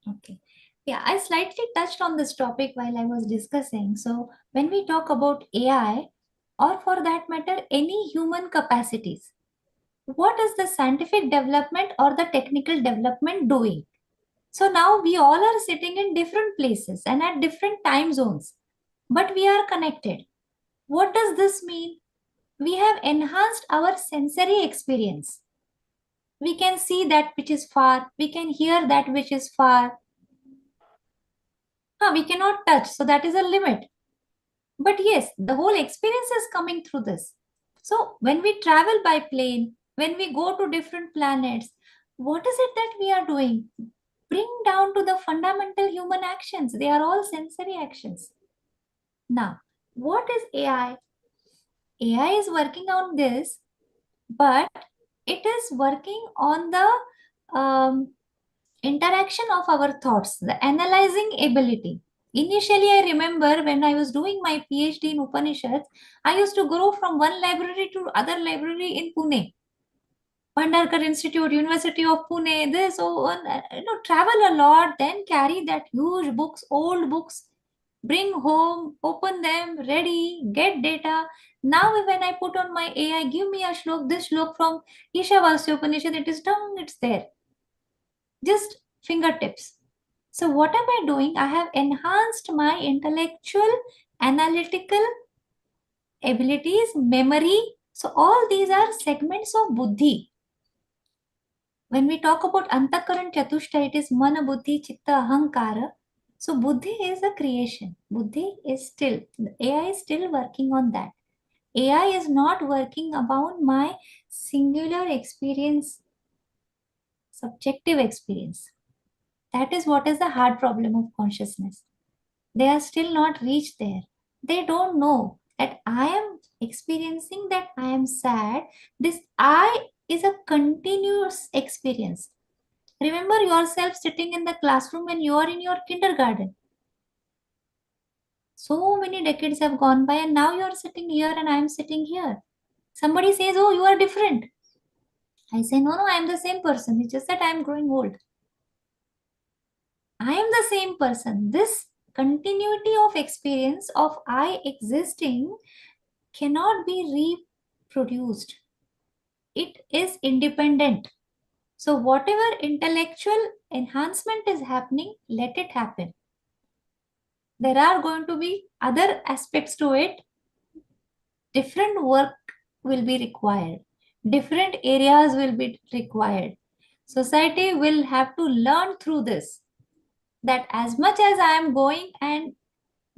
Okay. Yeah, I slightly touched on this topic while I was discussing. So when we talk about AI, or for that matter, any human capacities, what is the scientific development or the technical development doing? So now we all are sitting in different places and at different time zones, but we are connected. What does this mean? We have enhanced our sensory experience. We can see that which is far, we can hear that which is far. We cannot touch, so that is a limit. But yes, the whole experience is coming through this. So when we travel by plane, when we go to different planets, what is it that we are doing? Bring down to the fundamental human actions. They are all sensory actions. Now, what is AI? AI is working on this, but it is working on the interaction of our thoughts, the analyzing ability. Initially, I remember when I was doing my PhD in Upanishads, I used to go from one library to other library in Pune. Bhandarkar Institute, University of Pune, this, travel a lot, then carry that huge books, old books, bring home, open them, ready, get data. Now when I put on my AI, give me a shlok, this shlok from Ishavasya Upanishad, it is done, it's there. Just fingertips. So what am I doing? I have enhanced my intellectual, analytical abilities, memory. So all these are segments of buddhi. When we talk about Antakaran Chatushta, it is Mana, Buddhi, Chitta, Ahankara. So buddhi is a creation. Buddhi is still, AI is still working on that. AI is not working about my singular experience, subjective experience. That is what is the hard problem of consciousness. They are still not reached there. They don't know that I am experiencing that I am sad. This I is a continuous experience. Remember yourself sitting in the classroom when you are in your kindergarten. So many decades have gone by and now you are sitting here and I am sitting here. Somebody says, oh, you are different. I say, no, I am the same person. It's just that I am growing old. I am the same person. This continuity of experience of I existing cannot be reproduced. It is independent. So whatever intellectual enhancement is happening, let it happen. There are going to be other aspects to it. Different work will be required. Different areas will be required. Society will have to learn through this, that as much as I am going and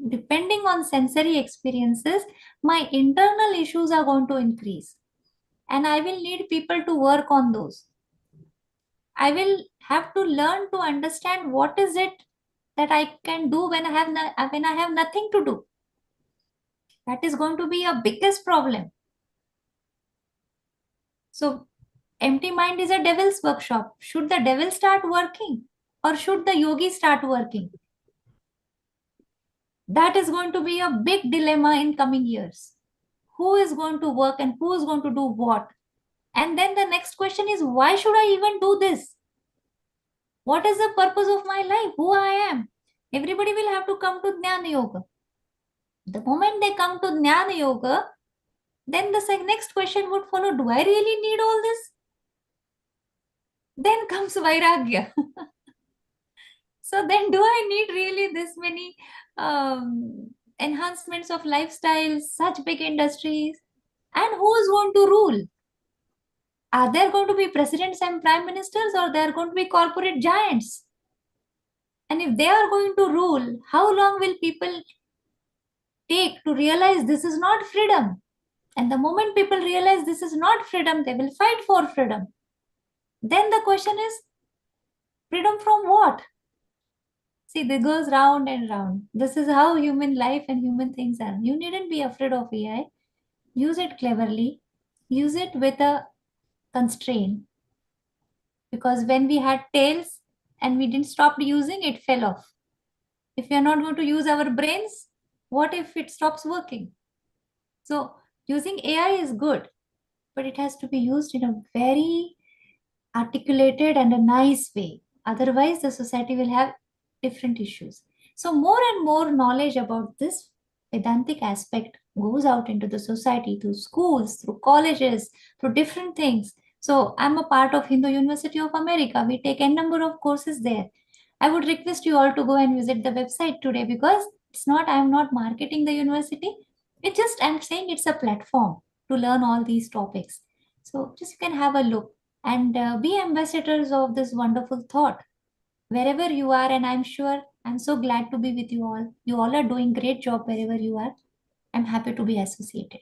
depending on sensory experiences, my internal issues are going to increase. And I will need people to work on those. I will have to learn to understand what is it that I can do when I have nothing to do. That is going to be a biggest problem. So empty mind is a devil's workshop. Should the devil start working or should the yogi start working? That is going to be a big dilemma in coming years. Who is going to work and who is going to do what? And then the next question is, why should I even do this? What is the purpose of my life? Who I am? Everybody will have to come to Jnana Yoga. The moment they come to Jnana Yoga, then the next question would follow, do I really need all this? Then comes Vairagya. So then do I need really this many enhancements of lifestyles, such big industries? And who is going to rule? Are there going to be presidents and prime ministers, or they are going to be corporate giants? And if they are going to rule, how long will people take to realize this is not freedom? And the moment people realize this is not freedom, they will fight for freedom. Then the question is, freedom from what? See, this goes round and round. This is how human life and human things are. You needn't be afraid of AI. Use it cleverly. Use it with a constraint. Because when we had tails and we didn't stop using, it fell off. If we are not going to use our brains, what if it stops working? So using AI is good, but it has to be used in a very articulated and a nice way. Otherwise, the society will have different issues. So more and more knowledge about this Vedantic aspect goes out into the society, through schools, through colleges, through different things. So I'm a part of Hindu University of America. We take a number of courses there. I would request you all to go and visit the website today, because I'm not marketing the university. It's just, I'm saying it's a platform to learn all these topics. So just you can have a look and be ambassadors of this wonderful thought wherever you are. And I'm sure, I'm so glad to be with you all. You all are doing great job wherever you are. I'm happy to be associated.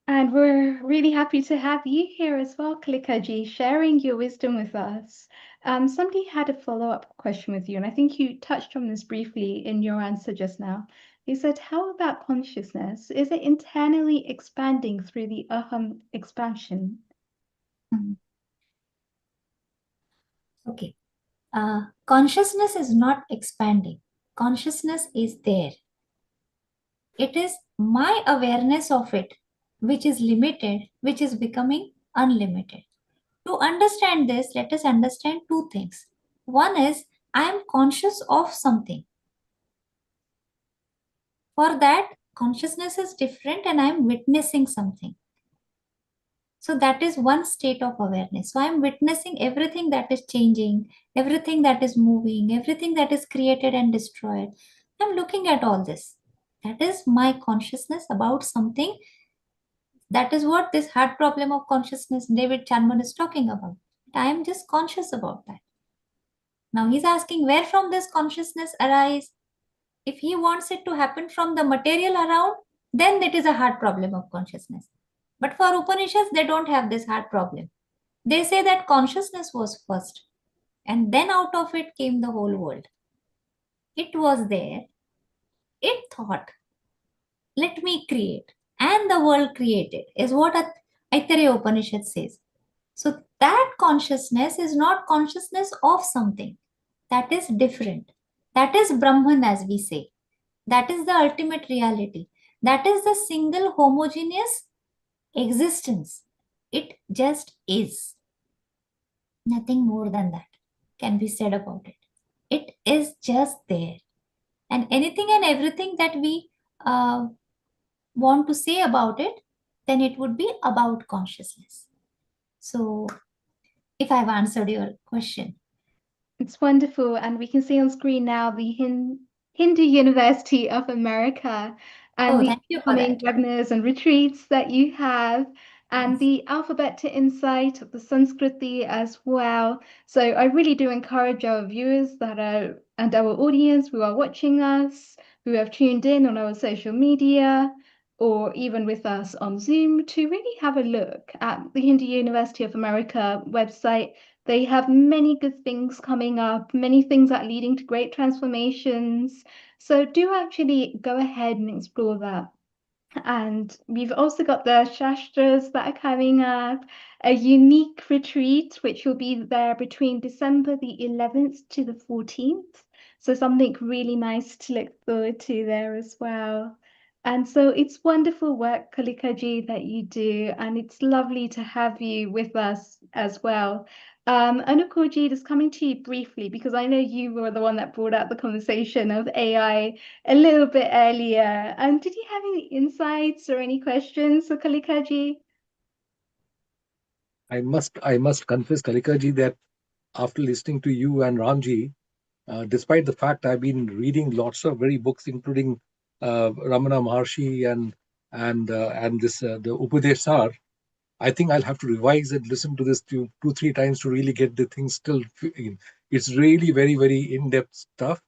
And we're really happy to have you here as well, Kalikaji, sharing your wisdom with us. Somebody had a follow-up question with you, and I think you touched on this briefly in your answer just now. He said, how about consciousness? Is it internally expanding through the aham expansion? Okay. Consciousness is not expanding. Consciousness is there. It is my awareness of it, which is limited, which is becoming unlimited. To understand this, let us understand two things. One is, I am conscious of something. For that, consciousness is different and I am witnessing something. So that is one state of awareness. So I am witnessing everything that is changing, everything that is moving, everything that is created and destroyed. I'm looking at all this. That is my consciousness about something. That is what this heart problem of consciousness David Chapman is talking about. I am just conscious about that. Now he's asking, where from this consciousness arise? If he wants it to happen from the material around, then it is a heart problem of consciousness. But for Upanishads, they don't have this heart problem. They say that consciousness was first, and then out of it came the whole world. It was there. It thought, let me create. And the world created, is what Aitareya Upanishad says. So that consciousness is not consciousness of something. That is different. That is Brahman, as we say. That is the ultimate reality. That is the single homogeneous existence. It just is. Nothing more than that can be said about it. It is just there. And anything and everything that we want to say about it, then it would be about consciousness. So, if I've answered your question. It's wonderful. And we can see on screen now the Hindu University of America and the upcoming webinars and retreats that you have, and the alphabet to insight of the Sanskriti as well. So I really do encourage our viewers that are, and our audience who are watching us, who have tuned in on our social media, or even with us on Zoom, to really have a look at the Hindu University of America website. They have many good things coming up, many things that are leading to great transformations. So do actually go ahead and explore that. And we've also got the Shastras that are coming up, a unique retreat, which will be there between December the 11th to the 14th. So something really nice to look forward to there as well. And so it's wonderful work, Kalikaji, that you do, and it's lovely to have you with us as well. Anukulji, just coming to you briefly, because I know you were the one that brought out the conversation of AI a little bit earlier. Did you have any insights or any questions for Kalikaji? I must confess, Kalikaji, that after listening to you and Ramji, despite the fact I've been reading lots of very books, including Ramana Maharshi and and this the Upadeshar. I think I'll have to revise and listen to this 2-3 times to really get the thing still in. It's really very, very in-depth stuff,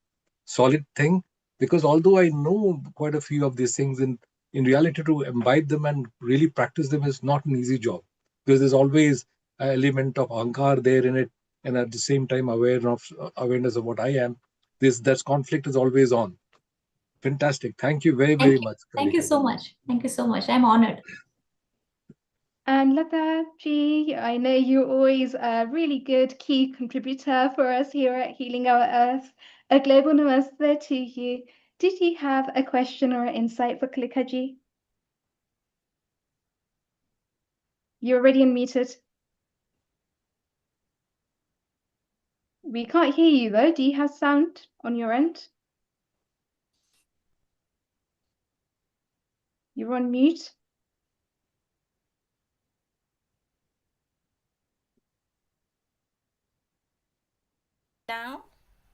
solid thing. Because although I know quite a few of these things, in reality, to imbibe them and really practice them is not an easy job. Because there's always an element of ankar there in it, and at the same time awareness of what I am. That conflict is always on. Fantastic. Thank you very, very much. Thank you so much. Thank you so much. I'm honored. And Lata ji, I know you're always a really good key contributor for us here at Healing Our Earth. A global namaste to you. Did you have a question or an insight for Kalika ji? You're already unmuted. We can't hear you though. Do you have sound on your end? You're on mute. Now?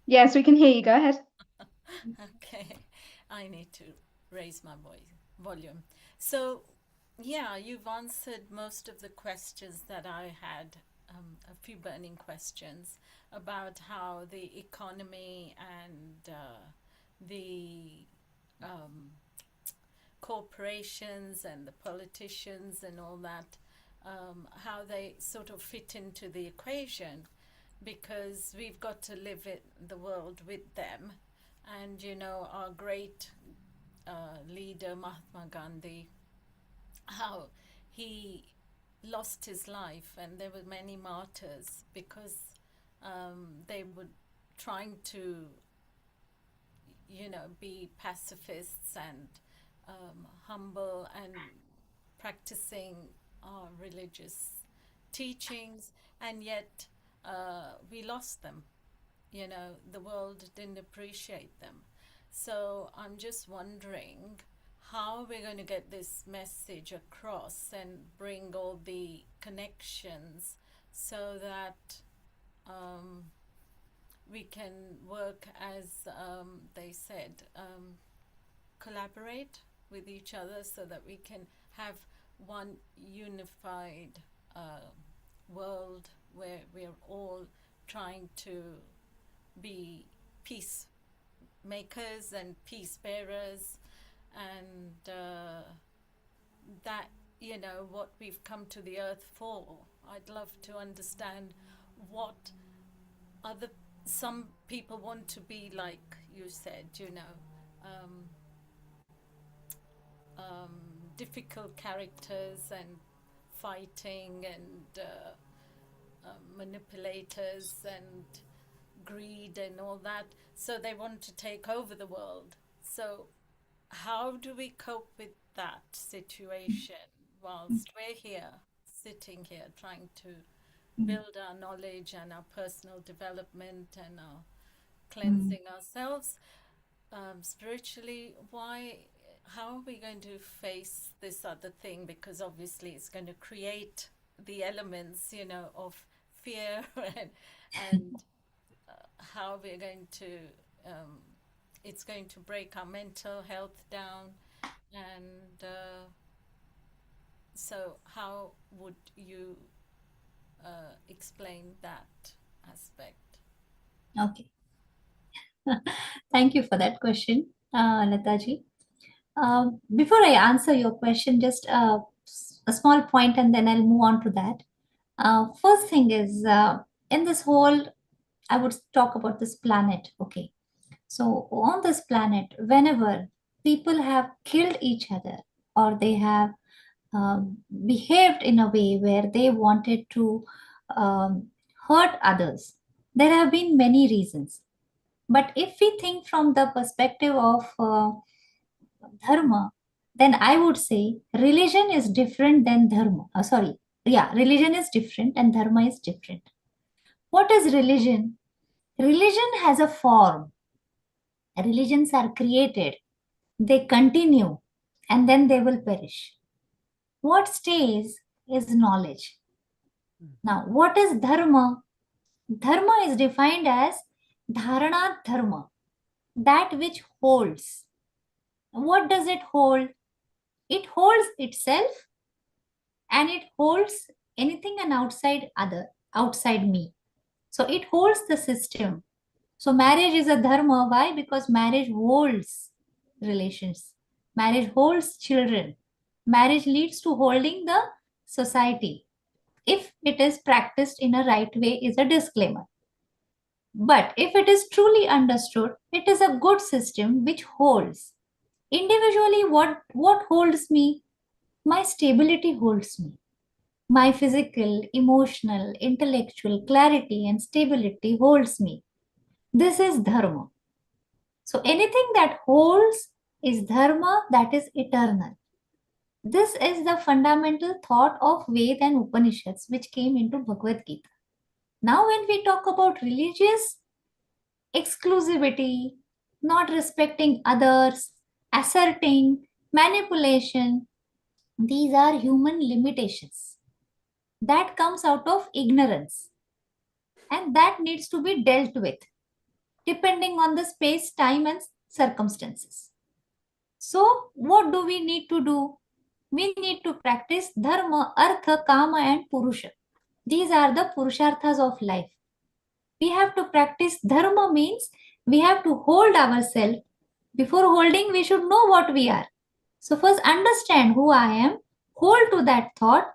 Yes, we can hear you. Go ahead. Okay, I need to raise my volume. So, yeah, you've answered most of the questions that I had, a few burning questions about how the economy and the corporations and the politicians and all that, how they sort of fit into the equation, because we've got to live in the world with them. And you know, our great leader Mahatma Gandhi, how he lost his life, and there were many martyrs because they were trying to, you know, be pacifists and humble and practicing our religious teachings, and yet we lost them. You know, the world didn't appreciate them. So I'm just wondering how we're going to get this message across and bring all the connections so that we can work as they said, collaborate with each other so that we can have one unified world where we're all trying to be peace makers and peace bearers, and that, you know, what we've come to the earth for. I'd love to understand what some people want to be, like you said, you know, difficult characters and fighting and manipulators and greed and all that. So they want to take over the world. So how do we cope with that situation whilst we're here, sitting here, trying to build our knowledge and our personal development and our cleansing ourselves spiritually? How are we going to face this other thing? Because obviously it's going to create the elements, you know, of fear and how we're going to, it's going to break our mental health down. And so how would you explain that aspect? Okay. Thank you for that question, Lataji. Before I answer your question, just a small point and then I'll move on to that. First thing is, in this whole, I would talk about this planet. Okay. So on this planet, whenever people have killed each other or they have behaved in a way where they wanted to hurt others, there have been many reasons. But if we think from the perspective of dharma, then I would say religion is different than dharma. Religion is different and dharma is different. What is religion? Religion has a form. Religions are created, they continue, and then they will perish. What stays is knowledge. Now, what is dharma? Dharma is defined as dharana dharma, that which holds. What does it hold? It holds itself and it holds anything and outside me. So it holds the system. So marriage is a dharma. Why? Because marriage holds relations. Marriage holds children. Marriage leads to holding the society. If it is practiced in a right way, is a disclaimer. But if it is truly understood, it is a good system which holds. Individually, what holds me? My stability holds me. My physical, emotional, intellectual clarity and stability holds me. This is dharma. So anything that holds is dharma, that is eternal. This is the fundamental thought of Ved and Upanishads which came into Bhagavad Gita. Now when we talk about religious exclusivity, not respecting others, asserting, manipulation, these are human limitations. That comes out of ignorance. And that needs to be dealt with, depending on the space, time, and circumstances. So, what do we need to do? We need to practice dharma, artha, kama, and purusha. These are the purusharthas of life. We have to practice dharma means we have to hold ourselves. Before holding, we should know what we are. So first understand who I am, hold to that thought,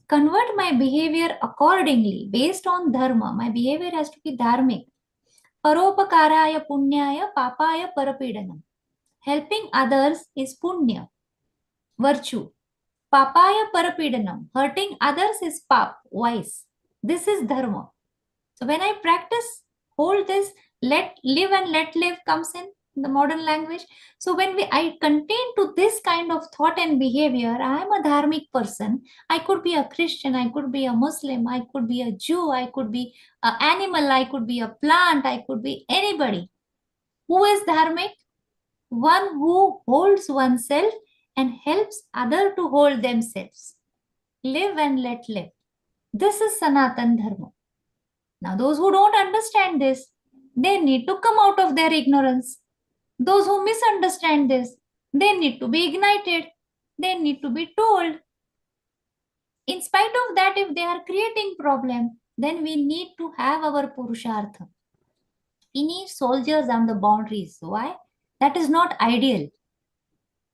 convert my behavior accordingly based on dharma. My behavior has to be dharmic. Paropakaraya punyaya papaya parapidanam. Helping others is punya, virtue. Papaya parapidanam. Hurting others is pap, vice. This is dharma. So when I practice, hold this, let live and let live comes in the modern language. So when I contain to this kind of thought and behavior, I am a dharmic person. I could be a Christian, I could be a Muslim, I could be a Jew, I could be an animal, I could be a plant, I could be anybody. Who is dharmic? One who holds oneself and helps other to hold themselves. Live and let live. This is Sanatan Dharma. Now, those who don't understand this, they need to come out of their ignorance. Those who misunderstand this, they need to be ignited. They need to be told. In spite of that, if they are creating problem, then we need to have our Purushartha. We need soldiers on the boundaries. Why? That is not ideal.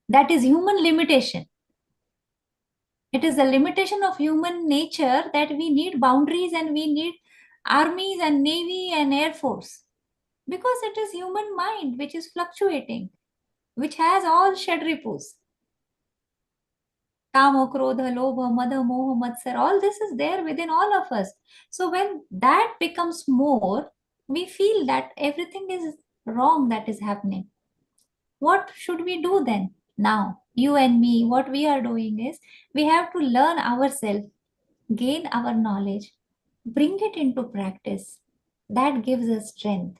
That is human limitation. It is a limitation of human nature that we need boundaries and we need armies and navy and air force. Because it is human mind which is fluctuating, which has all shadripus. Kama, Krodha, Lobha, Madha, Moha, Matsar, all this is there within all of us. So when that becomes more, we feel that everything is wrong that is happening. What should we do then? Now, you and me, what we are doing is, we have to learn ourselves, gain our knowledge, bring it into practice. That gives us strength.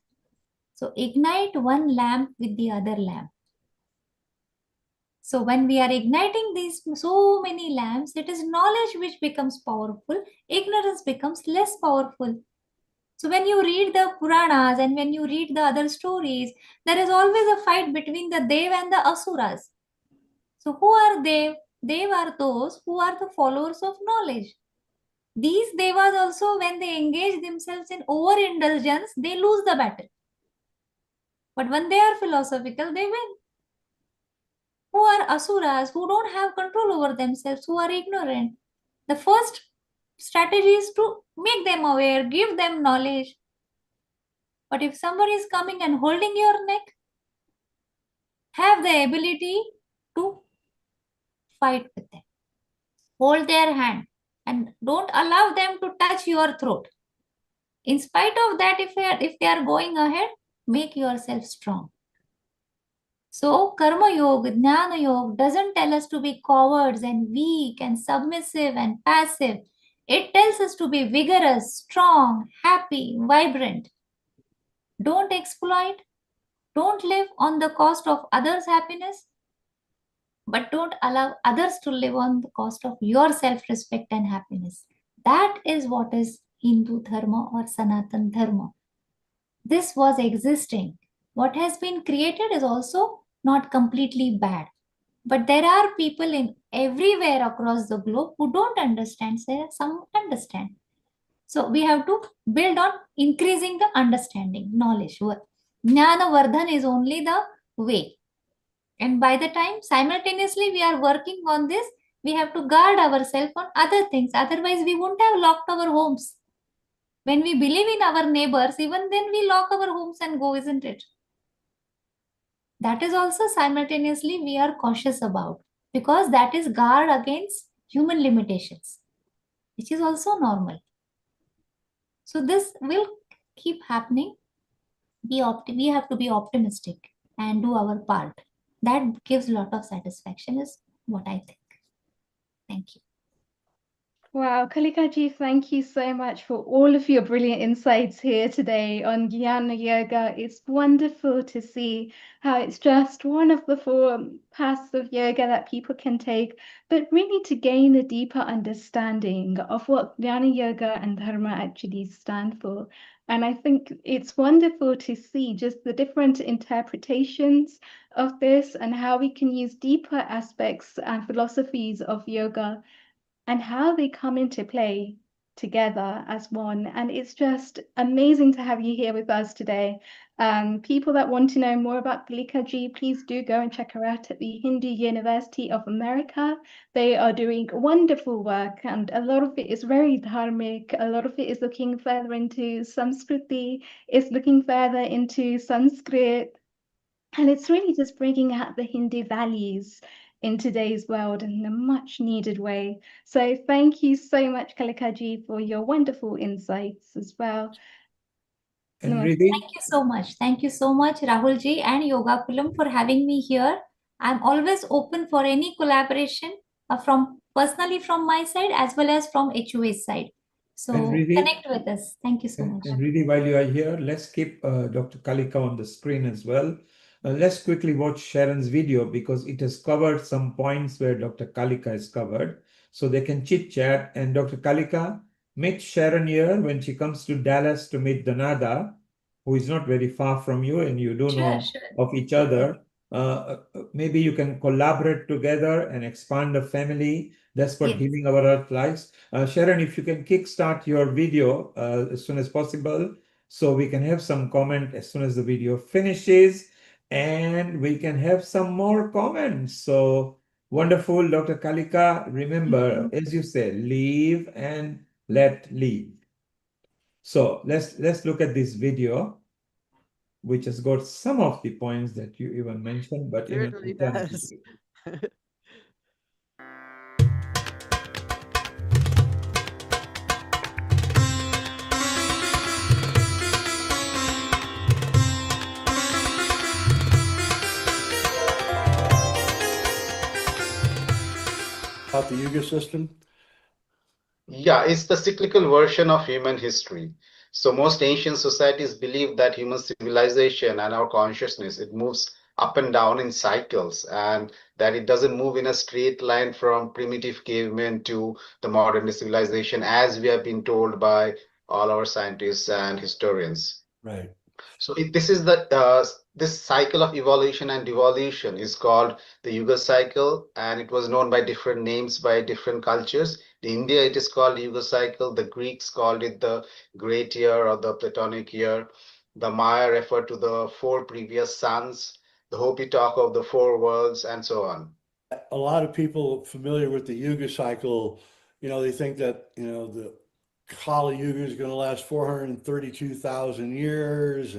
So ignite one lamp with the other lamp. So when we are igniting these so many lamps, it is knowledge which becomes powerful, ignorance becomes less powerful. So when you read the Puranas and when you read the other stories, there is always a fight between the Dev and the Asuras. So who are Dev? Dev are those who are the followers of knowledge. These Devas also, when they engage themselves in overindulgence, they lose the battle. But when they are philosophical, they win. Who are asuras, who don't have control over themselves, who are ignorant? The first strategy is to make them aware, give them knowledge. But if somebody is coming and holding your neck, have the ability to fight with them. Hold their hand and don't allow them to touch your throat. In spite of that, if they are going ahead, make yourself strong. So Karma Yoga, Jnana Yoga doesn't tell us to be cowards and weak and submissive and passive. It tells us to be vigorous, strong, happy, vibrant. Don't exploit. Don't live on the cost of others' happiness. But don't allow others to live on the cost of your self-respect and happiness. That is what is Hindu Dharma or Sanatan Dharma. This was existing. What has been created is also not completely bad. But there are people in everywhere across the globe who don't understand. There are some who understand. So we have to build on increasing the understanding, knowledge. Jnana Vardhan is only the way. And by the time simultaneously we are working on this, we have to guard ourselves on other things. Otherwise, we won't have locked our homes. When we believe in our neighbors, even then we lock our homes and go, isn't it? That is also simultaneously we are cautious about, because that is guard against human limitations, which is also normal. So this will keep happening. We have to be optimistic and do our part. That gives a lot of satisfaction, is what I think. Thank you. Wow, Kalikaji, thank you so much for all of your brilliant insights here today on Jnana Yoga. It's wonderful to see how it's just one of the 4 paths of yoga that people can take, but really to gain a deeper understanding of what Jnana Yoga and Dharma actually stand for. And I think it's wonderful to see just the different interpretations of this and how we can use deeper aspects and philosophies of yoga and how they come into play together as one. And it's just amazing to have you here with us today. People that want to know more about Kalikaji, please do go and check her out at the Hindu University of America. They are doing wonderful work, and a lot of it is very dharmic. A lot of it is looking further into Samskriti, it's looking further into Sanskrit. And it's really just bringing out the Hindu values in today's world in a much needed way. So thank you so much, Kalikaji, for your wonderful insights as well. And Namaste. Riddhi? Thank you so much. Thank you so much, Rahulji and Yoga Kulam, for having me here. I'm always open for any collaboration from personally from my side as well as from HUA's side. So And Riddhi? connect with us. Thank you so much. And Riddhi, while you are here, let's keep Dr. Kalika on the screen as well. Let's quickly watch Sharon's video because it has covered some points where Dr. Kalika has covered. So they can chit chat. And Dr. Kalika, meet Sharon here when she comes to Dallas to meet Danada, who is not very far from you and you do know of each other. Maybe you can collaborate together and expand the family. That's what healing our earth likes. Sharon, if you can kickstart your video as soon as possible, so we can have some comment as soon as the video finishes, and we can have some more comments. So wonderful, Dr. Kalika. Remember, as you said, live and let live. So let's look at this video, which has got some of the points that you even mentioned, but in an Certainly alternative does. way. About the Yuga system? Yeah, it's the cyclical version of human history. So most ancient societies believe that human civilization and our consciousness, it moves up and down in cycles, and that it doesn't move in a straight line from primitive cavemen to the modern civilization, as we have been told by all our scientists and historians. Right. So this is the this cycle of evolution and devolution is called the Yuga cycle, and it was known by different names by different cultures. In India, it is called Yuga cycle. The Greeks called it the Great Year or the Platonic Year. The Maya referred to the 4 previous suns. The Hopi talk of the 4 worlds, and so on. A lot of people familiar with the Yuga cycle, they think that, the Kali Yuga is going to last 432,000 years,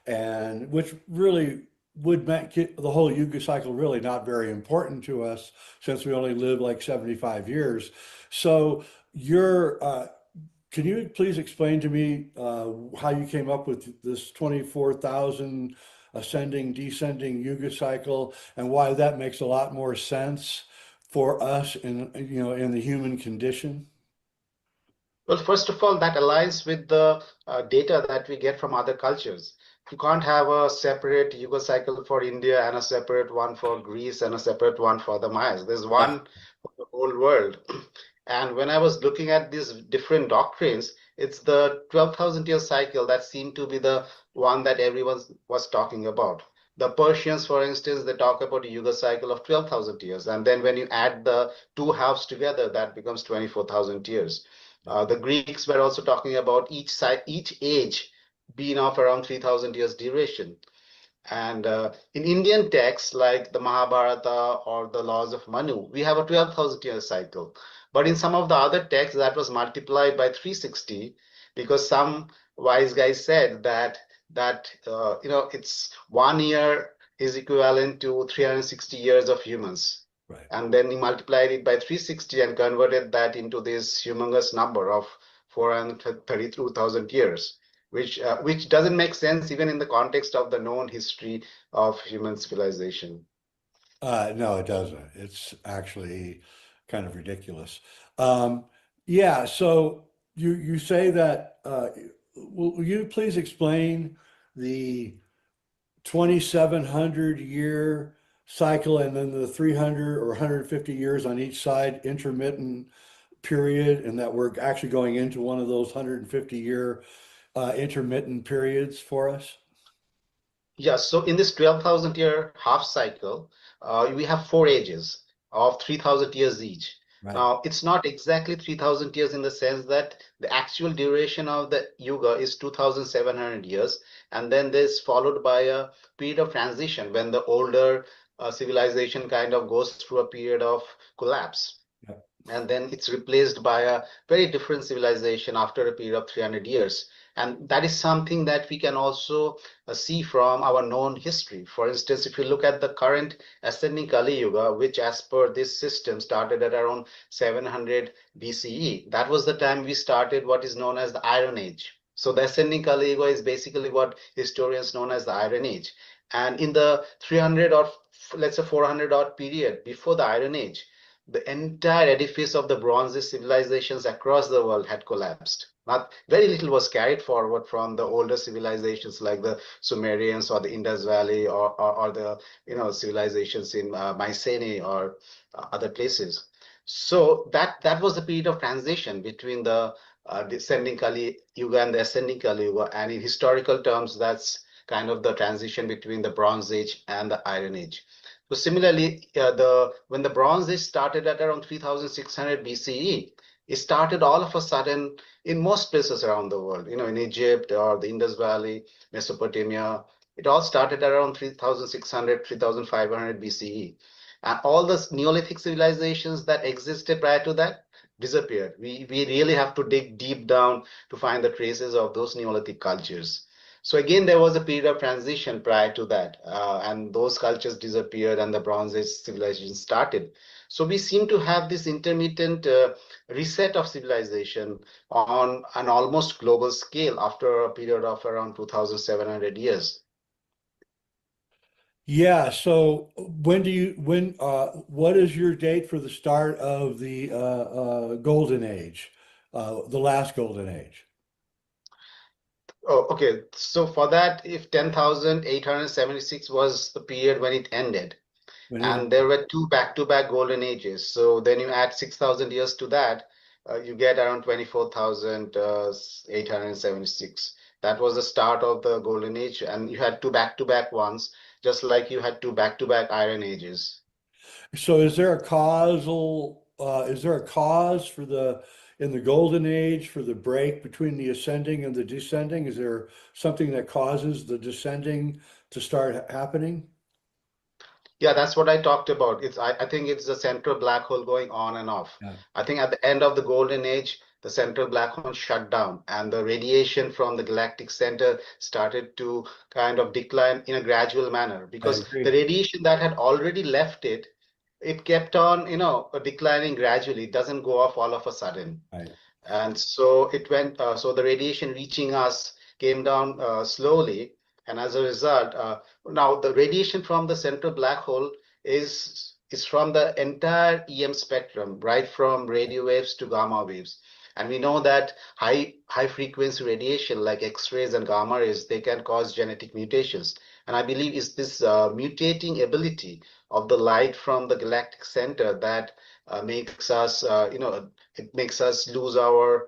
and which really would make the whole Yuga cycle really not very important to us since we only live like 75 years. So can you please explain to me how you came up with this 24,000 ascending, descending Yuga cycle, and why that makes a lot more sense for us in the human condition? Well, first of all, that aligns with the data that we get from other cultures. You can't have a separate Yuga cycle for India and a separate one for Greece and a separate one for the Mayas. There's one for the whole world. And when I was looking at these different doctrines, it's the 12,000 year cycle that seemed to be the one that everyone was talking about. The Persians, for instance, they talk about a yuga cycle of 12,000 years. And then when you add the two halves together, that becomes 24,000 years. The Greeks were also talking about each age being of around 3,000 years duration. And in Indian texts like the Mahabharata or the laws of Manu, we have a 12,000 year cycle. But in some of the other texts, that was multiplied by 360 because some wise guys said that it's 1 year is equivalent to 360 years of humans. Right. And then he multiplied it by 360 and converted that into this humongous number of 432,000 years, which doesn't make sense even in the context of the known history of human civilization. No, it doesn't. It's actually kind of ridiculous. Yeah, so you say that, will you please explain the 2,700 year cycle and then the 300 or 150 years on each side intermittent period, and that we're actually going into one of those 150 year intermittent periods for us? Yeah, so in this 12,000 year half cycle, we have 4 ages of 3,000 years each. Right. Now, it's not exactly 3,000 years in the sense that the actual duration of the yuga is 2,700 years. And then this followed by a period of transition when the older civilization kind of goes through a period of collapse. Yeah. And then it's replaced by a very different civilization after a period of 300 years. And that is something that we can also see from our known history. For instance, if you look at the current ascending Kali Yuga, which as per this system started at around 700 BCE, that was the time we started what is known as the Iron Age. So the ascending Kali Yuga is basically what historians known as the Iron Age. And in the 300 or let's say 400 odd period before the Iron Age, the entire edifice of the Bronze Age civilizations across the world had collapsed. Not very little was carried forward from the older civilizations like the Sumerians or the Indus Valley or the civilizations in Mycenae or other places. So that was the period of transition between the descending Kali Yuga and the ascending Kali Yuga, and in historical terms, that's kind of the transition between the Bronze Age and the Iron Age. So similarly, when the Bronze Age started at around 3,600 BCE, it started all of a sudden in most places around the world, in Egypt or the Indus Valley, Mesopotamia. It all started around 3,600, 3,500 BCE. And all the Neolithic civilizations that existed prior to that disappeared. We really have to dig deep down to find the traces of those Neolithic cultures. So again, there was a period of transition prior to that, and those cultures disappeared and the Bronze Age civilization started. So we seem to have this intermittent reset of civilization on an almost global scale after a period of around 2,700 years. Yeah, so what is your date for the start of the golden age, the last golden age? Oh, okay. So for that, if 10,876 was the period when it ended, and there were two back-to-back golden ages. So then you add 6,000 years to that, you get around 24,876. That was the start of the golden age, and you had two back-to-back ones, just like you had two back-to-back iron ages. So is there a cause in the golden age for the break between the ascending and the descending? Is there something that causes the descending to start happening? Yeah, that's what I talked about. I think it's the central black hole going on and off. Yeah. I think at the end of the golden age, the central black hole shut down and the radiation from the galactic center started to kind of decline in a gradual manner because the radiation that had already left it kept on, declining gradually. It doesn't go off all of a sudden. Right. And so it went, so the radiation reaching us came down slowly. And as a result, now the radiation from the central black hole is from the entire EM spectrum, right from radio waves to gamma waves. And we know that high frequency radiation like X-rays and gamma rays, they can cause genetic mutations. And I believe it's this mutating ability of the light from the galactic center that makes us, it makes us lose our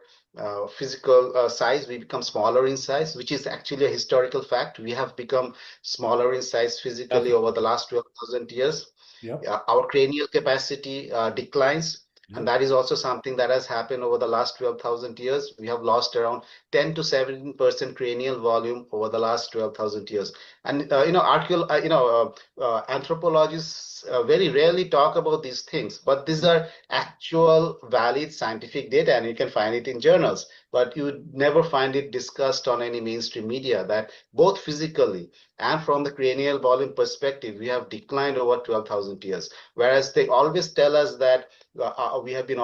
physical size, we become smaller in size, which is actually a historical fact. We have become smaller in size physically over the last 12,000 years. Yep. Our cranial capacity declines. Yep. And that is also something that has happened over the last 12,000 years. We have lost around 10 to 17% cranial volume over the last 12,000 years. And anthropologists very rarely talk about these things, but these are actual valid scientific data, and you can find it in journals. But you would never find it discussed on any mainstream media that both physically and from the cranial volume perspective, we have declined over 12,000 years. Whereas they always tell us that we have been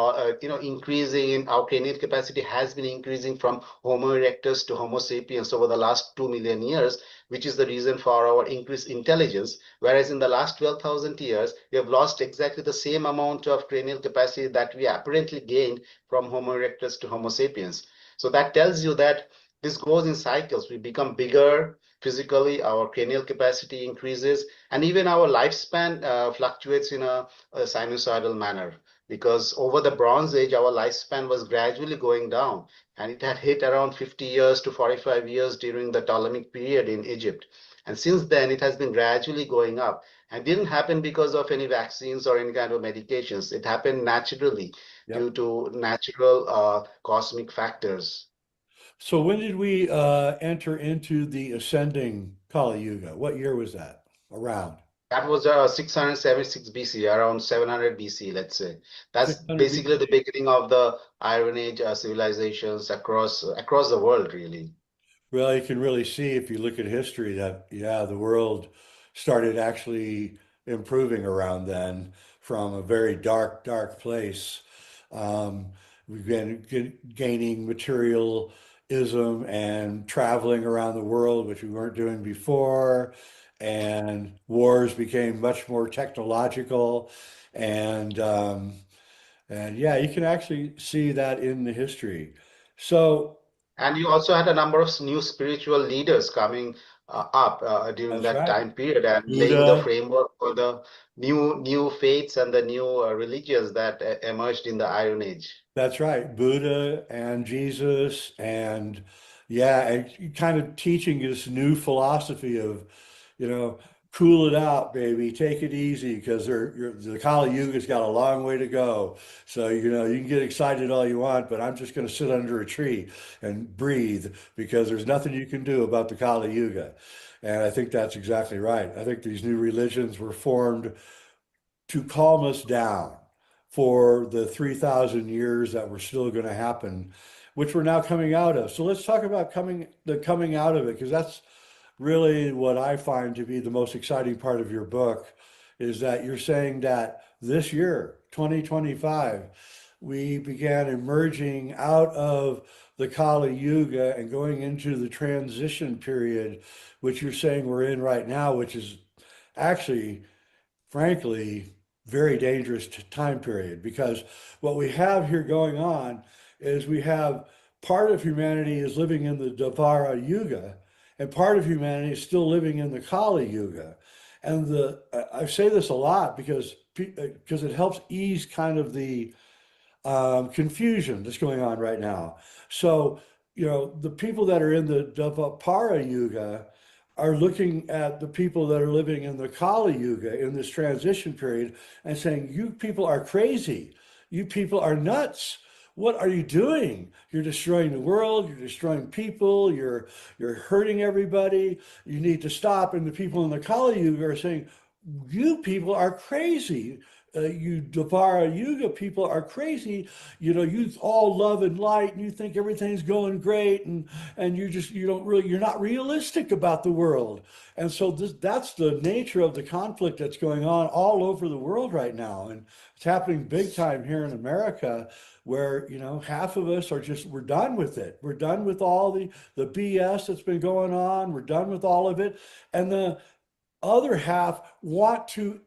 increasing in our cranial capacity has been increasing from Homo erectus to Homo sapiens over the last 2 million years, which is the reason for our increased intelligence. Whereas in the last 12,000 years, we have lost exactly the same amount of cranial capacity that we apparently gained from Homo erectus to Homo sapiens. So that tells you that this goes in cycles. We become bigger physically, our cranial capacity increases, and even our lifespan fluctuates in a sinusoidal manner. Because over the Bronze Age, our lifespan was gradually going down, and it had hit around 50 years to 45 years during the Ptolemaic period in Egypt. And since then, it has been gradually going up. And didn't happen because of any vaccines or any kind of medications. It happened naturally due to natural cosmic factors. So when did we enter into the ascending Kali Yuga? What year was that around? That was 676 BC, around 700 BC, let's say. That's 600 basically BC. the beginning of the Iron Age civilizations across the world, really. Well, you can really see if you look at history that, yeah, the world started actually improving around then from a very dark, dark place. We've been gaining materialism and traveling around the world, which we weren't doing before. And wars became much more technological. And yeah, you can actually see that in the history. So And you also had a number of new spiritual leaders coming up during that's that right. time period and laying the Buddha. framework for the new faiths and the new religions that emerged in the Iron Age. That's right. Buddha and Jesus and yeah, and kind of teaching this new philosophy of, cool it out, baby, take it easy because the Kali Yuga's got a long way to go. So, you can get excited all you want, but I'm just going to sit under a tree and breathe because there's nothing you can do about the Kali Yuga. And I think that's exactly right. I think these new religions were formed to calm us down for the 3,000 years that were still going to happen, which we're now coming out of. So let's talk about the coming out of it, because that's really what I find to be the most exciting part of your book, is that you're saying that this year, 2025, we began emerging out of the Kali Yuga and going into the transition period, which you're saying we're in right now, which is actually, frankly, very dangerous time period, because what we have here going on is we have part of humanity is living in the Dvapara Yuga, and part of humanity is still living in the Kali Yuga. And I say this a lot because it helps ease kind of the confusion that's going on right now. So, the people that are in the Dvapara Yuga are looking at the people that are living in the Kali Yuga in this transition period and saying, you people are crazy. You people are nuts. What are you doing? You're destroying the world. You're destroying people. You're hurting everybody. You need to stop. And the people in the Kali Yuga are saying, you people are crazy. You Dvapara Yuga people are crazy. You all love and light, and you think everything's going great, and you're not realistic about the world. And so that's the nature of the conflict that's going on all over the world right now, and it's happening big time here in America, where half of us we're done with it. We're done with all the BS that's been going on. We're done with all of it, and the other half want to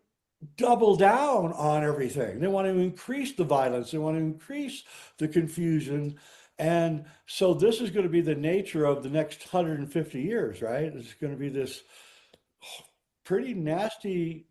double down on everything. They want to increase the violence. They want to increase the confusion. And so this is going to be the nature of the next 150 years, right? It's going to be this pretty nasty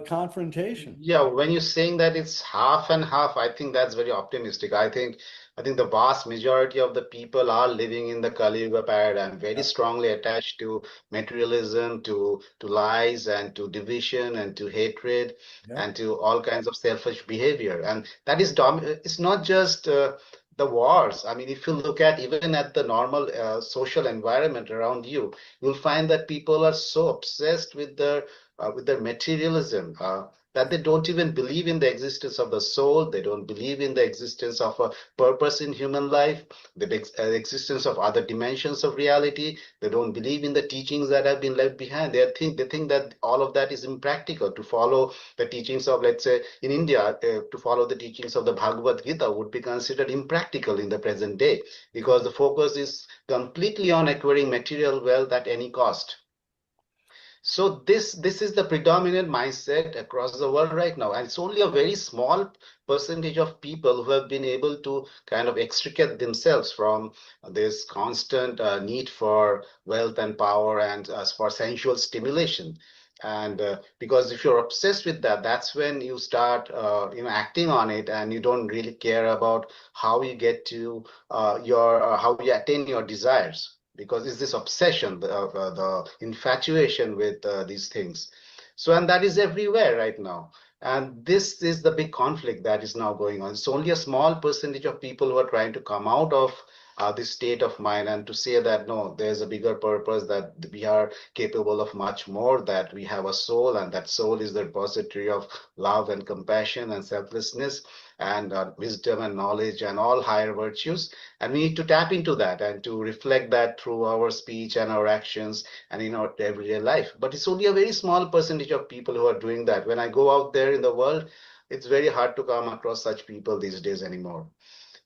confrontation. Yeah, when you're saying that it's half and half, I think that's very optimistic. I think the vast majority of the people are living in the Kali Yuga paradigm, very strongly attached to materialism, to lies, and to division, and to hatred, and to all kinds of selfish behavior. And that is it's not just the wars. I mean, if you look at even at the normal social environment around you, you'll find that people are so obsessed with their materialism, that they don't even believe in the existence of the soul. They don't believe in the existence of a purpose in human life, the existence of other dimensions of reality. They don't believe in the teachings that have been left behind. They think that all of that is impractical. To follow the teachings of, let's say, in India, to follow the teachings of the Bhagavad Gita would be considered impractical in the present day, because the focus is completely on acquiring material wealth at any cost. So this is the predominant mindset across the world right now, and it's only a very small percentage of people who have been able to kind of extricate themselves from this constant need for wealth and power and for sensual stimulation. And because if you're obsessed with that, that's when you start acting on it, and you don't really care about how you get to how you attain your desires, because it's this obsession, the infatuation with these things. So, and that is everywhere right now. And this is the big conflict that is now going on. It's only a small percentage of people who are trying to come out of this state of mind and to say that, no, there's a bigger purpose, that we are capable of much more, that we have a soul, and that soul is the repository of love and compassion and selflessness and wisdom and knowledge and all higher virtues. And we need to tap into that and to reflect that through our speech and our actions and in our everyday life. But it's only a very small percentage of people who are doing that. When I go out there in the world, it's very hard to come across such people these days anymore.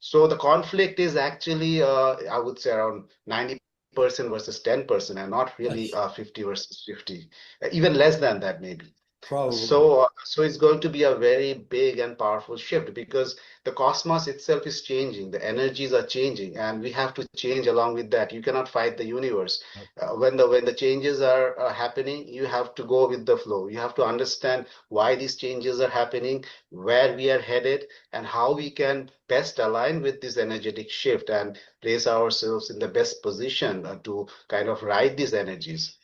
So the conflict is actually, I would say, around 90% versus 10%, and not really 50 versus 50, even less than that maybe. Probably. So it's going to be a very big and powerful shift, because the cosmos itself is changing, the energies are changing, and we have to change along with that. You cannot fight the universe. When the changes are happening, you have to go with the flow. You have to understand why these changes are happening, where we are headed, and how we can best align with this energetic shift and place ourselves in the best position to kind of ride these energies.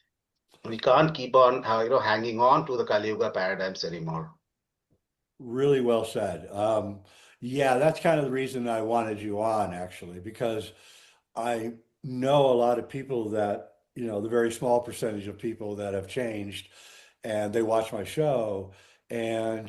We can't keep on hanging on to the Kali Yuga paradigms anymore. Really well said. Yeah, that's kind of the reason I wanted you on, actually, because I know a lot of people that, the very small percentage of people that have changed, and they watch my show, and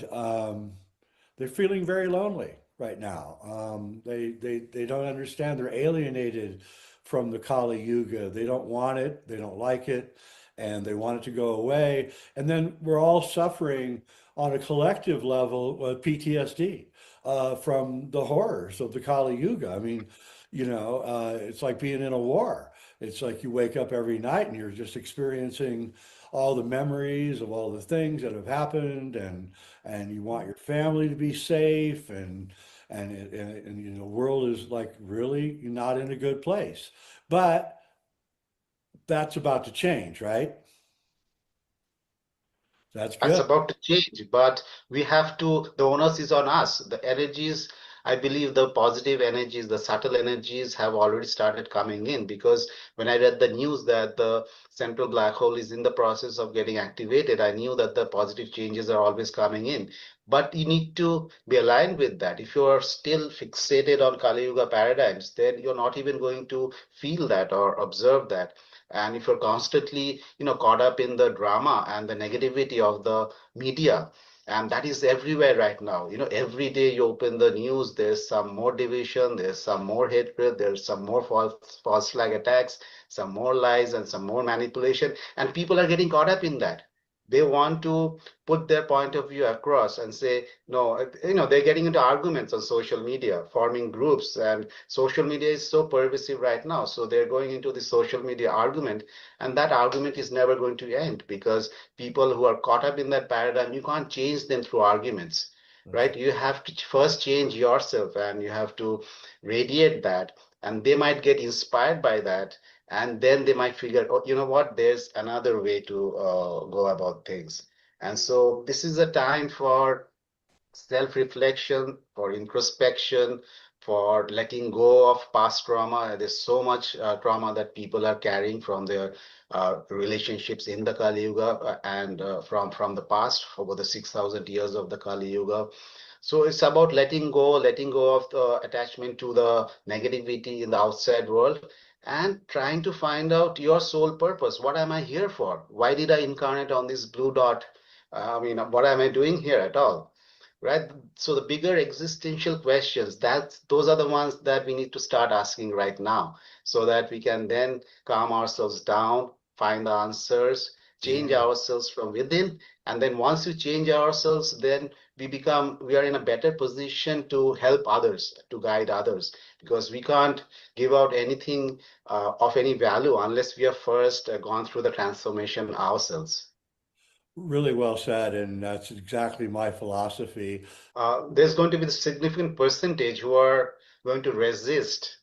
they're feeling very lonely right now. They don't understand. They're alienated from the Kali Yuga. They don't want it. They don't like it, and they want it to go away. And then we're all suffering on a collective level with PTSD from the horrors of the Kali Yuga. I mean, it's like being in a war. It's like you wake up every night and you're just experiencing all the memories of all the things that have happened, and you want your family to be safe, and the world is like really not in a good place. But that's about to change, right? That's good. That's about to change, but we have to, the onus is on us. The energies, I believe the positive energies, the subtle energies have already started coming in, because when I read the news that the central black hole is in the process of getting activated, I knew that the positive changes are always coming in. But you need to be aligned with that. If you are still fixated on Kali Yuga paradigms, then you're not even going to feel that or observe that. And if you're constantly, caught up in the drama and the negativity of the media, and that is everywhere right now. Every day you open the news, there's some more division, there's some more hatred, there's some more false flag attacks, some more lies, and some more manipulation, and people are getting caught up in that. They want to put their point of view across and say, no, they're getting into arguments on social media, forming groups, and social media is so pervasive right now. So they're going into the social media argument, and that argument is never going to end, because people who are caught up in that paradigm, you can't change them through arguments, right? You have to first change yourself, and you have to radiate that, and they might get inspired by that, And then they might figure, oh, you know what, there's another way to go about things. And so this is a time for self-reflection, for introspection, for letting go of past trauma. There's so much trauma that people are carrying from their relationships in the Kali Yuga and from the past, over the 6,000 years of the Kali Yuga. So it's about letting go of the attachment to the negativity in the outside world and trying to find out your soul purpose. What am I here for? Why did I incarnate on this blue dot? I mean, what am I doing here at all? Right? So the bigger existential questions, those are the ones that we need to start asking right now, so that we can then calm ourselves down, find the answers, change ourselves from within. And then once we change ourselves, then we are in a better position to help others, to guide others, because we can't give out anything of any value unless we have first gone through the transformation ourselves. Really well said, and that's exactly my philosophy. There's going to be a significant percentage who are going to resist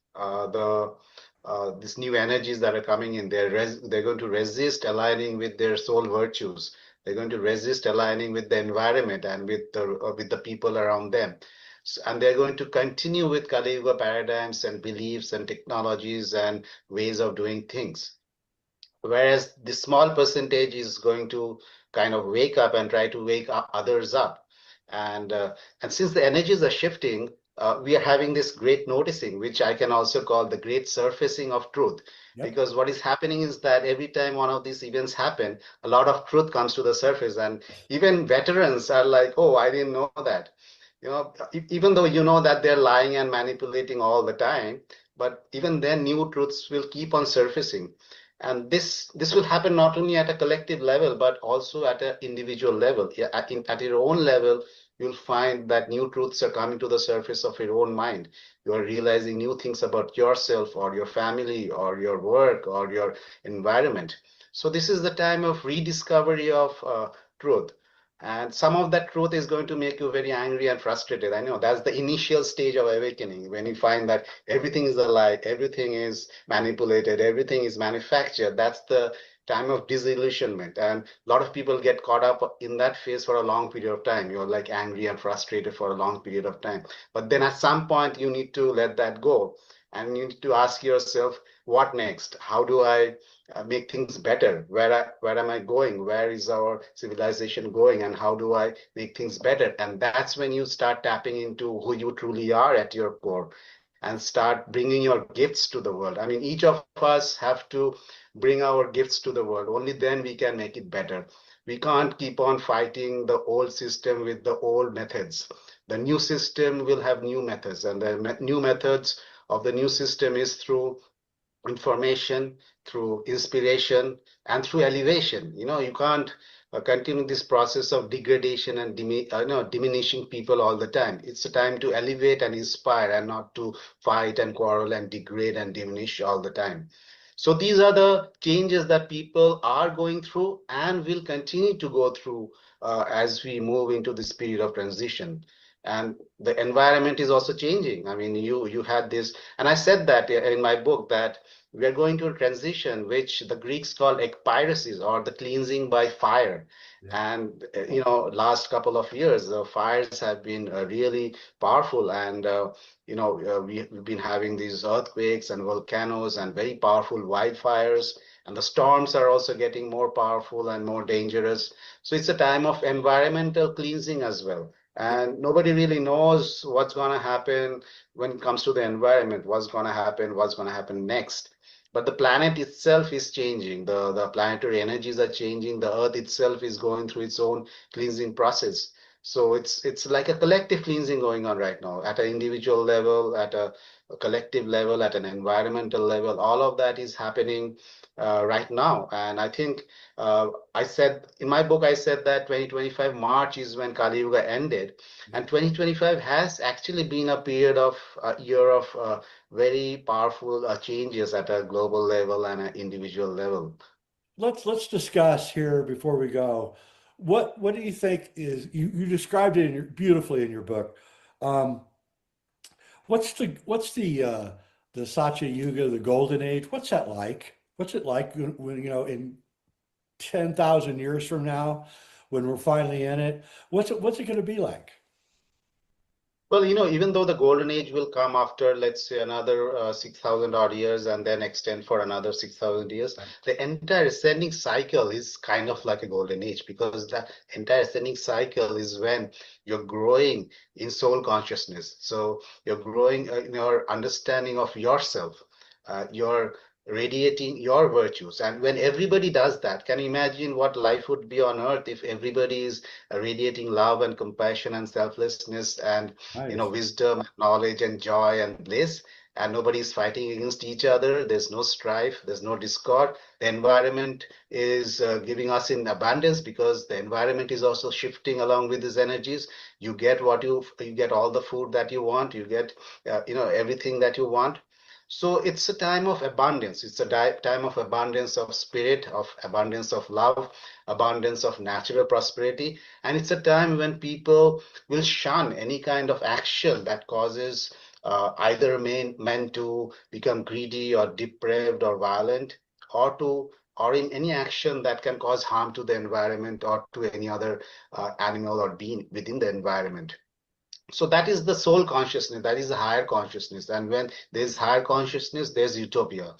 these new energies that are coming in. They're going to resist aligning with their soul virtues. They're going to resist aligning with the environment and with the people around them. And they're going to continue with Kali Yuga paradigms and beliefs and technologies and ways of doing things. Whereas the small percentage is going to kind of wake up and try to wake others up. And since the energies are shifting, we are having this great noticing, which I can also call the great surfacing of truth. Yep. Because what is happening is that every time one of these events happen, a lot of truth comes to the surface, and even veterans are like, oh, I didn't know that. You know, even though you know that they're lying and manipulating all the time, but even then new truths will keep on surfacing. And this will happen not only at a collective level, but also at an individual level. At your own level, you'll find that new truths are coming to the surface of your own mind. You are realizing new things about yourself or your family or your work or your environment. So this is the time of rediscovery of truth. And some of that truth is going to make you very angry and frustrated. I know that's the initial stage of awakening, when you find that everything is a lie, everything is manipulated, everything is manufactured. That's the time of disillusionment. And a lot of people get caught up in that phase for a long period of time. You're like angry and frustrated for a long period of time. But then at some point, you need to let that go. And you need to ask yourself, what next? How do I make things better? Where am I going? Where is our civilization going? And how do I make things better? And that's when you start tapping into who you truly are at your core and start bringing your gifts to the world. I mean, each of us have to bring our gifts to the world. Only then we can make it better. We can't keep on fighting the old system with the old methods. The new system will have new methods, and the new methods of the new system is through information, through inspiration, and through elevation. You know, you can't continue this process of degradation and diminishing people all the time. It's a time to elevate and inspire, and not to fight and quarrel and degrade and diminish all the time. So these are the changes that people are going through and will continue to go through as we move into this period of transition. And the environment is also changing. I mean, you had this, and I said that in my book, that we are going to a transition which the Greeks call ekpyresis, or the cleansing by fire. Yeah. And last couple of years, the fires have been really powerful, and we've been having these earthquakes and volcanoes and very powerful wildfires, and the storms are also getting more powerful and more dangerous. So it's a time of environmental cleansing as well. And nobody really knows what's going to happen when it comes to the environment, what's going to happen next. But the planet itself is changing. The planetary energies are changing. The earth itself is going through its own cleansing process. So it's like a collective cleansing going on right now, at an individual level, at a collective level, at an environmental level. All of that is happening right now. And I think I said in my book, I said that 2025 March is when Kali Yuga ended, and 2025 has actually been a period of a year of very powerful changes at a global level and an individual level. Let's discuss here before we go. What do you think is, you described it beautifully in your book. What's the the Satya Yuga, the Golden Age. What's that like? What's it like when, in 10,000 years from now, when we're finally in it? What's it going to be like? Well, even though the golden age will come after, let's say, another 6,000 odd years and then extend for another 6,000 years, the entire ascending cycle is kind of like a golden age, because the entire ascending cycle is when you're growing in soul consciousness. So you're growing in your understanding of yourself. You're radiating your virtues. And when everybody does that, can you imagine what life would be on earth if everybody is radiating love and compassion and selflessness and wisdom, knowledge, and joy and bliss, and nobody is fighting against each other. There's no strife, there's no discord. The environment is giving us in abundance, because the environment is also shifting along with these energies. You get you get all the food that you want, you get everything that you want. So it's a time of abundance. It's a time of abundance of spirit, of abundance of love, abundance of natural prosperity. And it's a time when people will shun any kind of action that causes either men to become greedy or depraved or violent, or in any action that can cause harm to the environment or to any other animal or being within the environment. So that is the soul consciousness, that is the higher consciousness. And when there's higher consciousness, there's utopia.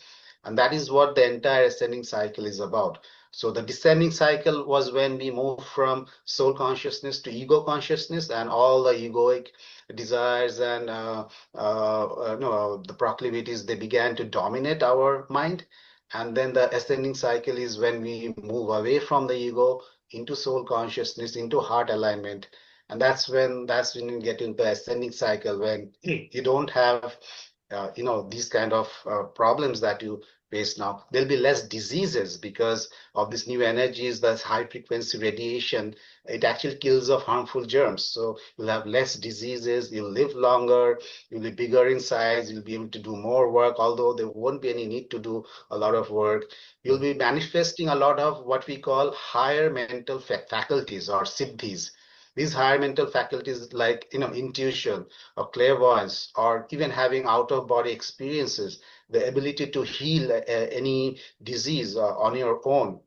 And that is what the entire ascending cycle is about. So the descending cycle was when we moved from soul consciousness to ego consciousness, and all the egoic desires and the proclivities, they began to dominate our mind. And then the ascending cycle is when we move away from the ego into soul consciousness, into heart alignment. And that's when you get into the ascending cycle, when you don't have these kind of problems that you face now. There'll be less diseases because of this new energies, this high frequency radiation. It actually kills off harmful germs. So you'll have less diseases, you'll live longer, you'll be bigger in size, you'll be able to do more work, although there won't be any need to do a lot of work. You'll be manifesting a lot of what we call higher mental faculties or siddhis. These higher mental faculties, like intuition or clairvoyance, or even having out of body experiences, the ability to heal any disease on your own,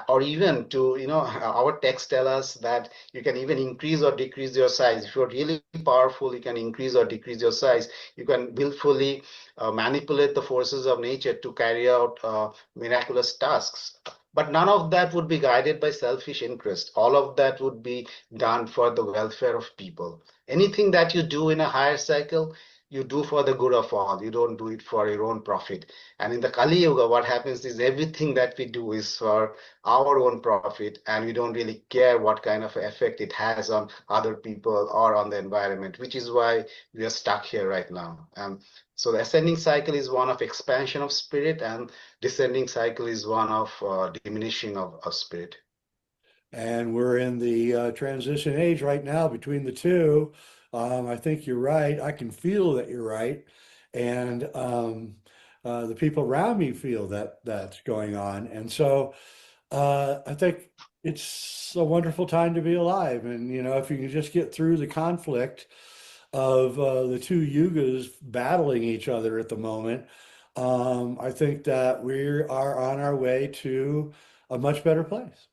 or even to our texts tell us that you can even increase or decrease your size. If you're really powerful, you can increase or decrease your size. You can willfully manipulate the forces of nature to carry out miraculous tasks. But none of that would be guided by selfish interest. All of that would be done for the welfare of people. Anything that you do in a higher cycle, you do for the good of all. You don't do it for your own profit. And in the Kali Yuga, what happens is everything that we do is for our own profit, and we don't really care what kind of effect it has on other people or on the environment, which is why we are stuck here right now. So the ascending cycle is one of expansion of spirit, and descending cycle is one of diminishing of spirit. And we're in the transition age right now between the two. I think you're right. I can feel that you're right. And the people around me feel that that's going on. And so I think it's a wonderful time to be alive. And, if you can just get through the conflict of the two yugas battling each other at the moment, I think that we are on our way to a much better place.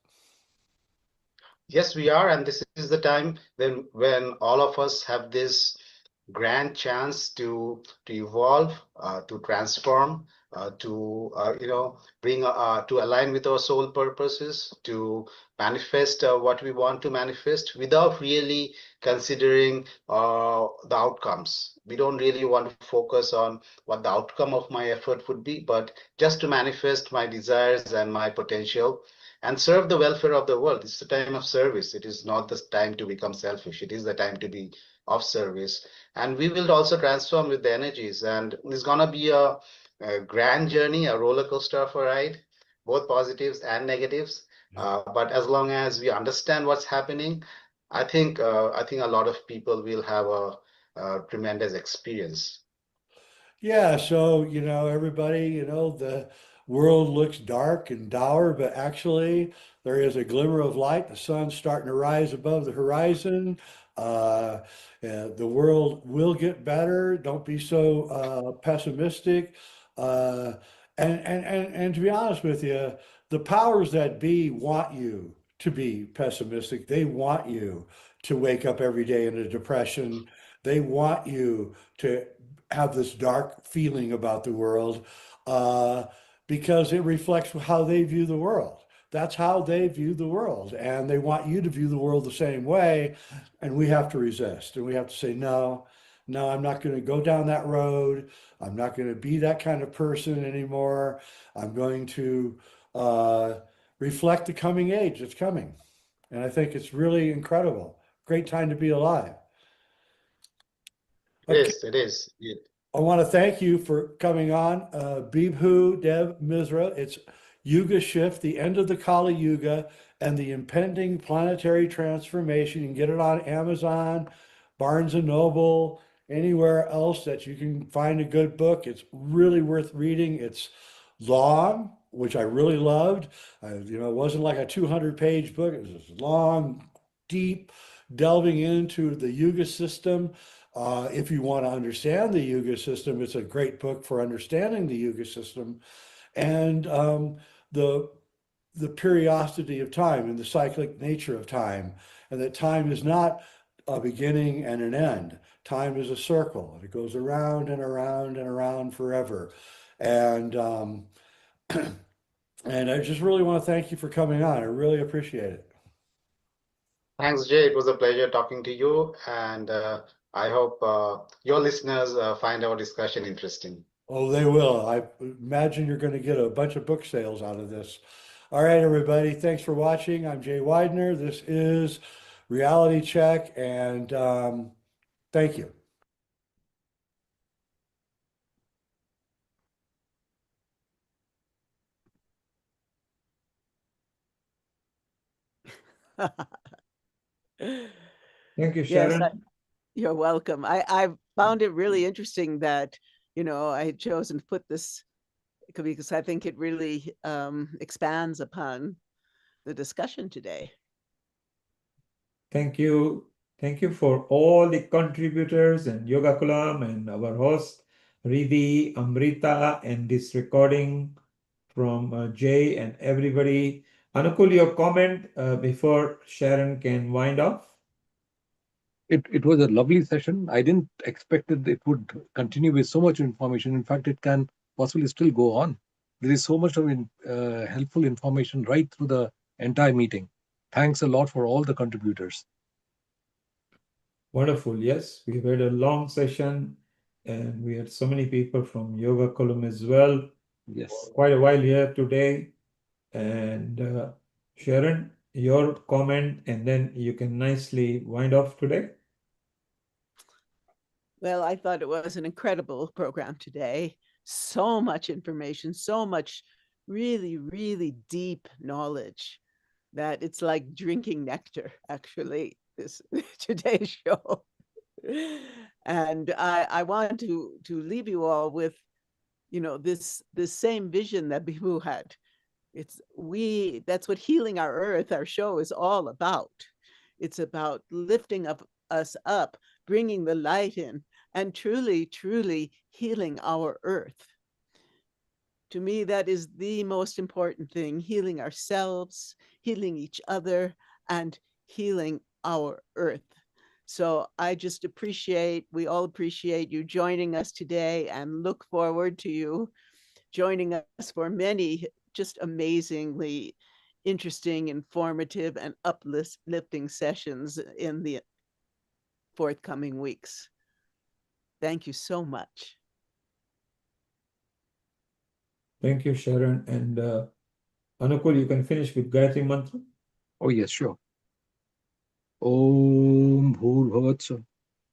Yes, we are, and this is the time when all of us have this grand chance to evolve, to transform, to bring to align with our soul purposes, to manifest what we want to manifest without really considering the outcomes. We don't really want to focus on what the outcome of my effort would be, but just to manifest my desires and my potential and serve the welfare of the world. It's a time of service. It is not the time to become selfish. It is the time to be of service. And we will also transform with the energies. And it's going to be a grand journey, a roller coaster of a ride, both positives and negatives. But as long as we understand what's happening, I think a lot of people will have a tremendous experience. Yeah, so everybody, the world looks dark and dour, but actually there is a glimmer of light. The sun's starting to rise above the horizon. The world will get better. Don't be so pessimistic. And to be honest with you, the powers that be want you to be pessimistic. They want you to wake up every day in a depression. They want you to have this dark feeling about the world because it reflects how they view the world. That's how they view the world. And they want you to view the world the same way. And we have to resist. And we have to say, no, no, I'm not going to go down that road. I'm not going to be that kind of person anymore. I'm going to reflect the coming age that's coming. And I think it's really incredible. Great time to be alive. Okay. It is. I want to thank you for coming on. Bibhu Dev Misra. It's Yuga Shift, the end of the Kali Yuga, and the impending planetary transformation. You can get it on Amazon, Barnes and Noble, anywhere else that you can find a good book. It's really worth reading. It's long, which I really loved. It wasn't like a 200-page book. It was this long, deep, delving into the Yuga system. If you want to understand the Yuga system, it's a great book for understanding the Yuga system. And the periodicity of time and the cyclic nature of time, and that time is not a beginning and an end. Time is a circle. It goes around and around and around forever. And and I just really want to thank you for coming on. I really appreciate it. Thanks, Jay. It was a pleasure talking to you. And I hope your listeners find our discussion interesting. Oh, they will. I imagine you're going to get a bunch of book sales out of this. All right, everybody. Thanks for watching. I'm Jay Widener. This is Reality Check, and thank you. Thank you, Sharon. Yes, you're welcome. I found it really interesting that, I had chosen to put this because I think it really expands upon the discussion today. Thank you. Thank you for all the contributors and Yoga Kulam and our host, Riddhi, Amrita, and this recording from Jay and everybody. Anukul, your comment before Sharon can wind off? It was a lovely session. I didn't expect that it would continue with so much information. In fact, it can possibly still go on. There is so much of helpful information right through the entire meeting. Thanks a lot for all the contributors. Wonderful. Yes, we had a long session and we had so many people from Yoga Column as well. Yes. Quite a while here today. And Sharon, your comment, and then you can nicely wind off today. Well, I thought it was an incredible program today. So much information, so much really, really deep knowledge that it's like drinking nectar, actually, this today's show. And I want to leave you all with, this same vision that Bhimu had. That's what Healing Our Earth, our show, is all about. It's about lifting us up, bringing the light in, and truly, truly healing our earth. To me, that is the most important thing, healing ourselves, healing each other, and healing our earth. So I just we all appreciate you joining us today, and look forward to you joining us for many just amazingly interesting, informative, and uplifting sessions in the forthcoming weeks. Thank you so much. Thank you, Sharon. And Anukul, you can finish with Gayatri Mantra. Oh, yes, sure. Om Bhurbhuvatsa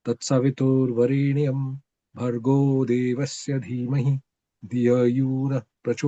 Tatsavitur Varenyam Bhargo Devasya Dhimahi Dhiya Yuna